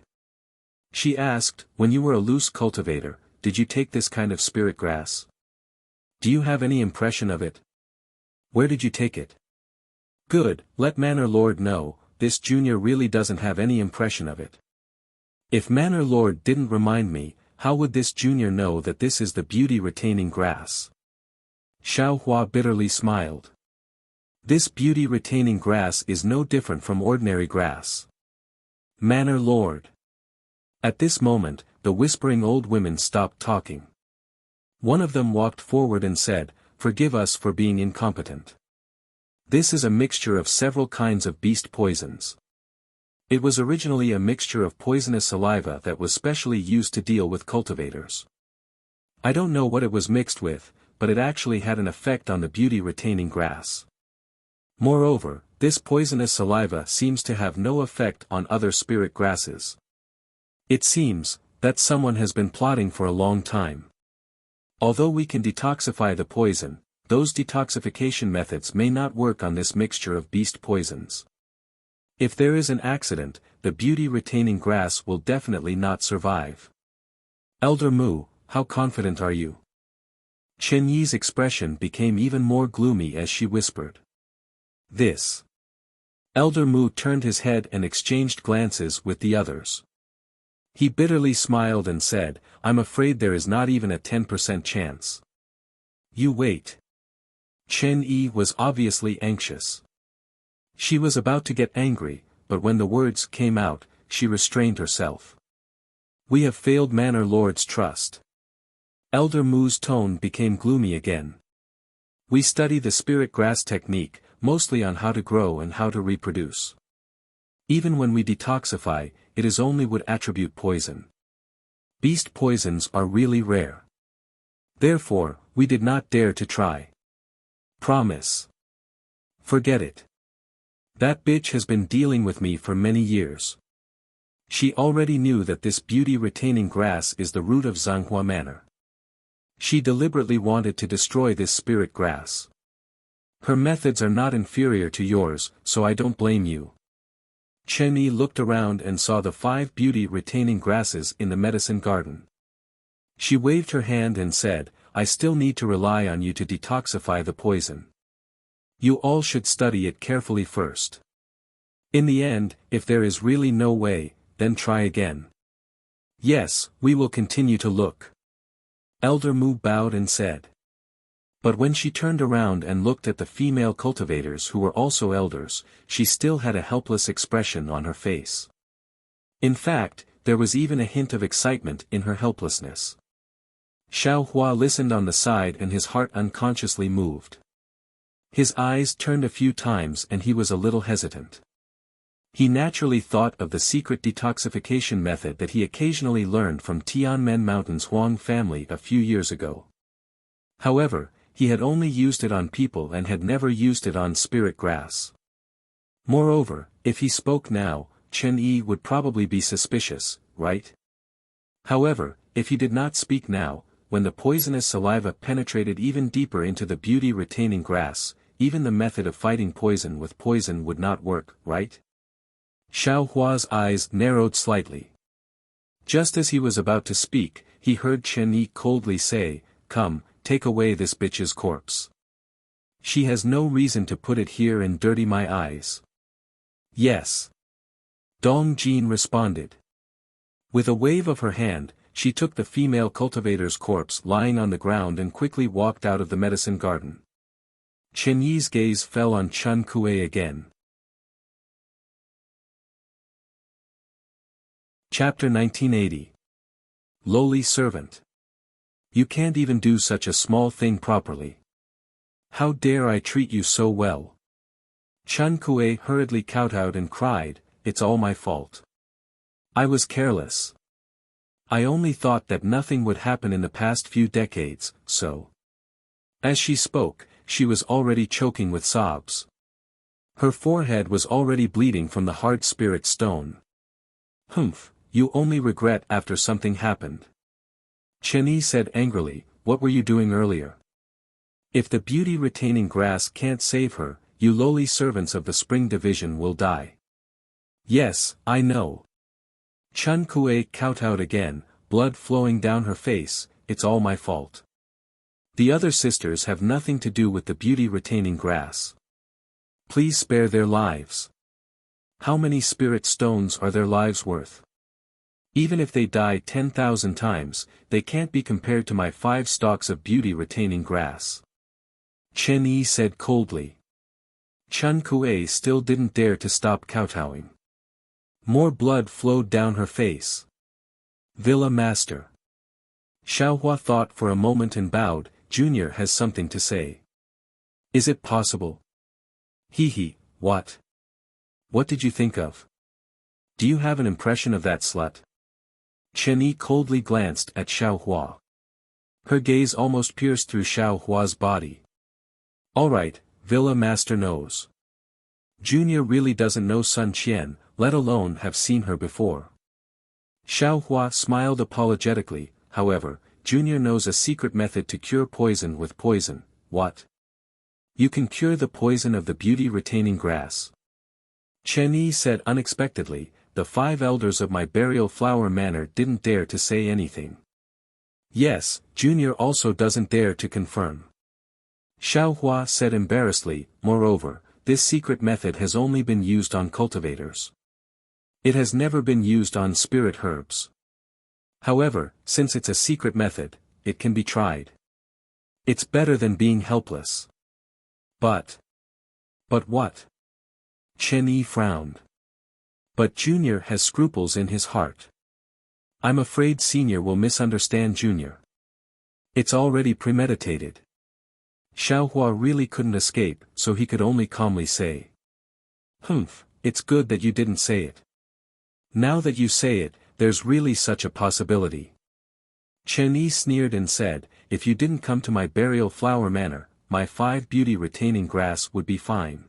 She asked, "When you were a loose cultivator, did you take this kind of spirit grass? Do you have any impression of it? Where did you take it?" "Good, let Manor Lord know, this Junior really doesn't have any impression of it. If Manor Lord didn't remind me, how would this Junior know that this is the beauty-retaining grass?" Xiaohua bitterly smiled. "This beauty-retaining grass is no different from ordinary grass. Manor Lord." At this moment, the whispering old women stopped talking. One of them walked forward and said, "Forgive us for being incompetent. This is a mixture of several kinds of beast poisons. It was originally a mixture of poisonous saliva that was specially used to deal with cultivators. I don't know what it was mixed with, but it actually had an effect on the beauty-retaining grass. Moreover, this poisonous saliva seems to have no effect on other spirit grasses. It seems that someone has been plotting for a long time. Although we can detoxify the poison, those detoxification methods may not work on this mixture of beast poisons. If there is an accident, the beauty-retaining grass will definitely not survive. Elder Mu, how confident are you?" Chen Yi's expression became even more gloomy as she whispered. "This." Elder Mu turned his head and exchanged glances with the others. He bitterly smiled and said, "I'm afraid there is not even a 10% chance." "You wait." Chen Yi was obviously anxious. She was about to get angry, but when the words came out, she restrained herself. "We have failed Manor Lord's trust." Elder Mu's tone became gloomy again. "We study the spirit grass technique, mostly on how to grow and how to reproduce. Even when we detoxify, it is only would attribute poison. Beast poisons are really rare. Therefore, we did not dare to try. Promise. Forget it. That bitch has been dealing with me for many years. She already knew that this beauty-retaining grass is the root of Zhanghua Manor. She deliberately wanted to destroy this spirit grass. Her methods are not inferior to yours, so I don't blame you." Chen Yi looked around and saw the 5 beauty-retaining grasses in the medicine garden. She waved her hand and said, "I still need to rely on you to detoxify the poison. You all should study it carefully first. In the end, if there is really no way, then try again." "Yes, we will continue to look." Elder Mu bowed and said. But when she turned around and looked at the female cultivators who were also elders, she still had a helpless expression on her face. In fact, there was even a hint of excitement in her helplessness. Xiaohua listened on the side and his heart unconsciously moved. His eyes turned a few times and he was a little hesitant. He naturally thought of the secret detoxification method that he occasionally learned from Tianmen Mountain's Huang family a few years ago. However, he had only used it on people and had never used it on spirit grass. Moreover, if he spoke now, Chen Yi would probably be suspicious, right? However, if he did not speak now, when the poisonous saliva penetrated even deeper into the beauty-retaining grass, even the method of fighting poison with poison would not work, right? Xiaohua's eyes narrowed slightly. Just as he was about to speak, he heard Chen Yi coldly say, "Come, take away this bitch's corpse. She has no reason to put it here and dirty my eyes." "Yes." Dong Jin responded. With a wave of her hand, she took the female cultivator's corpse lying on the ground and quickly walked out of the medicine garden. Chen Yi's gaze fell on Chun Kuei again. Chapter 1980. Lowly Servant. You can't even do such a small thing properly. How dare I treat you so well? Chun Kuei hurriedly kowtowed and cried, it's all my fault. I was careless. I only thought that nothing would happen in the past few decades, so. As she spoke, she was already choking with sobs. Her forehead was already bleeding from the hard spirit stone. Humph, you only regret after something happened. Chen Yi said angrily, what were you doing earlier? If the beauty-retaining grass can't save her, you lowly servants of the Spring Division will die. Yes, I know. Chun Kuei kowtowed again, blood flowing down her face, it's all my fault. The other sisters have nothing to do with the beauty-retaining grass. Please spare their lives. How many spirit stones are their lives worth? Even if they die 10,000 times, they can't be compared to my 5 stalks of beauty-retaining grass. Chen Yi said coldly. Chun Kuei still didn't dare to stop kowtowing. More blood flowed down her face. Villa Master. Xiaohua thought for a moment and bowed, Junior has something to say. Is it possible? Hee, what? What did you think of? Do you have an impression of that slut? Chen Yi coldly glanced at Xiaohua. Her gaze almost pierced through Xiaohua's body. Alright, Villa Master knows. Junior really doesn't know Sun Qian, let alone have seen her before. Xiaohua smiled apologetically, however, Junior knows a secret method to cure poison with poison. What? You can cure the poison of the beauty-retaining grass. Chen Yi said unexpectedly, the 5 elders of my burial flower manor didn't dare to say anything. Yes, Junior also doesn't dare to confirm. Xiaohua said embarrassedly, moreover, this secret method has only been used on cultivators. It has never been used on spirit herbs. However, since it's a secret method, it can be tried. It's better than being helpless. But what? Chen Yi frowned. But Junior has scruples in his heart. I'm afraid Senior will misunderstand Junior. It's already premeditated. Xiaohua really couldn't escape, so he could only calmly say. Humph, it's good that you didn't say it. Now that you say it, there's really such a possibility. Chen Yi sneered and said, if you didn't come to my burial flower manor, my 5 beauty-retaining grass would be fine.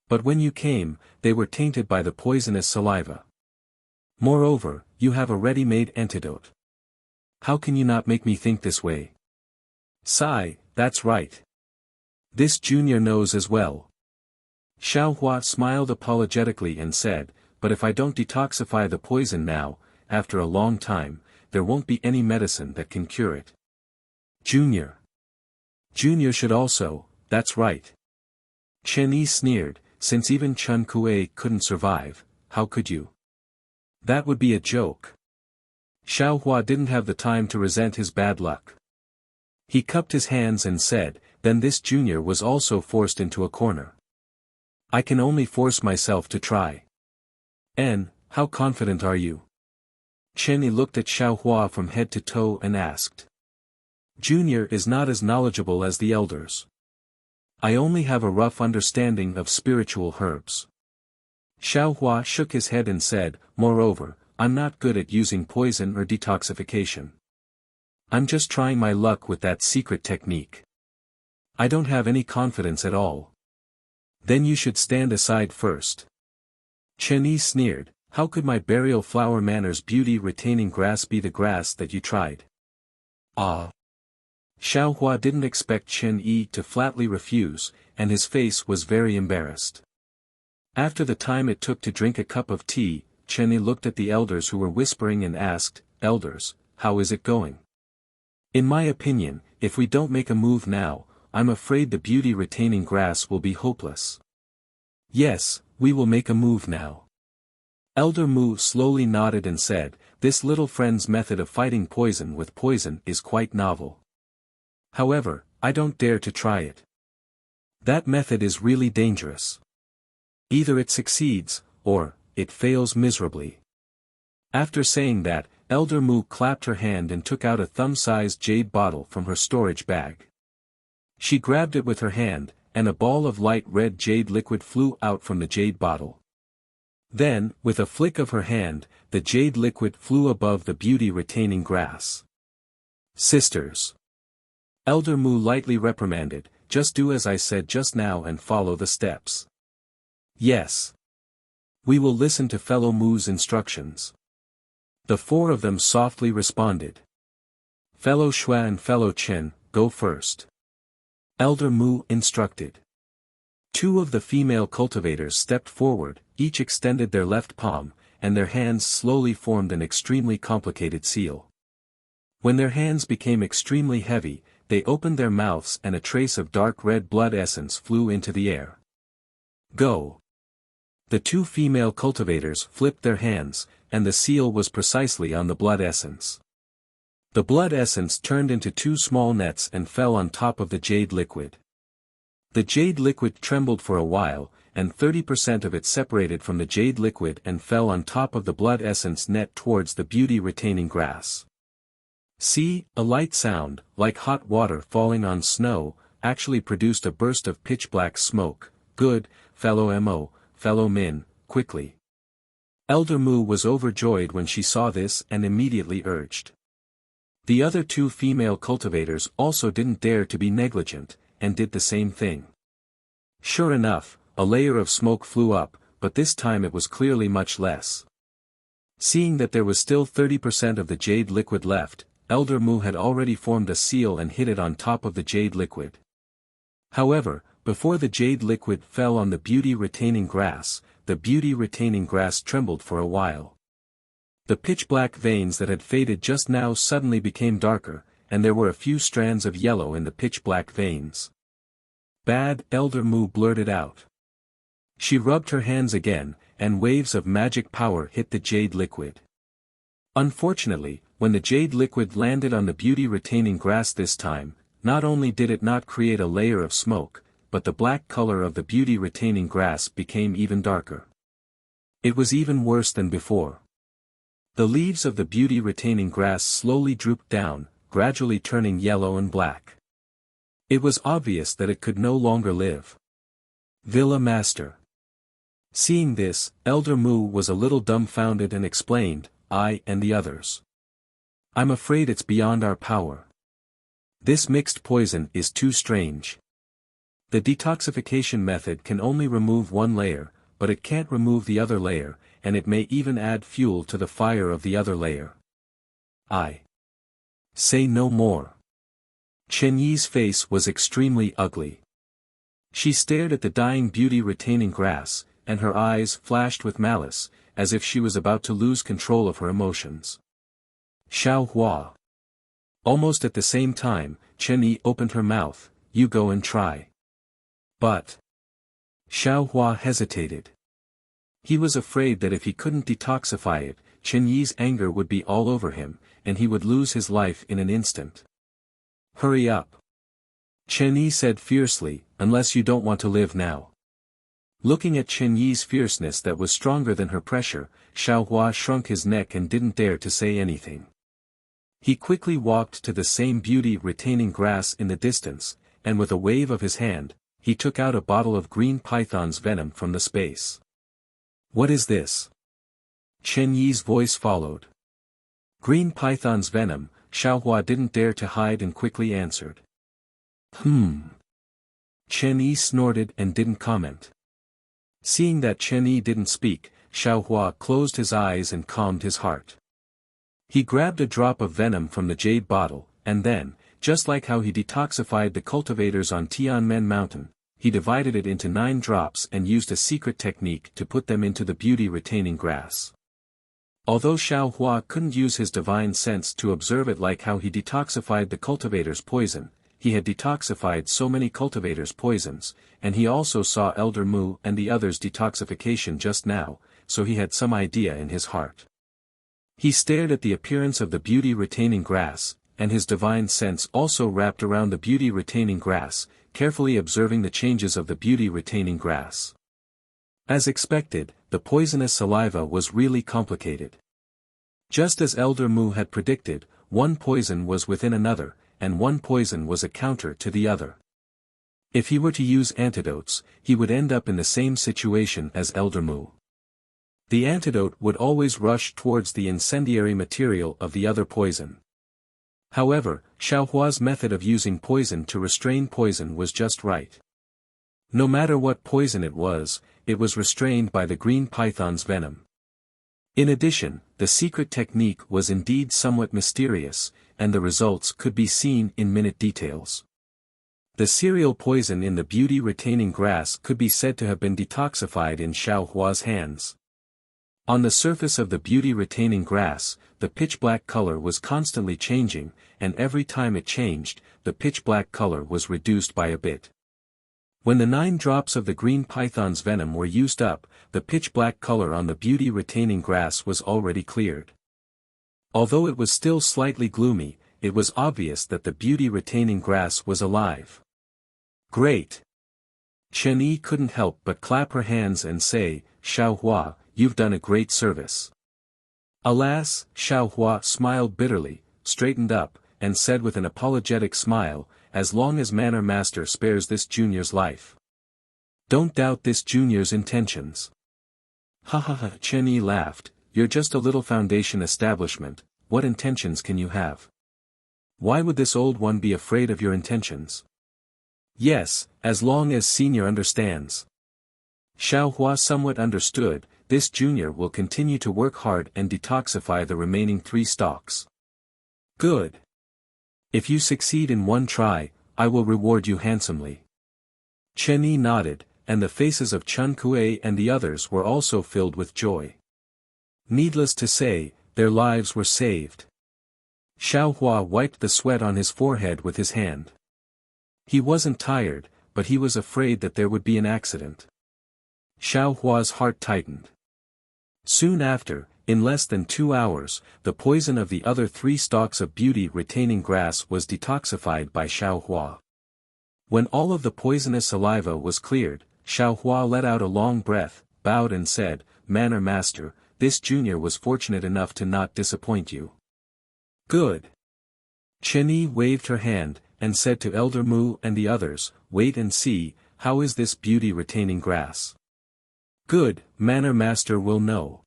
But when you came, they were tainted by the poisonous saliva. Moreover, you have a ready-made antidote. How can you not make me think this way? Sigh, that's right. This Junior knows as well. Xiaohua smiled apologetically and said, but if I don't detoxify the poison now, after a long time, there won't be any medicine that can cure it. Junior. Junior should also, that's right. Chen Yi sneered, since even Chun Kuei couldn't survive, how could you? That would be a joke. Xiaohua didn't have the time to resent his bad luck. He cupped his hands and said, then this Junior was also forced into a corner. I can only force myself to try. How confident are you? Chen Yi looked at Xiaohua from head to toe and asked. Junior is not as knowledgeable as the elders. I only have a rough understanding of spiritual herbs. Xiaohua shook his head and said, moreover, I'm not good at using poison or detoxification. I'm just trying my luck with that secret technique. I don't have any confidence at all. Then you should stand aside first. Chen Yi sneered, how could my burial flower manor's beauty-retaining grass be the grass that you tried? Ah. Xiaohua didn't expect Chen Yi to flatly refuse, and his face was very embarrassed. After the time it took to drink a cup of tea, Chen Yi looked at the elders who were whispering and asked, Elders, how is it going? In my opinion, if we don't make a move now, I'm afraid the beauty-retaining grass will be hopeless. Yes, we will make a move now. Elder Mu slowly nodded and said, this little friend's method of fighting poison with poison is quite novel. However, I don't dare to try it. That method is really dangerous. Either it succeeds, or it fails miserably. After saying that, Elder Mu clapped her hand and took out a thumb-sized jade bottle from her storage bag. She grabbed it with her hand, and a ball of light red jade liquid flew out from the jade bottle. Then, with a flick of her hand, the jade liquid flew above the beauty-retaining grass. Sisters. Elder Mu lightly reprimanded, just do as I said just now and follow the steps. Yes. We will listen to fellow Mu's instructions. The four of them softly responded. Fellow Shui and fellow Chen, go first. Elder Mu instructed. Two of the female cultivators stepped forward, each extended their left palm, and their hands slowly formed an extremely complicated seal. When their hands became extremely heavy, they opened their mouths and a trace of dark red blood essence flew into the air. Go! The two female cultivators flipped their hands, and the seal was precisely on the blood essence. The blood essence turned into two small nets and fell on top of the jade liquid. The jade liquid trembled for a while, and 30% of it separated from the jade liquid and fell on top of the blood essence net towards the beauty-retaining grass. See, a light sound, like hot water falling on snow, actually produced a burst of pitch-black smoke. Good, fellow Mo, fellow Min, quickly. Elder Mu was overjoyed when she saw this and immediately urged. The other two female cultivators also didn't dare to be negligent, and did the same thing. Sure enough, a layer of smoke flew up, but this time it was clearly much less. Seeing that there was still 30% of the jade liquid left, Elder Mu had already formed a seal and hid it on top of the jade liquid. However, before the jade liquid fell on the beauty-retaining grass, the beauty-retaining grass trembled for a while. The pitch-black veins that had faded just now suddenly became darker, and there were a few strands of yellow in the pitch-black veins. Bad, Elder Mu blurted out. She rubbed her hands again, and waves of magic power hit the jade liquid. Unfortunately, when the jade liquid landed on the beauty-retaining grass this time, not only did it not create a layer of smoke, but the black color of the beauty-retaining grass became even darker. It was even worse than before. The leaves of the beauty-retaining grass slowly drooped down, gradually turning yellow and black. It was obvious that it could no longer live. Villa Master. Seeing this, Elder Mu was a little dumbfounded and explained, I and the others. I'm afraid it's beyond our power. This mixed poison is too strange. The detoxification method can only remove one layer, but it can't remove the other layer, and it may even add fuel to the fire of the other layer. I say no more. Chen Yi's face was extremely ugly. She stared at the dying beauty-retaining grass, and her eyes flashed with malice, as if she was about to lose control of her emotions. Xiao Hua. Almost at the same time, Chen Yi opened her mouth, you go and try. But Xiao Hua hesitated. He was afraid that if he couldn't detoxify it, Chen Yi's anger would be all over him, and he would lose his life in an instant. Hurry up. Chen Yi said fiercely, unless you don't want to live now. Looking at Chen Yi's fierceness that was stronger than her pressure, Xiao Hua shrunk his neck and didn't dare to say anything. He quickly walked to the same beauty-retaining grass in the distance, and with a wave of his hand, he took out a bottle of green python's venom from the space. What is this? Chen Yi's voice followed. Green python's venom, Xiao Hua didn't dare to hide and quickly answered. Chen Yi snorted and didn't comment. Seeing that Chen Yi didn't speak, Xiao Hua closed his eyes and calmed his heart. He grabbed a drop of venom from the jade bottle, and then, just like how he detoxified the cultivators on Tianmen Mountain, he divided it into 9 drops and used a secret technique to put them into the beauty-retaining grass. Although Xiao Hua couldn't use his divine sense to observe it like how he detoxified the cultivators' poison, he had detoxified so many cultivators' poisons, and he also saw Elder Mu and the others' detoxification just now, so he had some idea in his heart. He stared at the appearance of the beauty-retaining grass, and his divine sense also wrapped around the beauty-retaining grass, carefully observing the changes of the beauty-retaining grass. As expected, the poisonous saliva was really complicated. Just as Elder Mu had predicted, one poison was within another, and one poison was a counter to the other. If he were to use antidotes, he would end up in the same situation as Elder Mu. The antidote would always rush towards the incendiary material of the other poison. However, Xiaohua's method of using poison to restrain poison was just right. No matter what poison it was restrained by the green python's venom. In addition, the secret technique was indeed somewhat mysterious, and the results could be seen in minute details. The cereal poison in the beauty-retaining grass could be said to have been detoxified in Xiaohua's hands. On the surface of the beauty-retaining grass, the pitch-black color was constantly changing, and every time it changed, the pitch-black color was reduced by a bit. When the 9 drops of the green python's venom were used up, the pitch-black color on the beauty-retaining grass was already cleared. Although it was still slightly gloomy, it was obvious that the beauty-retaining grass was alive. Great! Chen Yi couldn't help but clap her hands and say, "Xiaohua, you've done a great service." Alas, Xiaohua smiled bitterly, straightened up, and said with an apologetic smile, "As long as Manor Master spares this junior's life. Don't doubt this junior's intentions." "Ha ha ha," Chen Yi laughed, "you're just a little foundation establishment, what intentions can you have? Why would this old one be afraid of your intentions?" "Yes, as long as senior understands." Xiaohua somewhat understood, this junior will continue to work hard and detoxify the remaining 3 stalks. "Good. If you succeed in one try, I will reward you handsomely." Chen Yi nodded, and the faces of Chun Kuei and the others were also filled with joy. Needless to say, their lives were saved. Xiaohua wiped the sweat on his forehead with his hand. He wasn't tired, but he was afraid that there would be an accident. Xiaohua's heart tightened. Soon after, in less than 2 hours, the poison of the other 3 stalks of beauty-retaining grass was detoxified by Xiaohua. When all of the poisonous saliva was cleared, Xiaohua let out a long breath, bowed and said, "Manor Master, this junior was fortunate enough to not disappoint you." "Good." Chen Yi waved her hand, and said to Elder Mu and the others, "Wait and see, how is this beauty-retaining grass?" "Good, Manor Master will know."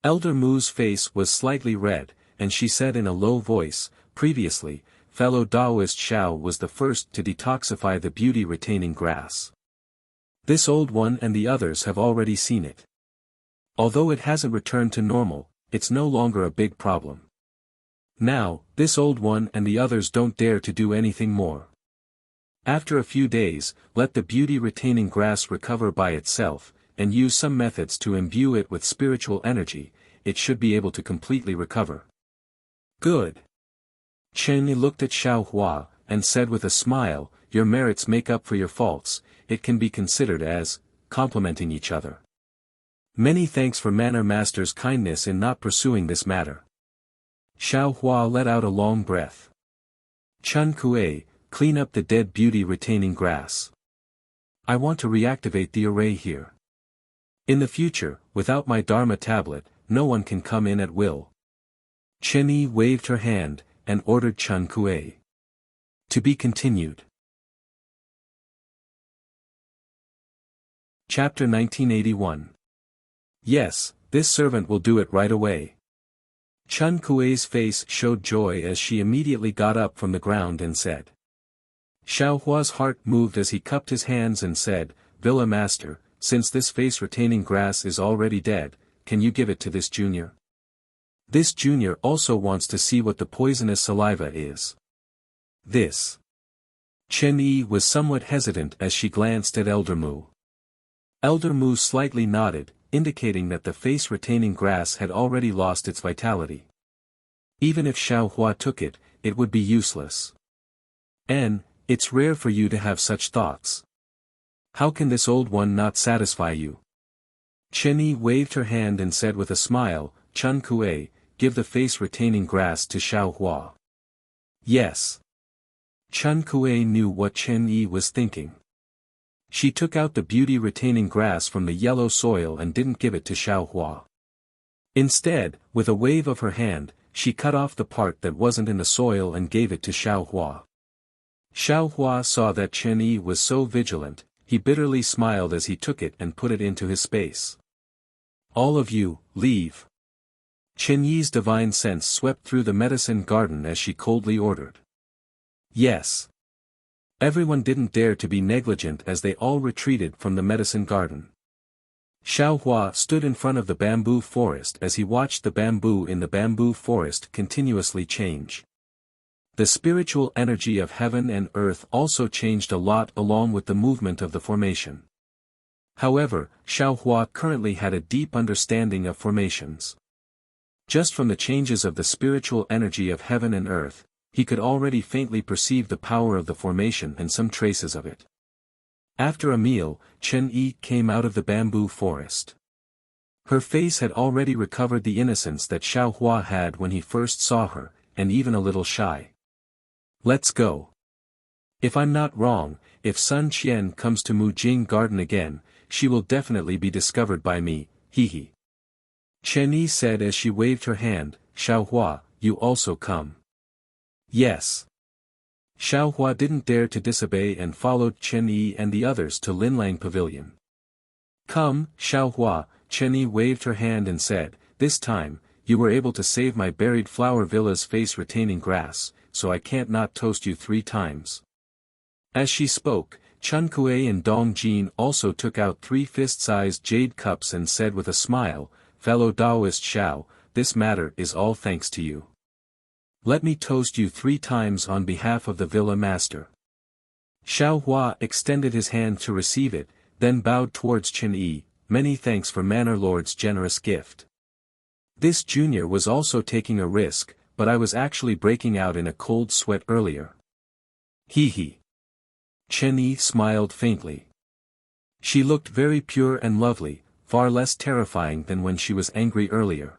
Elder Mu's face was slightly red, and she said in a low voice, "Previously, fellow Taoist Xiao was the first to detoxify the beauty-retaining grass. This old one and the others have already seen it. Although it hasn't returned to normal, it's no longer a big problem. Now, this old one and the others don't dare to do anything more. After a few days, let the beauty-retaining grass recover by itself, and use some methods to imbue it with spiritual energy, it should be able to completely recover." "Good." Chen Yi looked at Xiaohua, and said with a smile, "Your merits make up for your faults, it can be considered as complementing each other. Many thanks for Manor Master's kindness in not pursuing this matter." Xiaohua let out a long breath. "Chun Kuei, clean up the dead beauty-retaining grass. I want to reactivate the array here. In the future, without my Dharma tablet, no one can come in at will." Chen Yi waved her hand, and ordered Chun Kuei. To be continued. Chapter 1981. Yes, this servant will do it right away. Chun Kuei's face showed joy as she immediately got up from the ground and said. Xiaohua's heart moved as he cupped his hands and said, "Villa Master, since this face-retaining grass is already dead, can you give it to this junior? This junior also wants to see what the poisonous saliva is." This. Chen Yi was somewhat hesitant as she glanced at Elder Mu. Elder Mu slightly nodded, indicating that the face-retaining grass had already lost its vitality. Even if Xiaohua took it, it would be useless. It's rare for you to have such thoughts. How can this old one not satisfy you?" Chen Yi waved her hand and said with a smile, "Chun Kuei, give the face-retaining grass to Xiaohua." "Yes." Chun Kuei knew what Chen Yi was thinking. She took out the beauty-retaining grass from the yellow soil and didn't give it to Xiaohua. Instead, with a wave of her hand, she cut off the part that wasn't in the soil and gave it to Xiaohua. Xiao Hua saw that Chen Yi was so vigilant, he bitterly smiled as he took it and put it into his space. All of you, leave. Chen Yi's divine sense swept through the medicine garden as she coldly ordered. Yes. Everyone didn't dare to be negligent as they all retreated from the medicine garden. Xiao Hua stood in front of the bamboo forest as he watched the bamboo in the bamboo forest continuously change. The spiritual energy of heaven and earth also changed a lot along with the movement of the formation. However, Xiao Hua currently had a deep understanding of formations. Just from the changes of the spiritual energy of heaven and earth, he could already faintly perceive the power of the formation and some traces of it. After a meal, Chen Yi came out of the bamboo forest. Her face had already recovered the innocence that Xiao Hua had when he first saw her, and even a little shy. Let's go. If I'm not wrong, if Sun Qian comes to Mujing Garden again, she will definitely be discovered by me, hee. Chen Yi said as she waved her hand, Xiao Hua, you also come. Yes. Xiao Hua didn't dare to disobey and followed Chen Yi and the others to Linlang Pavilion. Come, Xiao Hua, Chen Yi waved her hand and said, this time, you were able to save my buried flower villa's face retaining grass, so I can't not toast you 3 times. As she spoke, Chun Kuei and Dong Jin also took out 3 fist-sized jade cups and said with a smile, fellow Taoist Xiao, this matter is all thanks to you. Let me toast you 3 times on behalf of the villa master. Xiao Hua extended his hand to receive it, then bowed towards Chen Yi, many thanks for Manor Lord's generous gift. This junior was also taking a risk, but I was actually breaking out in a cold sweat earlier. Hee. Chen Yi smiled faintly. She looked very pure and lovely, far less terrifying than when she was angry earlier.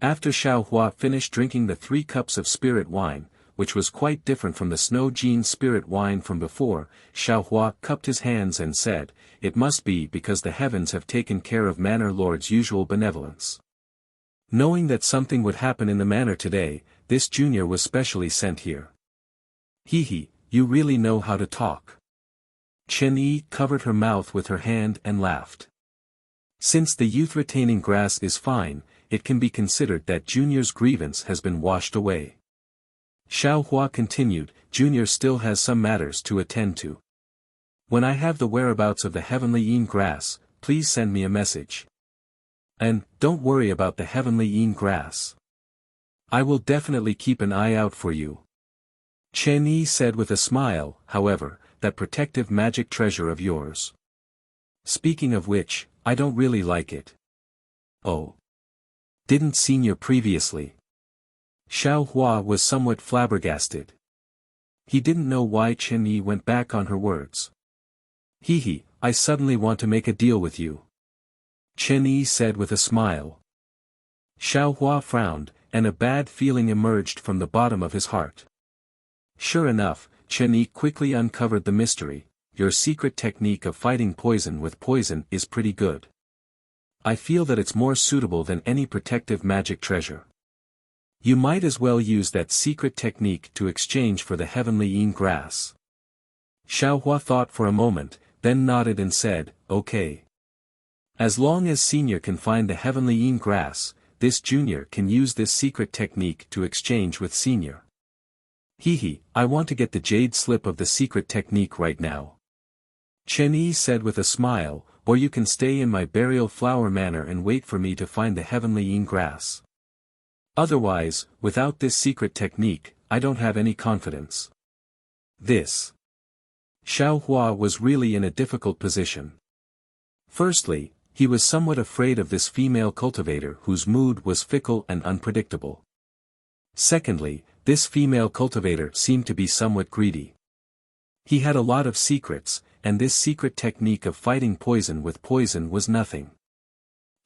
After Xiao Hua finished drinking the 3 cups of spirit wine, which was quite different from the Snow Jean spirit wine from before, Xiao Hua cupped his hands and said, it must be because the heavens have taken care of Manor Lord's usual benevolence. Knowing that something would happen in the manor today, this junior was specially sent here. Hee, you really know how to talk. Chen Yi covered her mouth with her hand and laughed. Since the youth retaining grass is fine, it can be considered that Junior's grievance has been washed away. Xiao Hua continued, Junior still has some matters to attend to. When I have the whereabouts of the heavenly Yin grass, please send me a message. And, don't worry about the heavenly Yin grass. I will definitely keep an eye out for you. Chen Yi said with a smile, however, that protective magic treasure of yours. Speaking of which, I don't really like it. Oh. Didn't senior previously? Xiao Hua was somewhat flabbergasted. He didn't know why Chen Yi went back on her words. Hee, I suddenly want to make a deal with you. Chen Yi said with a smile. Xiao Hua frowned, and a bad feeling emerged from the bottom of his heart. Sure enough, Chen Yi quickly uncovered the mystery, your secret technique of fighting poison with poison is pretty good. I feel that it's more suitable than any protective magic treasure. You might as well use that secret technique to exchange for the heavenly Yin grass. Xiao Hua thought for a moment, then nodded and said, okay. As long as senior can find the heavenly Yin grass, this junior can use this secret technique to exchange with senior. Hee, I want to get the jade slip of the secret technique right now. Chen Yi said with a smile, or you can stay in my burial flower manor and wait for me to find the heavenly Yin grass. Otherwise, without this secret technique, I don't have any confidence. This. Xiao Hua was really in a difficult position. Firstly, he was somewhat afraid of this female cultivator whose mood was fickle and unpredictable. Secondly, this female cultivator seemed to be somewhat greedy. He had a lot of secrets, and this secret technique of fighting poison with poison was nothing.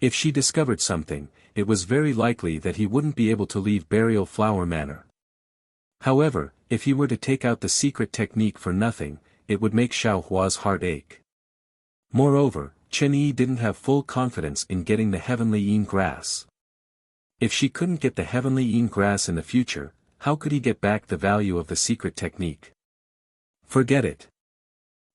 If she discovered something, it was very likely that he wouldn't be able to leave Burial Flower Manor. However, if he were to take out the secret technique for nothing, it would make Xiao Hua's heart ache. Moreover, Chen Yi didn't have full confidence in getting the heavenly Yin grass. If she couldn't get the heavenly Yin grass in the future, how could he get back the value of the secret technique? Forget it.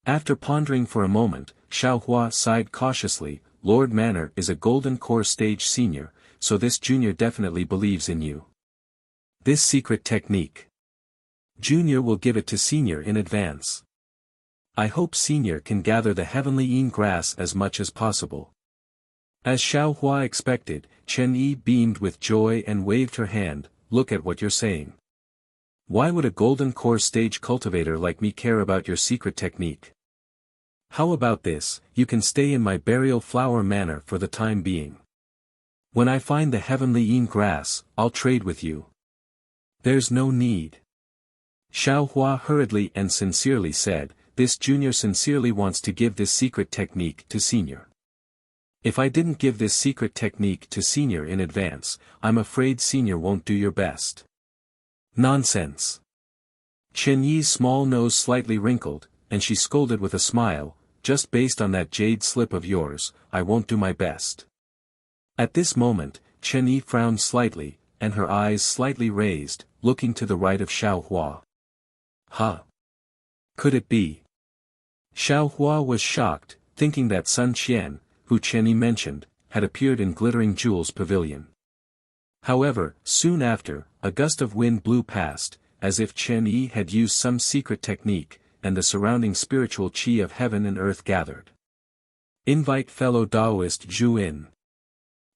After pondering for a moment, Xiao Hua sighed cautiously. Lord Manor is a Golden Core Stage Senior, so this junior definitely believes in you. This secret technique. Junior will give it to Senior in advance. I hope Senior can gather the heavenly Yin grass as much as possible. As Xiao Hua expected, Chen Yi beamed with joy and waved her hand. Look at what you're saying. Why would a Golden Core Stage cultivator like me care about your secret technique? How about this, you can stay in my burial flower manor for the time being. When I find the heavenly Yin grass, I'll trade with you. There's no need. Xiao Hua hurriedly and sincerely said, this junior sincerely wants to give this secret technique to Senior. If I didn't give this secret technique to Senior in advance, I'm afraid Senior won't do your best. Nonsense. Chen Yi's small nose slightly wrinkled, and she scolded with a smile, just based on that jade slip of yours, I won't do my best. At this moment, Chen Yi frowned slightly, and her eyes slightly raised, looking to the right of Xiao Hua. Huh? Could it be? Xiao Hua was shocked, thinking that Sun Qian, who Chen Yi mentioned, had appeared in Glittering Jewels Pavilion. However, soon after, a gust of wind blew past, as if Chen Yi had used some secret technique, and the surrounding spiritual qi of heaven and earth gathered. Invite fellow Taoist Zhu in.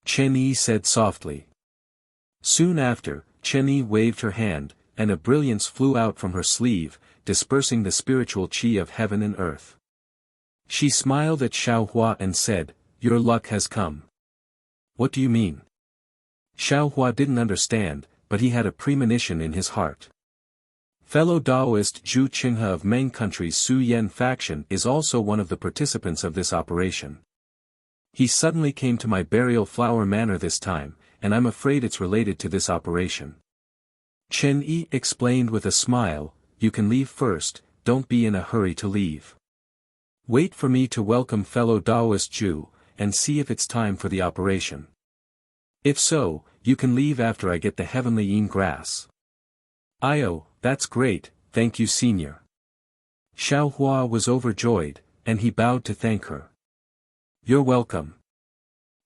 Chen Yi said softly. Soon after, Chen Yi waved her hand, and a brilliance flew out from her sleeve, dispersing the spiritual qi of heaven and earth. She smiled at Xiao Hua and said, your luck has come. What do you mean? Xiao Hua didn't understand, but he had a premonition in his heart. Fellow Taoist Zhu Qinghe of Meng Country's Su Yan faction is also one of the participants of this operation. He suddenly came to my burial flower manor this time, and I'm afraid it's related to this operation. Chen Yi explained with a smile, you can leave first, don't be in a hurry to leave. Wait for me to welcome fellow Taoist Zhu, and see if it's time for the operation. If so, you can leave after I get the heavenly Yin grass. Io, that's great, thank you Senior. Xiao Hua was overjoyed, and he bowed to thank her. You're welcome.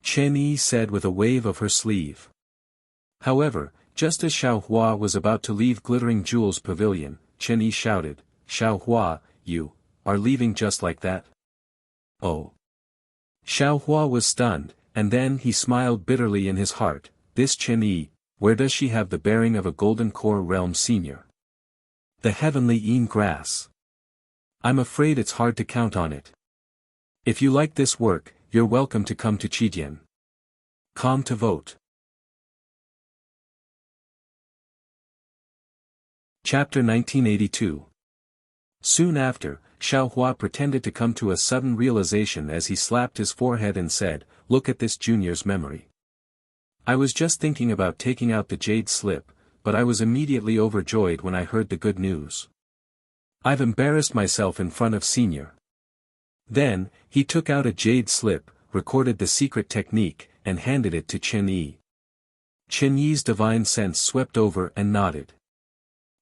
Chen Yi said with a wave of her sleeve. However, just as Xiao Hua was about to leave Glittering Jewels Pavilion, Chen Yi shouted, Xiao Hua, you are leaving just like that? Oh. Xiao Hua was stunned, and then he smiled bitterly in his heart, this Chen Yi, where does she have the bearing of a Golden Core Realm Senior? The heavenly Yin grass. I'm afraid it's hard to count on it. If you like this work, you're welcome to come to Qijian. Come to vote. Chapter 1982. Soon after, Xiao Hua pretended to come to a sudden realization as he slapped his forehead and said, look at this junior's memory. I was just thinking about taking out the jade slip, but I was immediately overjoyed when I heard the good news. I've embarrassed myself in front of Senior. Then, he took out a jade slip, recorded the secret technique, and handed it to Chen Yi. Chen Yi's divine sense swept over and nodded.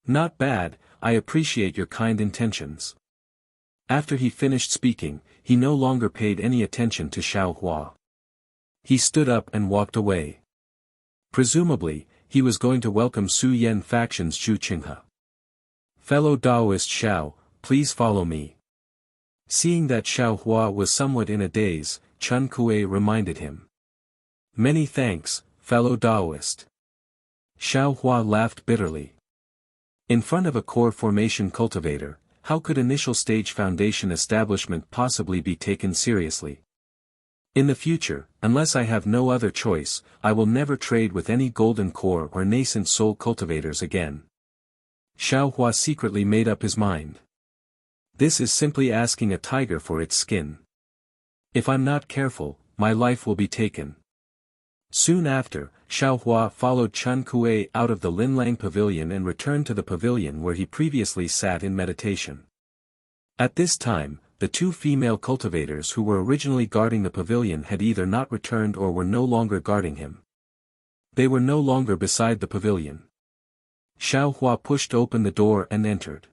Not bad, I appreciate your kind intentions. After he finished speaking, he no longer paid any attention to Xiao Hua. He stood up and walked away. Presumably, he was going to welcome Su Yan faction's Zhu Qinghe. Fellow Taoist Xiao, please follow me. Seeing that Xiao Hua was somewhat in a daze, Chen Kuei reminded him. Many thanks, fellow Taoist. Xiao Hua laughed bitterly. In front of a core formation cultivator, how could initial stage foundation establishment possibly be taken seriously? In the future, unless I have no other choice, I will never trade with any golden core or nascent soul cultivators again. Xiao Hua secretly made up his mind. This is simply asking a tiger for its skin. If I'm not careful, my life will be taken. Soon after, Xiao Hua followed Chen Kuei out of the Linlang Pavilion and returned to the pavilion where he previously sat in meditation. At this time, the two female cultivators who were originally guarding the pavilion had either not returned or were no longer guarding him. They were no longer beside the pavilion. Xiao Hua pushed open the door and entered.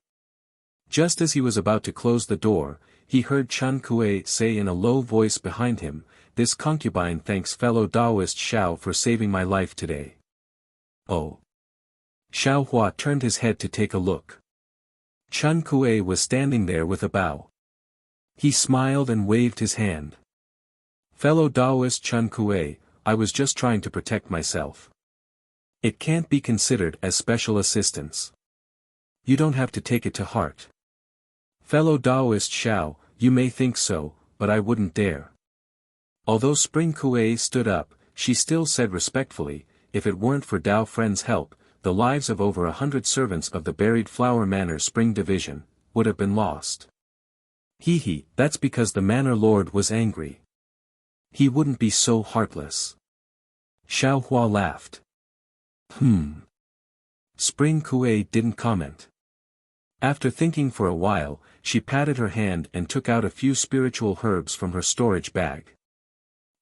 Just as he was about to close the door, he heard Chen Kuei say in a low voice behind him, "This concubine thanks fellow Taoist Xiao for saving my life today." Oh. Xiao Hua turned his head to take a look. Chen Kuei was standing there with a bow. He smiled and waved his hand. "Fellow Taoist Chen Kuei, I was just trying to protect myself. It can't be considered as special assistance. You don't have to take it to heart. Fellow Taoist Xiao, you may think so, but I wouldn't dare." Although Spring Kuei stood up, she still said respectfully, "If it weren't for Dao Friend's help, the lives of over 100 servants of the Buried Flower Manor Spring Division would have been lost." Hee, that's because the Manor Lord was angry. He wouldn't be so heartless. Xiao Hua laughed. Spring Kuei didn't comment. After thinking for a while, she patted her hand and took out a few spiritual herbs from her storage bag.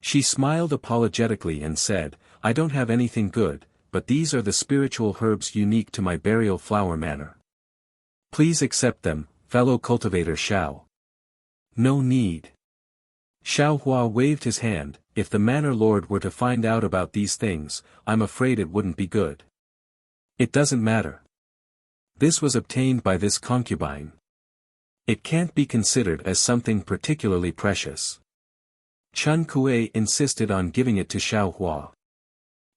She smiled apologetically and said, "I don't have anything good, but these are the spiritual herbs unique to my Burial Flower Manor. Please accept them, fellow cultivator Xiao." "No need." Xiao Hua waved his hand, "If the Manor Lord were to find out about these things, I'm afraid it wouldn't be good. It doesn't matter. This was obtained by this concubine. It can't be considered as something particularly precious." Chen Kuei insisted on giving it to Xiao Hua.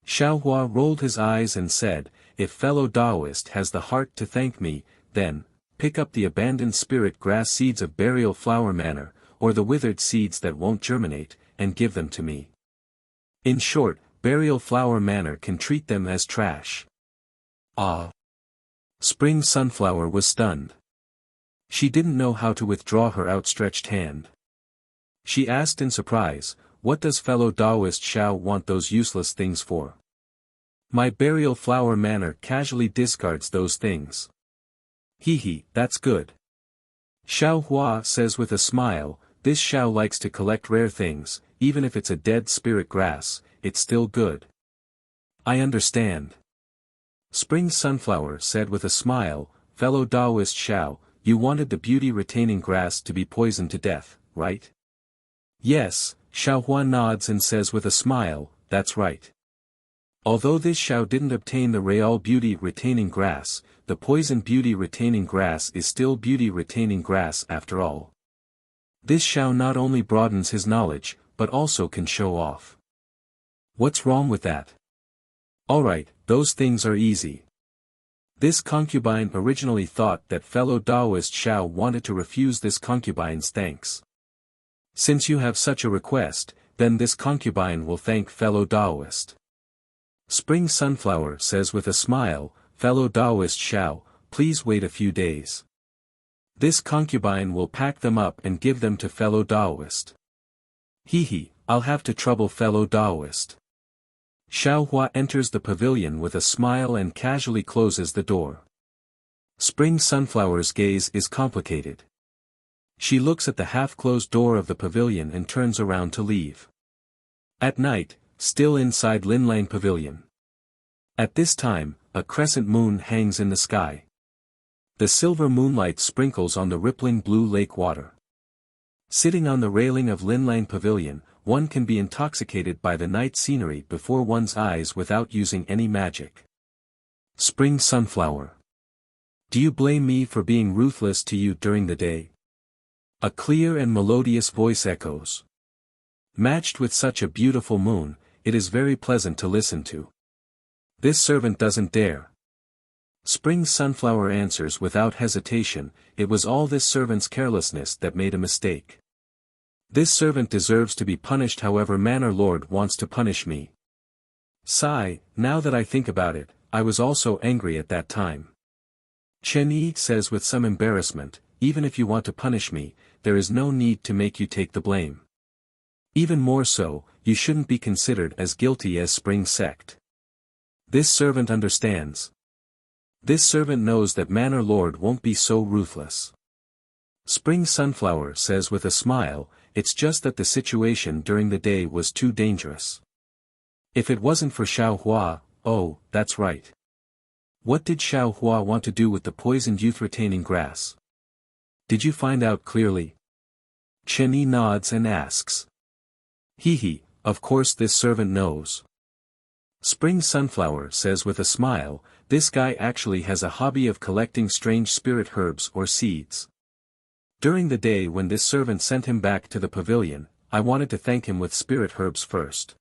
Xiao Hua rolled his eyes and said, "If fellow Taoist has the heart to thank me, then, pick up the abandoned spirit grass seeds of Burial Flower Manor, or the withered seeds that won't germinate, and give them to me. In short, Burial Flower Manor can treat them as trash." Ah! Spring Sunflower was stunned. She didn't know how to withdraw her outstretched hand. She asked in surprise, "What does fellow Taoist Xiao want those useless things for?" "My Burial Flower Manor casually discards those things." Hee, that's good. Xiao Hua says with a smile, "This Xiao likes to collect rare things, even if it's a dead spirit grass, it's still good." "I understand." Spring Sunflower said with a smile, "Fellow Taoist Xiao, you wanted the beauty-retaining grass to be poisoned to death, right?" "Yes," Xiao Hua nods and says with a smile, "That's right." Although this Xiao didn't obtain the real beauty-retaining grass, the poison beauty-retaining grass is still beauty-retaining grass after all. This Xiao not only broadens his knowledge, but also can show off. What's wrong with that? Alright, those things are easy. This concubine originally thought that fellow Taoist Xiao wanted to refuse this concubine's thanks. Since you have such a request, then this concubine will thank fellow Taoist. Spring Sunflower says with a smile, "Fellow Taoist Xiao, please wait a few days. This concubine will pack them up and give them to fellow Taoist." Hee, I'll have to trouble fellow Taoist. Xiao Hua enters the pavilion with a smile and casually closes the door. Spring Sunflower's gaze is complicated. She looks at the half-closed door of the pavilion and turns around to leave. At night, still inside Linlang Pavilion. At this time, a crescent moon hangs in the sky. The silver moonlight sprinkles on the rippling blue lake water. Sitting on the railing of Linlang Pavilion, one can be intoxicated by the night scenery before one's eyes without using any magic. Spring Sunflower. Do you blame me for being ruthless to you during the day? A clear and melodious voice echoes. Matched with such a beautiful moon, it is very pleasant to listen to. This servant doesn't dare. Spring Sunflower answers without hesitation, "It was all this servant's carelessness that made a mistake. This servant deserves to be punished however Manor Lord wants to punish me. Sigh, now that I think about it, I was also angry at that time." Chen Yi says with some embarrassment, "Even if you want to punish me, there is no need to make you take the blame. Even more so, you shouldn't be considered as guilty as Spring Sect. This servant understands. This servant knows that Manor Lord won't be so ruthless." Spring Sunflower says with a smile, "It's just that the situation during the day was too dangerous. If it wasn't for Xiao Hua, oh, that's right. What did Xiao Hua want to do with the poisoned youth-retaining grass? Did you find out clearly? Chen Yi nods and asks. He, of course this servant knows. Spring Sunflower says with a smile, this guy actually has a hobby of collecting strange spirit herbs or seeds. During the day when this servant sent him back to the pavilion, I wanted to thank him with spirit herbs first.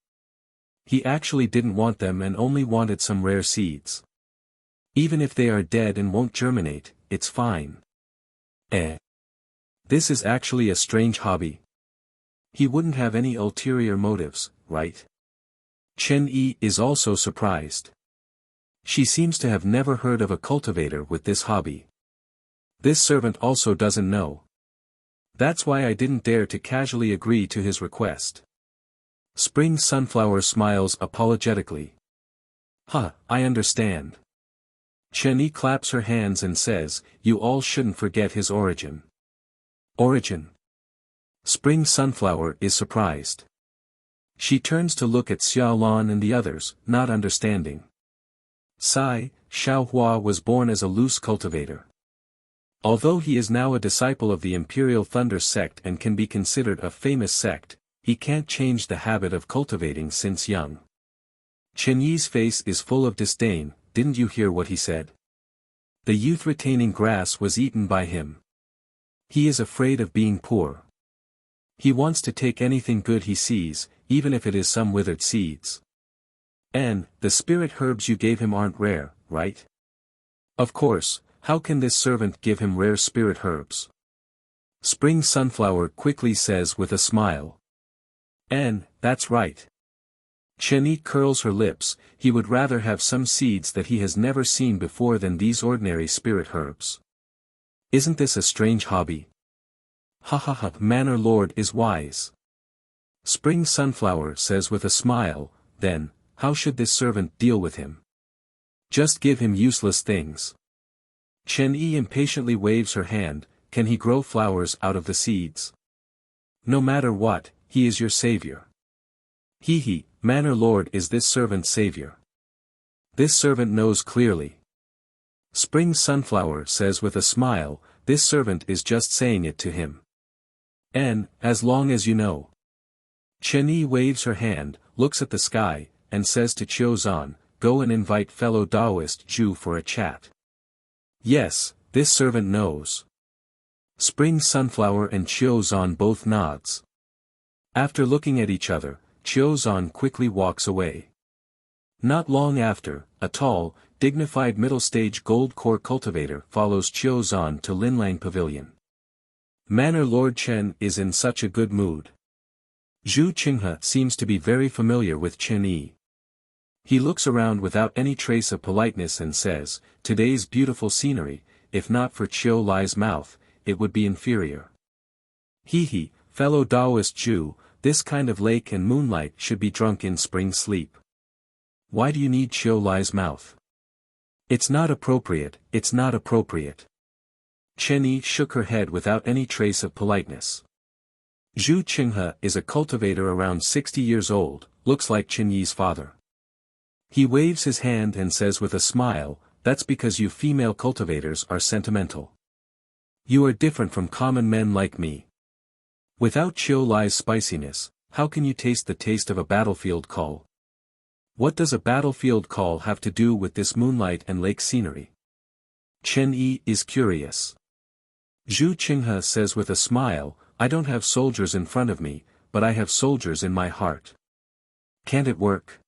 He actually didn't want them and only wanted some rare seeds. Even if they are dead and won't germinate, it's fine. This is actually a strange hobby. He wouldn't have any ulterior motives, right? Chen Yi is also surprised. She seems to have never heard of a cultivator with this hobby. This servant also doesn't know. That's why I didn't dare to casually agree to his request. Spring Sunflower smiles apologetically. I understand. Chen Yi claps her hands and says, you all shouldn't forget his origin. Origin? Spring Sunflower is surprised. She turns to look at Xiaolan and the others, not understanding. Xiaohua was born as a loose cultivator. Although he is now a disciple of the Imperial Thunder sect and can be considered a famous sect, he can't change the habit of cultivating since young. Chen Yi's face is full of disdain. Didn't you hear what he said? The youth retaining grass was eaten by him. He is afraid of being poor. He wants to take anything good he sees, even if it is some withered seeds. And, the spirit herbs you gave him aren't rare, right? Of course, how can this servant give him rare spirit herbs? Spring Sunflower quickly says with a smile. That's right. Chen Yi curls her lips, he would rather have some seeds that he has never seen before than these ordinary spirit herbs. Isn't this a strange hobby? Manor Lord is wise. Spring Sunflower says with a smile, then, how should this servant deal with him? Just give him useless things. Chen Yi impatiently waves her hand, can he grow flowers out of the seeds? No matter what, he is your savior. Manor Lord is this servant's savior. This servant knows clearly. Spring Sunflower says with a smile, this servant is just saying it to him. As long as you know. Chen Yi waves her hand, looks at the sky, and says to Qiuzhan, go and invite fellow Taoist Zhu for a chat. Yes, this servant knows. Spring Sunflower and Qiuzhan both nods. After looking at each other, Qiuzhan quickly walks away. Not long after, a tall, dignified middle-stage gold core cultivator follows Qiuzhan to Linlang Pavilion. Manor Lord Chen is in such a good mood. Zhu Qinghe seems to be very familiar with Chen Yi. He looks around without any trace of politeness and says, today's beautiful scenery, if not for Qiu Lai's mouth, it would be inferior. Fellow Taoist Zhu, this kind of lake and moonlight should be drunk in spring sleep. Why do you need Qiu Lai's mouth? It's not appropriate, it's not appropriate. Chen Yi shook her head without any trace of politeness. Zhu Qinghe is a cultivator around 60 years old, looks like Chen Yi's father. He waves his hand and says with a smile, that's because you female cultivators are sentimental. You are different from common men like me. Without Qiu Lai's spiciness, how can you taste the taste of a battlefield call? What does a battlefield call have to do with this moonlight and lake scenery? Chen Yi is curious. Zhu Qinghe says with a smile, I don't have soldiers in front of me, but I have soldiers in my heart. Can't it work?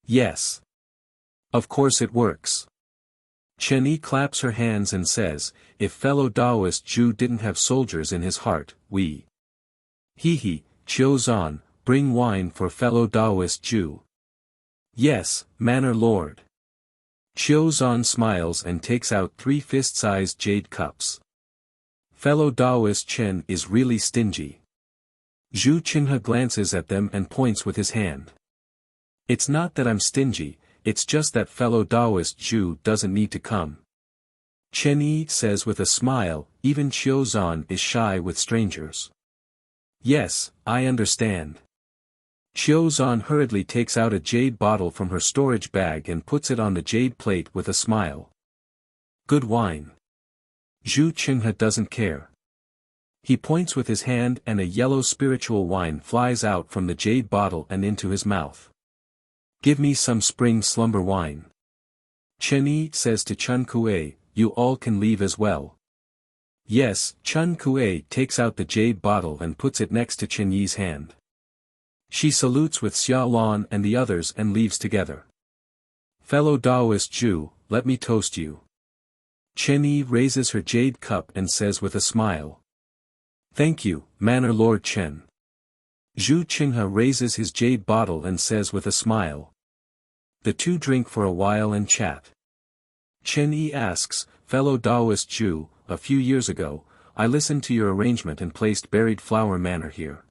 Yes. Of course it works. Chen Yi claps her hands and says, if fellow Taoist Zhu didn't have soldiers in his heart, we. Qiuzhan, bring wine for fellow Taoist Zhu. Yes, Manor Lord. Qiuzhan smiles and takes out 3 fist-sized jade cups. Fellow Taoist Chen is really stingy. Zhu Qinghe glances at them and points with his hand. It's not that I'm stingy, it's just that fellow Taoist Zhu doesn't need to come. Chen Yi says with a smile, even Qiuzhan is shy with strangers. Yes, I understand. Qiuzhan hurriedly takes out a jade bottle from her storage bag and puts it on the jade plate with a smile. Good wine. Zhu Qinghe doesn't care. He points with his hand and a yellow spiritual wine flies out from the jade bottle and into his mouth. Give me some spring slumber wine. Chen Yi says to Chen Kuei, you all can leave as well. Yes, Chen Kuei takes out the jade bottle and puts it next to Chen Yi's hand. She salutes with Xia Lan and the others and leaves together. Fellow Taoist Zhu, let me toast you. Chen Yi raises her jade cup and says with a smile. Thank you, Manor Lord Chen. Zhu Qinghe raises his jade bottle and says with a smile. The two drink for a while and chat. Chen Yi asks, fellow Taoist Zhu, a few years ago, I listened to your arrangement and placed Buried Flower Manor here.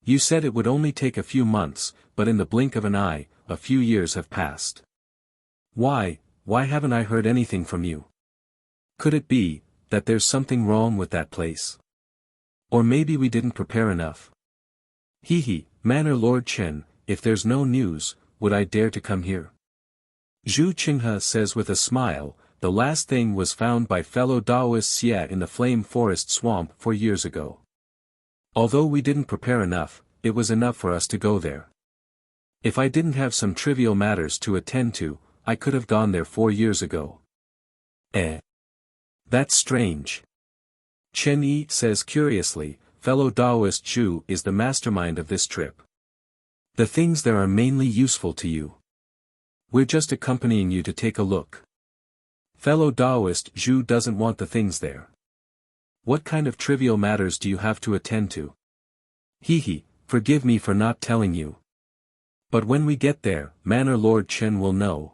You said it would only take a few months, but in the blink of an eye, a few years have passed. Why haven't I heard anything from you? Could it be, that there's something wrong with that place? Or maybe we didn't prepare enough? Manor Lord Chen, if there's no news, would I dare to come here? Zhu Qinghe says with a smile, the last thing was found by fellow Taoist Xie in the Flame Forest Swamp 4 years ago. Although we didn't prepare enough, it was enough for us to go there. If I didn't have some trivial matters to attend to, I could have gone there 4 years ago. That's strange. Chen Yi says curiously, fellow Taoist Zhu is the mastermind of this trip. The things there are mainly useful to you. We're just accompanying you to take a look. Fellow Taoist Zhu doesn't want the things there. What kind of trivial matters do you have to attend to? Forgive me for not telling you. But when we get there, Manor Lord Chen will know.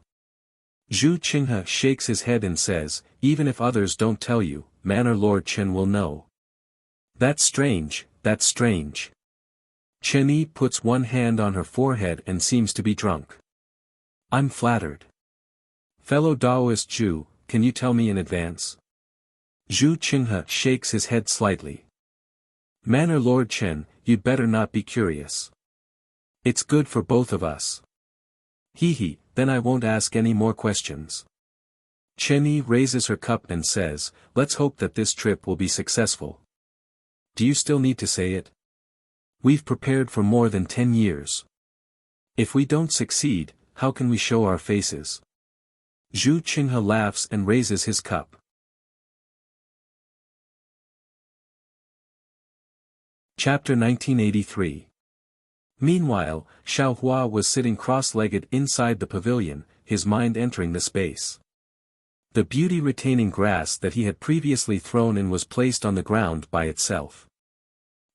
Zhu Qinghe shakes his head and says, even if others don't tell you, Manor Lord Chen will know. That's strange, that's strange. Chen Yi puts one hand on her forehead and seems to be drunk. I'm flattered. Fellow Taoist Zhu, can you tell me in advance? Zhu Qinghe shakes his head slightly. Manor Lord Chen, you'd better not be curious. It's good for both of us. Then I won't ask any more questions. Chen Yi raises her cup and says, let's hope that this trip will be successful. Do you still need to say it? We've prepared for more than 10 years. If we don't succeed, how can we show our faces? Zhu Qinghe laughs and raises his cup. Chapter 1983. Meanwhile, Xiaohua was sitting cross-legged inside the pavilion, his mind entering the space. The beauty-retaining grass that he had previously thrown in was placed on the ground by itself.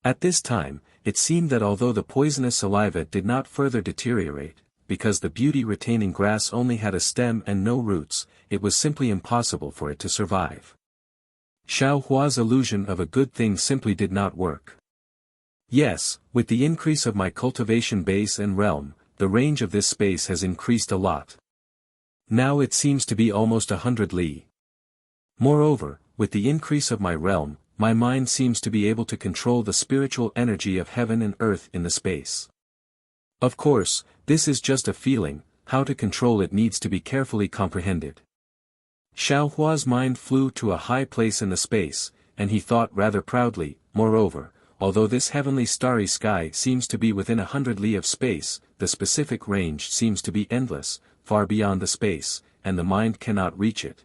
At this time, it seemed that although the poisonous saliva did not further deteriorate, because the beauty-retaining grass only had a stem and no roots, it was simply impossible for it to survive. Xiaohua's illusion of a good thing simply did not work. Yes, with the increase of my cultivation base and realm, the range of this space has increased a lot. Now it seems to be almost 100 li. Moreover, with the increase of my realm, my mind seems to be able to control the spiritual energy of heaven and earth in the space. Of course, this is just a feeling, how to control it needs to be carefully comprehended. Xiaohua's mind flew to a high place in the space, and he thought rather proudly, moreover, although this heavenly starry sky seems to be within 100 li of space, the specific range seems to be endless, far beyond the space, and the mind cannot reach it.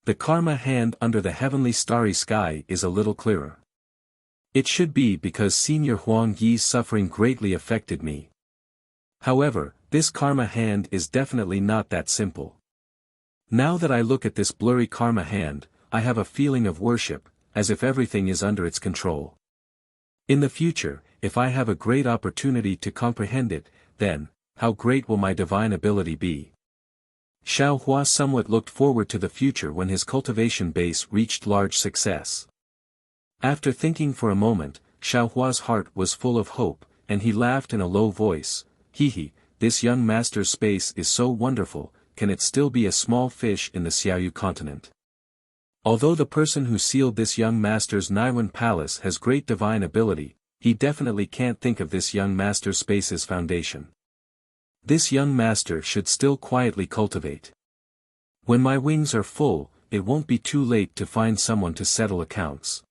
The karma hand under the heavenly starry sky is a little clearer. It should be because Senior Huang Yi's suffering greatly affected me. However, this karma hand is definitely not that simple. Now that I look at this blurry karma hand, I have a feeling of worship, as if everything is under its control. In the future, if I have a great opportunity to comprehend it, then, how great will my divine ability be? Xiaohua somewhat looked forward to the future when his cultivation base reached large success. After thinking for a moment, Xiaohua's heart was full of hope, and he laughed in a low voice, this young master's space is so wonderful, can it still be a small fish in the Xiaoyu continent? Although the person who sealed this young master's Naiwan palace has great divine ability, he definitely can't think of this young master's space's foundation. This young master should still quietly cultivate. When my wings are full, it won't be too late to find someone to settle accounts.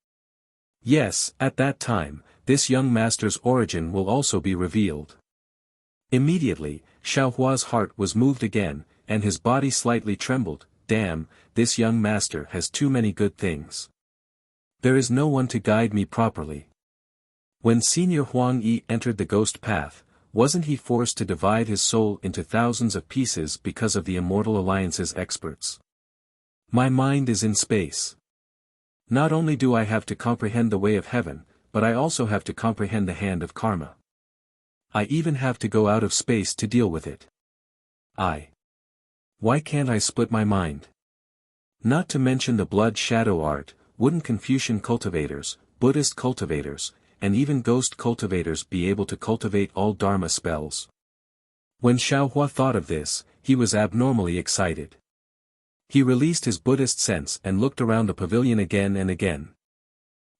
Yes, at that time, this young master's origin will also be revealed. Immediately, Xiaohua's heart was moved again, and his body slightly trembled. Damn, this young master has too many good things. There is no one to guide me properly. When Senior Huang Yi entered the ghost path, wasn't he forced to divide his soul into thousands of pieces because of the Immortal Alliance's experts? My mind is in space. Not only do I have to comprehend the way of heaven, but I also have to comprehend the hand of karma. I even have to go out of space to deal with it. Why can't I split my mind? Not to mention the blood shadow art, wouldn't Confucian cultivators, Buddhist cultivators, and even ghost cultivators be able to cultivate all Dharma spells? When Xiaohua thought of this, he was abnormally excited. He released his Buddhist sense and looked around the pavilion again and again.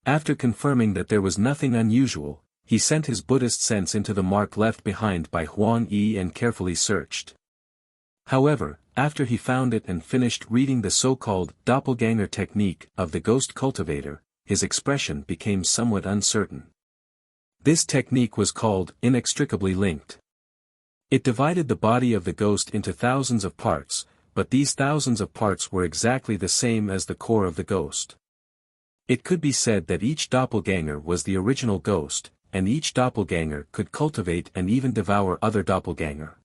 After confirming that there was nothing unusual, he sent his Buddhist sense into the mark left behind by Huang Yi and carefully searched. However, after he found it and finished reading the so-called doppelganger technique of the ghost cultivator, his expression became somewhat uncertain. This technique was called inextricably linked. It divided the body of the ghost into thousands of parts, but these thousands of parts were exactly the same as the core of the ghost. It could be said that each doppelganger was the original ghost, and each doppelganger could cultivate and even devour other doppelganger.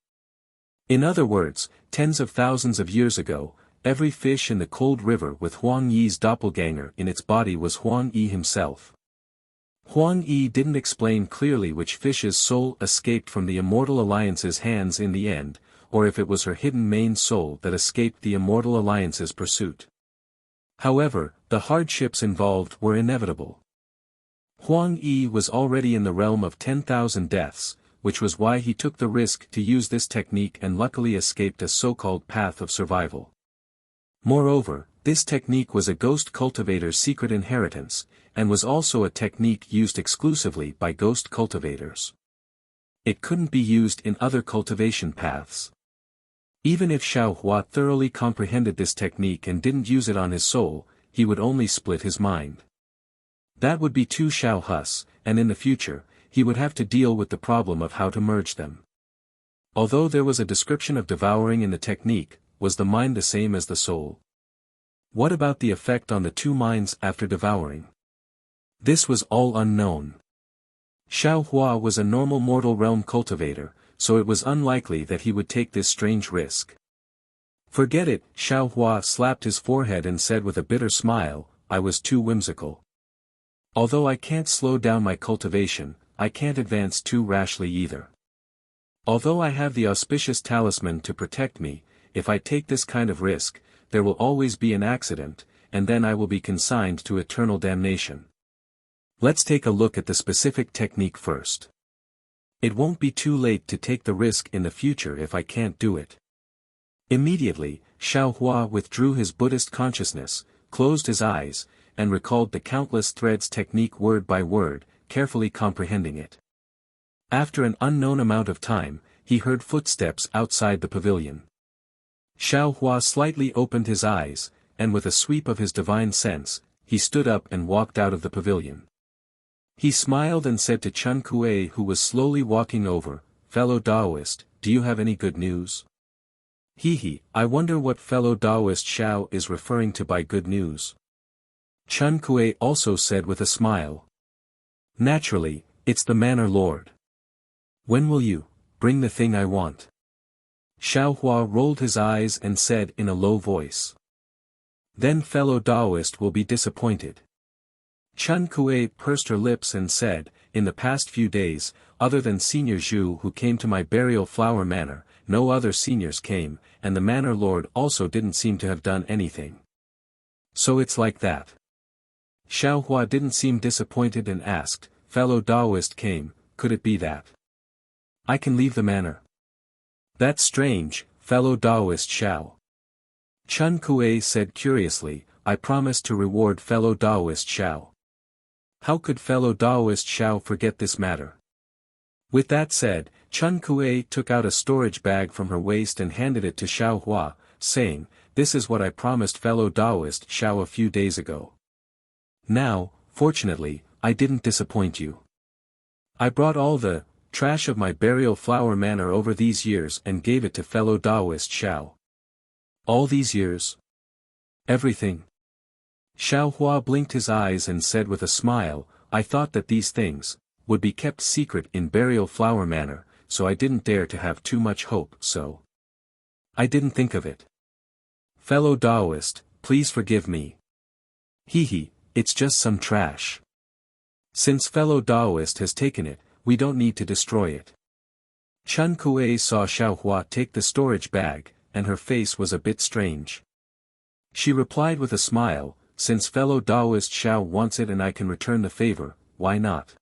In other words, tens of thousands of years ago, every fish in the cold river with Huang Yi's doppelganger in its body was Huang Yi himself. Huang Yi didn't explain clearly which fish's soul escaped from the Immortal Alliance's hands in the end, or if it was her hidden main soul that escaped the Immortal Alliance's pursuit. However, the hardships involved were inevitable. Huang Yi was already in the realm of 10,000 deaths, which was why he took the risk to use this technique and luckily escaped a so-called path of survival. Moreover, this technique was a ghost cultivator's secret inheritance, and was also a technique used exclusively by ghost cultivators. It couldn't be used in other cultivation paths. Even if Xiaohua thoroughly comprehended this technique and didn't use it on his soul, he would only split his mind. That would be too Xiaohus, and in the future, he would have to deal with the problem of how to merge them. Although there was a description of devouring in the technique, was the mind the same as the soul? What about the effect on the two minds after devouring? This was all unknown. Xiaohua was a normal mortal realm cultivator, so it was unlikely that he would take this strange risk. Forget it, Xiaohua slapped his forehead and said with a bitter smile, I was too whimsical. Although I can't slow down my cultivation, I can't advance too rashly either. Although I have the auspicious talisman to protect me, if I take this kind of risk, there will always be an accident, and then I will be consigned to eternal damnation. Let's take a look at the specific technique first. It won't be too late to take the risk in the future if I can't do it. Immediately, Xiaohua withdrew his Buddhist consciousness, closed his eyes, and recalled the countless threads technique word by word, carefully comprehending it. After an unknown amount of time, he heard footsteps outside the pavilion. Xiaohua slightly opened his eyes, and with a sweep of his divine sense, he stood up and walked out of the pavilion. He smiled and said to Chun Kuei, who was slowly walking over, fellow Taoist, do you have any good news? I wonder what fellow Taoist Xiao is referring to by good news. Chun Kuei also said with a smile. Naturally, it's the Manor Lord. When will you bring the thing I want? Xiaohua rolled his eyes and said in a low voice. Then fellow Taoist will be disappointed. Chun Kuei pursed her lips and said, in the past few days, other than Senior Zhu who came to my burial flower manor, no other seniors came, and the Manor Lord also didn't seem to have done anything. So it's like that. Xiaohua didn't seem disappointed and asked, fellow Taoist came, could it be that I can leave the manor? That's strange, fellow Taoist Xiao. Chun Kuei said curiously, I promise to reward fellow Taoist Xiao. How could fellow Taoist Xiao forget this matter? With that said, Chun Kuei took out a storage bag from her waist and handed it to Xiaohua, saying, this is what I promised fellow Taoist Xiao a few days ago. Now, fortunately, I didn't disappoint you. I brought all the trash of my burial flower manor over these years and gave it to fellow Taoist Xiao. All these years? Everything. Xiao Hua blinked his eyes and said with a smile, I thought that these things would be kept secret in burial flower manor, so I didn't dare to have too much hope, so I didn't think of it. Fellow Taoist, please forgive me. Hee, it's just some trash. Since fellow Taoist has taken it, we don't need to destroy it. Chen Kuei saw Xiao Hua take the storage bag, and her face was a bit strange. She replied with a smile, since fellow Taoist Xiao wants it and I can return the favor, why not?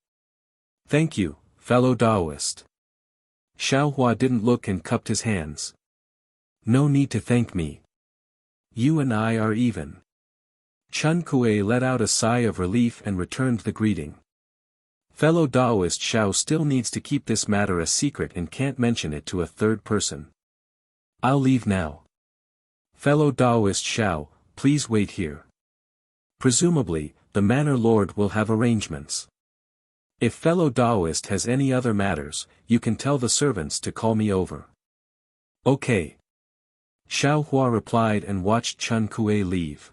Thank you, fellow Taoist. Xiao Hua didn't look and cupped his hands. No need to thank me. You and I are even. Chen Kuei let out a sigh of relief and returned the greeting. Fellow Taoist Xiao still needs to keep this matter a secret and can't mention it to a third person. I'll leave now. Fellow Taoist Xiao, please wait here. Presumably, the manor lord will have arrangements. If fellow Taoist has any other matters, you can tell the servants to call me over. Okay. Xiao Hua replied and watched Chen Kuei leave.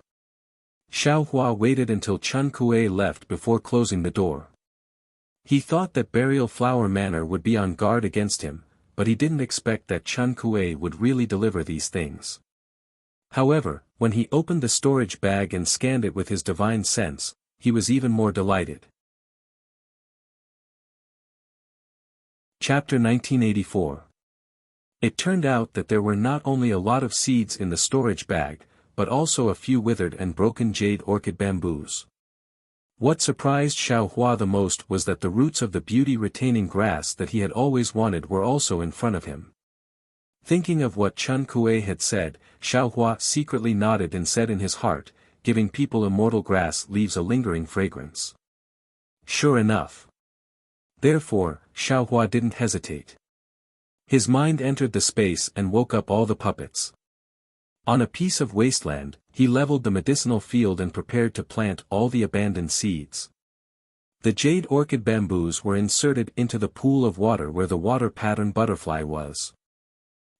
Xiao Hua waited until Chen Kuei left before closing the door. He thought that Burial Flower Manor would be on guard against him, but he didn't expect that Chen Kuei would really deliver these things. However, when he opened the storage bag and scanned it with his divine sense, he was even more delighted. Chapter 1984. It turned out that there were not only a lot of seeds in the storage bag, but also a few withered and broken jade orchid bamboos. What surprised Xiao Hua the most was that the roots of the beauty-retaining grass that he had always wanted were also in front of him. Thinking of what Chen Kuei had said, Xiao Hua secretly nodded and said in his heart, giving people immortal grass leaves a lingering fragrance. Sure enough. Therefore, Xiao Hua didn't hesitate. His mind entered the space and woke up all the puppets. On a piece of wasteland, he leveled the medicinal field and prepared to plant all the abandoned seeds. The jade orchid bamboos were inserted into the pool of water where the water pattern butterfly was.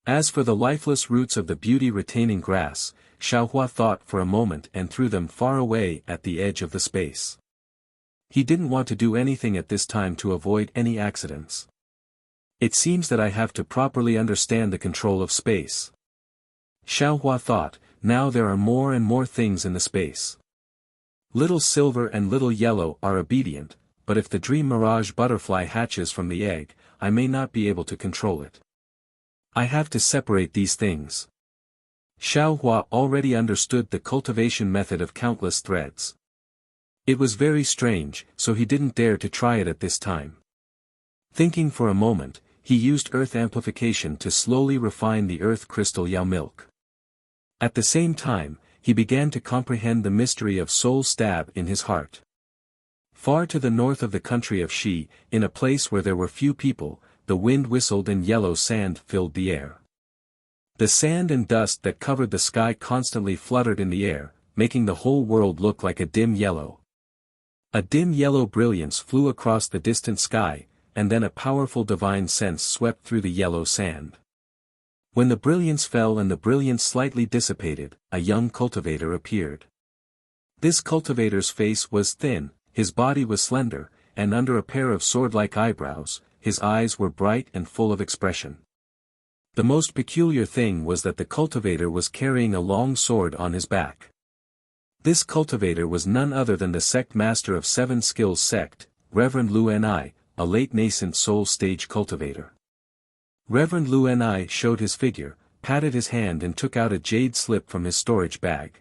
As for the lifeless roots of the beauty-retaining grass, Xiao Hua thought for a moment and threw them far away at the edge of the space. He didn't want to do anything at this time to avoid any accidents. It seems that I have to properly understand the control of space. Xiao Hua thought, now there are more and more things in the space. Little silver and little yellow are obedient, but if the dream mirage butterfly hatches from the egg, I may not be able to control it. I have to separate these things. Xiao Hua already understood the cultivation method of countless threads. It was very strange, so he didn't dare to try it at this time. Thinking for a moment, he used earth amplification to slowly refine the earth crystal Yao milk. At the same time, he began to comprehend the mystery of soul stab in his heart. Far to the north of the country of Shi, in a place where there were few people, the wind whistled and yellow sand filled the air. The sand and dust that covered the sky constantly fluttered in the air, making the whole world look like a dim yellow. A dim yellow brilliance flew across the distant sky, and then a powerful divine sense swept through the yellow sand. When the brilliance fell and the brilliance slightly dissipated, a young cultivator appeared. This cultivator's face was thin, his body was slender, and under a pair of sword-like eyebrows, his eyes were bright and full of expression. The most peculiar thing was that the cultivator was carrying a long sword on his back. This cultivator was none other than the sect master of Seven Skills sect, Reverend Lu Ni, a late nascent soul stage cultivator. Reverend Lu Ni showed his figure, patted his hand and took out a jade slip from his storage bag.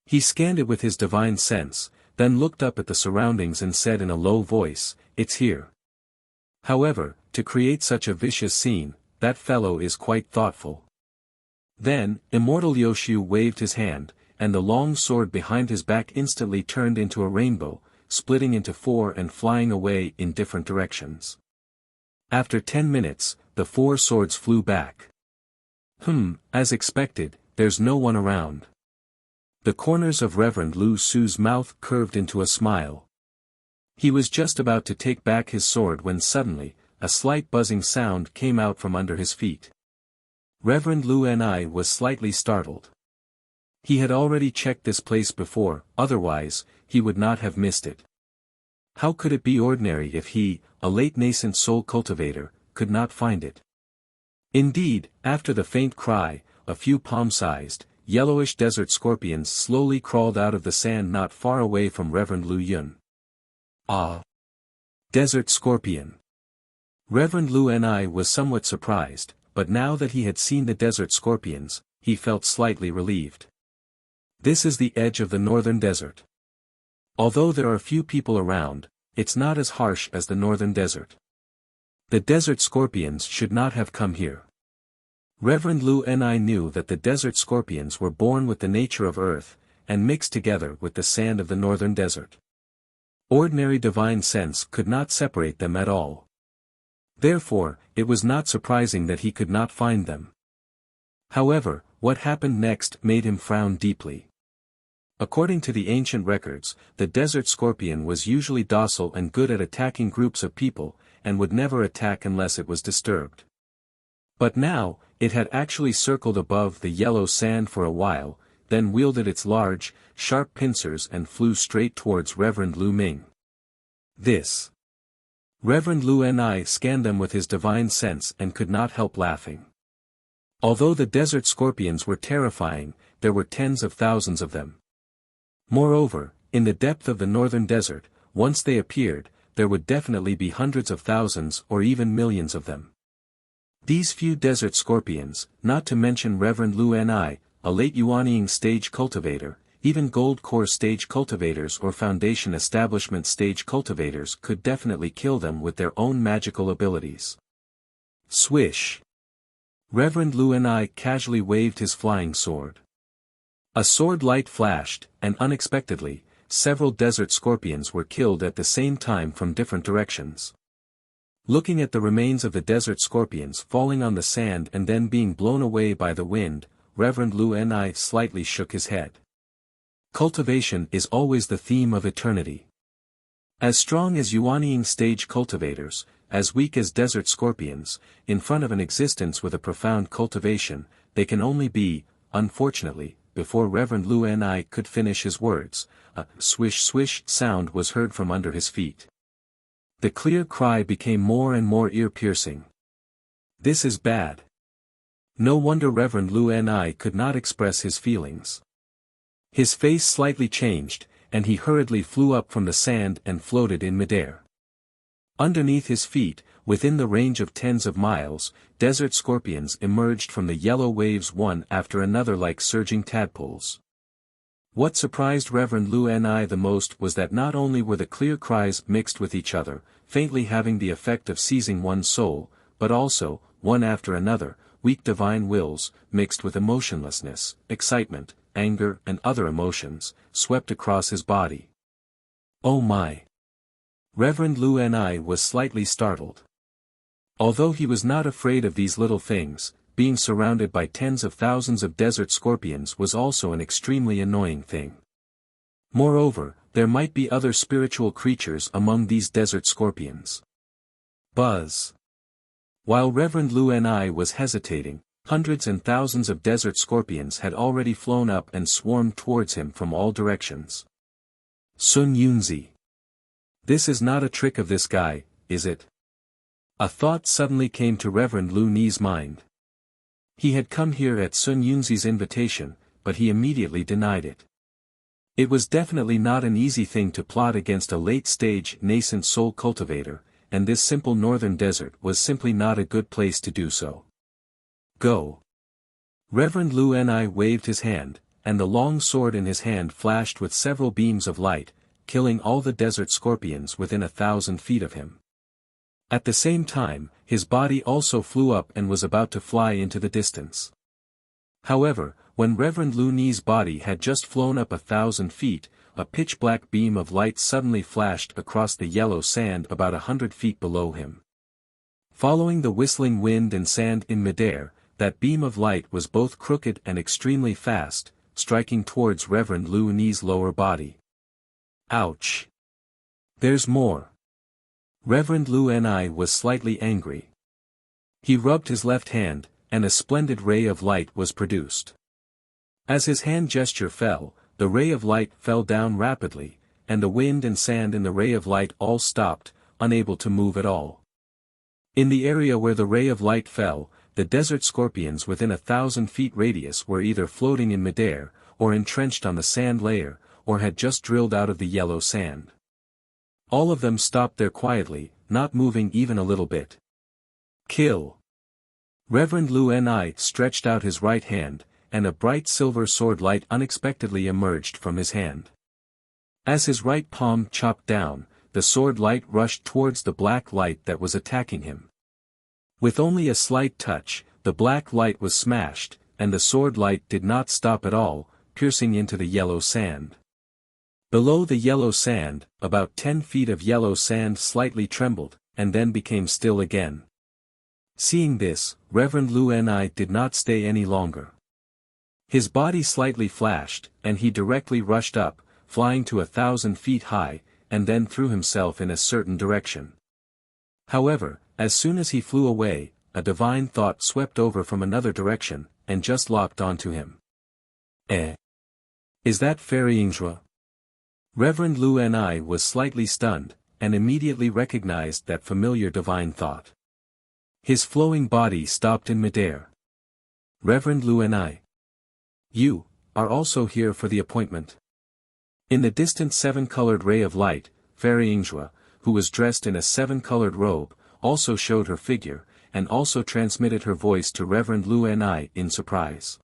He scanned it with his divine sense, then looked up at the surroundings and said in a low voice, "It's here." However, to create such a vicious scene, that fellow is quite thoughtful. Then, Immortal Yoshu waved his hand, and the long sword behind his back instantly turned into a rainbow, splitting into four and flying away in different directions. After 10 minutes, the four swords flew back. As expected, there's no one around. The corners of Reverend Lu Su's mouth curved into a smile. He was just about to take back his sword when suddenly, a slight buzzing sound came out from under his feet. Reverend Lu Ni was slightly startled. He had already checked this place before, otherwise, he would not have missed it. How could it be ordinary if he, a late nascent soul cultivator, could not find it? Indeed, after the faint cry, a few palm-sized, yellowish desert scorpions slowly crawled out of the sand not far away from Reverend Lu Yun. Ah! Desert scorpion! Reverend Lu Ni was somewhat surprised, but now that he had seen the desert scorpions, he felt slightly relieved. This is the edge of the northern desert. Although there are few people around, it's not as harsh as the northern desert. The desert scorpions should not have come here. Reverend Lu Ni knew that the desert scorpions were born with the nature of earth, and mixed together with the sand of the northern desert. Ordinary divine sense could not separate them at all. Therefore, it was not surprising that he could not find them. However, what happened next made him frown deeply. According to the ancient records, the desert scorpion was usually docile and good at attacking groups of people, and would never attack unless it was disturbed. But now, it had actually circled above the yellow sand for a while, then wielded its large, sharp pincers and flew straight towards Reverend Lu Ming. This. Reverend Lu Ni scanned them with his divine sense and could not help laughing. Although the desert scorpions were terrifying, there were tens of thousands of them. Moreover, in the depth of the northern desert, once they appeared, there would definitely be hundreds of thousands or even millions of them. These few desert scorpions, not to mention Reverend Lu Ni, a late Yuanying stage cultivator, even gold core stage cultivators or foundation establishment stage cultivators could definitely kill them with their own magical abilities. Swish! Reverend Lu Ni casually waved his flying sword. A sword light flashed, and unexpectedly, several desert scorpions were killed at the same time from different directions. Looking at the remains of the desert scorpions falling on the sand and then being blown away by the wind, Reverend Lu Ni slightly shook his head. Cultivation is always the theme of eternity. As strong as Yuanying stage cultivators, as weak as desert scorpions, in front of an existence with a profound cultivation, they can only be, unfortunately. Before Reverend Lu Ni could finish his words, a swish-swish sound was heard from under his feet. The clear cry became more and more ear-piercing. This is bad. No wonder Reverend Lu Ni could not express his feelings. His face slightly changed, and he hurriedly flew up from the sand and floated in midair. Underneath his feet, within the range of tens of miles, desert scorpions emerged from the yellow waves one after another like surging tadpoles. What surprised Reverend Lu Ni the most was that not only were the clear cries mixed with each other, faintly having the effect of seizing one's soul, but also, one after another, weak divine wills, mixed with emotionlessness, excitement, anger and other emotions, swept across his body. Oh my! Reverend Lu Ni was slightly startled. Although he was not afraid of these little things, being surrounded by tens of thousands of desert scorpions was also an extremely annoying thing. Moreover, there might be other spiritual creatures among these desert scorpions. Buzz! While Reverend Lu Ni was hesitating, hundreds and thousands of desert scorpions had already flown up and swarmed towards him from all directions. Sun Yunzi. This is not a trick of this guy, is it? A thought suddenly came to Reverend Lu Ni's mind. He had come here at Sun Yunzi's invitation, but he immediately denied it. It was definitely not an easy thing to plot against a late-stage nascent soul cultivator, and this simple northern desert was simply not a good place to do so. Go! Reverend Lu Ni waved his hand, and the long sword in his hand flashed with several beams of light, killing all the desert scorpions within 1,000 feet of him. At the same time, his body also flew up and was about to fly into the distance. However, when Reverend Lu Ni's body had just flown up 1,000 feet, a pitch-black beam of light suddenly flashed across the yellow sand about 100 feet below him. Following the whistling wind and sand in midair, that beam of light was both crooked and extremely fast, striking towards Reverend Lu Ni's lower body. Ouch! There's more. Reverend Lu Ni was slightly angry. He rubbed his left hand, and a splendid ray of light was produced. As his hand gesture fell, the ray of light fell down rapidly, and the wind and sand in the ray of light all stopped, unable to move at all. In the area where the ray of light fell, the desert scorpions within 1,000 feet radius were either floating in midair, or entrenched on the sand layer, or had just drilled out of the yellow sand. All of them stopped there quietly, not moving even a little bit. Kill! Reverend Lu Ni stretched out his right hand, and a bright silver sword light unexpectedly emerged from his hand. As his right palm chopped down, the sword light rushed towards the black light that was attacking him. With only a slight touch, the black light was smashed, and the sword light did not stop at all, piercing into the yellow sand. Below the yellow sand, about 10 feet of yellow sand slightly trembled, and then became still again. Seeing this, Reverend Lu Ni did not stay any longer. His body slightly flashed, and he directly rushed up, flying to 1,000 feet high, and then threw himself in a certain direction. However, as soon as he flew away, a divine thought swept over from another direction, and just locked onto him. Is that Fairy Yingzhua? Reverend Lu Ni was slightly stunned, and immediately recognized that familiar divine thought. His flowing body stopped in midair. Reverend Lu Ni. You are also here for the appointment. In the distant seven-colored ray of light, Fairy Yingzhua, who was dressed in a seven-colored robe, also showed her figure, and also transmitted her voice to Reverend Lu Ni in surprise.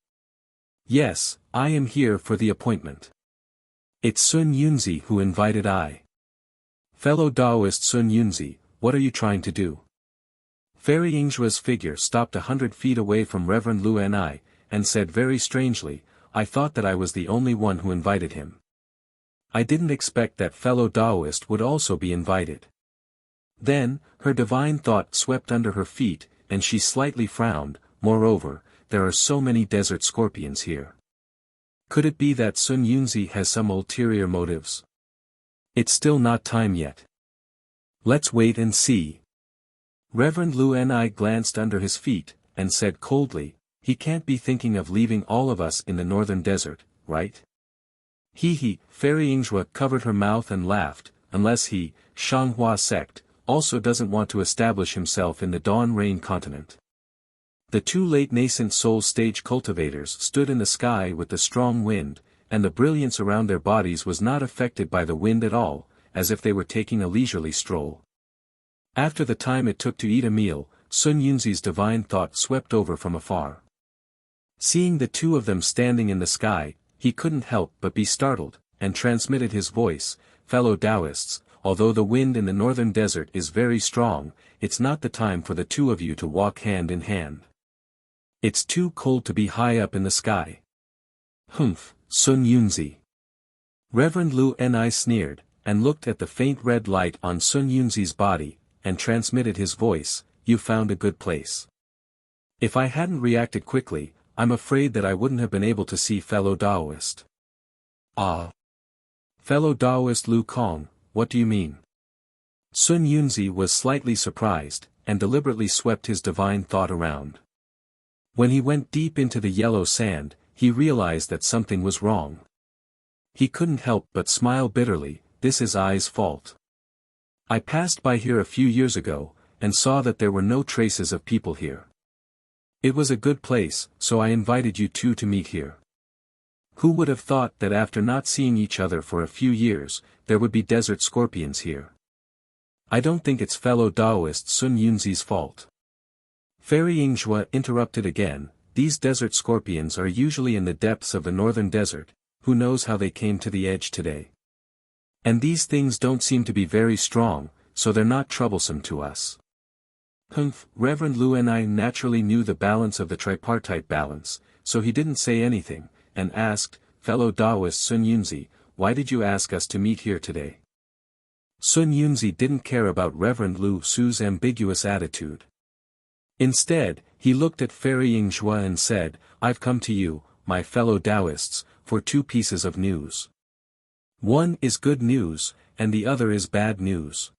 Yes, I am here for the appointment. It's Sun Yunzi who invited I. Fellow Taoist Sun Yunzi, what are you trying to do? Fairy Yingzhua's figure stopped 100 feet away from Reverend Lu Ni, and said very strangely, I thought that I was the only one who invited him. I didn't expect that fellow Taoist would also be invited. Then, her divine thought swept under her feet, and she slightly frowned. Moreover, there are so many desert scorpions here. Could it be that Sun Yunzi has some ulterior motives? It's still not time yet. Let's wait and see. Reverend Lu Ni glanced under his feet, and said coldly, he can't be thinking of leaving all of us in the northern desert, right? Fairy Yingzhua covered her mouth and laughed, unless he, Shanghua sect, also doesn't want to establish himself in the Dawn Rain continent. The two late nascent soul stage cultivators stood in the sky with the strong wind, and the brilliance around their bodies was not affected by the wind at all, as if they were taking a leisurely stroll. After the time it took to eat a meal, Sun Yunzi's divine thought swept over from afar. Seeing the two of them standing in the sky, he couldn't help but be startled, and transmitted his voice, fellow Taoists, although the wind in the northern desert is very strong, it's not the time for the two of you to walk hand in hand. It's too cold to be high up in the sky. Humph, Sun Yunzi. Reverend Lu Ni sneered, and looked at the faint red light on Sun Yunzi's body, and transmitted his voice, you found a good place. If I hadn't reacted quickly, I'm afraid that I wouldn't have been able to see fellow Taoist. Ah. Fellow Taoist Lu Kong, what do you mean? Sun Yunzi was slightly surprised, and deliberately swept his divine thought around. When he went deep into the yellow sand, he realized that something was wrong. He couldn't help but smile bitterly, this is I's fault. I passed by here a few years ago, and saw that there were no traces of people here. It was a good place, so I invited you two to meet here. Who would have thought that after not seeing each other for a few years, there would be desert scorpions here? I don't think it's fellow Taoist Sun Yunzi's fault. Fairy Yingzhua interrupted again, these desert scorpions are usually in the depths of the northern desert, who knows how they came to the edge today. And these things don't seem to be very strong, so they're not troublesome to us. Humph, Reverend Lu Ni naturally knew the balance of the tripartite balance, so he didn't say anything, and asked, fellow Taoist Sun Yunzi, why did you ask us to meet here today? Sun Yunzi didn't care about Reverend Lu Su's ambiguous attitude. Instead, he looked at Fairy Yingzhua and said, "I've come to you, my fellow Taoists, for two pieces of news. One is good news, and the other is bad news.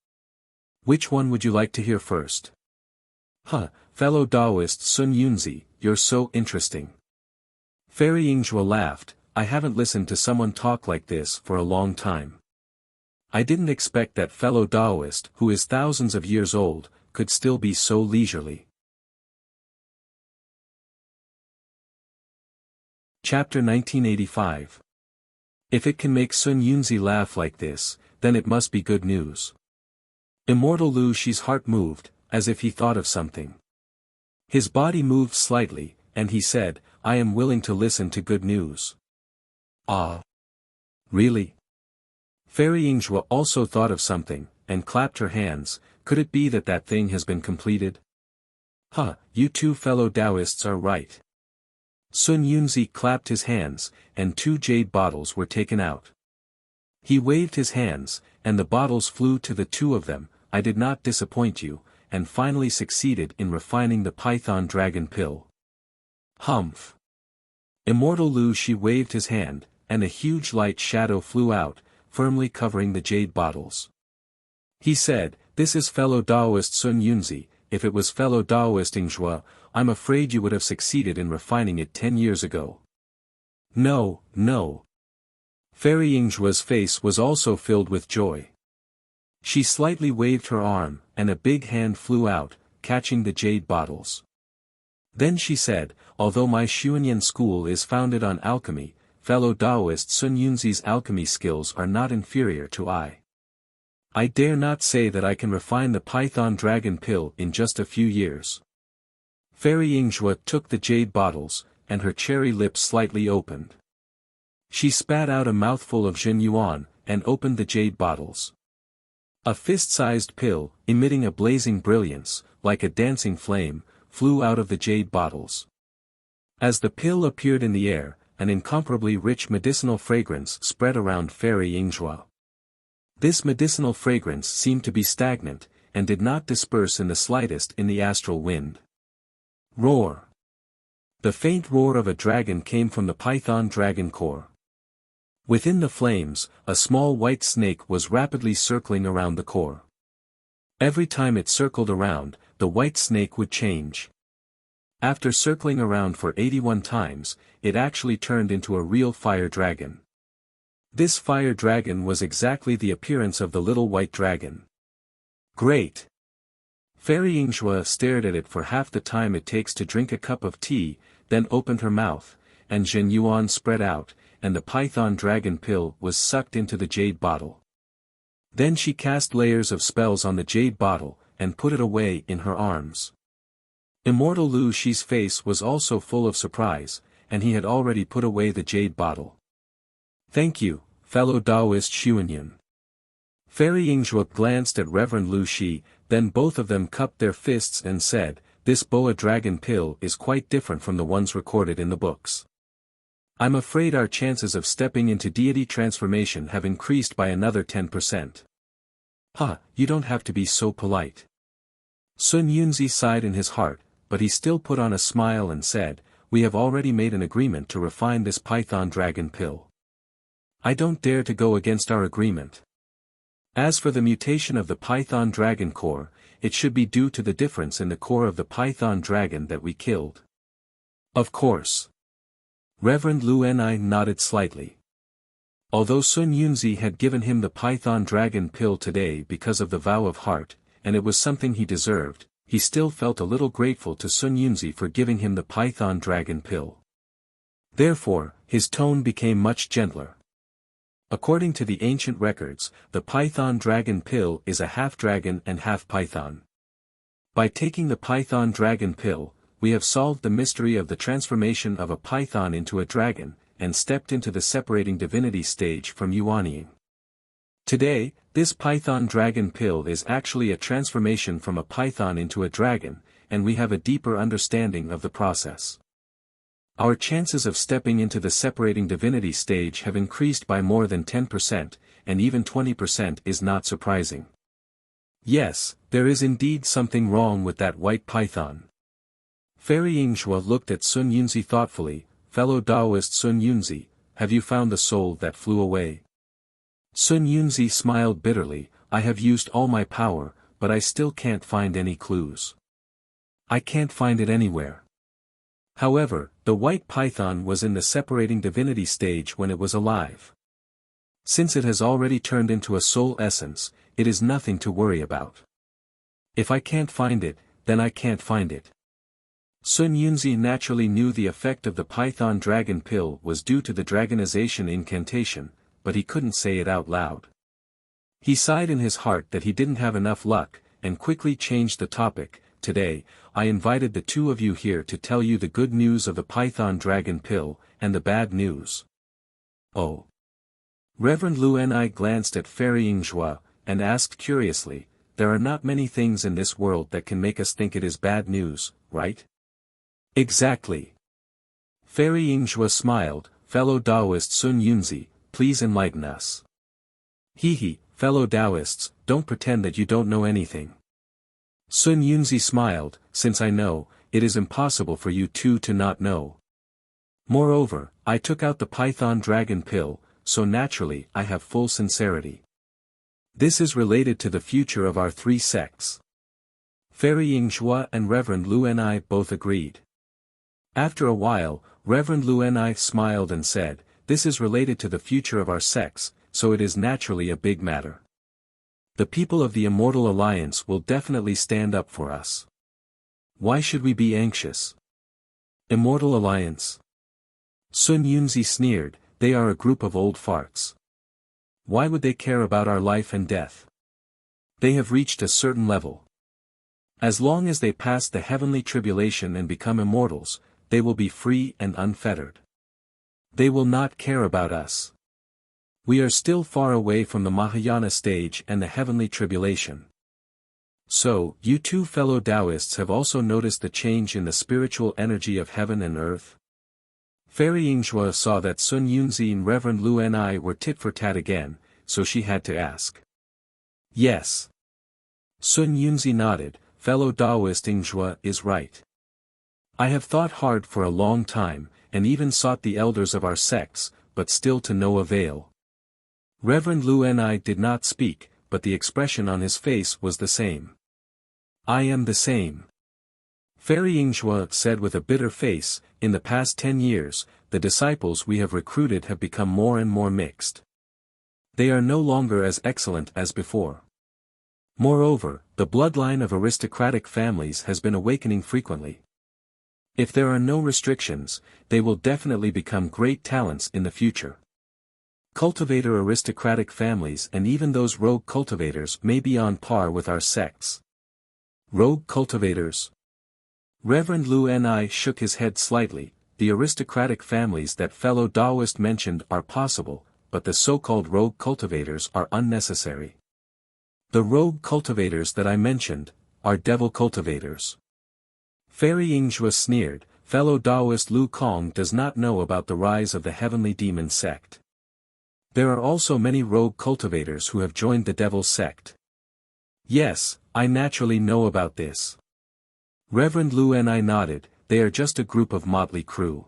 Which one would you like to hear first?" "Huh, fellow Taoist Sun Yunzi, you're so interesting." Fairy Yingzhua laughed. "I haven't listened to someone talk like this for a long time. I didn't expect that fellow Taoist, who is thousands of years old, could still be so leisurely." Chapter 1985. If it can make Sun Yunzi laugh like this, then it must be good news. Immortal Lu Shi's heart moved, as if he thought of something. His body moved slightly, and he said, "I am willing to listen to good news." "Ah. Really?" Fairy Yingzhua also thought of something, and clapped her hands. "Could it be that that thing has been completed?" "Huh, you two fellow Taoists are right." Sun Yunzi clapped his hands, and two jade bottles were taken out. He waved his hands, and the bottles flew to the two of them. "I did not disappoint you, and finally succeeded in refining the Python Dragon Pill." "Humph." Immortal Lu Shi waved his hand, and a huge light shadow flew out, firmly covering the jade bottles. He said, "This is fellow Taoist Sun Yunzi. If it was fellow Taoist Yingzhua, I'm afraid you would have succeeded in refining it 10 years ago." "No, no." Fairy Yingzhua's face was also filled with joy. She slightly waved her arm, and a big hand flew out, catching the jade bottles. Then she said, "Although my Xuanyan school is founded on alchemy, fellow Taoist Sun Yunzi's alchemy skills are not inferior to I dare not say that I can refine the Python Dragon Pill in just a few years." Fairy Yingzhua took the jade bottles, and her cherry lips slightly opened. She spat out a mouthful of Jin Yuan, and opened the jade bottles. A fist-sized pill, emitting a blazing brilliance, like a dancing flame, flew out of the jade bottles. As the pill appeared in the air, an incomparably rich medicinal fragrance spread around Fairy Yingzhua. This medicinal fragrance seemed to be stagnant, and did not disperse in the slightest in the astral wind. Roar! The faint roar of a dragon came from the Python Dragon core. Within the flames, a small white snake was rapidly circling around the core. Every time it circled around, the white snake would change. After circling around for 81 times, it actually turned into a real fire dragon. This fire dragon was exactly the appearance of the little white dragon. Great! Fairy Yingzhua stared at it for half the time it takes to drink a cup of tea, then opened her mouth, and Jin Yuan spread out, and the Python Dragon Pill was sucked into the jade bottle. Then she cast layers of spells on the jade bottle, and put it away in her arms. Immortal Lu Shi's face was also full of surprise, and he had already put away the jade bottle. "Thank you, fellow Taoist Xuanyan." Fairy Yingzhua glanced at Reverend Lu Shi, then both of them cupped their fists and said, "This Boa Dragon Pill is quite different from the ones recorded in the books. I'm afraid our chances of stepping into deity transformation have increased by another 10%. "Huh, you don't have to be so polite." Sun Yunzi sighed in his heart, but he still put on a smile and said, "We have already made an agreement to refine this Python Dragon Pill. I don't dare to go against our agreement. As for the mutation of the Python Dragon core, it should be due to the difference in the core of the Python Dragon that we killed." "Of course." Reverend Lu Ni nodded slightly. Although Sun Yunzi had given him the Python Dragon Pill today because of the vow of heart, and it was something he deserved, he still felt a little grateful to Sun Yunzi for giving him the Python Dragon Pill. Therefore, his tone became much gentler. According to the ancient records, the Python Dragon Pill is a half dragon and half python. By taking the Python Dragon Pill, we have solved the mystery of the transformation of a python into a dragon, and stepped into the separating divinity stage from Yuanying. Today, this Python Dragon Pill is actually a transformation from a python into a dragon, and we have a deeper understanding of the process. Our chances of stepping into the separating divinity stage have increased by more than 10%, and even 20% is not surprising. Yes, there is indeed something wrong with that white python. Fairy Yingxue looked at Sun Yunzi thoughtfully. Fellow Taoist Sun Yunzi, have you found the soul that flew away? Sun Yunzi smiled bitterly. I have used all my power, but I still can't find any clues. I can't find it anywhere. However, the white python was in the separating divinity stage when it was alive. Since it has already turned into a soul essence, it is nothing to worry about. If I can't find it, then I can't find it. Sun Yunzi naturally knew the effect of the python dragon pill was due to the dragonization incantation, but he couldn't say it out loud. He sighed in his heart that he didn't have enough luck, and quickly changed the topic. Today, I invited the two of you here to tell you the good news of the python dragon pill, and the bad news. Oh. Reverend Lu Ni glanced at Fairy Yingxue, and asked curiously, there are not many things in this world that can make us think it is bad news, right? Exactly. Fairy Yingxue smiled. Fellow Taoist Sun Yunzi, please enlighten us. He, fellow Taoists, don't pretend that you don't know anything. Sun Yunzi smiled. Since I know, it is impossible for you two to not know. Moreover, I took out the python dragon pill, so naturally I have full sincerity. This is related to the future of our three sects. Fairy Yingxue and Reverend Lu Ni both agreed. After a while, Reverend Lu Ni smiled and said, this is related to the future of our sects, so it is naturally a big matter. The people of the Immortal Alliance will definitely stand up for us. Why should we be anxious? Immortal Alliance? Sun Yunzi sneered, they are a group of old farts. Why would they care about our life and death? They have reached a certain level. As long as they pass the heavenly tribulation and become immortals, they will be free and unfettered. They will not care about us. We are still far away from the Mahayana stage and the heavenly tribulation. So, you two fellow Taoists have also noticed the change in the spiritual energy of heaven and earth? Fairy Yingxue saw that Sun Yunzi and Reverend Lu Ni were tit for tat again, so she had to ask. Yes. Sun Yunzi nodded. Fellow Taoist Yingxue is right. I have thought hard for a long time, and even sought the elders of our sects, but still to no avail. Reverend Lu Ni did not speak, but the expression on his face was the same. I am the same. Fairy Yingxue said with a bitter face, in the past 10 years, the disciples we have recruited have become more and more mixed. They are no longer as excellent as before. Moreover, the bloodline of aristocratic families has been awakening frequently. If there are no restrictions, they will definitely become great talents in the future. Cultivator aristocratic families and even those rogue cultivators may be on par with our sects. Rogue cultivators? Reverend Lu Ni shook his head slightly. The aristocratic families that fellow Taoist mentioned are possible, but the so-called rogue cultivators are unnecessary. The rogue cultivators that I mentioned are devil cultivators. Fairy Yingxue sneered. Fellow Taoist Lu Kong does not know about the rise of the heavenly demon sect. There are also many rogue cultivators who have joined the devil sect. Yes, I naturally know about this. Reverend Lu Ni nodded. They are just a group of motley crew.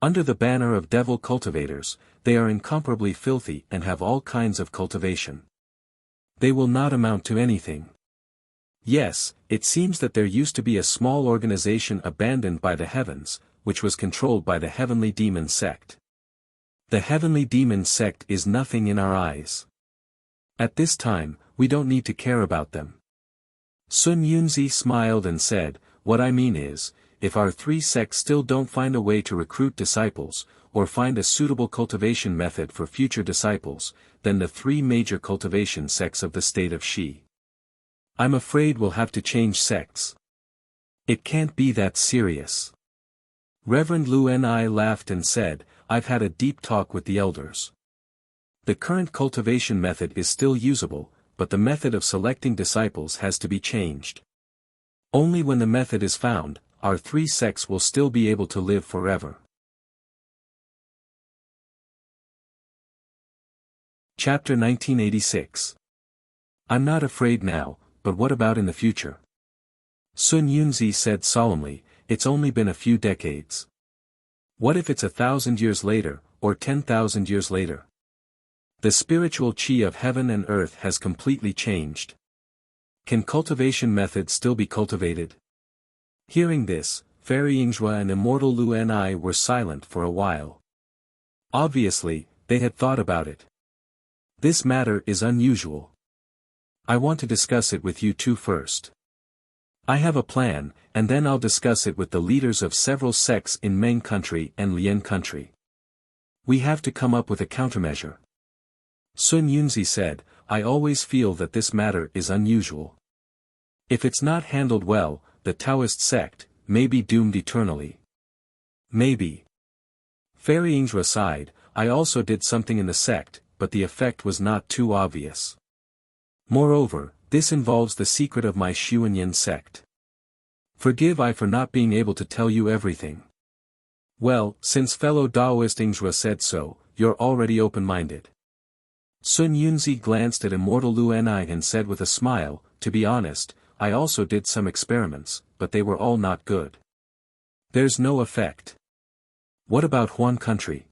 Under the banner of devil cultivators, they are incomparably filthy and have all kinds of cultivation. They will not amount to anything. Yes, it seems that there used to be a small organization abandoned by the heavens, which was controlled by the heavenly demon sect. The heavenly demon sect is nothing in our eyes. At this time, we don't need to care about them. Sun Yunzi smiled and said, what I mean is, if our three sects still don't find a way to recruit disciples, or find a suitable cultivation method for future disciples, then the three major cultivation sects of the state of Shi. I'm afraid we'll have to change sects. It can't be that serious. Reverend Lu Ni laughed and said, I've had a deep talk with the elders. The current cultivation method is still usable, but the method of selecting disciples has to be changed. Only when the method is found, our three sects will still be able to live forever. Chapter 1986. I'm not afraid now, but what about in the future? Sun Yunzi said solemnly, it's only been a few decades. What if it's 1,000 years later, or 10,000 years later? The spiritual chi of heaven and earth has completely changed. Can cultivation methods still be cultivated? Hearing this, Fairy Yingzhua and Immortal Lu Ni were silent for a while. Obviously, they had thought about it. This matter is unusual. I want to discuss it with you two first. I have a plan, and then I'll discuss it with the leaders of several sects in Meng country and Lian country. We have to come up with a countermeasure. Sun Yunzi said, I always feel that this matter is unusual. If it's not handled well, the Taoist sect may be doomed eternally. Maybe. Fairy Yingzhua sighed, I also did something in the sect, but the effect was not too obvious. Moreover, this involves the secret of my Xuanyan sect. Forgive I for not being able to tell you everything. Well, since fellow Taoist Yingzhua said so, you're already open-minded. Sun Yunzi glanced at Immortal Lu Ni and said with a smile, to be honest, I also did some experiments, but they were all not good. There's no effect. What about Huan country?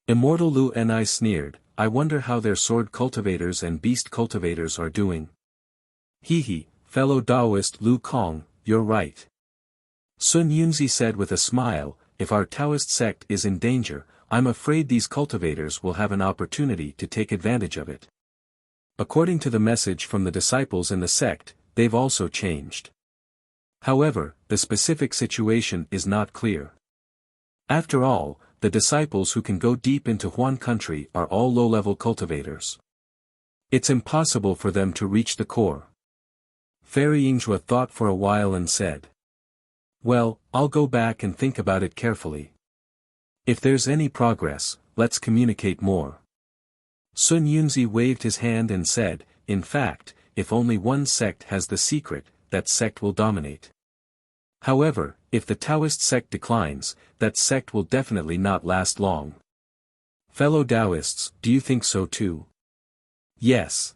Immortal Lu Ni sneered, I wonder how their sword cultivators and beast cultivators are doing. Hee, fellow Taoist Lu Kong, you're right. Sun Yunzi said with a smile, if our Taoist sect is in danger, I'm afraid these cultivators will have an opportunity to take advantage of it. According to the message from the disciples in the sect, they've also changed. However, the specific situation is not clear. After all, the disciples who can go deep into Huan country are all low-level cultivators. It's impossible for them to reach the core. Fairy Yingzhua thought for a while and said, well, I'll go back and think about it carefully. If there's any progress, let's communicate more. Sun Yunzi waved his hand and said, in fact, if only one sect has the secret, that sect will dominate. However, if the Taoist sect declines, that sect will definitely not last long. Fellow Taoists, do you think so too? Yes.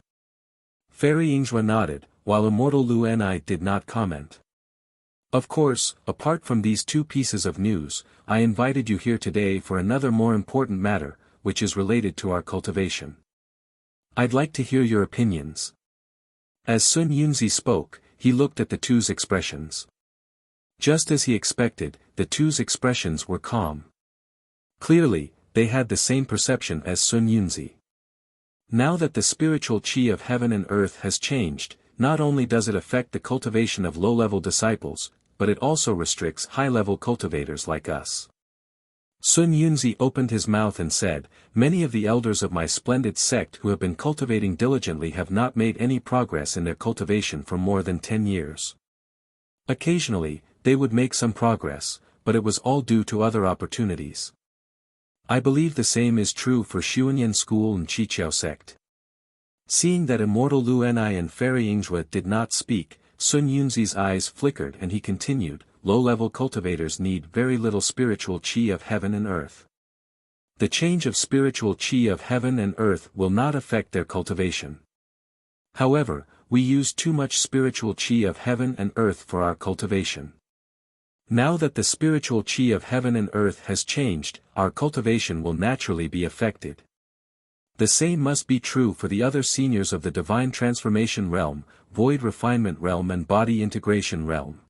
Fairy Yingzhua nodded, while Immortal Lu Ni did not comment. Of course, apart from these two pieces of news, I invited you here today for another more important matter, which is related to our cultivation. I'd like to hear your opinions. As Sun Yunzi spoke, he looked at the two's expressions. Just as he expected, the two's expressions were calm. Clearly, they had the same perception as Sun Yunzi. Now that the spiritual chi of heaven and earth has changed, not only does it affect the cultivation of low-level disciples, but it also restricts high-level cultivators like us. Sun Yunzi opened his mouth and said, many of the elders of my splendid sect who have been cultivating diligently have not made any progress in their cultivation for more than 10 years. Occasionally, they would make some progress, but it was all due to other opportunities. I believe the same is true for Xuanyan school and Qiqiao sect. Seeing that Immortal Lu Ni and Fairy Yingzhua did not speak, Sun Yunzi's eyes flickered and he continued, low-level cultivators need very little spiritual chi of heaven and earth. The change of spiritual chi of heaven and earth will not affect their cultivation. However, we use too much spiritual chi of heaven and earth for our cultivation. Now that the spiritual chi of heaven and earth has changed, our cultivation will naturally be affected. The same must be true for the other seniors of the Divine Transformation Realm, Void Refinement Realm and Body Integration Realm.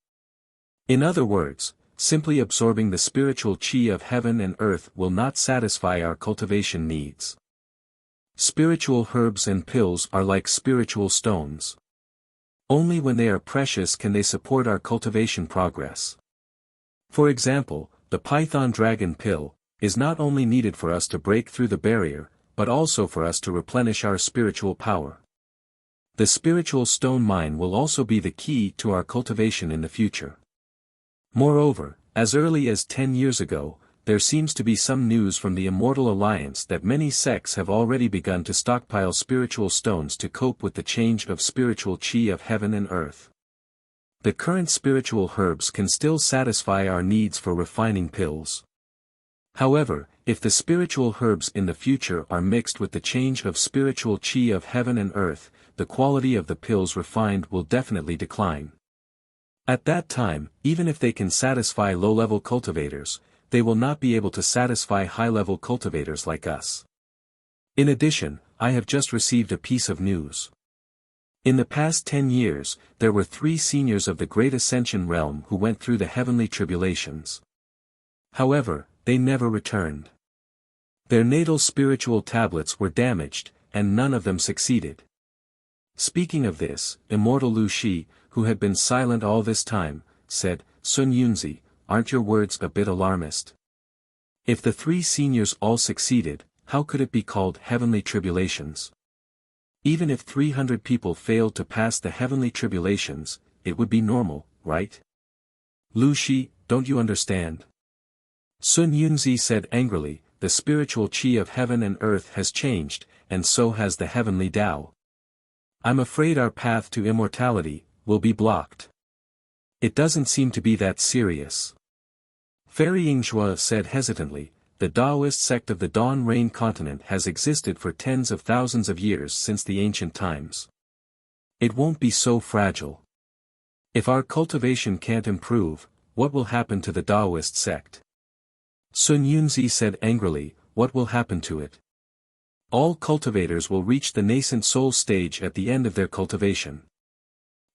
In other words, simply absorbing the spiritual chi of heaven and earth will not satisfy our cultivation needs. Spiritual herbs and pills are like spiritual stones. Only when they are precious can they support our cultivation progress. For example, the Python Dragon pill is not only needed for us to break through the barrier, but also for us to replenish our spiritual power. The spiritual stone mine will also be the key to our cultivation in the future. Moreover, as early as 10 years ago, there seems to be some news from the Immortal Alliance that many sects have already begun to stockpile spiritual stones to cope with the change of spiritual chi of heaven and earth. The current spiritual herbs can still satisfy our needs for refining pills. However, if the spiritual herbs in the future are mixed with the change of spiritual chi of heaven and earth, the quality of the pills refined will definitely decline. At that time, even if they can satisfy low-level cultivators, they will not be able to satisfy high-level cultivators like us. In addition, I have just received a piece of news. In the past 10 years, there were 3 seniors of the Great Ascension realm who went through the heavenly tribulations. However, they never returned. Their natal spiritual tablets were damaged, and none of them succeeded. Speaking of this, immortal Lu Shi, who had been silent all this time, said, Sun Yunzi, aren't your words a bit alarmist? If the 3 seniors all succeeded, how could it be called heavenly tribulations? Even if 300 people failed to pass the heavenly tribulations, it would be normal, right? Lu Shi, don't you understand? Sun Yunzi said angrily, the spiritual qi of heaven and earth has changed, and so has the heavenly Tao. I'm afraid our path to immortality will be blocked. It doesn't seem to be that serious. Fairy Yingzhua said hesitantly, the Taoist sect of the Dawn Rain continent has existed for tens of thousands of years since the ancient times. It won't be so fragile. If our cultivation can't improve, what will happen to the Taoist sect? Sun Yunzi said angrily, what will happen to it? All cultivators will reach the nascent soul stage at the end of their cultivation.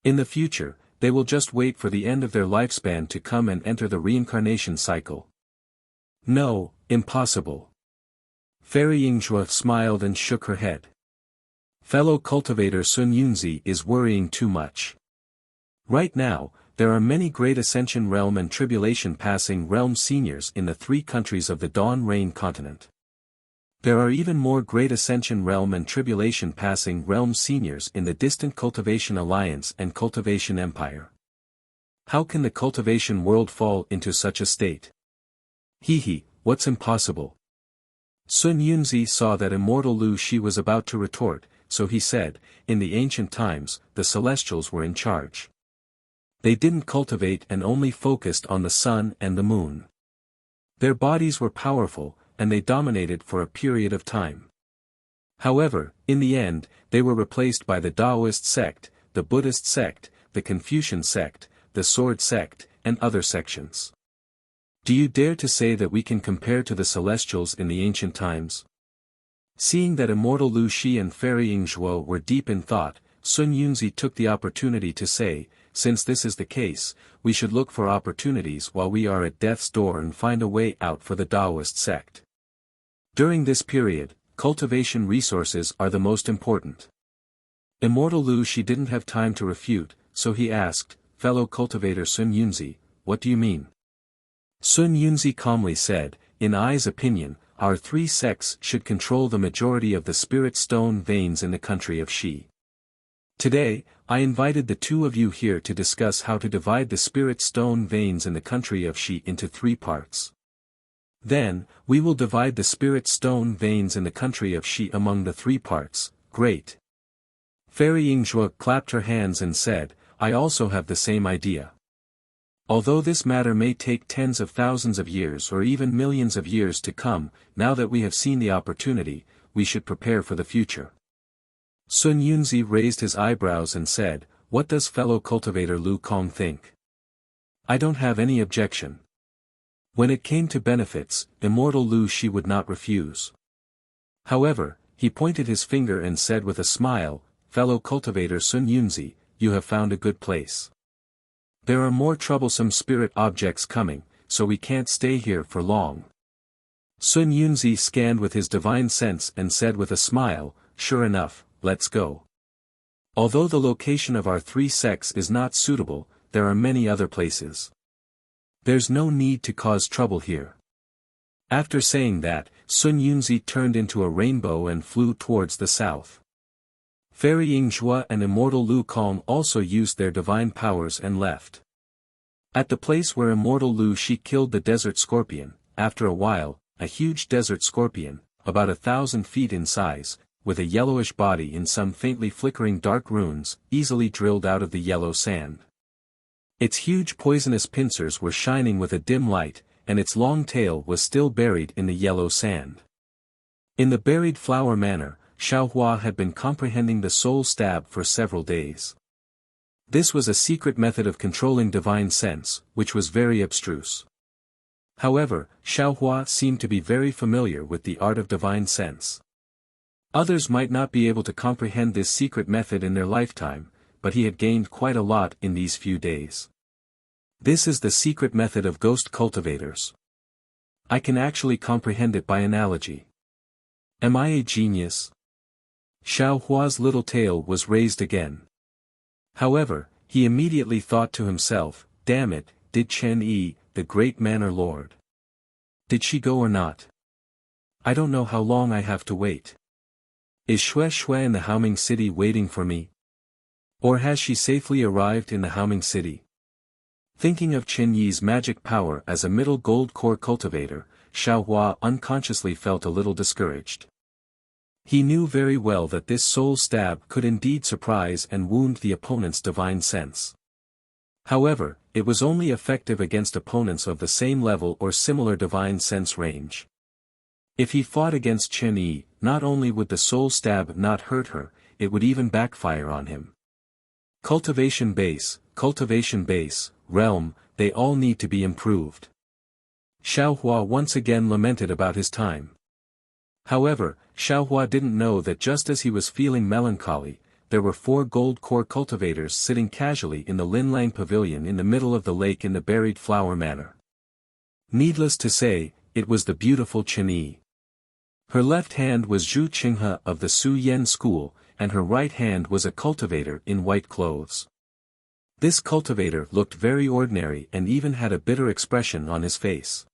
In the future, they will just wait for the end of their lifespan to come and enter the reincarnation cycle. No, impossible. Fairy Yingzhua smiled and shook her head. Fellow cultivator Sun Yunzi is worrying too much. Right now, there are many great Ascension Realm and Tribulation Passing Realm seniors in the 3 countries of the Dawn Rain continent. There are even more great Ascension Realm and Tribulation Passing Realm seniors in the distant Cultivation Alliance and Cultivation Empire. How can the cultivation world fall into such a state? Hee, what's impossible? Sun Yunzi saw that immortal Lu Shi was about to retort, so he said, in the ancient times, the Celestials were in charge. They didn't cultivate and only focused on the sun and the moon. Their bodies were powerful, and they dominated for a period of time. However, in the end, they were replaced by the Taoist sect, the Buddhist sect, the Confucian sect, the Sword sect, and other sections. Do you dare to say that we can compare to the Celestials in the ancient times? Seeing that immortal Lu Shi and Fairy Yingzhua were deep in thought, Sun Yunzi took the opportunity to say, since this is the case, we should look for opportunities while we are at death's door and find a way out for the Taoist sect. During this period, cultivation resources are the most important. Immortal Lu Shi didn't have time to refute, so he asked, fellow cultivator Sun Yunzi, what do you mean? Sun Yunzi calmly said, in I's opinion, our 3 sects should control the majority of the spirit stone veins in the country of Shi. Today, I invited the 2 of you here to discuss how to divide the spirit stone veins in the country of Shi into 3 parts. Then, we will divide the spirit stone veins in the country of Shi among the 3 parts. Great. Fairy Yingzhua clapped her hands and said, I also have the same idea. Although this matter may take tens of thousands of years or even millions of years to come, now that we have seen the opportunity, we should prepare for the future. Sun Yunzi raised his eyebrows and said, what does fellow cultivator Lu Kong think? I don't have any objection. When it came to benefits, immortal Lu Shi would not refuse. However, he pointed his finger and said with a smile, fellow cultivator Sun Yunzi, you have found a good place. There are more troublesome spirit objects coming, so we can't stay here for long. Sun Yunzi scanned with his divine sense and said with a smile, sure enough, let's go. Although the location of our 3 sects is not suitable, there are many other places. There's no need to cause trouble here. After saying that, Sun Yunzi turned into a rainbow and flew towards the south. Fairy Yingzhua and immortal Lu Kong also used their divine powers and left. At the place where immortal Lu Shi killed the desert scorpion, after a while, a huge desert scorpion, about 1,000 feet in size, with a yellowish body in some faintly flickering dark runes, easily drilled out of the yellow sand. Its huge poisonous pincers were shining with a dim light, and its long tail was still buried in the yellow sand. In the buried flower manner, Xiaohua had been comprehending the soul stab for several days. This was a secret method of controlling divine sense, which was very abstruse. However, Xiaohua seemed to be very familiar with the art of divine sense. Others might not be able to comprehend this secret method in their lifetime, but he had gained quite a lot in these few days. This is the secret method of ghost cultivators. I can actually comprehend it by analogy. Am I a genius? Xiaohua's little tail was raised again. However, he immediately thought to himself, damn it, did Chen Yi, the great manor lord? Did she go or not? I don't know how long I have to wait. Is Xue Xue in the Haoming city waiting for me? Or has she safely arrived in the Haoming city? Thinking of Chen Yi's magic power as a middle gold core cultivator, Xiaohua unconsciously felt a little discouraged. He knew very well that this soul stab could indeed surprise and wound the opponent's divine sense. However, it was only effective against opponents of the same level or similar divine sense range. If he fought against Chen Yi, not only would the soul stab not hurt her, it would even backfire on him. Cultivation base, realm, they all need to be improved. Xiaohua once again lamented about his time. However, Xiaohua didn't know that just as he was feeling melancholy, there were 4 gold core cultivators sitting casually in the Linlang pavilion in the middle of the lake in the buried flower manor. Needless to say, it was the beautiful Chen Yi. Her left hand was Zhu Qinghe of the Su Yen school, and her right hand was a cultivator in white clothes. This cultivator looked very ordinary and even had a bitter expression on his face.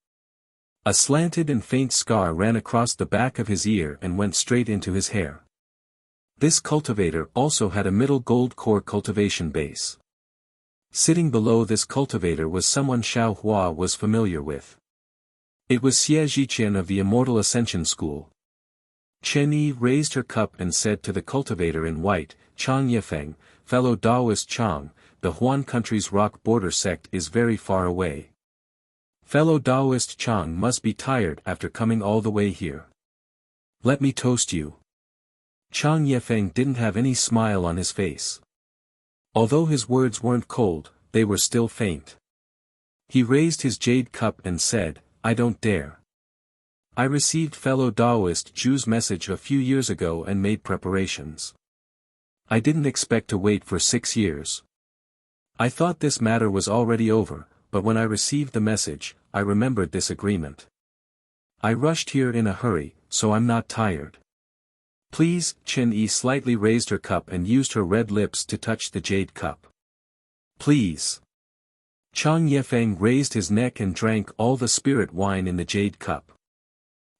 A slanted and faint scar ran across the back of his ear and went straight into his hair. This cultivator also had a middle gold core cultivation base. Sitting below this cultivator was someone Xiaohua was familiar with. It was Xie Zhiqian of the Immortal Ascension School. Chen Yi raised her cup and said to the cultivator in white, Chang Yefeng, fellow Taoist Chang, the Huan country's rock border sect is very far away. Fellow Taoist Chang must be tired after coming all the way here. Let me toast you. Chang Yefeng didn't have any smile on his face. Although his words weren't cold, they were still faint. He raised his jade cup and said, I don't dare. I received fellow Taoist Zhu's message a few years ago and made preparations. I didn't expect to wait for 6 years. I thought this matter was already over, but when I received the message, I remembered this agreement. I rushed here in a hurry, so I'm not tired. Please, Chen Yi slightly raised her cup and used her red lips to touch the jade cup. Please. Chang Yefeng raised his neck and drank all the spirit wine in the jade cup.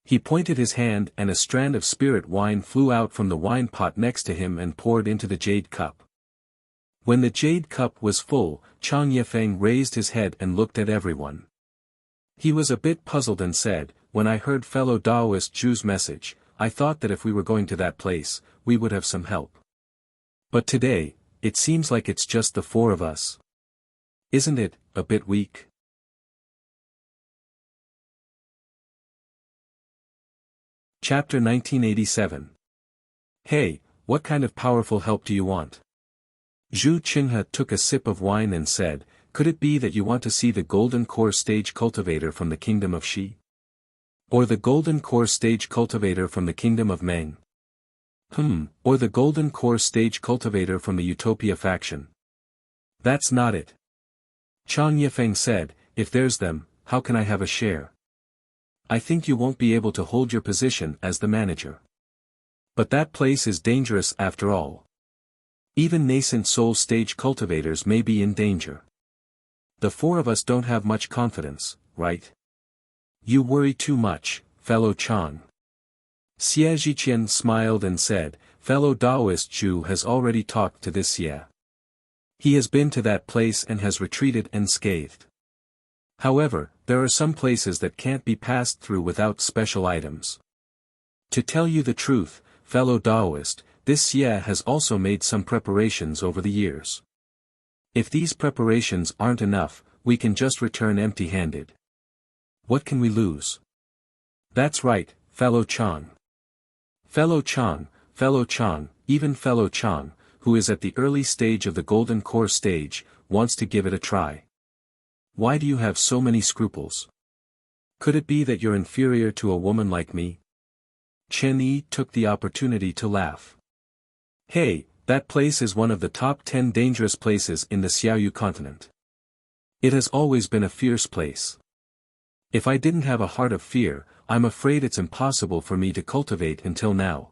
He pointed his hand and a strand of spirit wine flew out from the wine pot next to him and poured into the jade cup. When the jade cup was full, Chang Yefeng raised his head and looked at everyone. He was a bit puzzled and said, when I heard fellow Taoist Zhu's message, I thought that if we were going to that place, we would have some help. But today, it seems like it's just the 4 of us. Isn't it, a bit weak? Chapter 1987. Hey, what kind of powerful help do you want? Zhu Qinghe took a sip of wine and said, could it be that you want to see the golden core stage cultivator from the kingdom of Shi? Or the golden core stage cultivator from the kingdom of Meng? Or the golden core stage cultivator from the Utopia faction? That's not it. Chang Yefeng said, if there's them, how can I have a share? I think you won't be able to hold your position as the manager. But that place is dangerous after all. Even nascent soul stage cultivators may be in danger. The 4 of us don't have much confidence, right? You worry too much, fellow Chang. Xie Zhiqian smiled and said, fellow Taoist Zhu has already talked to this Xie. He has been to that place and has retreated unscathed. However, there are some places that can't be passed through without special items. To tell you the truth, fellow Taoist, this Xie has also made some preparations over the years. If these preparations aren't enough, we can just return empty-handed. What can we lose? That's right, fellow Chang. Fellow Chang, even fellow Chang, who is at the early stage of the golden core stage, wants to give it a try. Why do you have so many scruples? Could it be that you're inferior to a woman like me? Chen Yi took the opportunity to laugh. Hey, that place is one of the top 10 dangerous places in the Xiaoyu continent. It has always been a fierce place. If I didn't have a heart of fear, I'm afraid it's impossible for me to cultivate until now.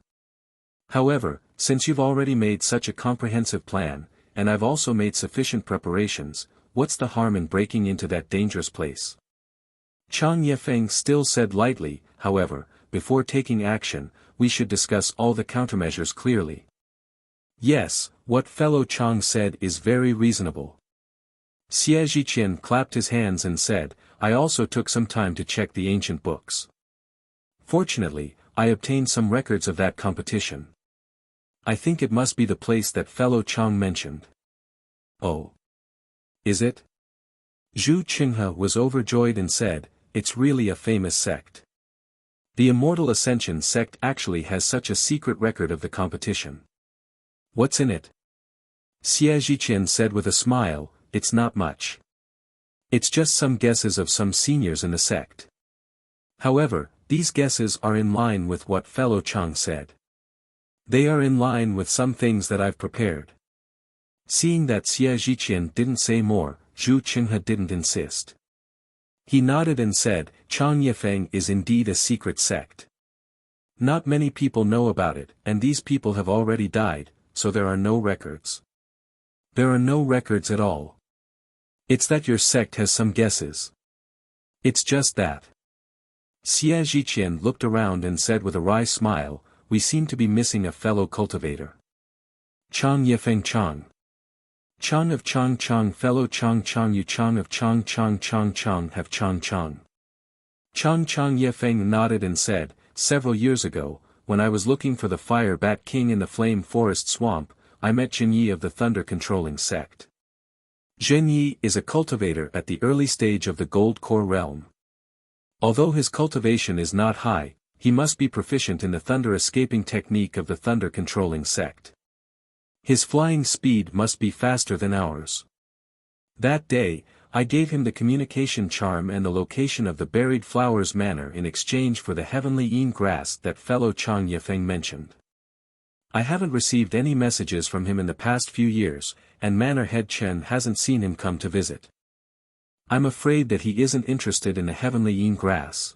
However, since you've already made such a comprehensive plan, and I've also made sufficient preparations, what's the harm in breaking into that dangerous place? Chang Yefeng still said lightly, however, before taking action, we should discuss all the countermeasures clearly. Yes, what fellow Chang said is very reasonable. Xie Zhiqian clapped his hands and said, I also took some time to check the ancient books. Fortunately, I obtained some records of that competition. I think it must be the place that fellow Chang mentioned. Oh. Is it? Zhu Qinghe was overjoyed and said, it's really a famous sect. The Immortal Ascension sect actually has such a secret record of the competition. What's in it? Xie Zhiqian said with a smile, it's not much. It's just some guesses of some seniors in the sect. However, these guesses are in line with what fellow Chang said. They are in line with some things that I've prepared. Seeing that Xie Zhiqian didn't say more, Zhu Qinghe didn't insist. He nodded and said, Chang Yefeng is indeed a secret sect. Not many people know about it, and these people have already died, so there are no records. There are no records at all. It's that your sect has some guesses. It's just that. Xie Zhiqian looked around and said with a wry smile, we seem to be missing a fellow cultivator. Chang Yefeng Chang. Chang of Chang Chang fellow Chang Chang Yu Chang of Chang Chang Chang Chang have Chang Chang. Chang Yefeng nodded and said, several years ago, when I was looking for the Fire Bat King in the Flame Forest Swamp, I met Zhen Yi of the Thunder Controlling Sect. Zhen Yi is a cultivator at the early stage of the Gold Core realm. Although his cultivation is not high, he must be proficient in the thunder escaping technique of the Thunder Controlling Sect. His flying speed must be faster than ours. That day, I gave him the communication charm and the location of the Buried Flowers Manor in exchange for the heavenly Yin grass that fellow Chang Yefeng mentioned. I haven't received any messages from him in the past few years, and Manor Head Chen hasn't seen him come to visit. I'm afraid that he isn't interested in the heavenly Yin grass.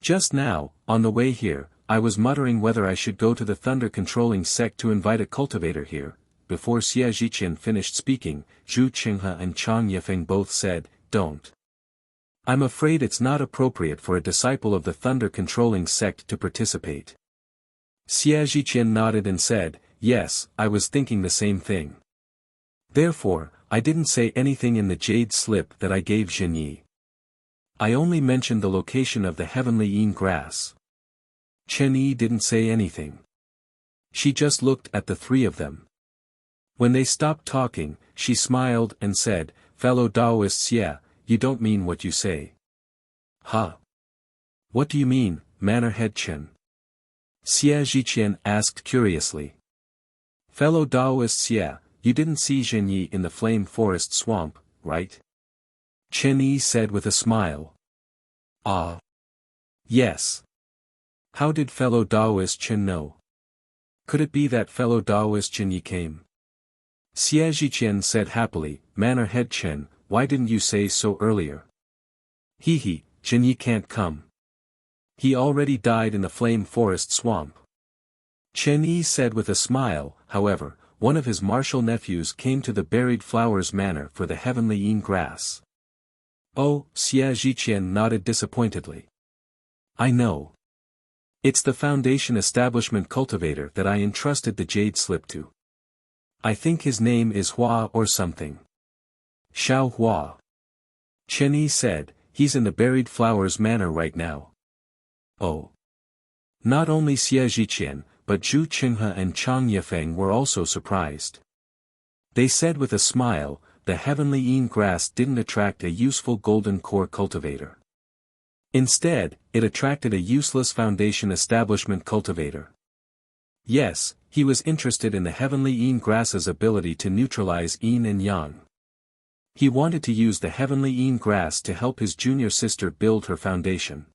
Just now, on the way here, I was muttering whether I should go to the Thunder Controlling Sect to invite a cultivator here. Before Xie Zhiqian finished speaking, Zhu Qinghe and Chang Yefeng both said, don't. I'm afraid it's not appropriate for a disciple of the Thunder Controlling Sect to participate. Xie Zhiqian nodded and said, yes, I was thinking the same thing. Therefore, I didn't say anything in the jade slip that I gave Zhen Yi. I only mentioned the location of the heavenly Yin grass. Chen Yi didn't say anything. She just looked at the three of them. When they stopped talking, she smiled and said, fellow Taoists, yeah, you don't mean what you say. Huh? What do you mean, Manor Head Chen? Xie Zhiqian asked curiously. Fellow Taoists, yeah, you didn't see Zhen Yi in the Flame Forest Swamp, right? Chen Yi said with a smile. Ah. Yes. How did fellow Taoist Chen know? Could it be that fellow Taoist Zhen Yi came? Xie Zhiqian said happily, Manor Head Chen, why didn't you say so earlier? Zhen Yi can't come. He already died in the Flame Forest Swamp. Chen Yi said with a smile, however, one of his martial nephews came to the Buried Flowers Manor for the heavenly Yin grass. Oh, Xie Zhiqian nodded disappointedly. I know. It's the Foundation Establishment cultivator that I entrusted the jade slip to. I think his name is Hua or something. Xiao Hua. Chen Yi said, he's in the Buried Flowers Manor right now. Oh. Not only Xie Zhiqian, but Zhu Qinghe and Chang Yefeng were also surprised. They said with a smile, the heavenly Yin grass didn't attract a useful golden core cultivator. Instead, it attracted a useless Foundation Establishment cultivator. Yes, he was interested in the heavenly yin grass's ability to neutralize yin and yang. He wanted to use the heavenly yin grass to help his junior sister build her foundation.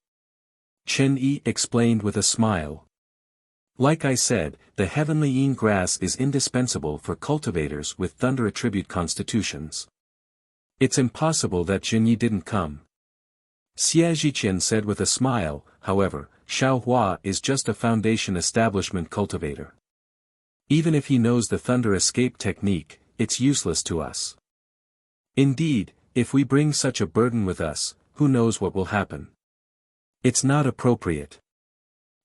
Chen Yi explained with a smile. Like I said, the heavenly yin grass is indispensable for cultivators with thunder attribute constitutions. It's impossible that Jin Yi didn't come. Xie Zhiqian said with a smile, however, Xiao Hua is just a foundation establishment cultivator. Even if he knows the thunder escape technique, it's useless to us. Indeed, if we bring such a burden with us, who knows what will happen. It's not appropriate.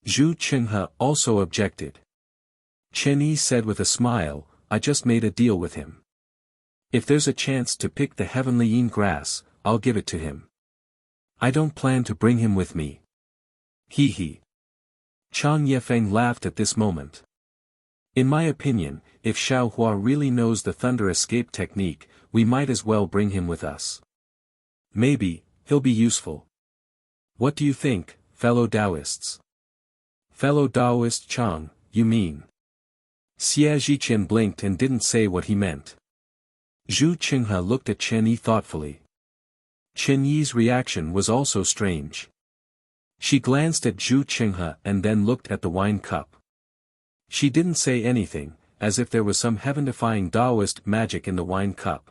Zhu Qinghe also objected. Chen Yi said with a smile, I just made a deal with him. If there's a chance to pick the heavenly yin grass, I'll give it to him. I don't plan to bring him with me. He he. Chang Yefeng laughed at this moment. In my opinion, if Xiao Hua really knows the thunder escape technique, we might as well bring him with us. Maybe, he'll be useful. What do you think, fellow Taoists? Fellow Taoist Chang, you mean? Xie Zhiqian blinked and didn't say what he meant. Zhu Qinghe looked at Chen Yi thoughtfully. Chen Yi's reaction was also strange. She glanced at Zhu Qinghe and then looked at the wine cup. She didn't say anything, as if there was some heaven-defying Taoist magic in the wine cup.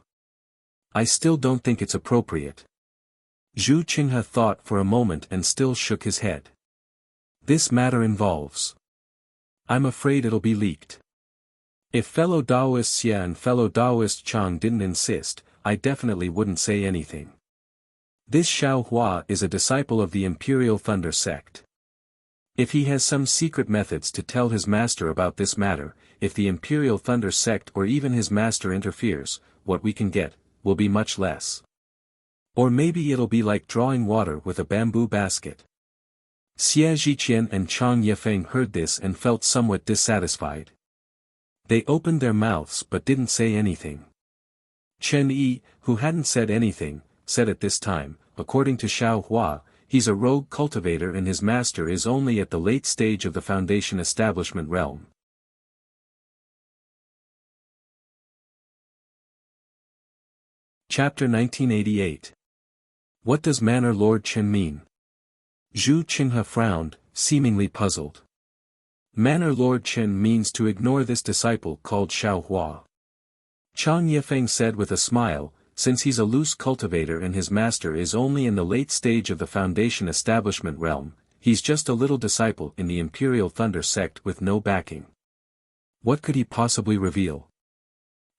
I still don't think it's appropriate. Zhu Qinghe thought for a moment and still shook his head. This matter involves. I'm afraid it'll be leaked. If fellow Taoist Xie and fellow Taoist Chang didn't insist, I definitely wouldn't say anything. This Xiao Hua is a disciple of the Imperial Thunder sect. If he has some secret methods to tell his master about this matter, if the Imperial Thunder sect or even his master interferes, what we can get, will be much less. Or maybe it'll be like drawing water with a bamboo basket. Xie Zhiqian and Chang Yefeng heard this and felt somewhat dissatisfied. They opened their mouths but didn't say anything. Chen Yi, who hadn't said anything, said at this time, according to Xiao Hua, he's a rogue cultivator and his master is only at the late stage of the foundation establishment realm. Chapter 1988. What does Manor Lord Chen mean? Zhu Qinghe frowned, seemingly puzzled. Manor Lord Chen means to ignore this disciple called Xiao Hua. Chang Yefeng said with a smile, since he's a loose cultivator and his master is only in the late stage of the foundation establishment realm, he's just a little disciple in the Imperial Thunder sect with no backing. What could he possibly reveal?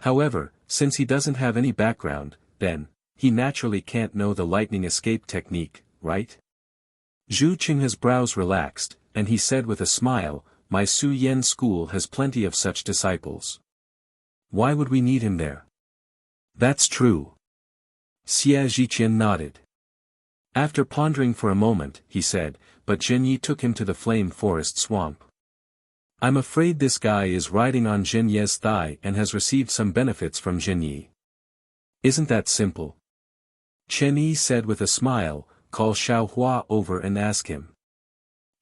However, since he doesn't have any background, then, he naturally can't know the lightning escape technique, right? Zhu Qinghe's brows relaxed, and he said with a smile, my Su Yen school has plenty of such disciples. Why would we need him there? That's true. Xie Zhiqian nodded. After pondering for a moment, he said, but Jin Yi took him to the Flame Forest Swamp. I'm afraid this guy is riding on Jin Ye's thigh and has received some benefits from Jin Yi. Isn't that simple? Chen Yi said with a smile, call Xiao Hua over and ask him.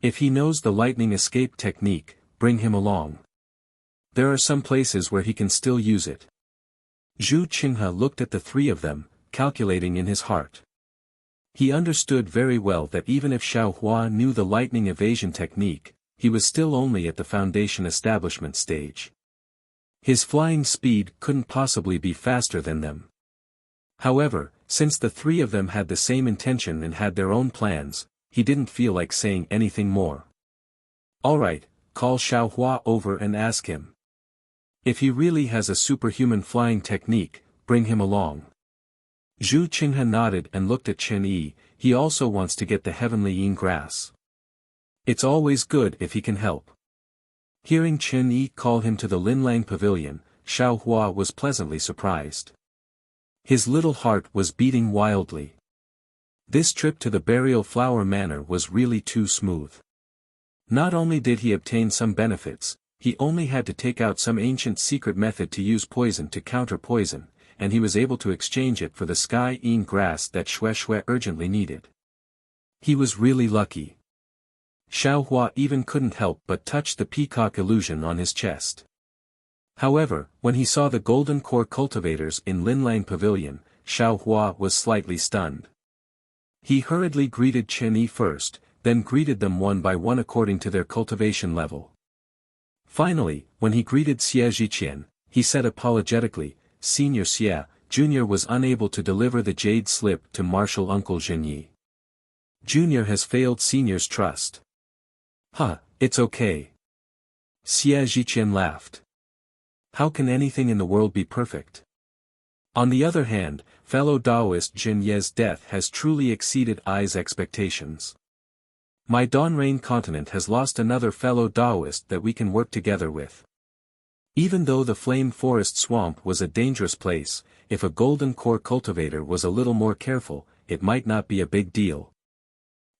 If he knows the lightning escape technique, bring him along. There are some places where he can still use it. Zhu Qinghe looked at the three of them, calculating in his heart. He understood very well that even if Xiao Hua knew the lightning evasion technique, he was still only at the foundation establishment stage. His flying speed couldn't possibly be faster than them. However, since the three of them had the same intention and had their own plans, he didn't feel like saying anything more. Alright, call Xiao Hua over and ask him. If he really has a superhuman flying technique, bring him along. Zhu Qinghe nodded and looked at Chen Yi, he also wants to get the heavenly yin grass. It's always good if he can help. Hearing Chen Yi call him to the Linlang Pavilion, Xiao Hua was pleasantly surprised. His little heart was beating wildly. This trip to the Burial Flower Manor was really too smooth. Not only did he obtain some benefits, he only had to take out some ancient secret method to use poison to counter poison, and he was able to exchange it for the sky yin grass that Xue Xue urgently needed. He was really lucky. Xiaohua even couldn't help but touch the peacock illusion on his chest. However, when he saw the golden core cultivators in Linlang Pavilion, Xiaohua was slightly stunned. He hurriedly greeted Chen Yi first, then greeted them one by one according to their cultivation level. Finally, when he greeted Xie Zhiqian, he said apologetically, "Senior Xie, Junior was unable to deliver the jade slip to Martial Uncle Zhen Yi. Junior has failed Senior's trust." "Huh, it's okay." Xie Zhiqian laughed. "How can anything in the world be perfect?" On the other hand, fellow Taoist Jin Ye's death has truly exceeded I's expectations. My Donrain continent has lost another fellow Taoist that we can work together with. Even though the Flame Forest Swamp was a dangerous place, if a golden core cultivator was a little more careful, it might not be a big deal.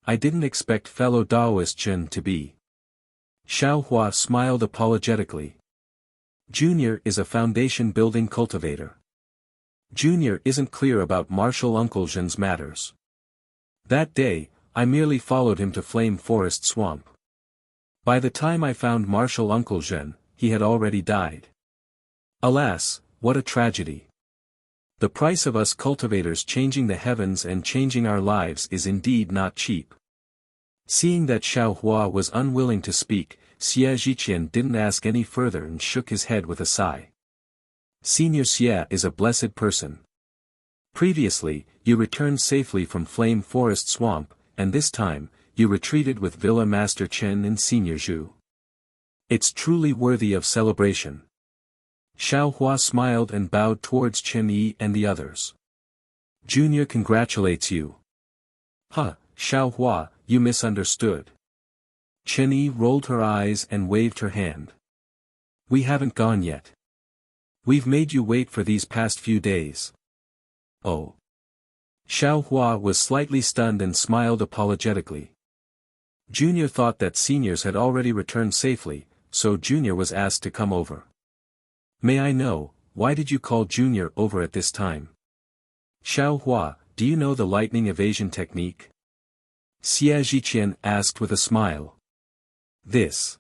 I didn't expect fellow Taoist Jin to be. Xiaohua smiled apologetically. Junior is a foundation-building cultivator. Junior isn't clear about Martial Uncle Zhen's matters. That day, I merely followed him to Flame Forest Swamp. By the time I found Martial Uncle Zhen, he had already died. Alas, what a tragedy. The price of us cultivators changing the heavens and changing our lives is indeed not cheap. Seeing that Xiaohua was unwilling to speak, Xie Zhiqian didn't ask any further and shook his head with a sigh. Senior Xie is a blessed person. Previously, you returned safely from Flame Forest Swamp, and this time, you retreated with Villa Master Chen and Senior Zhu. It's truly worthy of celebration. Xiaohua smiled and bowed towards Chen Yi and the others. Junior congratulates you. Huh, Xiaohua, you misunderstood. Chen Yi rolled her eyes and waved her hand. We haven't gone yet. We've made you wait for these past few days. Oh. Xiaohua was slightly stunned and smiled apologetically. Junior thought that seniors had already returned safely, so Junior was asked to come over. May I know, why did you call Junior over at this time? Xiaohua, do you know the lightning evasion technique? Xie Zhiqian asked with a smile. This.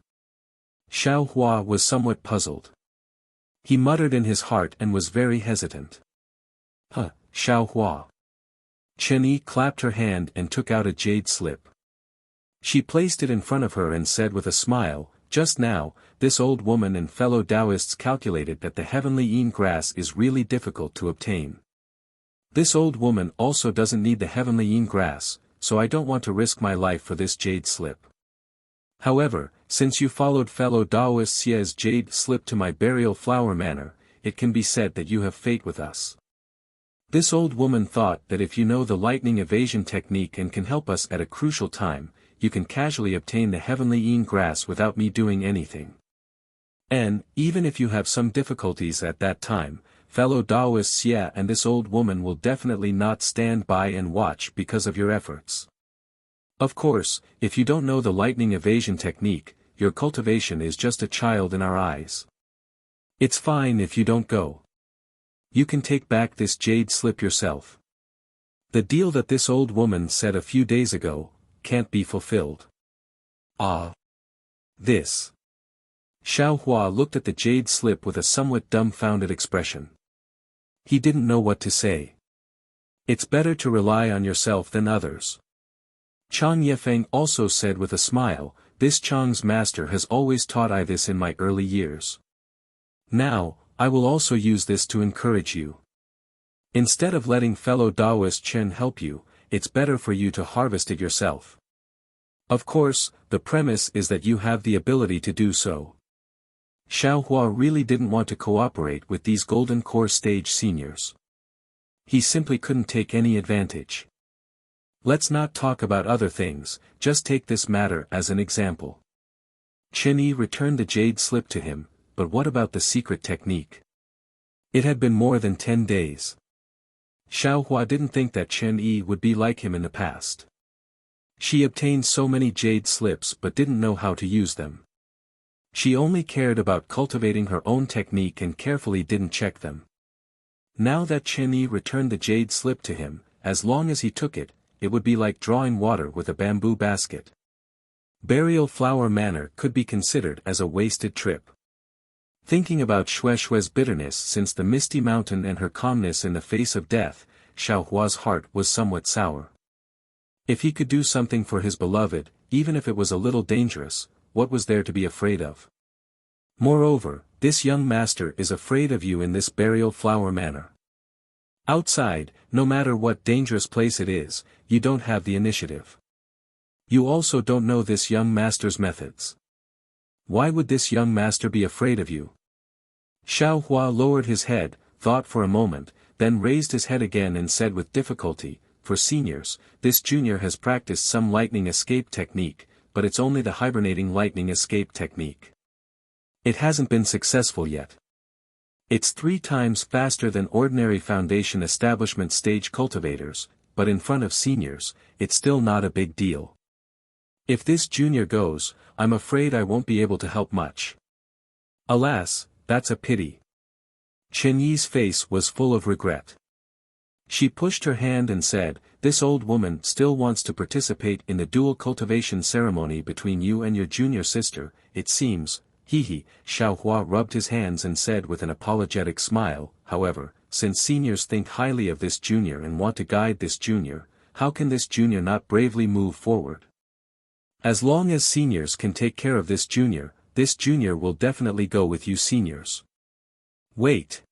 Xiaohua was somewhat puzzled. He muttered in his heart and was very hesitant. Huh, Xiaohua. Chen Yi clapped her hand and took out a jade slip. She placed it in front of her and said with a smile, just now, this old woman and fellow Taoists calculated that the heavenly yin grass is really difficult to obtain. This old woman also doesn't need the heavenly yin grass, so I don't want to risk my life for this jade slip. However, since you followed fellow Taoist Xie's jade slip to my burial flower manor, it can be said that you have fate with us. This old woman thought that if you know the lightning evasion technique and can help us at a crucial time, you can casually obtain the heavenly yin grass without me doing anything. And, even if you have some difficulties at that time, fellow Taoist Xie and this old woman will definitely not stand by and watch because of your efforts. Of course, if you don't know the lightning evasion technique, your cultivation is just a child in our eyes. It's fine if you don't go. You can take back this jade slip yourself. The deal that this old woman said a few days ago, can't be fulfilled. Ah. This. Xiaohua looked at the jade slip with a somewhat dumbfounded expression. He didn't know what to say. It's better to rely on yourself than others. Chang Yefeng also said with a smile, this Chang's master has always taught I this in my early years. Now, I will also use this to encourage you. Instead of letting fellow Taoist Chen help you, it's better for you to harvest it yourself. Of course, the premise is that you have the ability to do so. Xiaohua really didn't want to cooperate with these golden core stage seniors. He simply couldn't take any advantage. Let's not talk about other things, just take this matter as an example. Chen Yi returned the jade slip to him, but what about the secret technique? It had been more than 10 days. Xiaohua didn't think that Chen Yi would be like him in the past. She obtained so many jade slips but didn't know how to use them. She only cared about cultivating her own technique and carefully didn't check them. Now that Chen Yi returned the jade slip to him, as long as he took it, it would be like drawing water with a bamboo basket. Burial Flower Manor could be considered as a wasted trip. Thinking about Xue Xue's bitterness since the Misty Mountain and her calmness in the face of death, Xiao Hua's heart was somewhat sour. If he could do something for his beloved, even if it was a little dangerous, what was there to be afraid of? Moreover, this young master is afraid of you in this Burial Flower Manor. Outside, no matter what dangerous place it is, you don't have the initiative. You also don't know this young master's methods. Why would this young master be afraid of you? Xiao Hua lowered his head, thought for a moment, then raised his head again and said with difficulty, "For seniors, this junior has practiced some lightning escape technique, but it's only the hibernating lightning escape technique. It hasn't been successful yet. It's 3 times faster than ordinary foundation establishment stage cultivators, but in front of seniors, it's still not a big deal. If this junior goes, I'm afraid I won't be able to help much." Alas, that's a pity. Chen Yi's face was full of regret. She pushed her hand and said, "This old woman still wants to participate in the dual cultivation ceremony between you and your junior sister, it seems." He. Xiao Hua rubbed his hands and said with an apologetic smile, "However, since seniors think highly of this junior and want to guide this junior, how can this junior not bravely move forward? As long as seniors can take care of this junior will definitely go with you seniors." "Wait."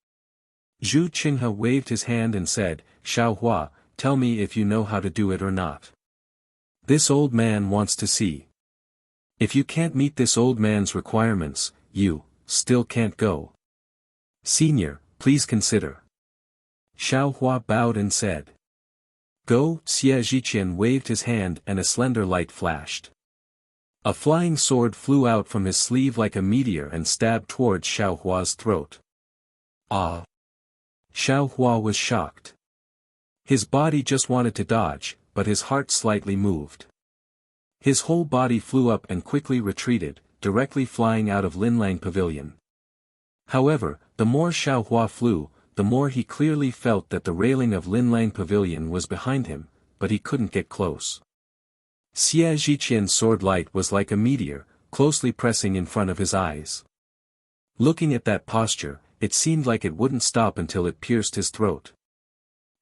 Zhu Qinghe waved his hand and said, "Xiao Hua, tell me if you know how to do it or not. This old man wants to see. If you can't meet this old man's requirements, you still can't go. Senior, please consider." Xiao Hua bowed and said, "Go." Xie Zhiqian waved his hand and a slender light flashed. A flying sword flew out from his sleeve like a meteor and stabbed towards Xiao Hua's throat. Ah! Xiao Hua was shocked. His body just wanted to dodge, but his heart slightly moved. His whole body flew up and quickly retreated, directly flying out of Linlang Pavilion. However, the more Xiao Hua flew, the more he clearly felt that the railing of Linlang Pavilion was behind him, but he couldn't get close. Xie Zhiqian's sword light was like a meteor, closely pressing in front of his eyes. Looking at that posture, it seemed like it wouldn't stop until it pierced his throat.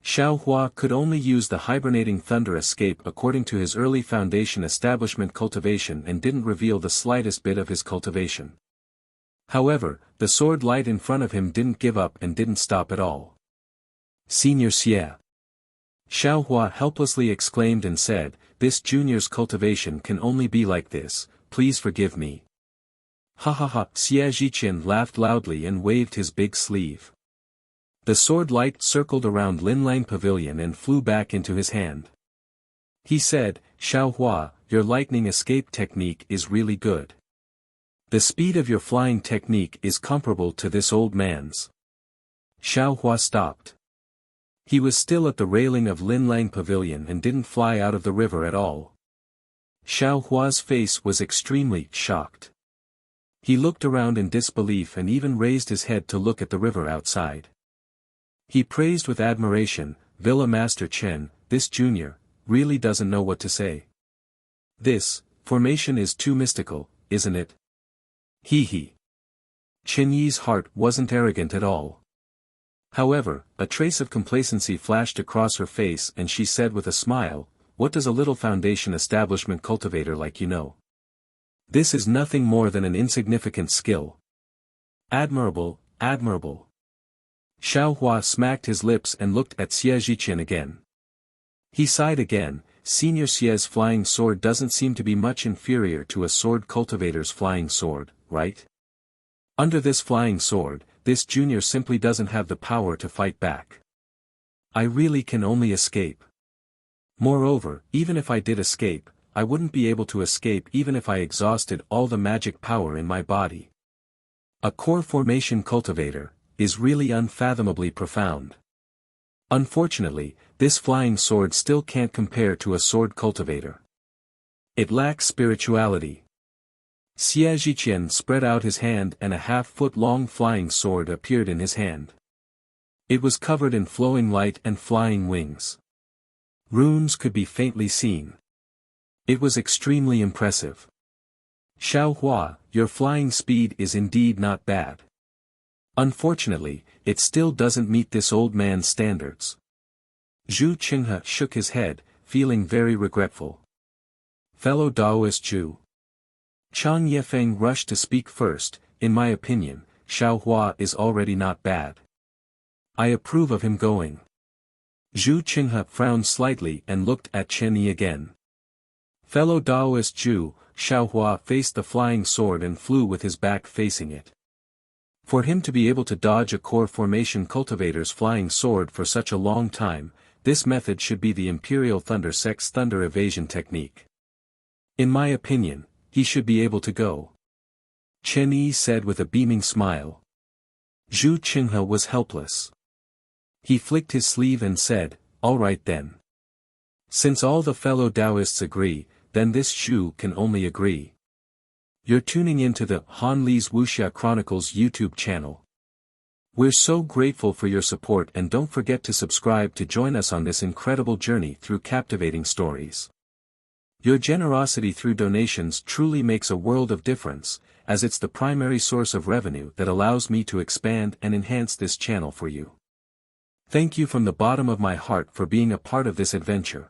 Xiao Hua could only use the hibernating thunder escape according to his early foundation establishment cultivation and didn't reveal the slightest bit of his cultivation. However, the sword light in front of him didn't give up and didn't stop at all. "Senior Xie!" Xiao Hua helplessly exclaimed and said, "This junior's cultivation can only be like this, please forgive me." "Ha ha ha!" Xie Zhiqian laughed loudly and waved his big sleeve. The sword light circled around Linlang Pavilion and flew back into his hand. He said, "Xiao Hua, your lightning escape technique is really good. The speed of your flying technique is comparable to this old man's." Xiao Hua stopped. He was still at the railing of Linlang Pavilion and didn't fly out of the river at all. Xiao Hua's face was extremely shocked. He looked around in disbelief and even raised his head to look at the river outside. He praised with admiration, "Villa Master Chen, this junior, really doesn't know what to say. This formation is too mystical, isn't it?" He. Chen Yi's heart wasn't arrogant at all. However, a trace of complacency flashed across her face and she said with a smile, "What does a little foundation establishment cultivator like you know? This is nothing more than an insignificant skill." "Admirable, admirable." Xiao Hua smacked his lips and looked at Xie Zhiqian again. He sighed again. Senior Xie's flying sword doesn't seem to be much inferior to a sword cultivator's flying sword, right? Under this flying sword, this junior simply doesn't have the power to fight back. I really can only escape. Moreover, even if I did escape, I wouldn't be able to escape even if I exhausted all the magic power in my body. A core formation cultivator is really unfathomably profound. Unfortunately, this flying sword still can't compare to a sword cultivator. It lacks spirituality. Xie Zhiqian spread out his hand and a half-foot-long flying sword appeared in his hand. It was covered in flowing light and flying wings. Runes could be faintly seen. It was extremely impressive. Xiao Hua, your flying speed is indeed not bad. Unfortunately, it still doesn't meet this old man's standards. Zhu Qinghe shook his head, feeling very regretful. Fellow Taoist Zhu. Chang Yefeng rushed to speak first. In my opinion, Xiao Hua is already not bad. I approve of him going. Zhu Qinghe frowned slightly and looked at Chen Yi again. Fellow Taoist Zhu, Xiao Hua faced the flying sword and flew with his back facing it. For him to be able to dodge a core formation cultivator's flying sword for such a long time, this method should be the Imperial Thunder Sect's thunder evasion technique. In my opinion, he should be able to go. Chen Yi said with a beaming smile. Zhu Qinghe was helpless. He flicked his sleeve and said, all right then. Since all the fellow Taoists agree, then this Shu can only agree. You're tuning into the Han Li's Wuxia Chronicles YouTube channel. We're so grateful for your support, and don't forget to subscribe to join us on this incredible journey through captivating stories. Your generosity through donations truly makes a world of difference, as it's the primary source of revenue that allows me to expand and enhance this channel for you. Thank you from the bottom of my heart for being a part of this adventure.